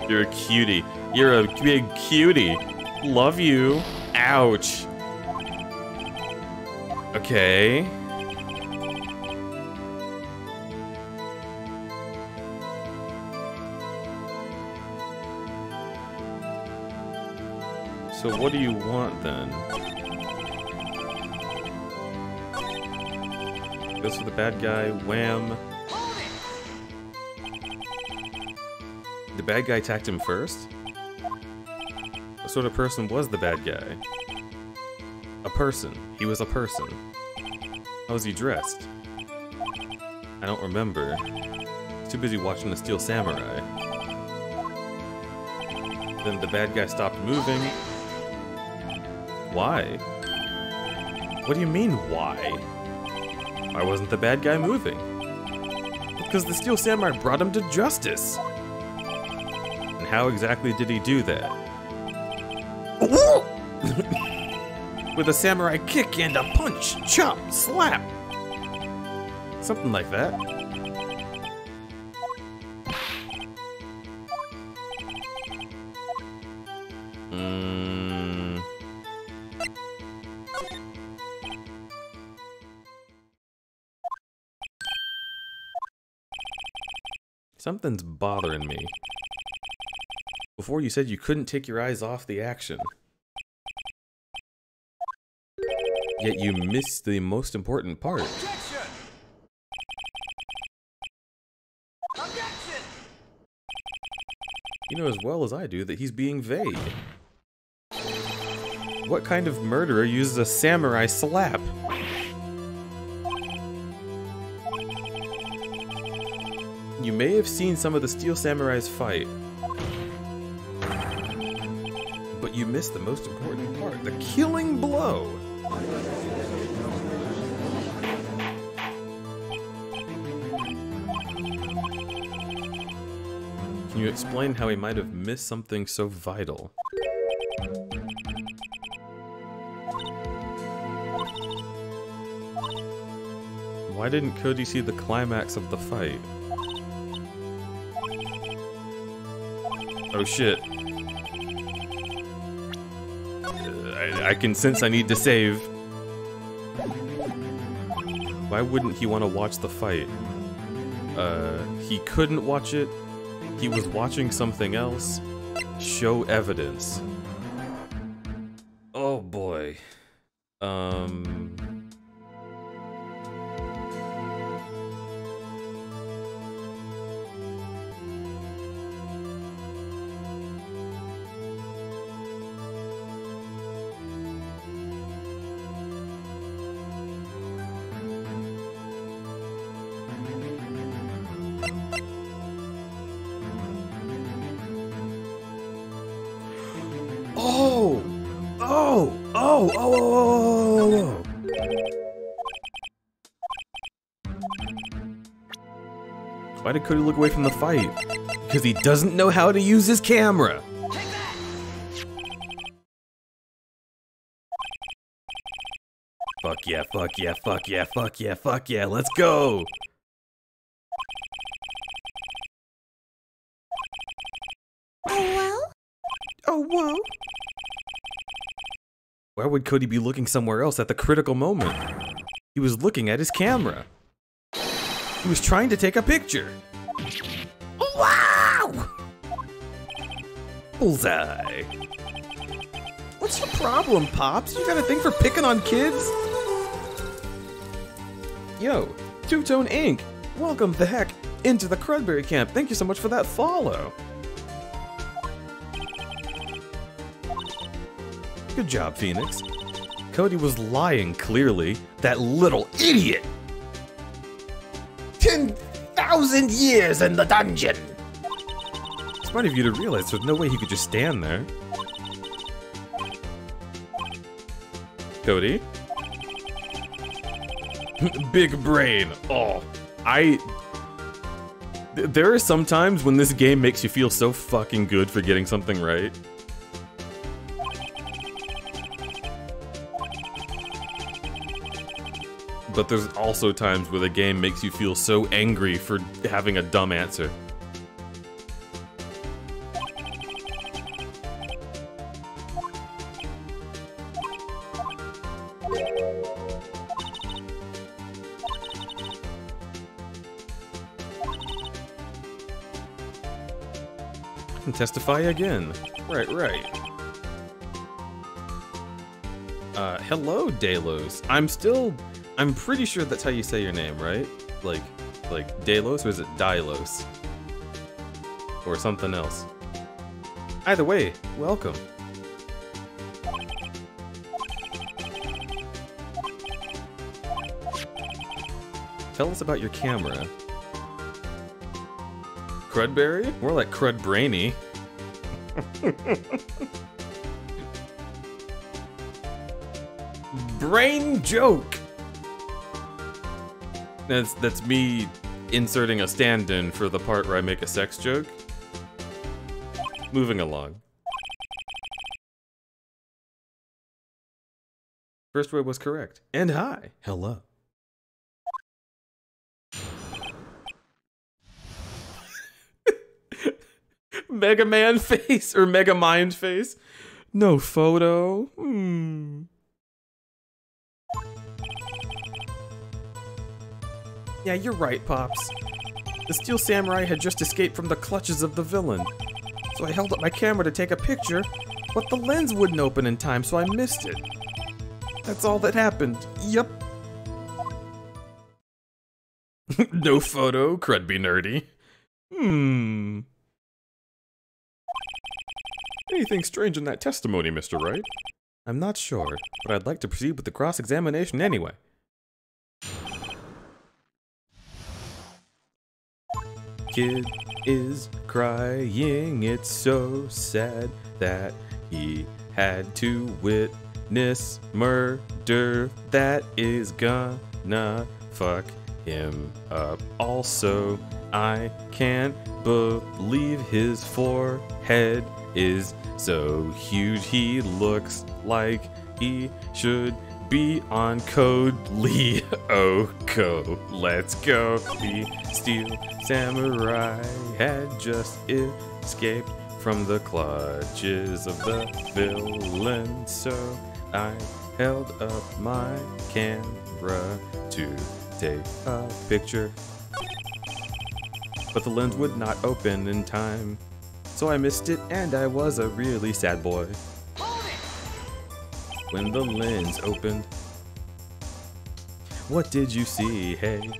You're a cutie. You're a big cutie. Love you. Ouch. Okay. So what do you want then? Goes for the bad guy, wham. The bad guy attacked him first? What sort of person was the bad guy? A person. He was a person. How was he dressed? I don't remember. I was too busy watching The Steel Samurai. Then the bad guy stopped moving. Why? What do you mean, why? Why wasn't the bad guy moving? Because the Steel Samurai brought him to justice. And how exactly did he do that? With a samurai kick and a punch, chop, slap. Something like that. Something's bothering me. Before you said you couldn't take your eyes off the action. Yet you missed the most important part. Objection! Objection! You know as well as I do that he's being vague. What kind of murderer uses a samurai slap? You may have seen some of the Steel Samurais fight, but you missed the most important part, the killing blow. Can you explain how he might have missed something so vital? Why didn't Cody see the climax of the fight? Oh shit. I can sense I need to save. Why wouldn't he want to watch the fight? He couldn't watch it. He was watching something else. Show evidence. Oh boy. Oh! Why did Cody look away from the fight? Because he doesn't know how to use his camera! Fuck yeah, fuck yeah, fuck yeah, fuck yeah, fuck yeah, let's go! Oh, well? Oh, whoa! Why would Cody be looking somewhere else at the critical moment? He was looking at his camera. He was trying to take a picture. Wow! Bullseye. What's your problem, Pops? You got a thing for picking on kids? Yo, Two-Tone Inc. Welcome the heck into the Crudberry Camp. Thank you so much for that follow. Good job, Phoenix. Cody was lying, clearly. That little idiot! 10,000 years in the dungeon! Smart of you to realize there's no way he could just stand there. Cody? Big brain. Oh, there are some times when this game makes you feel so fucking good for getting something right. But there's also times where the game makes you feel so angry for having a dumb answer. I can testify again. Right. Hello, Delos. I'm pretty sure that's how you say your name, right? Like Delos, or is it Dylos? Or something else? Either way, welcome. Tell us about your camera. Crudberry? More like crudbrainy. Brain joke! That's me inserting a stand-in for the part where I make a sex joke. Moving along. First word was correct. And hi. Hello. Mega Man face or Mega Mind face? No photo. Yeah, you're right, Pops. The Steel Samurai had just escaped from the clutches of the villain. So I held up my camera to take a picture, but the lens wouldn't open in time, so I missed it. That's all that happened. Yup. No photo, crudby nerdy. Anything strange in that testimony, Mr. Wright? I'm not sure, but I'd like to proceed with the cross-examination anyway. Kid is crying, it's so sad that he had to witness murder that is gonna fuck him up. Also, I can't believe his forehead is so huge, he looks like he should be on Code Lyoko. Let's go. The Steel Samurai had just escaped from the clutches of the villain, so I held up my camera to take a picture. But the lens would not open in time, so I missed it and I was a really sad boy. When the lens opened, what did you see? Hey,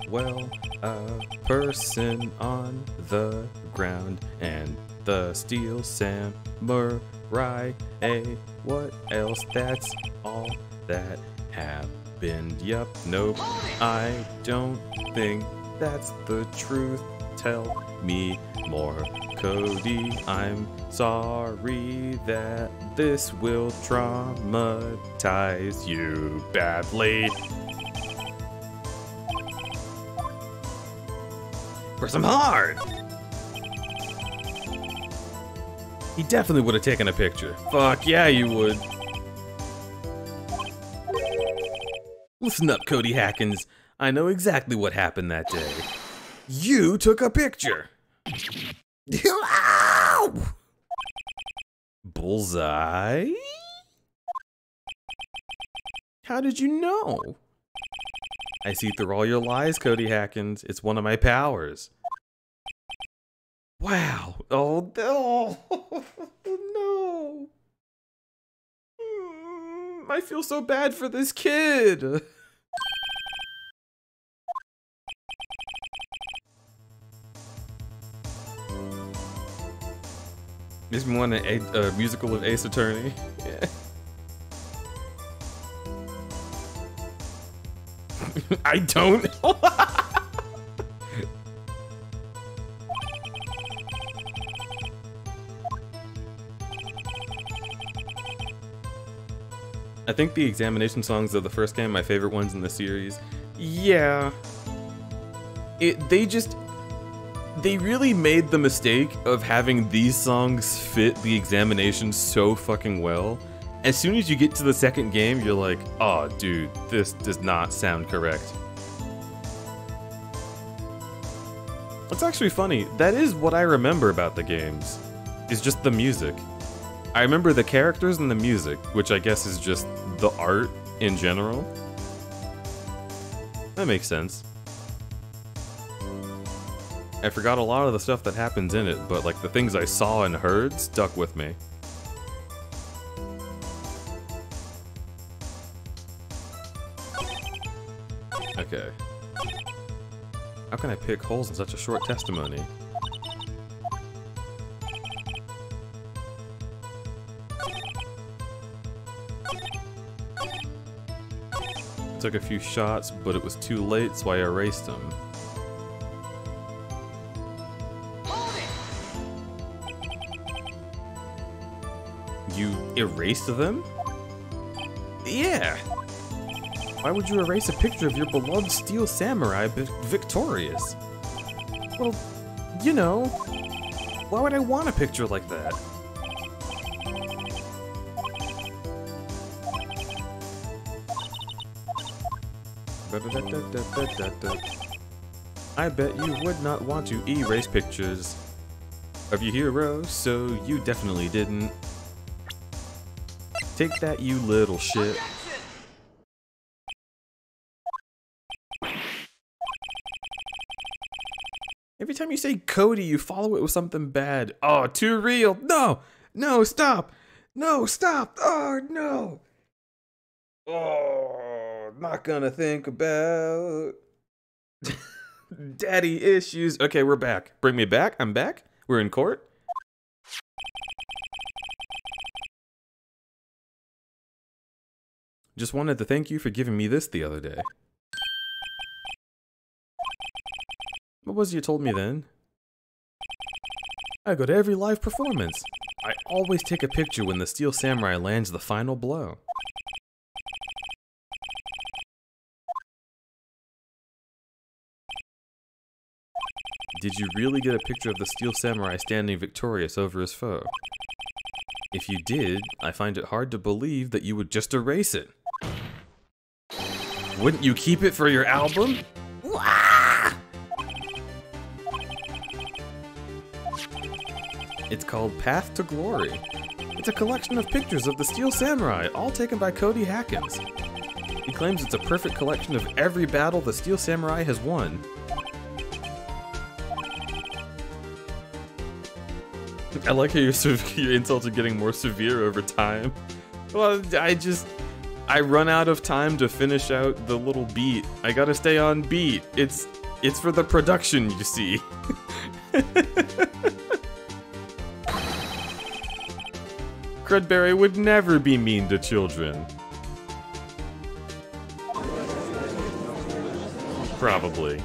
well, a person on the ground and the Steel Samurai. Hey, what else? That's all that happened. Yup, nope, I don't think that's the truth. Tell me more, Cody. I'm sorry that this will traumatize you badly. Press him hard! He definitely would have taken a picture. Fuck yeah, you would. Listen up, Cody Hackins. I know exactly what happened that day. You took a picture. Ow! Bullseye? How did you know? I see through all your lies, Cody Hackins. It's one of my powers. Wow. Oh, no. No. I feel so bad for this kid. Makes me want a musical of Ace Attorney. Yeah. I don't. I think the examination songs of the first game, my favorite ones in the series. Yeah. They really made the mistake of having these songs fit the examination so fucking well. As soon as you get to the second game, you're like, oh dude, this does not sound correct. It's actually funny, that is what I remember about the games, is just the music. I remember the characters and the music, which I guess is just the art in general. That makes sense. I forgot a lot of the stuff that happens in it, but like the things I saw and heard stuck with me. Okay. How can I pick holes in such a short testimony? Took a few shots, but it was too late, so I erased them. You erased them? Yeah! Why would you erase a picture of your beloved steel samurai victorious? Well, you know, why would I want a picture like that? I bet you would not want to erase pictures of your hero, so you definitely didn't. Take that, you little shit. Every time you say Cody, you follow it with something bad. Oh, too real. No! No, stop! No, stop! Oh, no! Oh, not gonna think about daddy issues. Okay, we're back. Bring me back. I'm back. We're in court. Just wanted to thank you for giving me this the other day. What was it you told me then? I go to every live performance. I always take a picture when the Steel Samurai lands the final blow. Did you really get a picture of the Steel Samurai standing victorious over his foe? If you did, I find it hard to believe that you would just erase it. Wouldn't you keep it for your album? It's called Path to Glory. It's a collection of pictures of the Steel Samurai, all taken by Cody Hackins. He claims it's a perfect collection of every battle the Steel Samurai has won. I like how your insults are getting more severe over time. Well, I run out of time to finish out the little beat. I gotta stay on beat. It's for the production, you see. Crudberry would never be mean to children. Probably.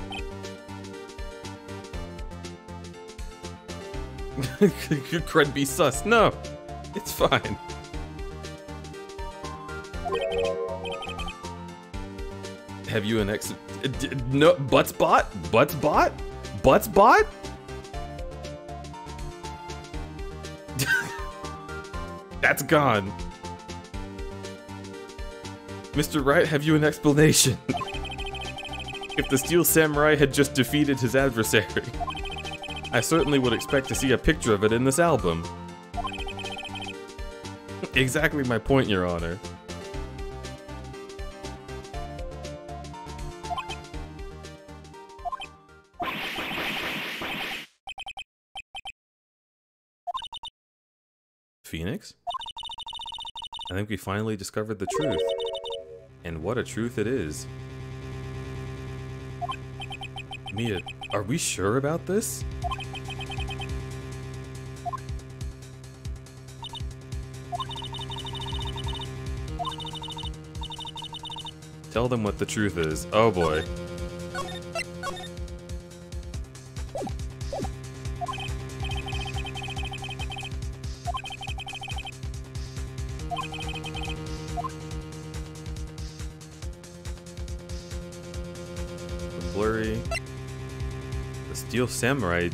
Crud be sus. No, it's fine. Have you an ex? No, Buttsbot? Buttsbot? Buttsbot? That's gone. Mr. Wright, have you an explanation? If the Steel Samurai had just defeated his adversary, I certainly would expect to see a picture of it in this album. Exactly my point, Your Honor. Phoenix? I think we finally discovered the truth. And what a truth it is. Mia, are we sure about this? Tell them what the truth is. Oh boy. Blurry. The Steel Samurai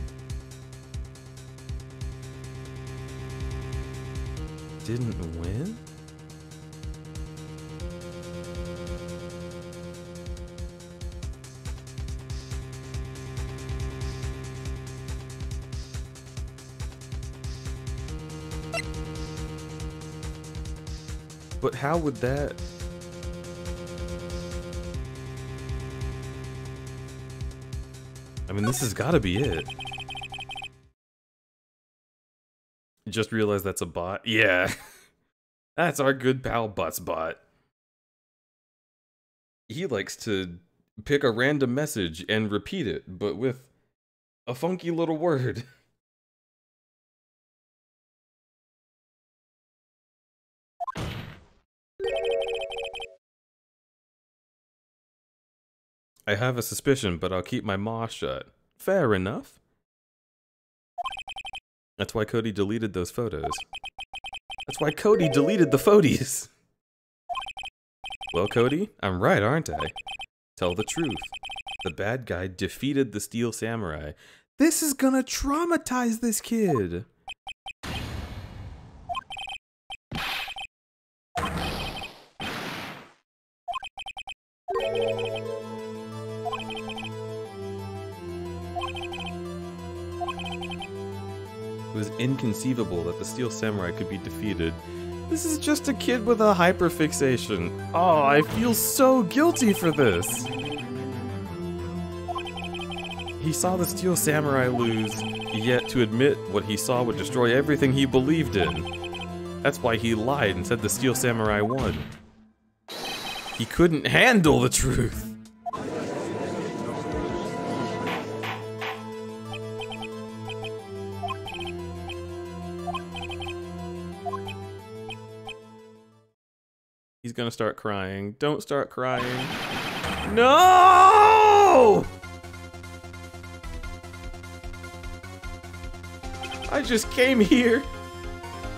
didn't win? But how would that... I mean, this has got to be it. Just realized that's a bot. Yeah. That's our good pal Buttsbot. He likes to pick a random message and repeat it, but with a funky little word. I have a suspicion, but I'll keep my mouth shut. Fair enough. That's why Cody deleted those photos. That's why Cody deleted the photies. Well, Cody, I'm right, aren't I? Tell the truth. The bad guy defeated the Steel Samurai. This is gonna traumatize this kid. It was inconceivable that the Steel Samurai could be defeated. This is just a kid with a hyperfixation. Oh, I feel so guilty for this. He saw the Steel Samurai lose, yet to admit what he saw would destroy everything he believed in. That's why he lied and said the Steel Samurai won. He couldn't handle the truth. He's gonna start crying. Don't start crying. No! I just came here.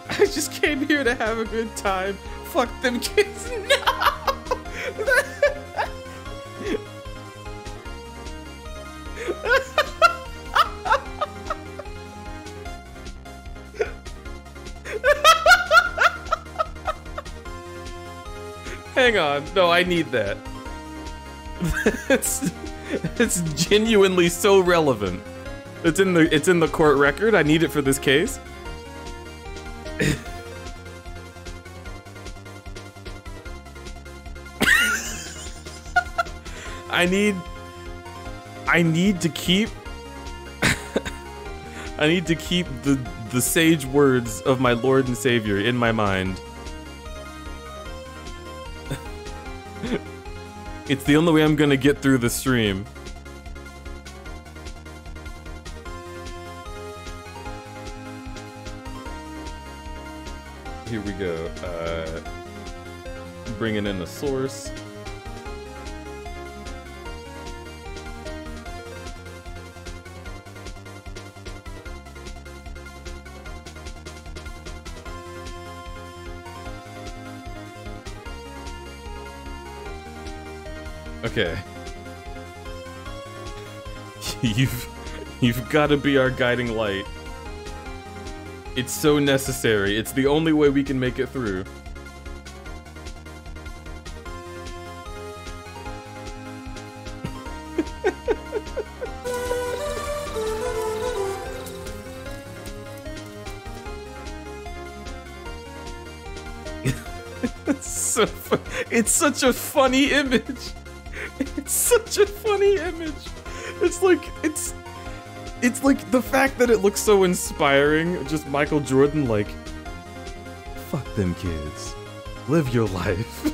I just came here to have a good time. Fuck them kids. No! Hang on. No, I need that. It's genuinely so relevant. It's in the court record. I need it for this case. I need to keep I need to keep the sage words of my Lord and Savior in my mind. It's the only way I'm gonna get through the stream. Here we go. Bringing in the source. Okay. You've got to be our guiding light. It's so necessary. It's the only way we can make it through. It's such a funny image. It's such a funny image. It's like the fact that it looks so inspiring. Just Michael Jordan like, fuck them kids. Live your life.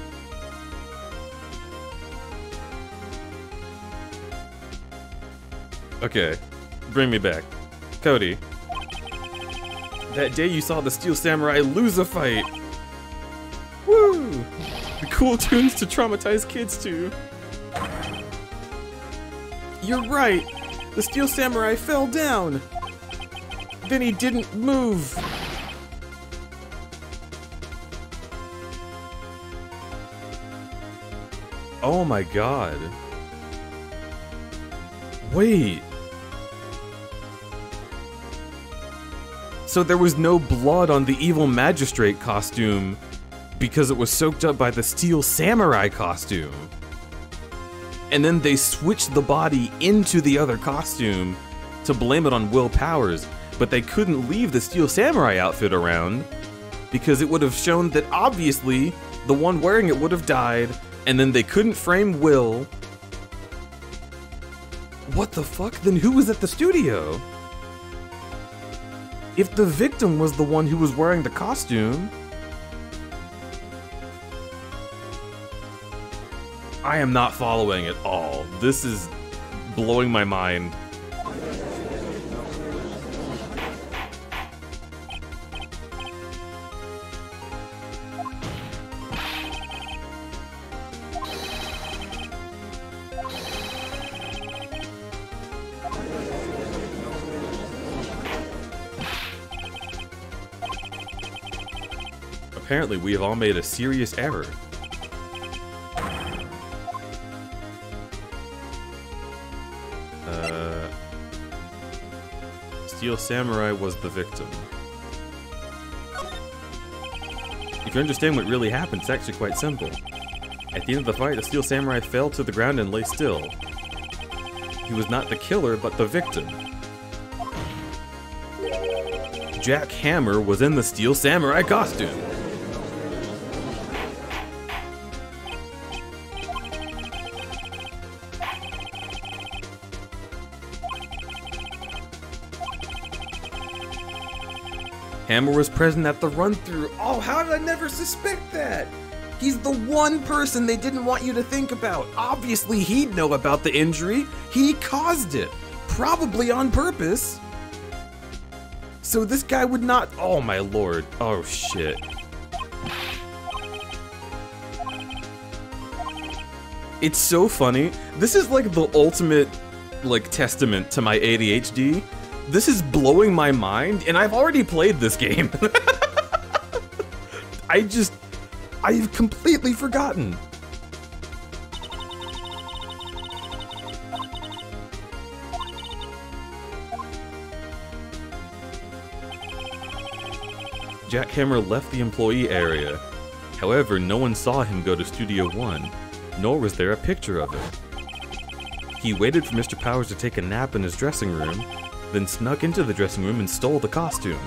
Okay, bring me back. Cody. That day you saw the Steel Samurai lose a fight. Woo! The cool tunes to traumatize kids too. You're right! The Steel Samurai fell down! Then he didn't move! Oh my god. Wait. So there was no blood on the evil magistrate costume because it was soaked up by the Steel Samurai costume. And then they switched the body into the other costume to blame it on Will Powers, but they couldn't leave the Steel Samurai outfit around because it would have shown that obviously the one wearing it would have died, and then they couldn't frame Will. What the fuck? Then who was at the studio? If the victim was the one who was wearing the costume... I am not following at all. This is blowing my mind. Apparently, we have all made a serious error. Steel Samurai was the victim. If you understand what really happened, it's actually quite simple. At the end of the fight, the Steel Samurai fell to the ground and lay still. He was not the killer, but the victim. Jack Hammer was in the Steel Samurai costume. Hammer was present at the run-through. Oh, how did I never suspect that? He's the one person they didn't want you to think about. Obviously, he'd know about the injury. He caused it. Probably on purpose. So this guy would not... Oh, my lord. Oh, shit. It's so funny. This is like the ultimate, like, testament to my ADHD. This is blowing my mind, and I've already played this game. I've completely forgotten. Jack Hammer left the employee area. However, no one saw him go to Studio 1, nor was there a picture of him. He waited for Mr. Powers to take a nap in his dressing room, then snuck into the dressing room and stole the costume.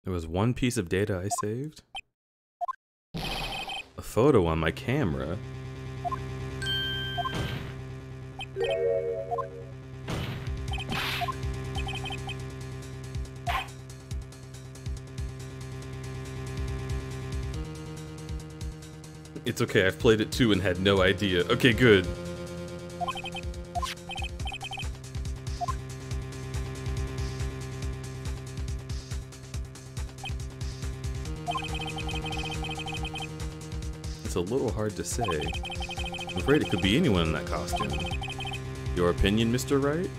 There was one piece of data I saved. A photo on my camera. It's okay, I've played it too and had no idea. Okay, good. It's a little hard to say. I'm afraid it could be anyone in that costume. Your opinion, Mr. Wright?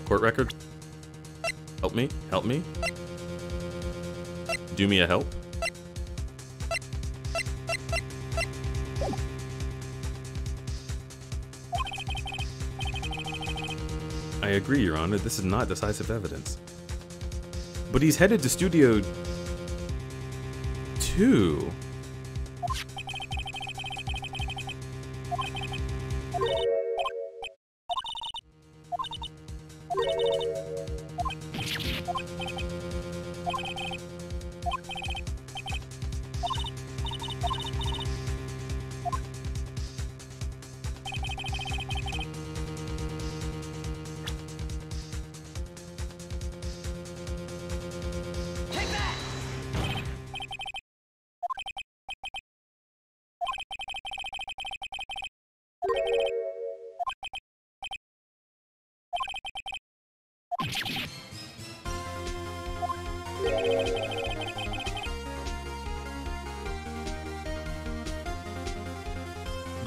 Court record? Help me? Help me? Do me a help? I agree, Your Honor. This is not decisive evidence. But he's headed to Studio 2.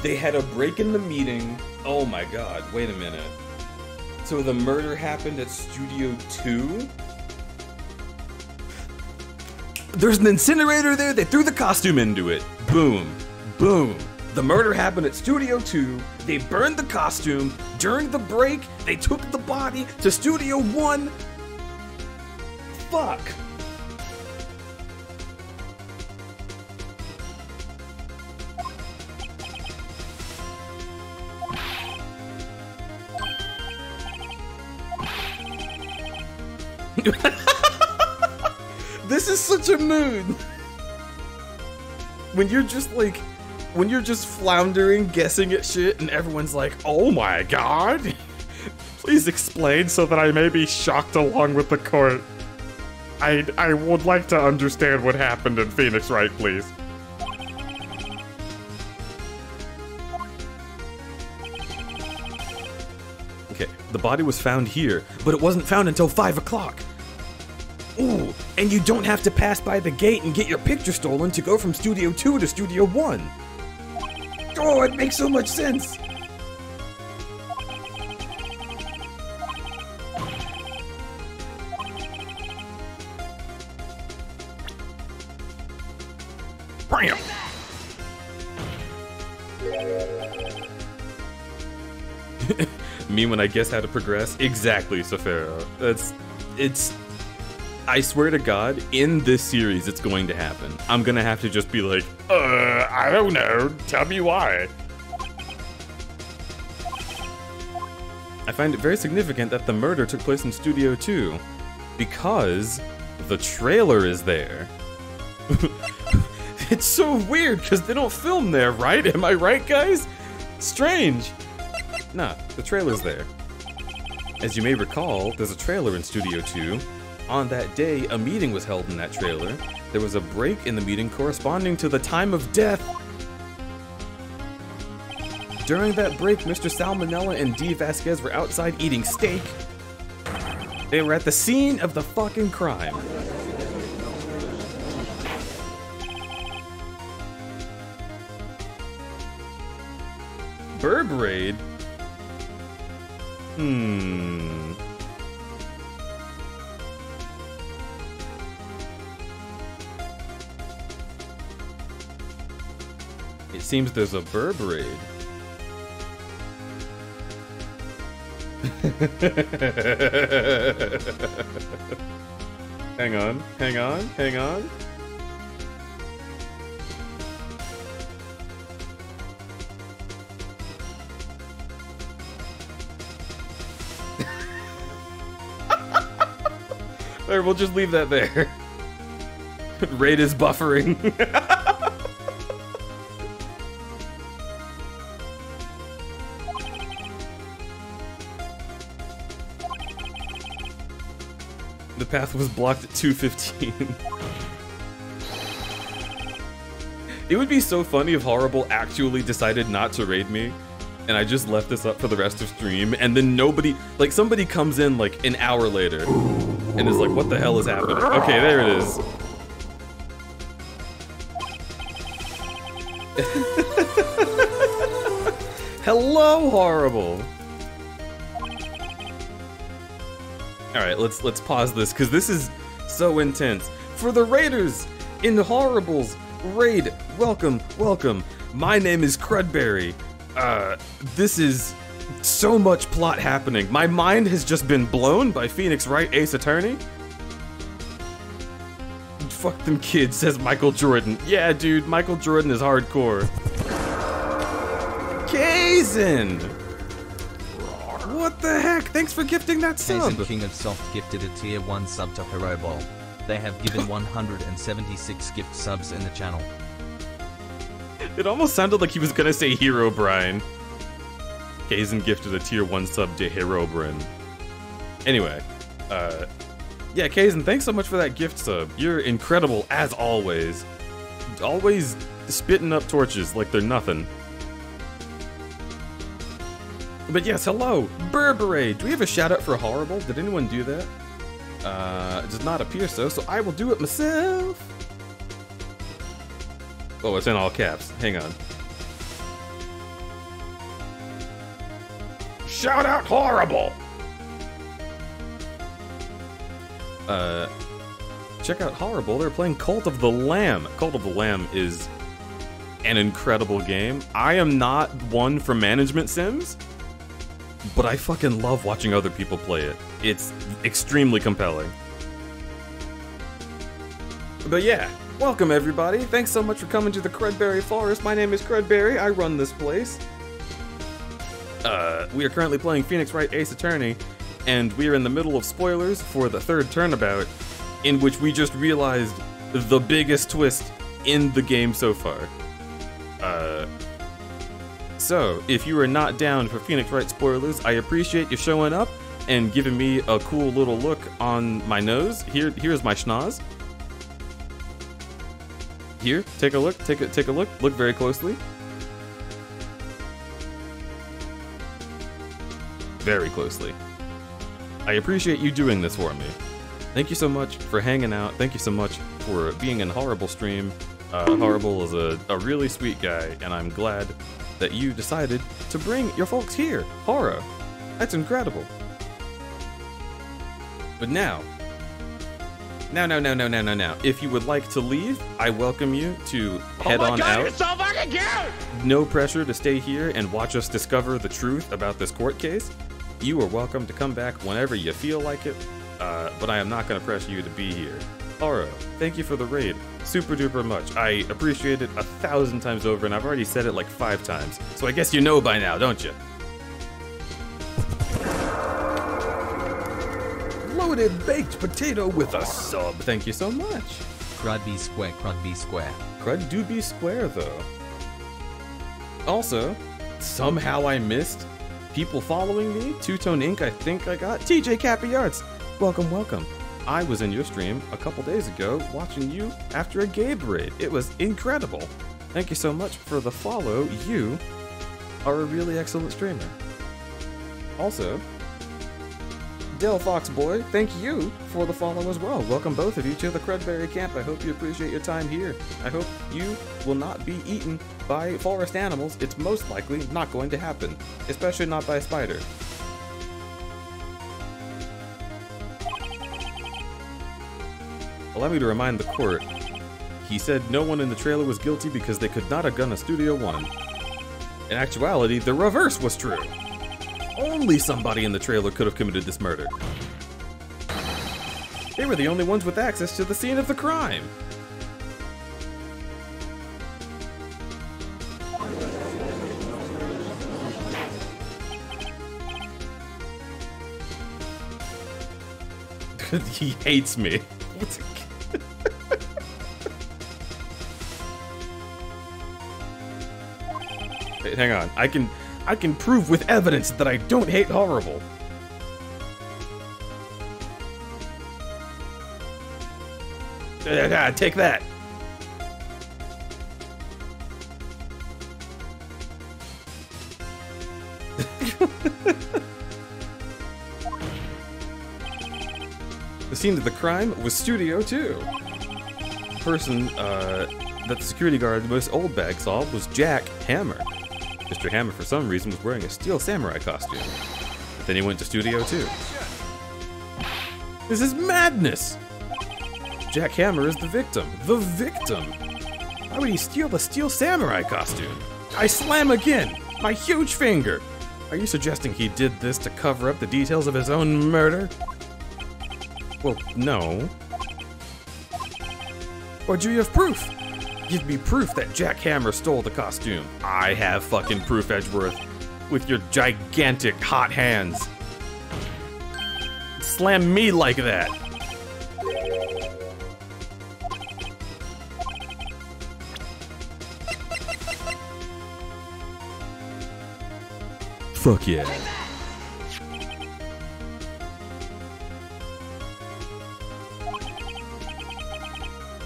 They had a break in the meeting. Oh my god, wait a minute. So the murder happened at Studio 2? There's an incinerator there, they threw the costume into it. Boom. Boom. The murder happened at Studio 2, they burned the costume. During the break, they took the body to Studio 1. Fuck. This is such a mood. When you're just like, when you're just floundering, guessing at shit, and everyone's like, "Oh my god." Please explain so that I may be shocked along with the court. I would like to understand what happened in Phoenix Wright, please. Okay, the body was found here, but it wasn't found until 5 o'clock. Ooh, and you don't have to pass by the gate and get your picture stolen to go from Studio 2 to Studio 1. Oh, it makes so much sense. Bam! Me when I guess how to progress? Exactly, Safaro. I swear to God, in this series, it's going to happen. I'm gonna have to just be like, I don't know. Tell me why. I find it very significant that the murder took place in Studio 2, because the trailer is there. It's so weird, because they don't film there, right? Am I right, guys? Strange. Nah, the trailer's there. As you may recall, there's a trailer in Studio 2. On that day, a meeting was held in that trailer. There was a break in the meeting corresponding to the time of death. During that break, Mr. Salmonella and D. Vasquez were outside eating steak. They were at the scene of the fucking crime. Burb raid? It seems there's a burb raid. Hang on, hang on, hang on. There, we'll just leave that there. Raid is buffering. The path was blocked at 2:15. It would be so funny if Horrible actually decided not to raid me, and I just left this up for the rest of stream, and then nobody, like somebody comes in like an hour later, and is like, what the hell is happening? Okay, there it is. Hello, Horrible. Alright, let's pause this, because this is so intense. For the raiders in the Horrible's raid, welcome, welcome. My name is Crudberry. This is so much plot happening. My mind has just been blown by Phoenix Wright Ace Attorney. Fuck them kids, says Michael Jordan. Yeah, dude, Michael Jordan is hardcore. Kazin! What the heck? Thanks for gifting that sub! Kazin King of Soft gifted a tier 1 sub to Hero Ball. They have given 176 gift subs in the channel. It almost sounded like he was gonna say Hero Brian. Kazin gifted a tier 1 sub to Hero Brian. Anyway, yeah, Kazin, thanks so much for that gift sub. You're incredible as always. Always spitting up torches like they're nothing. But yes, hello, Burberry. Do we have a shout out for Horrible? Did anyone do that? It does not appear so I will do it myself. Oh, it's in all caps. Hang on. Shout out Horrible! Check out Horrible. They're playing Cult of the Lamb. Cult of the Lamb is an incredible game. I am not one for management sims, but I fucking love watching other people play it. It's extremely compelling. But yeah, welcome everybody. Thanks so much for coming to the Crudberry Forest. My name is Crudberry. I run this place. We are currently playing Phoenix Wright Ace Attorney, and we are in the middle of spoilers for the third turnabout. in which we just realized the biggest twist in the game so far. So, if you are not down for Phoenix Wright spoilers, I appreciate you showing up and giving me a cool little look on my nose. Here's my schnoz. Here, take a look, take a look, look very closely. Very closely. I appreciate you doing this for me. Thank you so much for hanging out. Thank you so much for being in Horrible stream. Horrible is a really sweet guy, and I'm glad that you decided to bring your folks here. Horror. That's incredible. But now. If you would like to leave, I welcome you to head on out. You're so fucking cute! No pressure to stay here and watch us discover the truth about this court case. You are welcome to come back whenever you feel like it, but I am not going to press you to be here. Oro, thank you for the raid. Super duper much. I appreciate it 1,000 times over, and I've already said it like 5 times. So I guess you know by now, don't you? Loaded baked potato with a sub. Thank you so much. Crud be square, crud be square. Crud do be square, though. Also, somehow I missed people following me. Two-Tone Ink, I think I got. TJ Cappy Arts, welcome, welcome. I was in your stream a couple days ago watching you after a Gabe raid. It was incredible. Thank you so much for the follow. You are a really excellent streamer. Also, Del Fox Boy, thank you for the follow as well. Welcome both of you to the Crudberry Camp. I hope you appreciate your time here. I hope you will not be eaten by forest animals. It's most likely not going to happen, especially not by a spider. Allow me to remind the court, he said no one in the trailer was guilty because they could not have gone to Studio One. In actuality, the reverse was true. Only somebody in the trailer could have committed this murder. They were the only ones with access to the scene of the crime. He hates me. Wait, hang on. I can prove with evidence that I don't hate Horrible. Take that. The scene of the crime was Studio 2. The person that the security guard most old bag saw was Jack Hammer. Mr. Hammer, for some reason, was wearing a steel samurai costume. But then he went to Studio 2. This is madness! Jack Hammer is the victim. The victim! Why would he steal the steel samurai costume? I slam again! My huge finger! Are you suggesting he did this to cover up the details of his own murder? Well, no. Or do you have proof? Give me proof that Jack Hammer stole the costume. I have fucking proof, Edgeworth. With your gigantic hot hands. Slam me like that. Fuck yeah.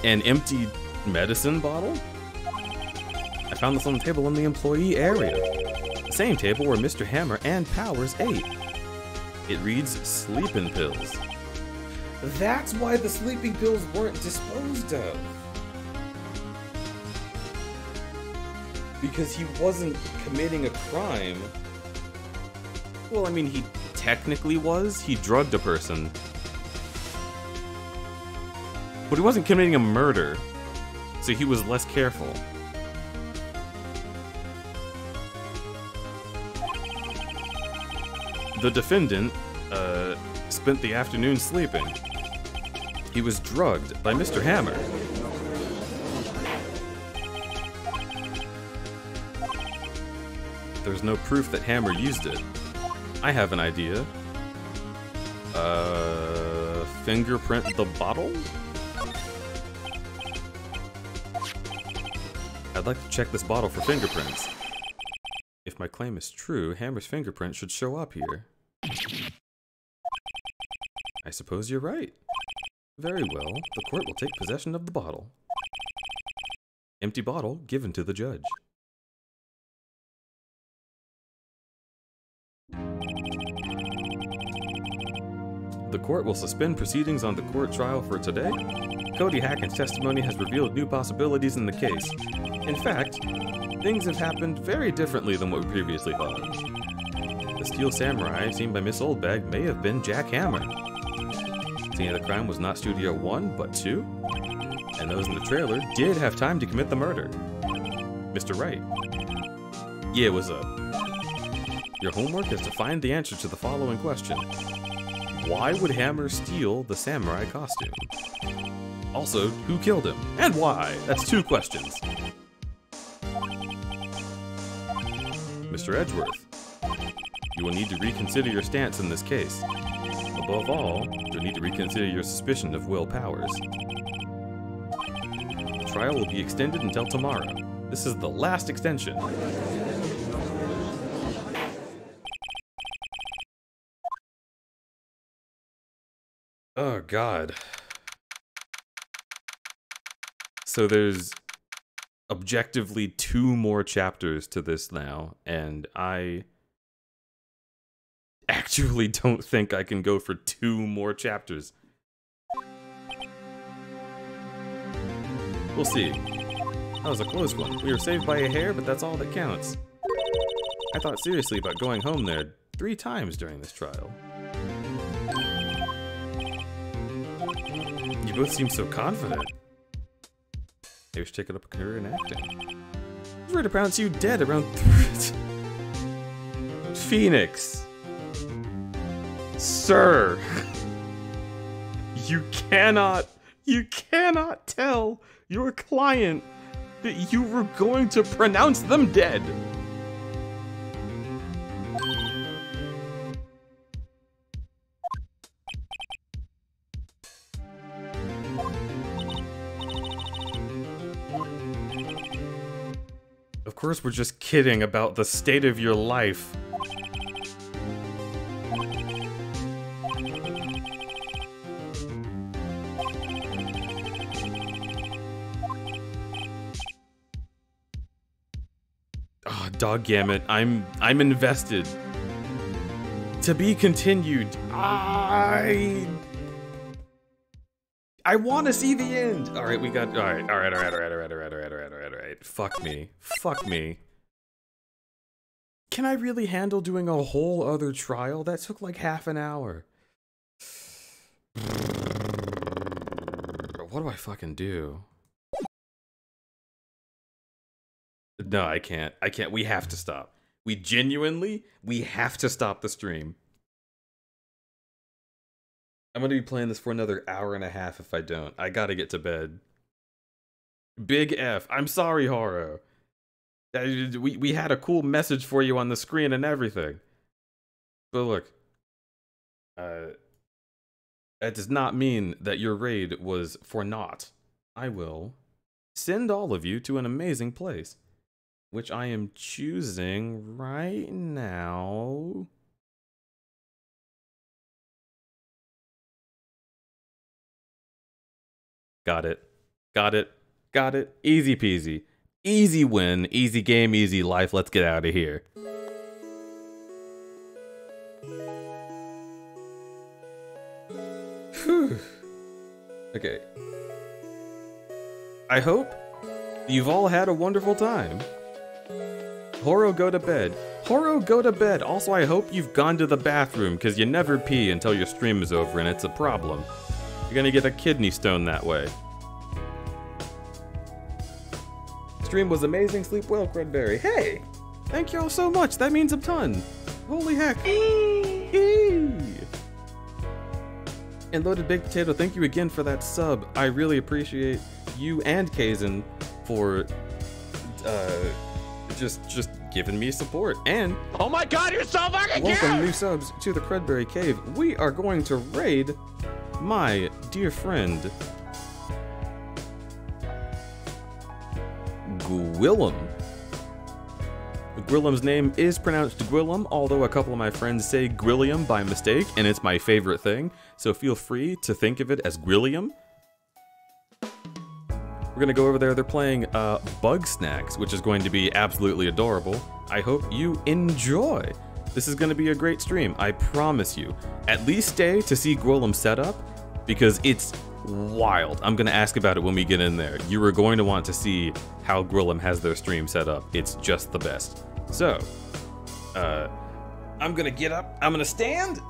An empty medicine bottle? I found this on the table in the employee area. The same table where Mr. Hammer and Powers ate. It reads sleeping pills. That's why the sleeping pills weren't disposed of. Because he wasn't committing a crime. Well, I mean, he technically was. He drugged a person. But he wasn't committing a murder. So he was less careful. The defendant spent the afternoon sleeping. He was drugged by Mr. Hammer. There's no proof that Hammer used it. I have an idea. fingerprint the bottle? I'd like to check this bottle for fingerprints. If my claim is true, Hammer's fingerprint should show up here. I suppose you're right. Very well, the court will take possession of the bottle. Empty bottle given to the judge. The court will suspend proceedings on the court trial for today. Cody Hackett's testimony has revealed new possibilities in the case. In fact, things have happened very differently than what we previously thought. The steel samurai seen by Miss Oldbag may have been Jack Hammer. Scene of the crime was not Studio 1, but 2. And those in the trailer did have time to commit the murder. Mr. Wright. Yeah, what's up? Your homework is to find the answer to the following question. Why would Hammer steal the samurai costume? Also, who killed him? And why? That's 2 questions. Mr. Edgeworth, you will need to reconsider your stance in this case. Above all, you'll need to reconsider your suspicion of Will Powers. The trial will be extended until tomorrow. This is the last extension. Oh, God. So there's objectively 2 more chapters to this now, and I actually don't think I can go for 2 more chapters. We'll see. That was a close one. We were saved by a hair, but that's all that counts. I thought seriously about going home there 3 times during this trial. You both seem so confident. Maybe we should take up a career in acting. I was to pronounce you dead around Phoenix. Sir. You cannot tell your client that you were going to pronounce them dead. Of course, we're just kidding about the state of your life. Oh, doggammit, I'm invested. To be continued. I want to see the end. All right, we got. All right. Fuck me. Can I really handle doing a whole other trial? That took like half an hour. What do I fucking do? No, I can't. We have to stop. We have to stop the stream. I'm gonna be playing this for another hour and a half if I don't. I gotta get to bed. Big F. I'm sorry, Horo. We had a cool message for you on the screen and everything. But look. That does not mean that your raid was for naught. I will send all of you to an amazing place, which I am choosing right now. Got it. Easy peasy. Easy win, easy game, easy life. Let's get out of here. Whew. Okay. I hope you've all had a wonderful time. Horo, go to bed. Also, I hope you've gone to the bathroom, because you never pee until your stream is over, and it's a problem. You're gonna get a kidney stone that way. Stream was amazing. Sleep well, Crudberry. Hey! Thank y'all so much. That means a ton. Holy heck. And Loaded Baked Potato, thank you again for that sub. I really appreciate you and Kaizen for just giving me support. And oh my god, you're so fucking cute! Welcome new subs to the Crudberry Cave. We are going to raid my dear friend Gwillem. Gwillem's name is pronounced Gwillem, although a couple of my friends say Gwilliam by mistake, and it's my favorite thing, so feel free to think of it as Gwilliam. We're gonna go over there. They're playing Bug Snacks, which is going to be absolutely adorable. I hope you enjoy. This is gonna be a great stream, I promise you. At least stay to see Gwillem's setup, because it's wild. I'm gonna ask about it when we get in there. You are going to want to see how Gwillem has their stream set up. It's just the best. So, I'm gonna get up, I'm gonna stand,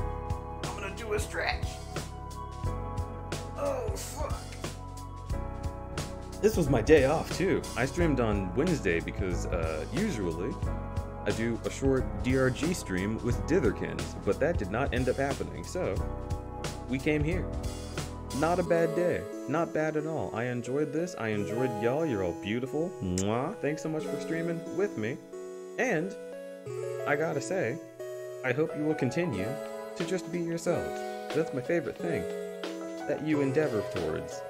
I'm gonna do a stretch. Oh, fuck. This was my day off too. I streamed on Wednesday because usually I do a short DRG stream with Ditherkins, but that did not end up happening, so we came here. Not a bad day. Not bad at all. I enjoyed this. I enjoyed y'all. You're all beautiful. Mwah. Thanks so much for streaming with me. And I gotta say, I hope you will continue to just be yourselves. That's my favorite thing that you endeavor towards.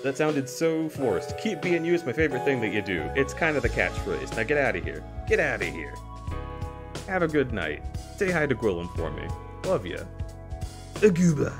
That sounded so forced. Keep being you is my favorite thing that you do. It's kind of the catchphrase. Now get out of here. Get out of here. Have a good night. Say hi to Gwillem for me. Love ya. Goodbye.